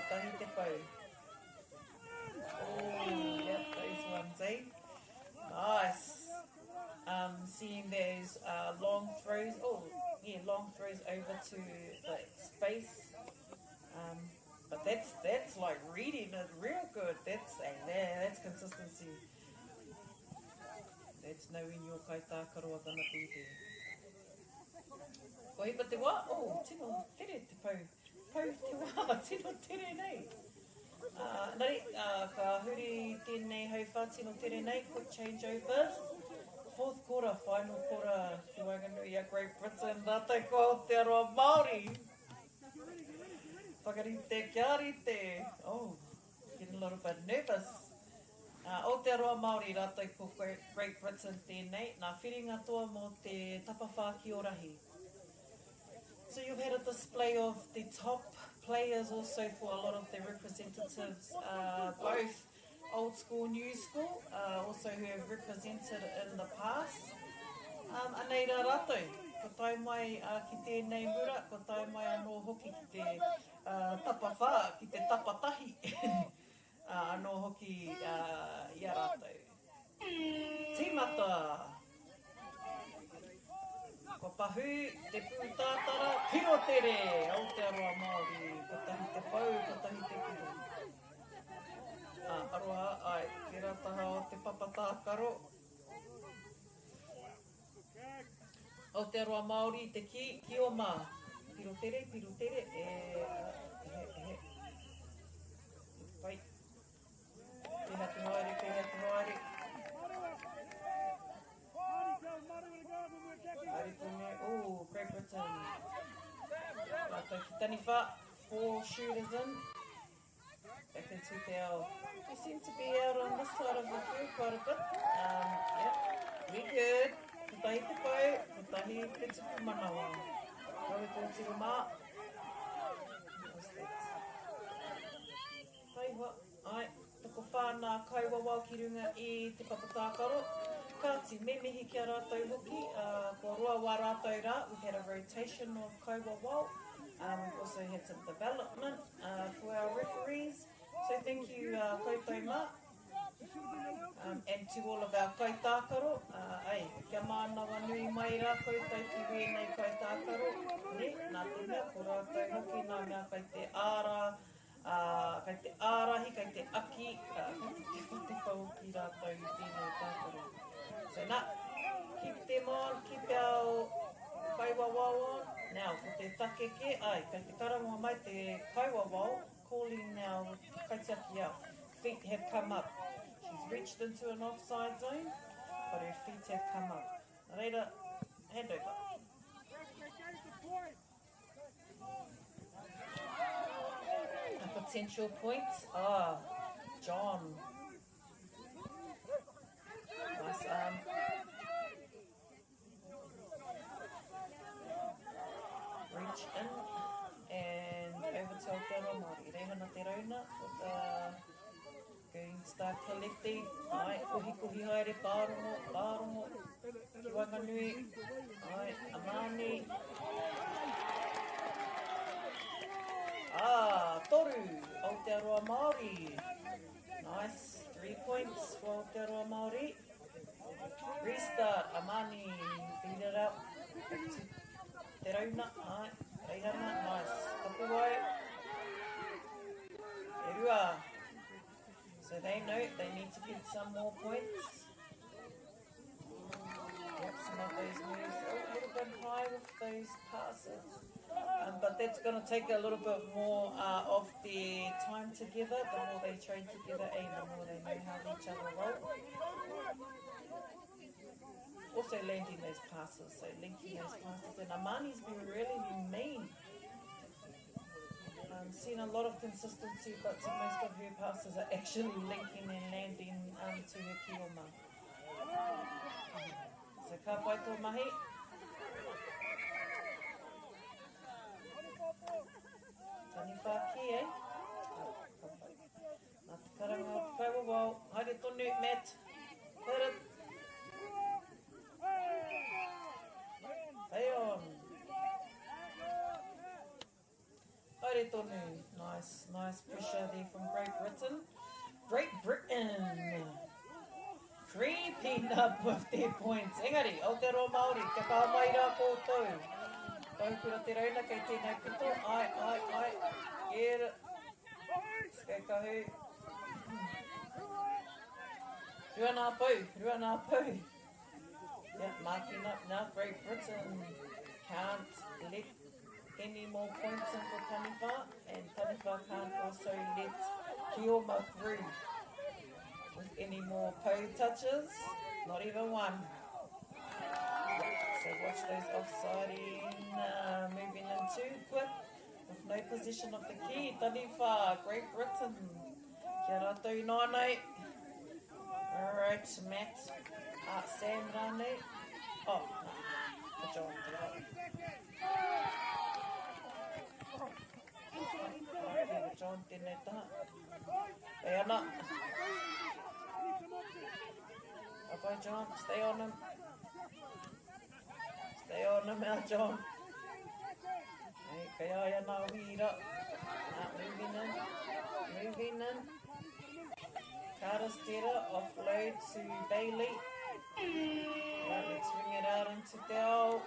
Tahi te pau. Oh, yep, those ones, eh? Nice. Seeing those long throws. Oh, yeah, long throws over to the space. But that's like reading it real good. That's consistency. That's knowing your Kaitākaro are gonna be there. Kohipa te wā? Oh, tino tere te pau. Pau te wā, tino tere nei. Nari, ka huri tēnei hauwha, tino tere nei, quick changeovers. 4th quarter, final quarter, ki Whanui a Great Britain, rātai ko Aotearoa Māori. Whakarite, kia rite. Oh, getting a little bit nervous. Aotearoa Māori rātai ko Great Britain tēnei, nā whiringa toa mō te Tapawhā Kī Rahi. So you've had a display of the top players also for a lot of the representatives, both old school, new school, also who have represented in the past. Anei rā rātou, ko tai mai ki tēnei mura, ko tai mai anō hoki ki te tapawhā, ki te tapatahi. Anō hoki ia rātou. Tīmata! Ko pahu, te pūtātara, piro tere, Aotearoa Māori, ko tahi te pau, ko tahi te piro. Aroha, ai, ki rataha o te Kaitākaro. Aotearoa Māori, te ki o mā. Piro tere, Pai. Pēha te haere. Oh, Great Britain. Rātou ki Taniwha, 4 shooters in. Back into our... We seem to be out on this side of the field quite a bit. Yep, we good. Ko tahi te pau, ko tahi te tupu manawa. Kawe tō tiro mā. What's that? Taiwa, ai, toko whānā kaiwawa ki runga I te Kaitākaro. Kāti, me mihi kia rātou hoki, ko roa wā rātou rā, we've had a rotation of kaiwawa. We've also had some development for our referees. So thank you, koutou mā. And to all of our Kaitākaro, kia mana Whanui mai rā koutou ki wēnei Kaitākaro. Ne, nā te mea, ko rātou hoki nā mea kai te āra, kai te ārahi, kai te aki, kai te te whau ki rātou i tēnei tākaro. So nā, keep them on, keep our kaiwawau on. Now, ko te takeke, kai te karangoa mai te kaiwawau, calling now kaitiaki out. Feet have come up. She's reached into an offside zone, but her feet have come up. Reira, hand over. A potential point. John. Nice arm. Reach in and over to Aotearoa Māori. Rehana te rauna with the going to start collecting. Ai, kohi haere, pārongo, ki Whanui. Ai, Amani. Toru, Aotearoa Māori. Nice, 3 points for Aotearoa Māori. Restart, Amani, feed it up. Te rauna, ai, reihana, nice. Tapawhā. E rua. So they know they need to get some more points. Yep, some of those moves a little bit high with those passes. But that's going to take a little bit more of their time together. The more they train together and the more they know how each other roll. Also landing those passes, so linking those passes. And Amani's been really mean. Seen a lot of consistency, but most of her passes are actually linking and landing to her kioma. So ka pai tō mahi. Tapawhā Kī, eh? Nā te karanga o te kaiwawau. Haere tonu, Matt. Hit it. Hey on. Haere tonu. Nice pressure there from Great Britain. Great Britain creeping up with their points. Engari, Aotearoa Māori, kia kaha mai rā koutou. Kaupura te rauna kei tēnei pito. Ai. Get it. Skai kahu. Rua nā pau. Yeah, marking up now. Great Britain can't let any more points in for Tapawhā, and Tapawhā can't also let kioma through with any more po touches, not even one. So watch those offsiding, moving in too quick with no position of the key. Tapawhā, Great Britain. Kia rātou nānei. Alright, Matt. Sam rānei. Oh, no. Good job. John tēnei taha. Hey, ana. Apai, John. Stay on him. Stay on him now, John. Hey, kai ai ana wira. Moving in. Karastera, offload to Bailey. Right, let's swing it out into Dell.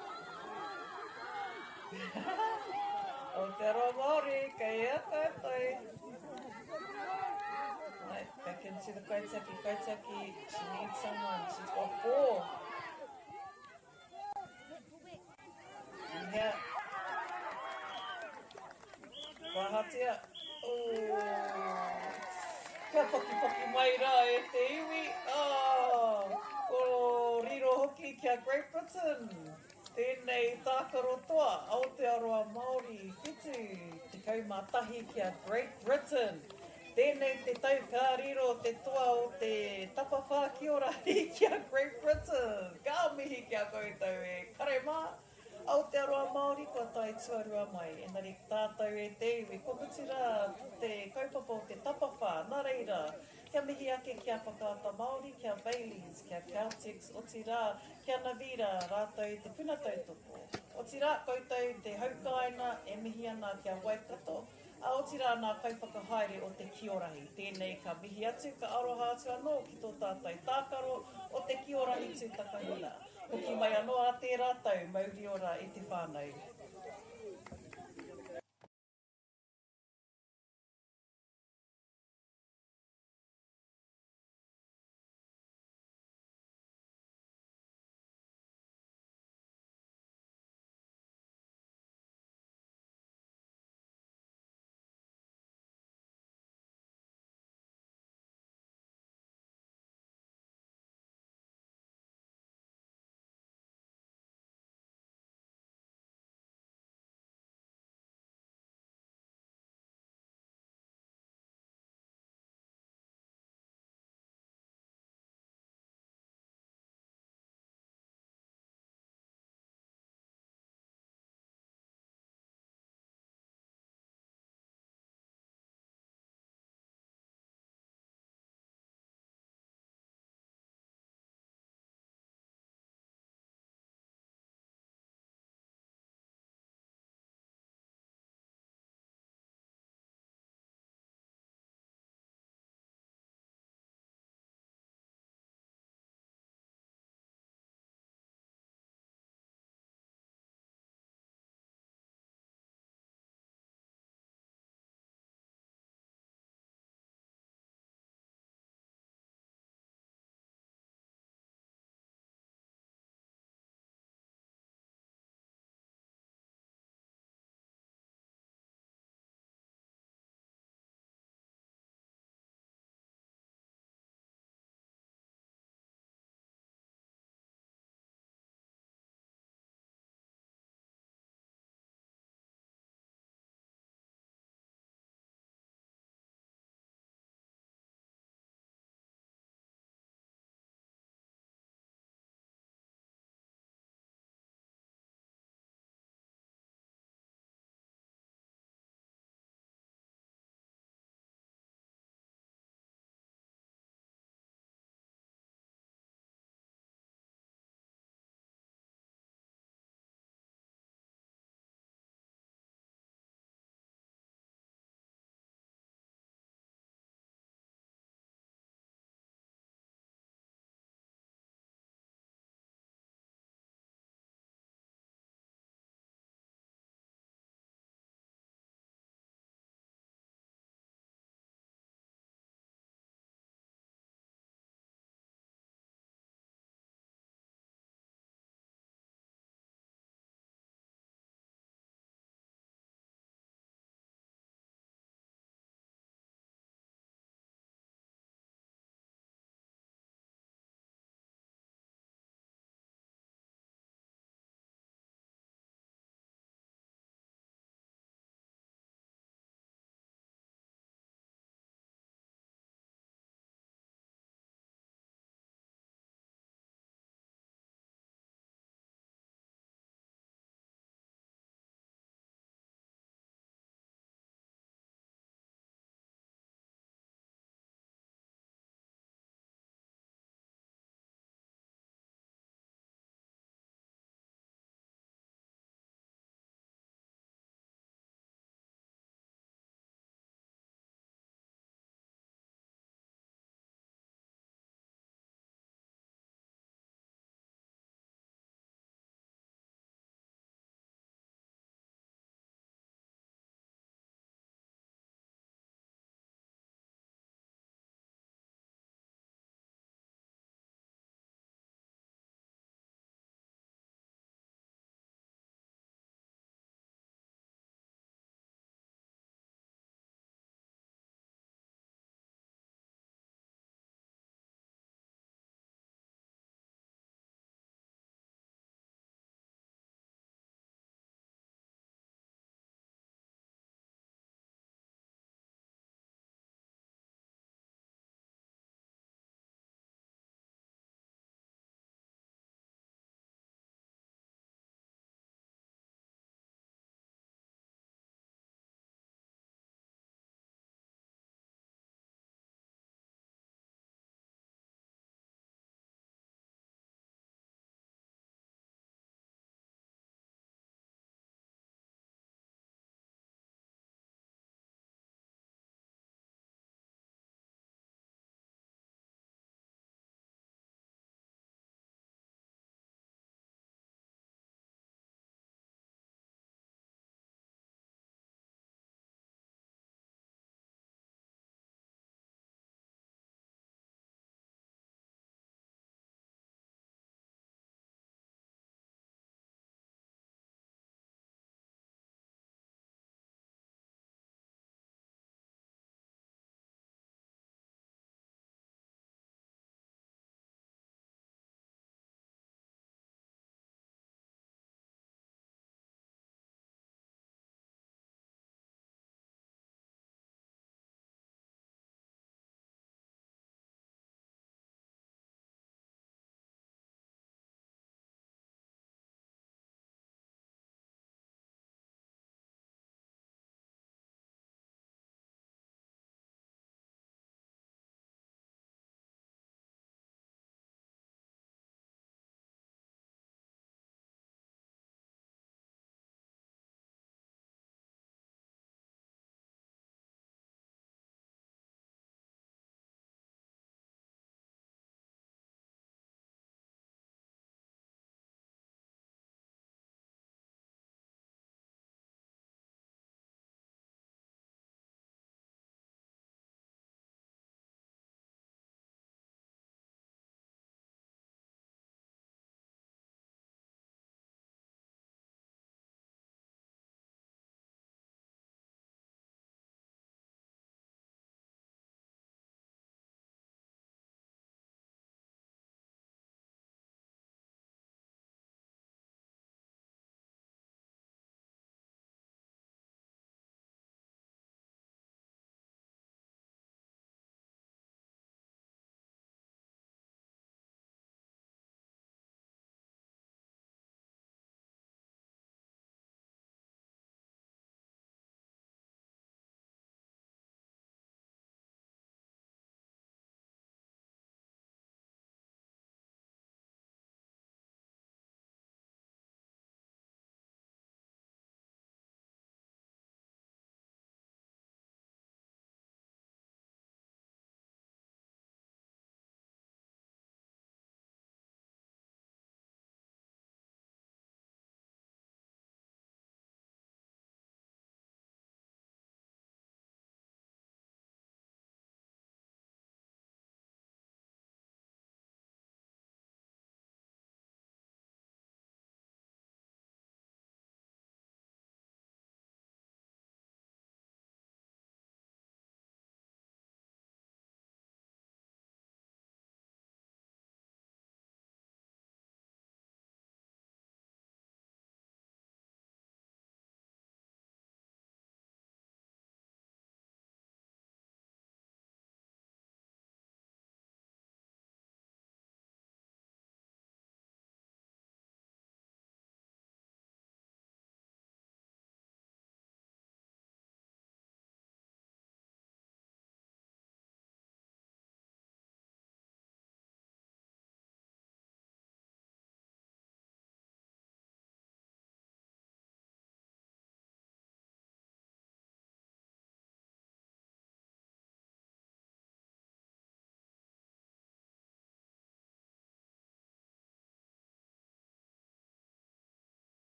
Aotearoa Māori, kei a koutou. Right, back into the Kaitaki. She needs someone. She's got 4. And here. Wahatia. Kia poki mai rā e te iwi. Ko riro hoki kia Great Britain. Tēnei tākaro toa, Aotearoa Māori, whitu, te kaumātahi kia Great Britain. Tēnei te tau kā riro te toa o te Tapawhā Kī kia Great Britain. Ka mihi kia koutou e karema. Aotearoa Māori, kua tai tuarua mai. Engari tātou e te iwi, ko mutu rā te kaupapa o te Tapawhā, nā reira. Kia mihi ake kia whakaata Māori, kia Baileys, kia Celtics, o ti rā, kia Navira, rātou te puna tautoko. O ti rā, koutou te haukaina, e mihi ana kia Waikato. Aotearoa nā kaiwhakahaere o te Kiorahi. Tēnei ka mihi atu, ka aroha atu anō ki tō tātai tākaro o te Kiorahi tū takahina. Hoki mai anō a tērā tau, Māori ora i te Whānui.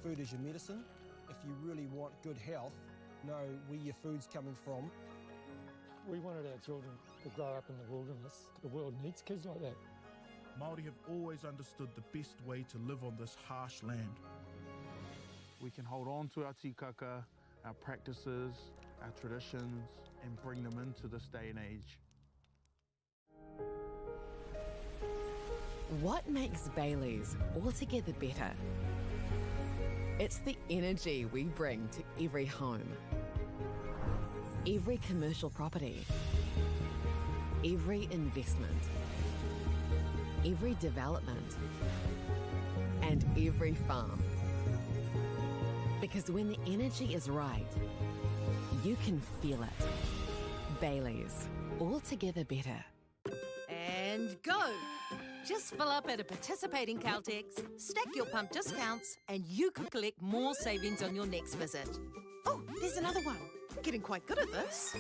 food is your medicine. If you really want good health, know where your food's coming from. We wanted our children to grow up in the wilderness. The world needs kids like that. Māori have always understood the best way to live on this harsh land. We can hold on to our tikaka, our practices, our traditions, and bring them into this day and age. What makes Bailey's altogether better? It's the energy we bring to every home, every commercial property, every investment, every development, and every farm. Because when the energy is right, you can feel it. Bailey's, altogether better. And go! Just fill up at a participating Caltex, stack your pump discounts, and you could collect more savings on your next visit. Oh, there's another one. Getting quite good at this.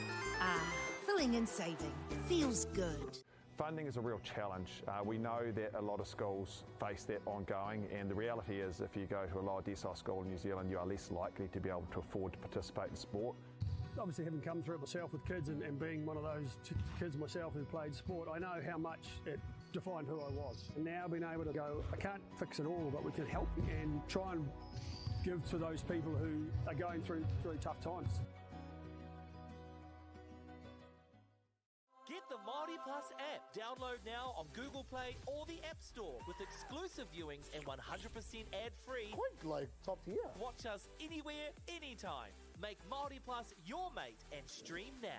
Filling and saving. Feels good. Funding is a real challenge. We know that a lot of schools face that ongoing, and the reality is if you go to a lower decile school in New Zealand, you are less likely to be able to afford to participate in sport. Obviously, having come through it myself with kids and being one of those kids myself who played sport, I know how much it defined who I was. And now being able to go, I can't fix it all, but we can help and try and give to those people who are going through really tough times. Get the Māori Plus app. Download now on Google Play or the App Store with exclusive viewings and 100% ad-free. Quite like top tier. Watch us anywhere, anytime. Make Māori Plus your mate and stream now.